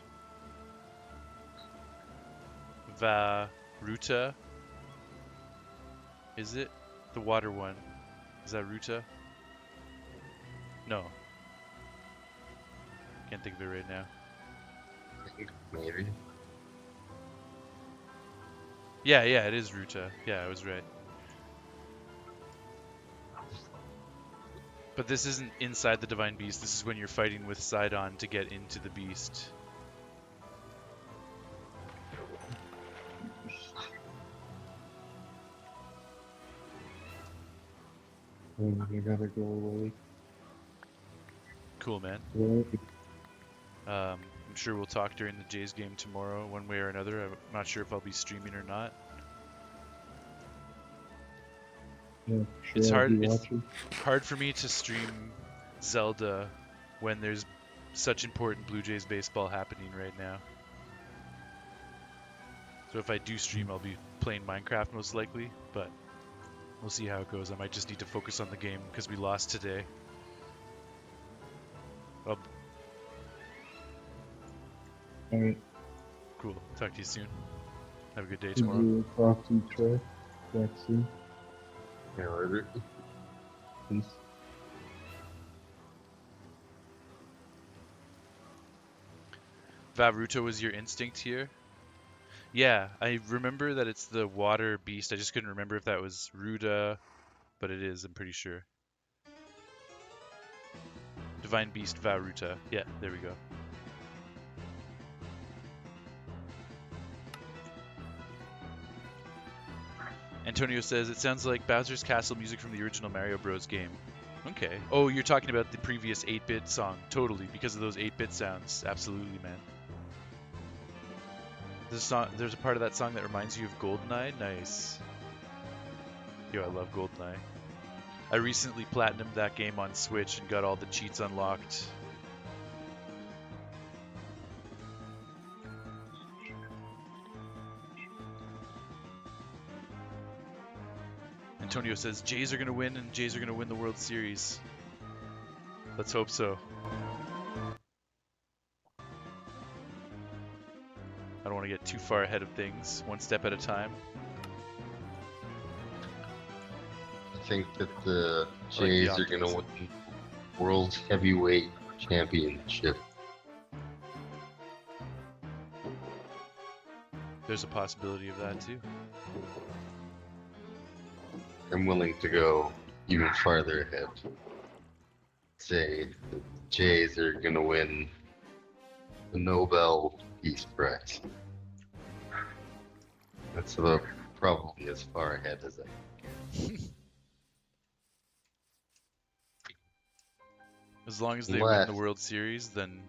Ruta. Is it? The water one. Is that Ruta? No. Can't think of it right now. Maybe. Yeah, it is Ruta. Yeah, I was right. But this isn't inside the Divine Beast. This is when you're fighting with Sidon to get into the beast. You gotta go away. Cool, man. I'm sure we'll talk during the Jays game tomorrow, one way or another. I'm not sure if I'll be streaming or not. Yeah, sure, It's I'll hard. be It's watching. hard for me to stream Zelda when there's such important Blue Jays baseball happening right now. So if I do stream, I'll be playing Minecraft most likely, but we'll see how it goes. I might just need to focus on the game because we lost today. Well, Alright, cool. Talk to you soon. Have a good day did tomorrow. you talk to Trey? Back soon? Yeah, later. Peace. Vavruto was your instinct here? Yeah, I remember that it's the water beast. I just couldn't remember if that was Ruda, but it is, I'm pretty sure. Divine Beast Vavruta. Yeah, there we go. Antonio says, it sounds like Bowser's Castle music from the original Mario Bros. Game. Okay. Oh, you're talking about the previous 8-bit song. Totally, because of those 8-bit sounds. Absolutely, man. There's a part of that song that reminds you of GoldenEye. Nice. Yo, I love GoldenEye. I recently platinumed that game on Switch and got all the cheats unlocked. Antonio says, Jays are going to win and Jays are going to win the World Series. Let's hope so. I don't want to get too far ahead of things, one step at a time. I think that the I like the Jays are going to optimism. win World Heavyweight Championship. There's a possibility of that too. I'm willing to go even farther ahead. Say the Jays are going to win the Nobel Peace Prize. That's about probably as far ahead as I can. As long as they win the World Series, then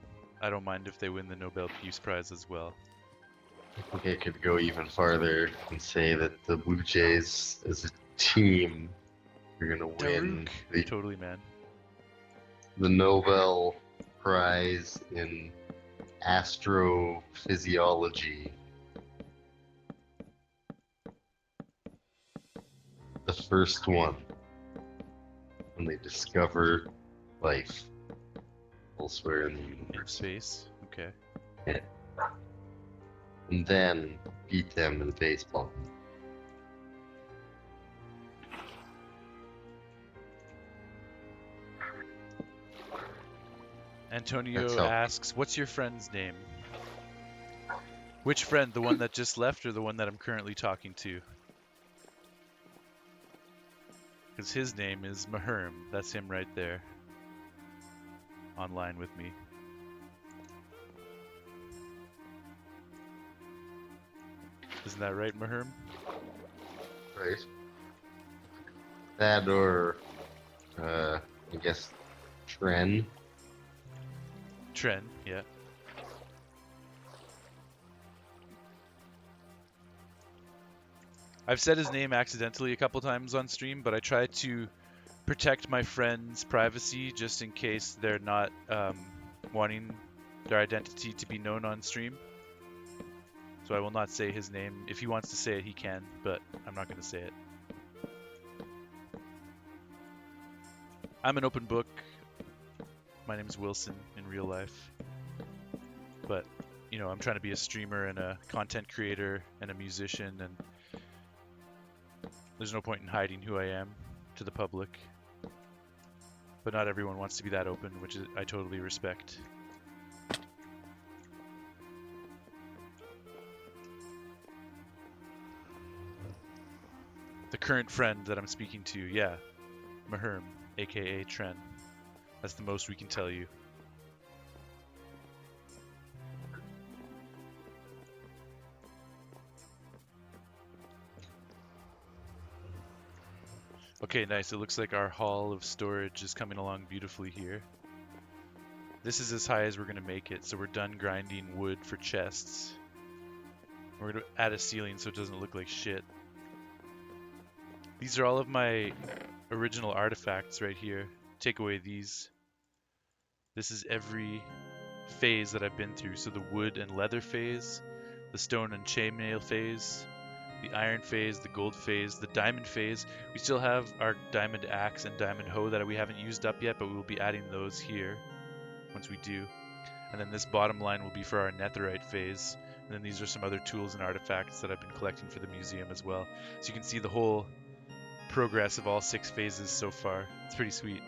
I don't mind if they win the Nobel Peace Prize as well. I think I could go even farther and say that the Blue Jays as a team are going to win Totally, man. the Nobel Prize in Astrophysiology. the first one when they discover life elsewhere in the In universe. space. Okay. Yeah. And then beat them in baseball. That's Antonio how. asks, "What's your friend's name?" Which friend? The one that just left, or the one that I'm currently talking to? Because his name is Maherm. That's him right there. Online with me. Isn't that right, Maherm? Right. That or, I guess, Tren. Tren, yeah. I've said his name accidentally a couple times on stream, but I try to protect my friends' privacy just in case they're not wanting their identity to be known on stream. So I will not say his name. If he wants to say it, he can, but I'm not going to say it. I'm an open book. My name is Wilson in real life. But, you know, I'm trying to be a streamer and a content creator and a musician, and there's no point in hiding who I am to the public. But not everyone wants to be that open, which I totally respect. The current friend that I'm speaking to, yeah, Maherm, aka Tren. That's the most we can tell you. Okay, nice. It looks like our hall of storage is coming along beautifully here. This is as high as we're going to make it, so we're done grinding wood for chests. We're going to add a ceiling so it doesn't look like shit. These are all of my original artifacts right here. Take away these. This is every phase that I've been through. So the wood and leather phase, the stone and chainmail phase, the iron phase, the gold phase, the diamond phase. We still have our diamond axe and diamond hoe that we haven't used up yet, but we will be adding those here once we do. And then this bottom line will be for our netherite phase. And then these are some other tools and artifacts that I've been collecting for the museum as well. So you can see the whole progress of all 6 phases so far. It's pretty sweet.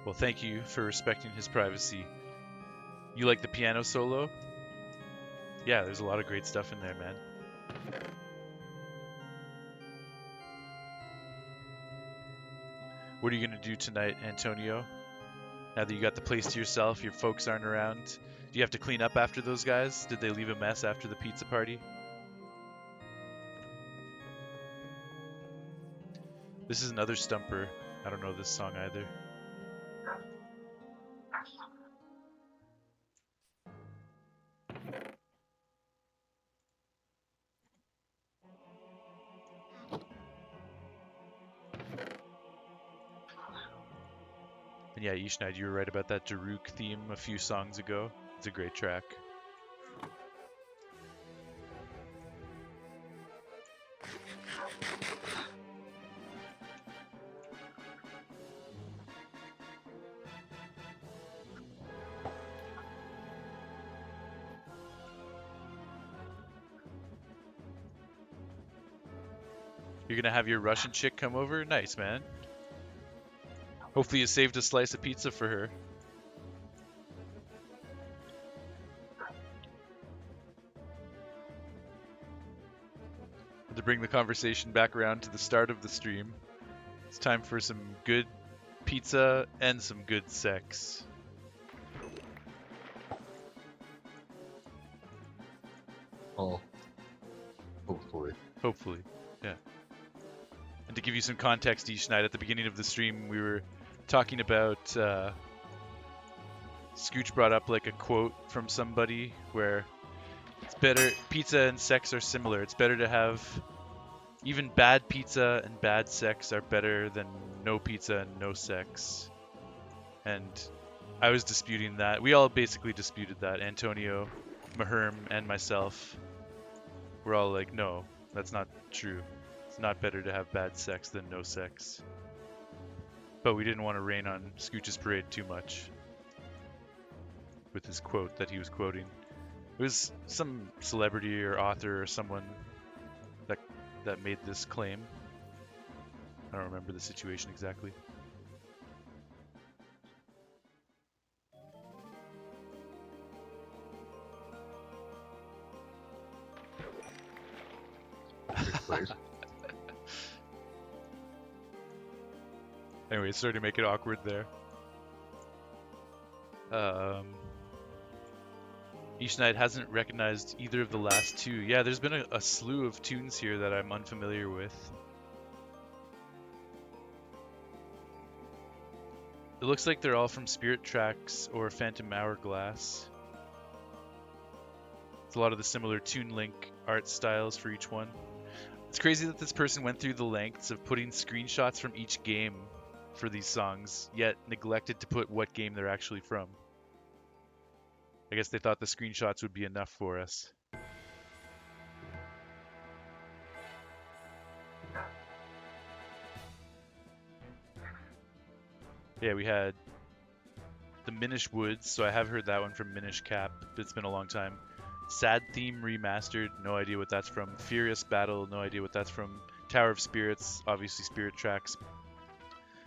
Well, thank you for respecting his privacy. You like the piano solo? Yeah, there's a lot of great stuff in there, man. What are you going to do tonight, Antonio? Now that you got the place to yourself, your folks aren't around. Do you have to clean up after those guys? Did they leave a mess after the pizza party? This is another stumper. I don't know this song either. And yeah, Ishnaid, you were right about that Daruk theme a few songs ago. It's a great track. You're gonna have your Russian chick come over? Nice, man. Hopefully you saved a slice of pizza for her. To bring the conversation back around to the start of the stream, it's time for some good pizza and some good sex. Oh, hopefully. Hopefully, yeah. And to give you some context, Ishnaid, at the beginning of the stream, we were talking about, Scooch brought up like a quote from somebody where it's better, pizza and sex are similar. It's better to have Even bad pizza and bad sex are better than no pizza and no sex. And I was disputing that. We all basically disputed that. Antonio, Maherm, and myself were all like, no, that's not true. It's not better to have bad sex than no sex. But we didn't want to rain on Scooch's parade too much with his quote that he was quoting. It was some celebrity or author or someone that that made this claim. I don't remember the situation exactly. Good place. Anyway, sorry to make it awkward there. Each Knight hasn't recognized either of the last two. Yeah, there's been a slew of tunes here that I'm unfamiliar with. It looks like they're all from Spirit Tracks or Phantom Hourglass. It's a lot of the similar Toon Link art styles for each one. It's crazy that this person went through the lengths of putting screenshots from each game for these songs, yet neglected to put what game they're actually from. I guess they thought the screenshots would be enough for us. Yeah, we had the Minish Woods, so I have heard that one from Minish Cap, but it's been a long time. Sad Theme Remastered, no idea what that's from. Furious Battle, no idea what that's from. Tower of Spirits, obviously Spirit Tracks.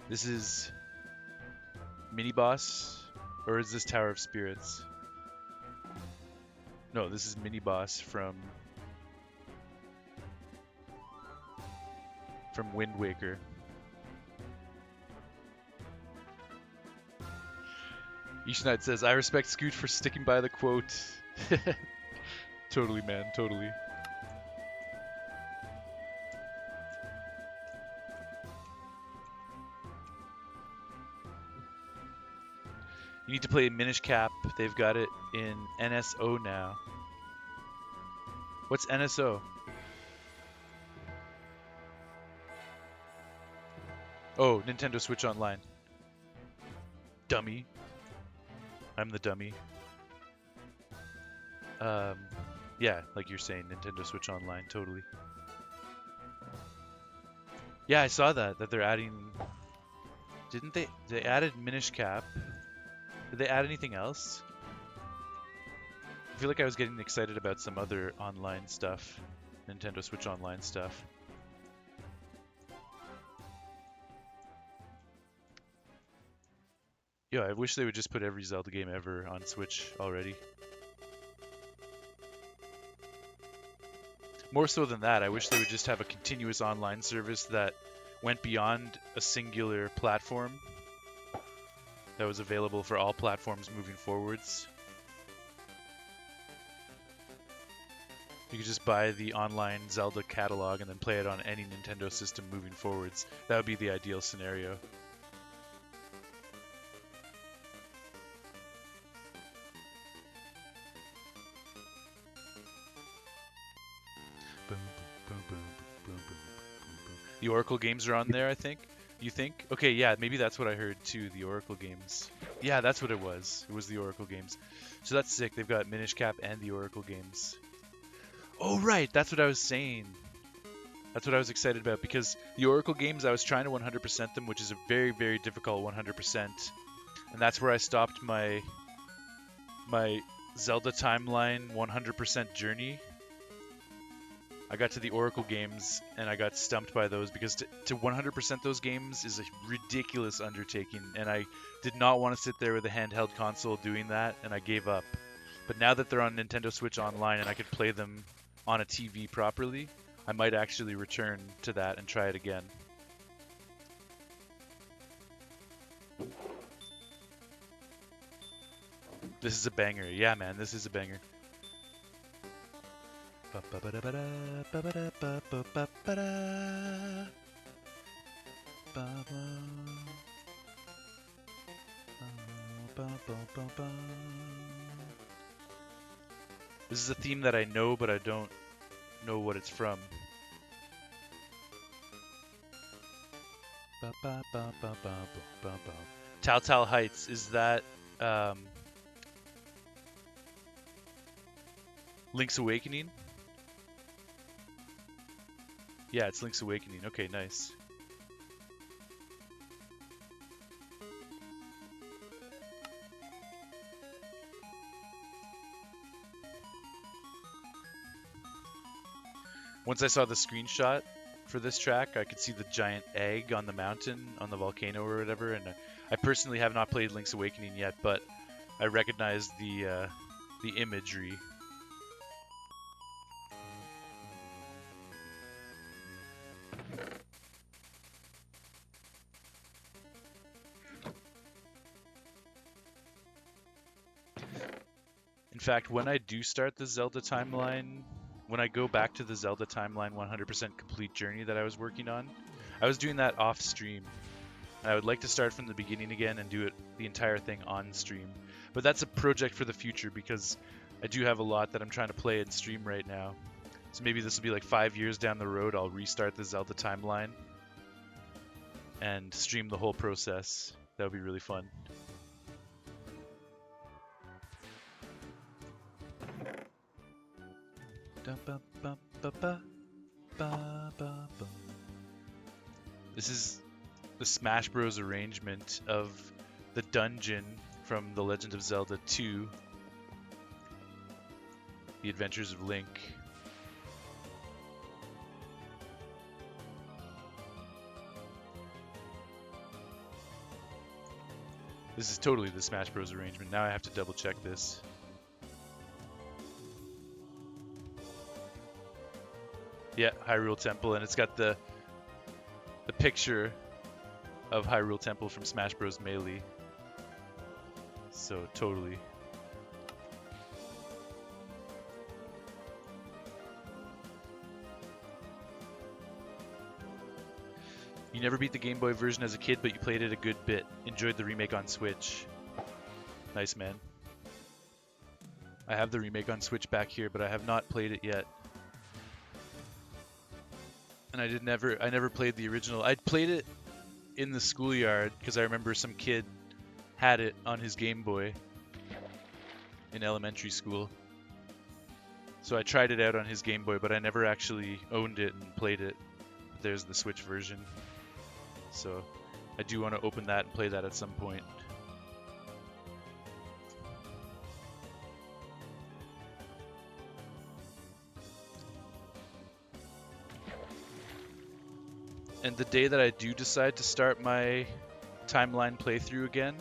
This is Mini Boss, or is this Tower of Spirits? No, this is Mini Boss from Wind Waker. Ishnight says, I respect Scoot for sticking by the quote. Totally, man, totally. You need to play Minish Cap. They've got it in NSO now. What's NSO? Oh, Nintendo Switch Online. Dummy. I'm the dummy. Yeah, like you're saying, Nintendo Switch Online, totally. Yeah, I saw that they're adding... Didn't they? They added Minish Cap. Did they add anything else? I feel like I was getting excited about some other online stuff. Nintendo Switch Online stuff. Yeah, I wish they would just put every Zelda game ever on Switch already. More so than that, I wish they would just have a continuous online service that went beyond a singular platform, that was available for all platforms moving forwards. You could just buy the online Zelda catalog and then play it on any Nintendo system moving forwards. That would be the ideal scenario. Boom, boom, boom, boom, boom, boom, boom. The Oracle games are on there, I think. You think? Okay, yeah, maybe that's what I heard too, the Oracle games. Yeah, that's what it was. It was the Oracle games. So that's sick. They've got Minish Cap and the Oracle games. Oh, right. That's what I was saying. That's what I was excited about, because the Oracle games, I was trying to 100% them, which is a very, very difficult 100%. And that's where I stopped my Zelda timeline 100% journey. I got to the Oracle games and I got stumped by those, because to 100% those games is a ridiculous undertaking, and I did not want to sit there with a handheld console doing that, and I gave up. But now that they're on Nintendo Switch Online and I could play them on a TV properly, I might actually return to that and try it again. This is a banger. Yeah, man, this is a banger. This is a theme that I know, but I don't know what it's from. Ba, ba, ba, ba, ba, ba, ba, ba. Tal Heights, is that um, Link's Awakening? Yeah, it's Link's Awakening. Okay, nice. Once I saw the screenshot for this track, I could see the giant egg on the mountain, on the volcano or whatever, and I personally have not played Link's Awakening yet, but I recognize the imagery. In fact, when I do start the Zelda timeline, when I go back to the Zelda timeline 100% complete journey that I was working on, I was doing that off stream. I would like to start from the beginning again and do it the entire thing on stream. But that's a project for the future because I do have a lot that I'm trying to play and stream right now. So maybe this will be like 5 years down the road, I'll restart the Zelda timeline and stream the whole process. That would be really fun. This is the Smash Bros. Arrangement of the dungeon from The Legend of Zelda 2, The Adventures of Link. This is totally the Smash Bros. Arrangement. Now I have to double check this. Yeah, Hyrule Temple, and it's got the picture of Hyrule Temple from Smash Bros. Melee. So totally. You never beat the Game Boy version as a kid, but you played it a good bit. Enjoyed the remake on Switch. Nice, man. I have the remake on Switch back here, but I have not played it yet. And I never played the original. I played it in the schoolyard because I remember some kid had it on his Game Boy in elementary school. So I tried it out on his Game Boy, but I never actually owned it and played it. There's the Switch version. So I do want to open that and play that at some point. And the day that I do decide to start my timeline playthrough again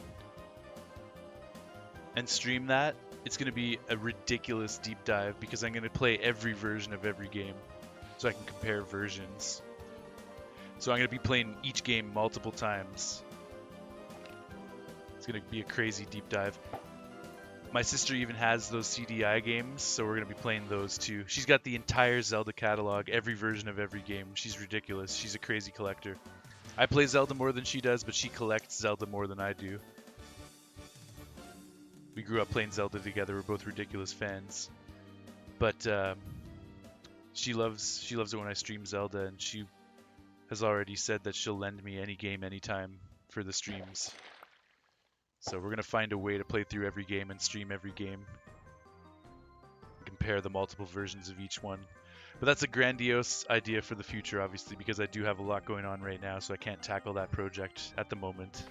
and stream that, it's going to be a ridiculous deep dive because I'm going to play every version of every game so I can compare versions. So I'm going to be playing each game multiple times. It's going to be a crazy deep dive. My sister even has those CDI games, so we're going to be playing those too. She's got the entire Zelda catalog, every version of every game. She's ridiculous. She's a crazy collector. I play Zelda more than she does, but she collects Zelda more than I do. We grew up playing Zelda together. We're both ridiculous fans. But she loves it when I stream Zelda, and she has already said that she'll lend me any game anytime for the streams. So we're going to find a way to play through every game and stream every game. Compare the multiple versions of each one. But that's a grandiose idea for the future, obviously, because I do have a lot going on right now, so I can't tackle that project at the moment.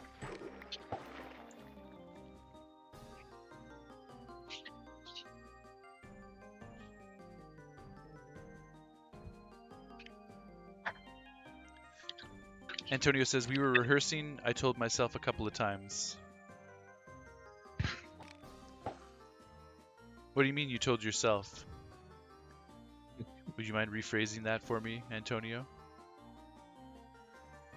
Antonio says, we were rehearsing, I told myself a couple of times. What do you mean you told yourself? Would you mind rephrasing that for me, Antonio?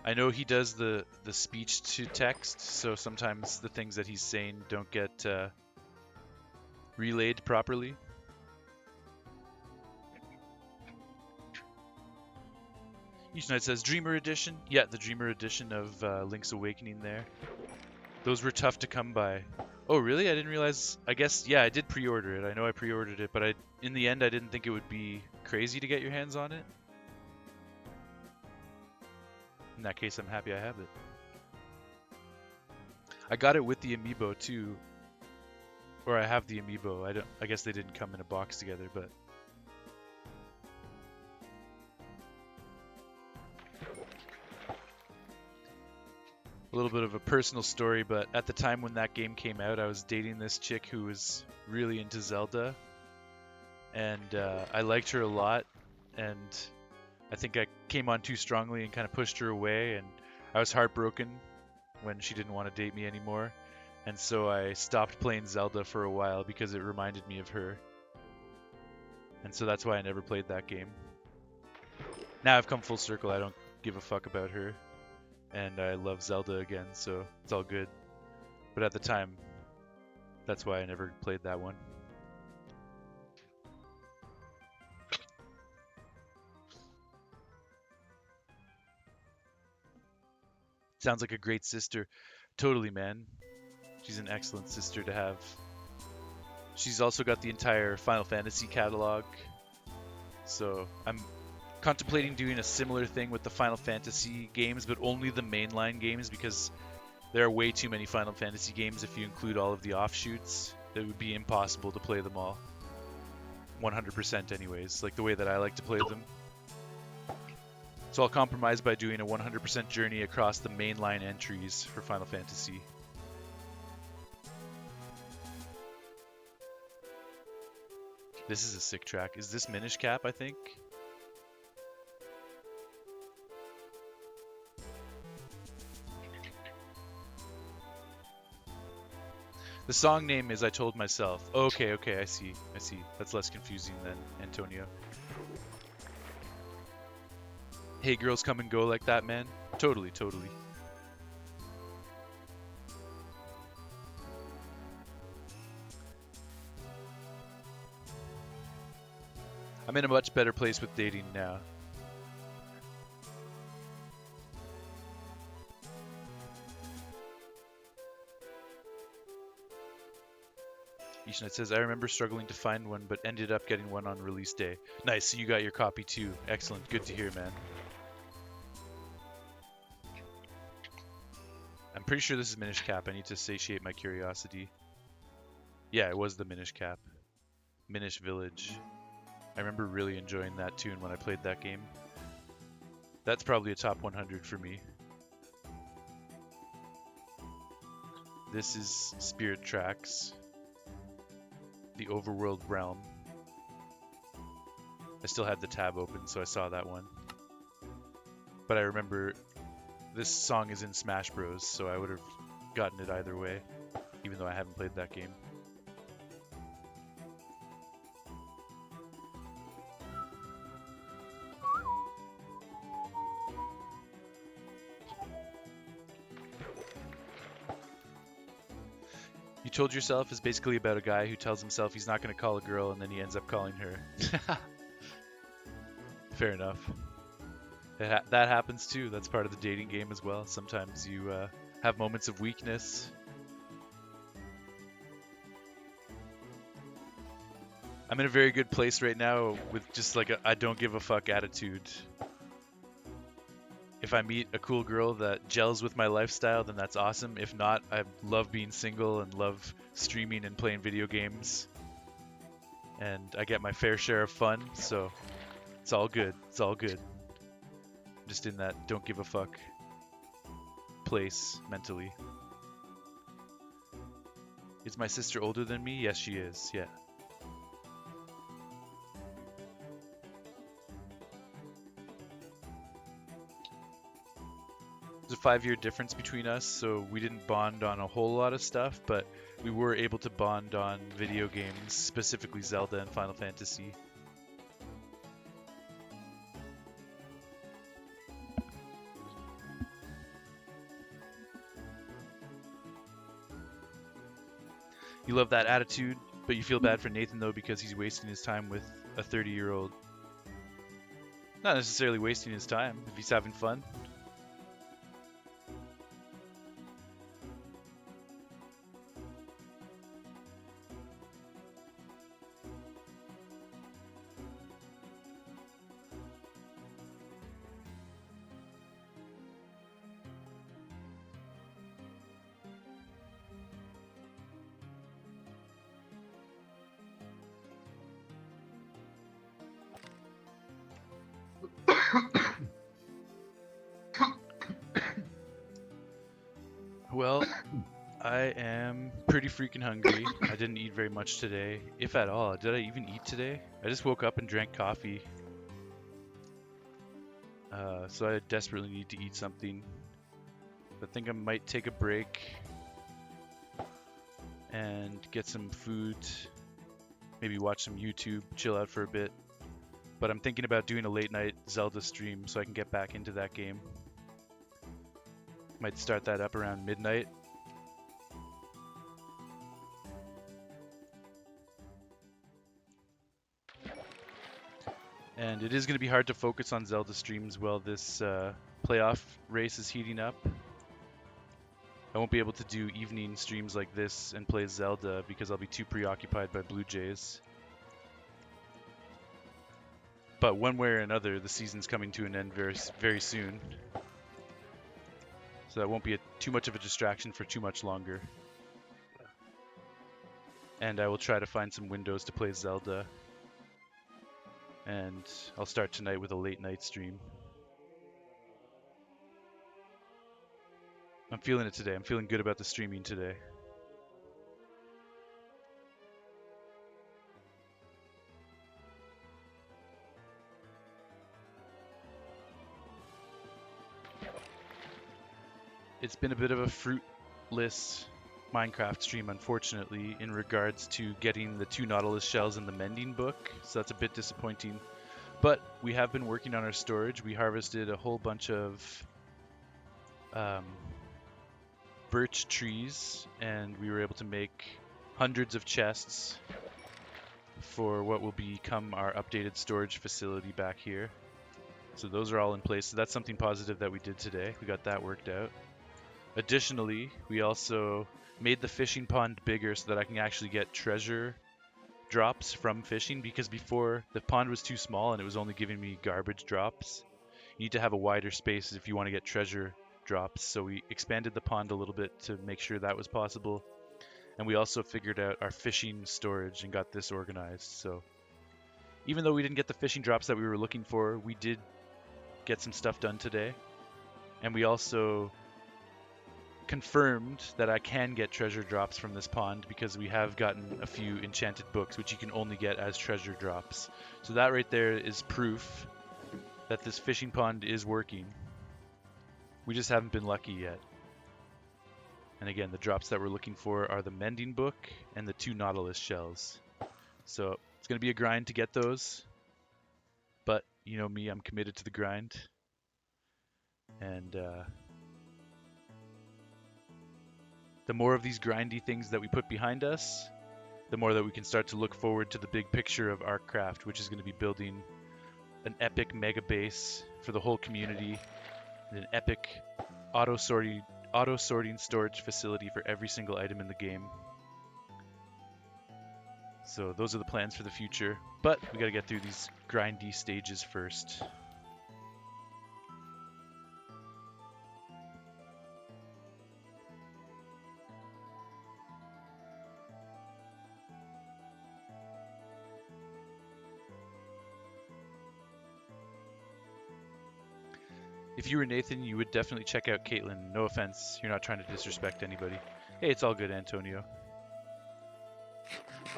I know he does the speech to text, so sometimes the things that he's saying don't get relayed properly. Each Night says, Dreamer Edition? Yeah, the Dreamer Edition of Link's Awakening there. Those were tough to come by. Oh, really? I didn't realize. I guess, yeah, I did pre-order it. I know I pre-ordered it, but in the end, I didn't think it would be crazy to get your hands on it. In that case, I'm happy I have it. I got it with the amiibo too, or I have the amiibo. I guess they didn't come in a box together, but a little bit of a personal story. But at the time when that game came out, I was dating this chick who was really into Zelda, and I liked her a lot, and I think I came on too strongly and kind of pushed her away, and I was heartbroken when she didn't want to date me anymore. And so I stopped playing Zelda for a while because it reminded me of her. And so that's why I never played that game. Now I've come full circle. I don't give a fuck about her. And I love Zelda again, so it's all good. But at the time, that's why I never played that one. Sounds like a great sister. Totally, man. She's an excellent sister to have. She's also got the entire Final Fantasy catalog. So I'm contemplating doing a similar thing with the Final Fantasy games, but only the mainline games, because there are way too many Final Fantasy games if you include all of the offshoots. It would be impossible to play them all. 100% anyways, like the way that I like to play them. So I'll compromise by doing a 100% journey across the mainline entries for Final Fantasy. This is a sick track. Is this Minish Cap, I think? The song name is I Told Myself. Okay, I see. That's less confusing than Antonio. Hey, girls come and go like that, man. Totally. I'm in a much better place with dating now. Ishnet says, I remember struggling to find one, but ended up getting one on release day. Nice, so you got your copy too. Excellent, good to hear, man. I'm pretty sure this is Minish Cap. I need to satiate my curiosity. Yeah, it was the Minish Cap. Minish Village. I remember really enjoying that tune when I played that game. That's probably a top 100 for me. This is Spirit Tracks. The Overworld Realm. I still had the tab open, so I saw that one. But I remember this song is in Smash Bros, so I would have gotten it either way, even though I haven't played that game. You Told Yourself is basically about a guy who tells himself he's not going to call a girl and then he ends up calling her. Fair enough. That happens too. That's part of the dating game as well. Sometimes you have moments of weakness. I'm in a very good place right now with just like a I don't give a fuck attitude. If I meet a cool girl that gels with my lifestyle, then that's awesome. If not, I love being single and love streaming and playing video games. And I get my fair share of fun, so it's all good. It's all good. I'm just in that don't give a fuck place mentally. Is my sister older than me? Yes, she is. Yeah. There's a 5-year difference between us, so we didn't bond on a whole lot of stuff, but we were able to bond on video games, specifically Zelda and Final Fantasy. You love that attitude, but you feel bad for Nathan though because he's wasting his time with a 30-year-old. Not necessarily wasting his time if he's having fun. Well, I am pretty freaking hungry. I didn't eat very much today, if at all. Did I even eat today? I just woke up and drank coffee. So I desperately need to eat something. I think I might take a break and get some food, maybe watch some YouTube, chill out for a bit. But I'm thinking about doing a late night Zelda stream so I can get back into that game. Might start that up around midnight. And it is going to be hard to focus on Zelda streams while this playoff race is heating up. I won't be able to do evening streams like this and play Zelda because I'll be too preoccupied by Blue Jays. But one way or another, the season's coming to an end very, very soon. So that won't be too much of a distraction for too much longer. And I will try to find some windows to play Zelda. And I'll start tonight with a late night stream. I'm feeling it today. I'm feeling good about the streaming today. It's been a bit of a fruitless Minecraft stream, unfortunately, in regards to getting the 2 Nautilus shells in the mending book, so that's a bit disappointing. But we have been working on our storage. We harvested a whole bunch of birch trees, and we were able to make hundreds of chests for what will become our updated storage facility back here. So those are all in place. So that's something positive that we did today. We got that worked out. Additionally, we also made the fishing pond bigger so that I can actually get treasure drops from fishing, because before the pond was too small and it was only giving me garbage drops. You need to have a wider space if you want to get treasure drops. So we expanded the pond a little bit to make sure that was possible. And we also figured out our fishing storage and got this organized. So even though we didn't get the fishing drops that we were looking for, we did get some stuff done today. And we also confirmed that I can get treasure drops from this pond because we have gotten a few enchanted books which you can only get as treasure drops. So that right there is proof that this fishing pond is working. We just haven't been lucky yet. And again, the drops that we're looking for are the mending book and the 2 Nautilus shells. So it's going to be a grind to get those. But you know me, I'm committed to the grind. And the more of these grindy things that we put behind us, the more that we can start to look forward to the big picture of ArcCraft, which is going to be building an epic mega base for the whole community, and an epic auto-sorting storage facility for every single item in the game. So those are the plans for the future, but we got to get through these grindy stages first. If you were Nathan, you would definitely check out Caitlyn. No offense, you're not trying to disrespect anybody. Hey, it's all good, Antonio.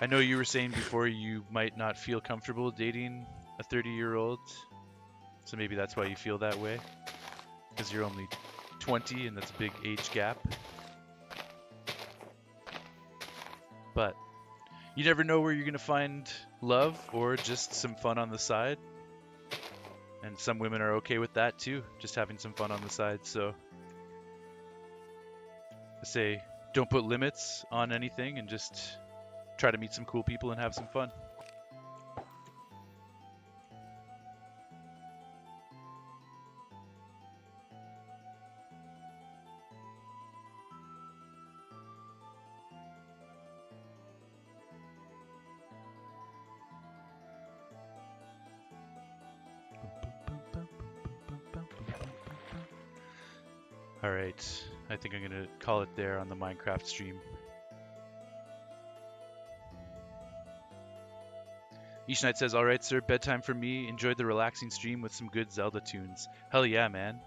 I know you were saying before you might not feel comfortable dating a 30-year-old, so maybe that's why you feel that way, because you're only 20 and that's a big age gap. But you never know where you're going to find love or just some fun on the side. And some women are okay with that too, just having some fun on the side. So I say don't put limits on anything and just try to meet some cool people and have some fun. Alright, I think I'm going to call it there on the Minecraft stream. Each Night says, "All right, sir, bedtime for me. Enjoyed the relaxing stream with some good Zelda tunes." Hell yeah, man.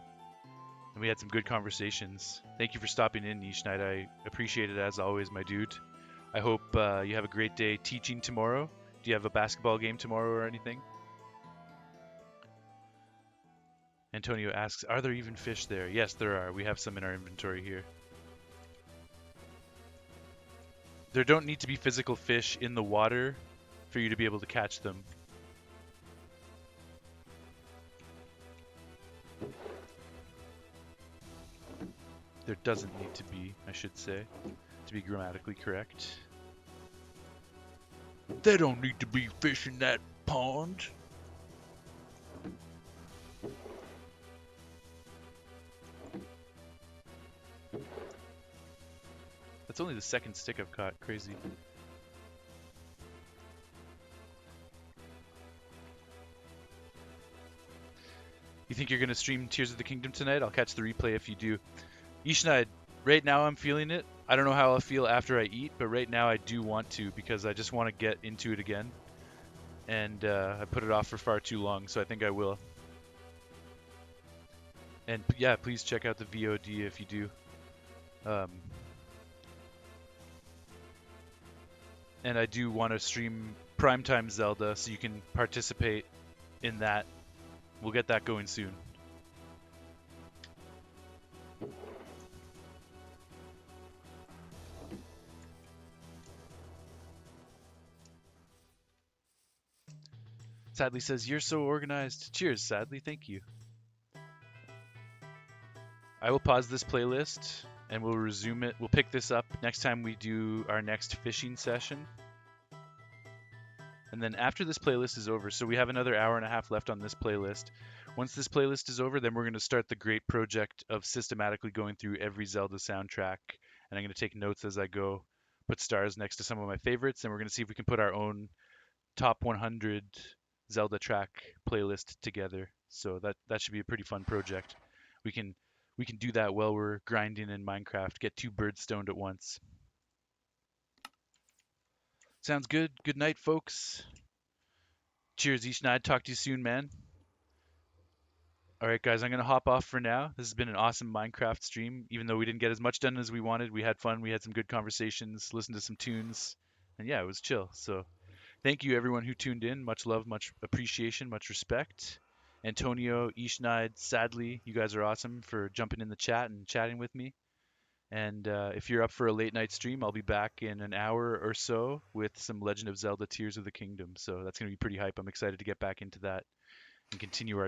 And we had some good conversations. Thank you for stopping in each night. I appreciate it as always, my dude. I hope you have a great day teaching tomorrow. Do you have a basketball game tomorrow or anything? Antonio asks, "Are there even fish there?" Yes, there are. We have some in our inventory here. There don't need to be physical fish in the water for you to be able to catch them. There doesn't need to be, I should say, to be grammatically correct. There don't need to be fish in that pond. That's only the second stick I've caught. Crazy. You think you're going to stream Tears of the Kingdom tonight? I'll catch the replay if you do. Yishnaid, right now I'm feeling it. I don't know how I'll feel after I eat, but right now I do want to because I just want to get into it again. And I put it off for far too long, so I think I will. And yeah, please check out the VOD if you do. And I do want to stream Primetime Zelda so you can participate in that. We'll get that going soon. Sadly says, "You're so organized." Cheers, Sadly. Thank you. I will pause this playlist and we'll resume it. We'll pick this up next time we do our next fishing session. And then after this playlist is over, so we have another hour and a half left on this playlist. Once this playlist is over, then we're going to start the great project of systematically going through every Zelda soundtrack. And I'm going to take notes as I go, put stars next to some of my favorites, and we're going to see if we can put our own top 100 Zelda track playlist together. So that should be a pretty fun project. We can do that while we're grinding in Minecraft. Get two birds stoned at once. Sounds good. Good night, folks. Cheers, each night. Talk to you soon, man. All right, guys, I'm going to hop off for now. This has been an awesome Minecraft stream. Even though we didn't get as much done as we wanted, we had fun. We had some good conversations, listened to some tunes, and yeah, it was chill. So thank you, everyone who tuned in. Much love, much appreciation, much respect. Antonio, Ishnaid, Sadly, you guys are awesome for jumping in the chat and chatting with me. And if you're up for a late night stream, I'll be back in an hour or so with some Legend of Zelda Tears of the Kingdom. So that's going to be pretty hype. I'm excited to get back into that and continue our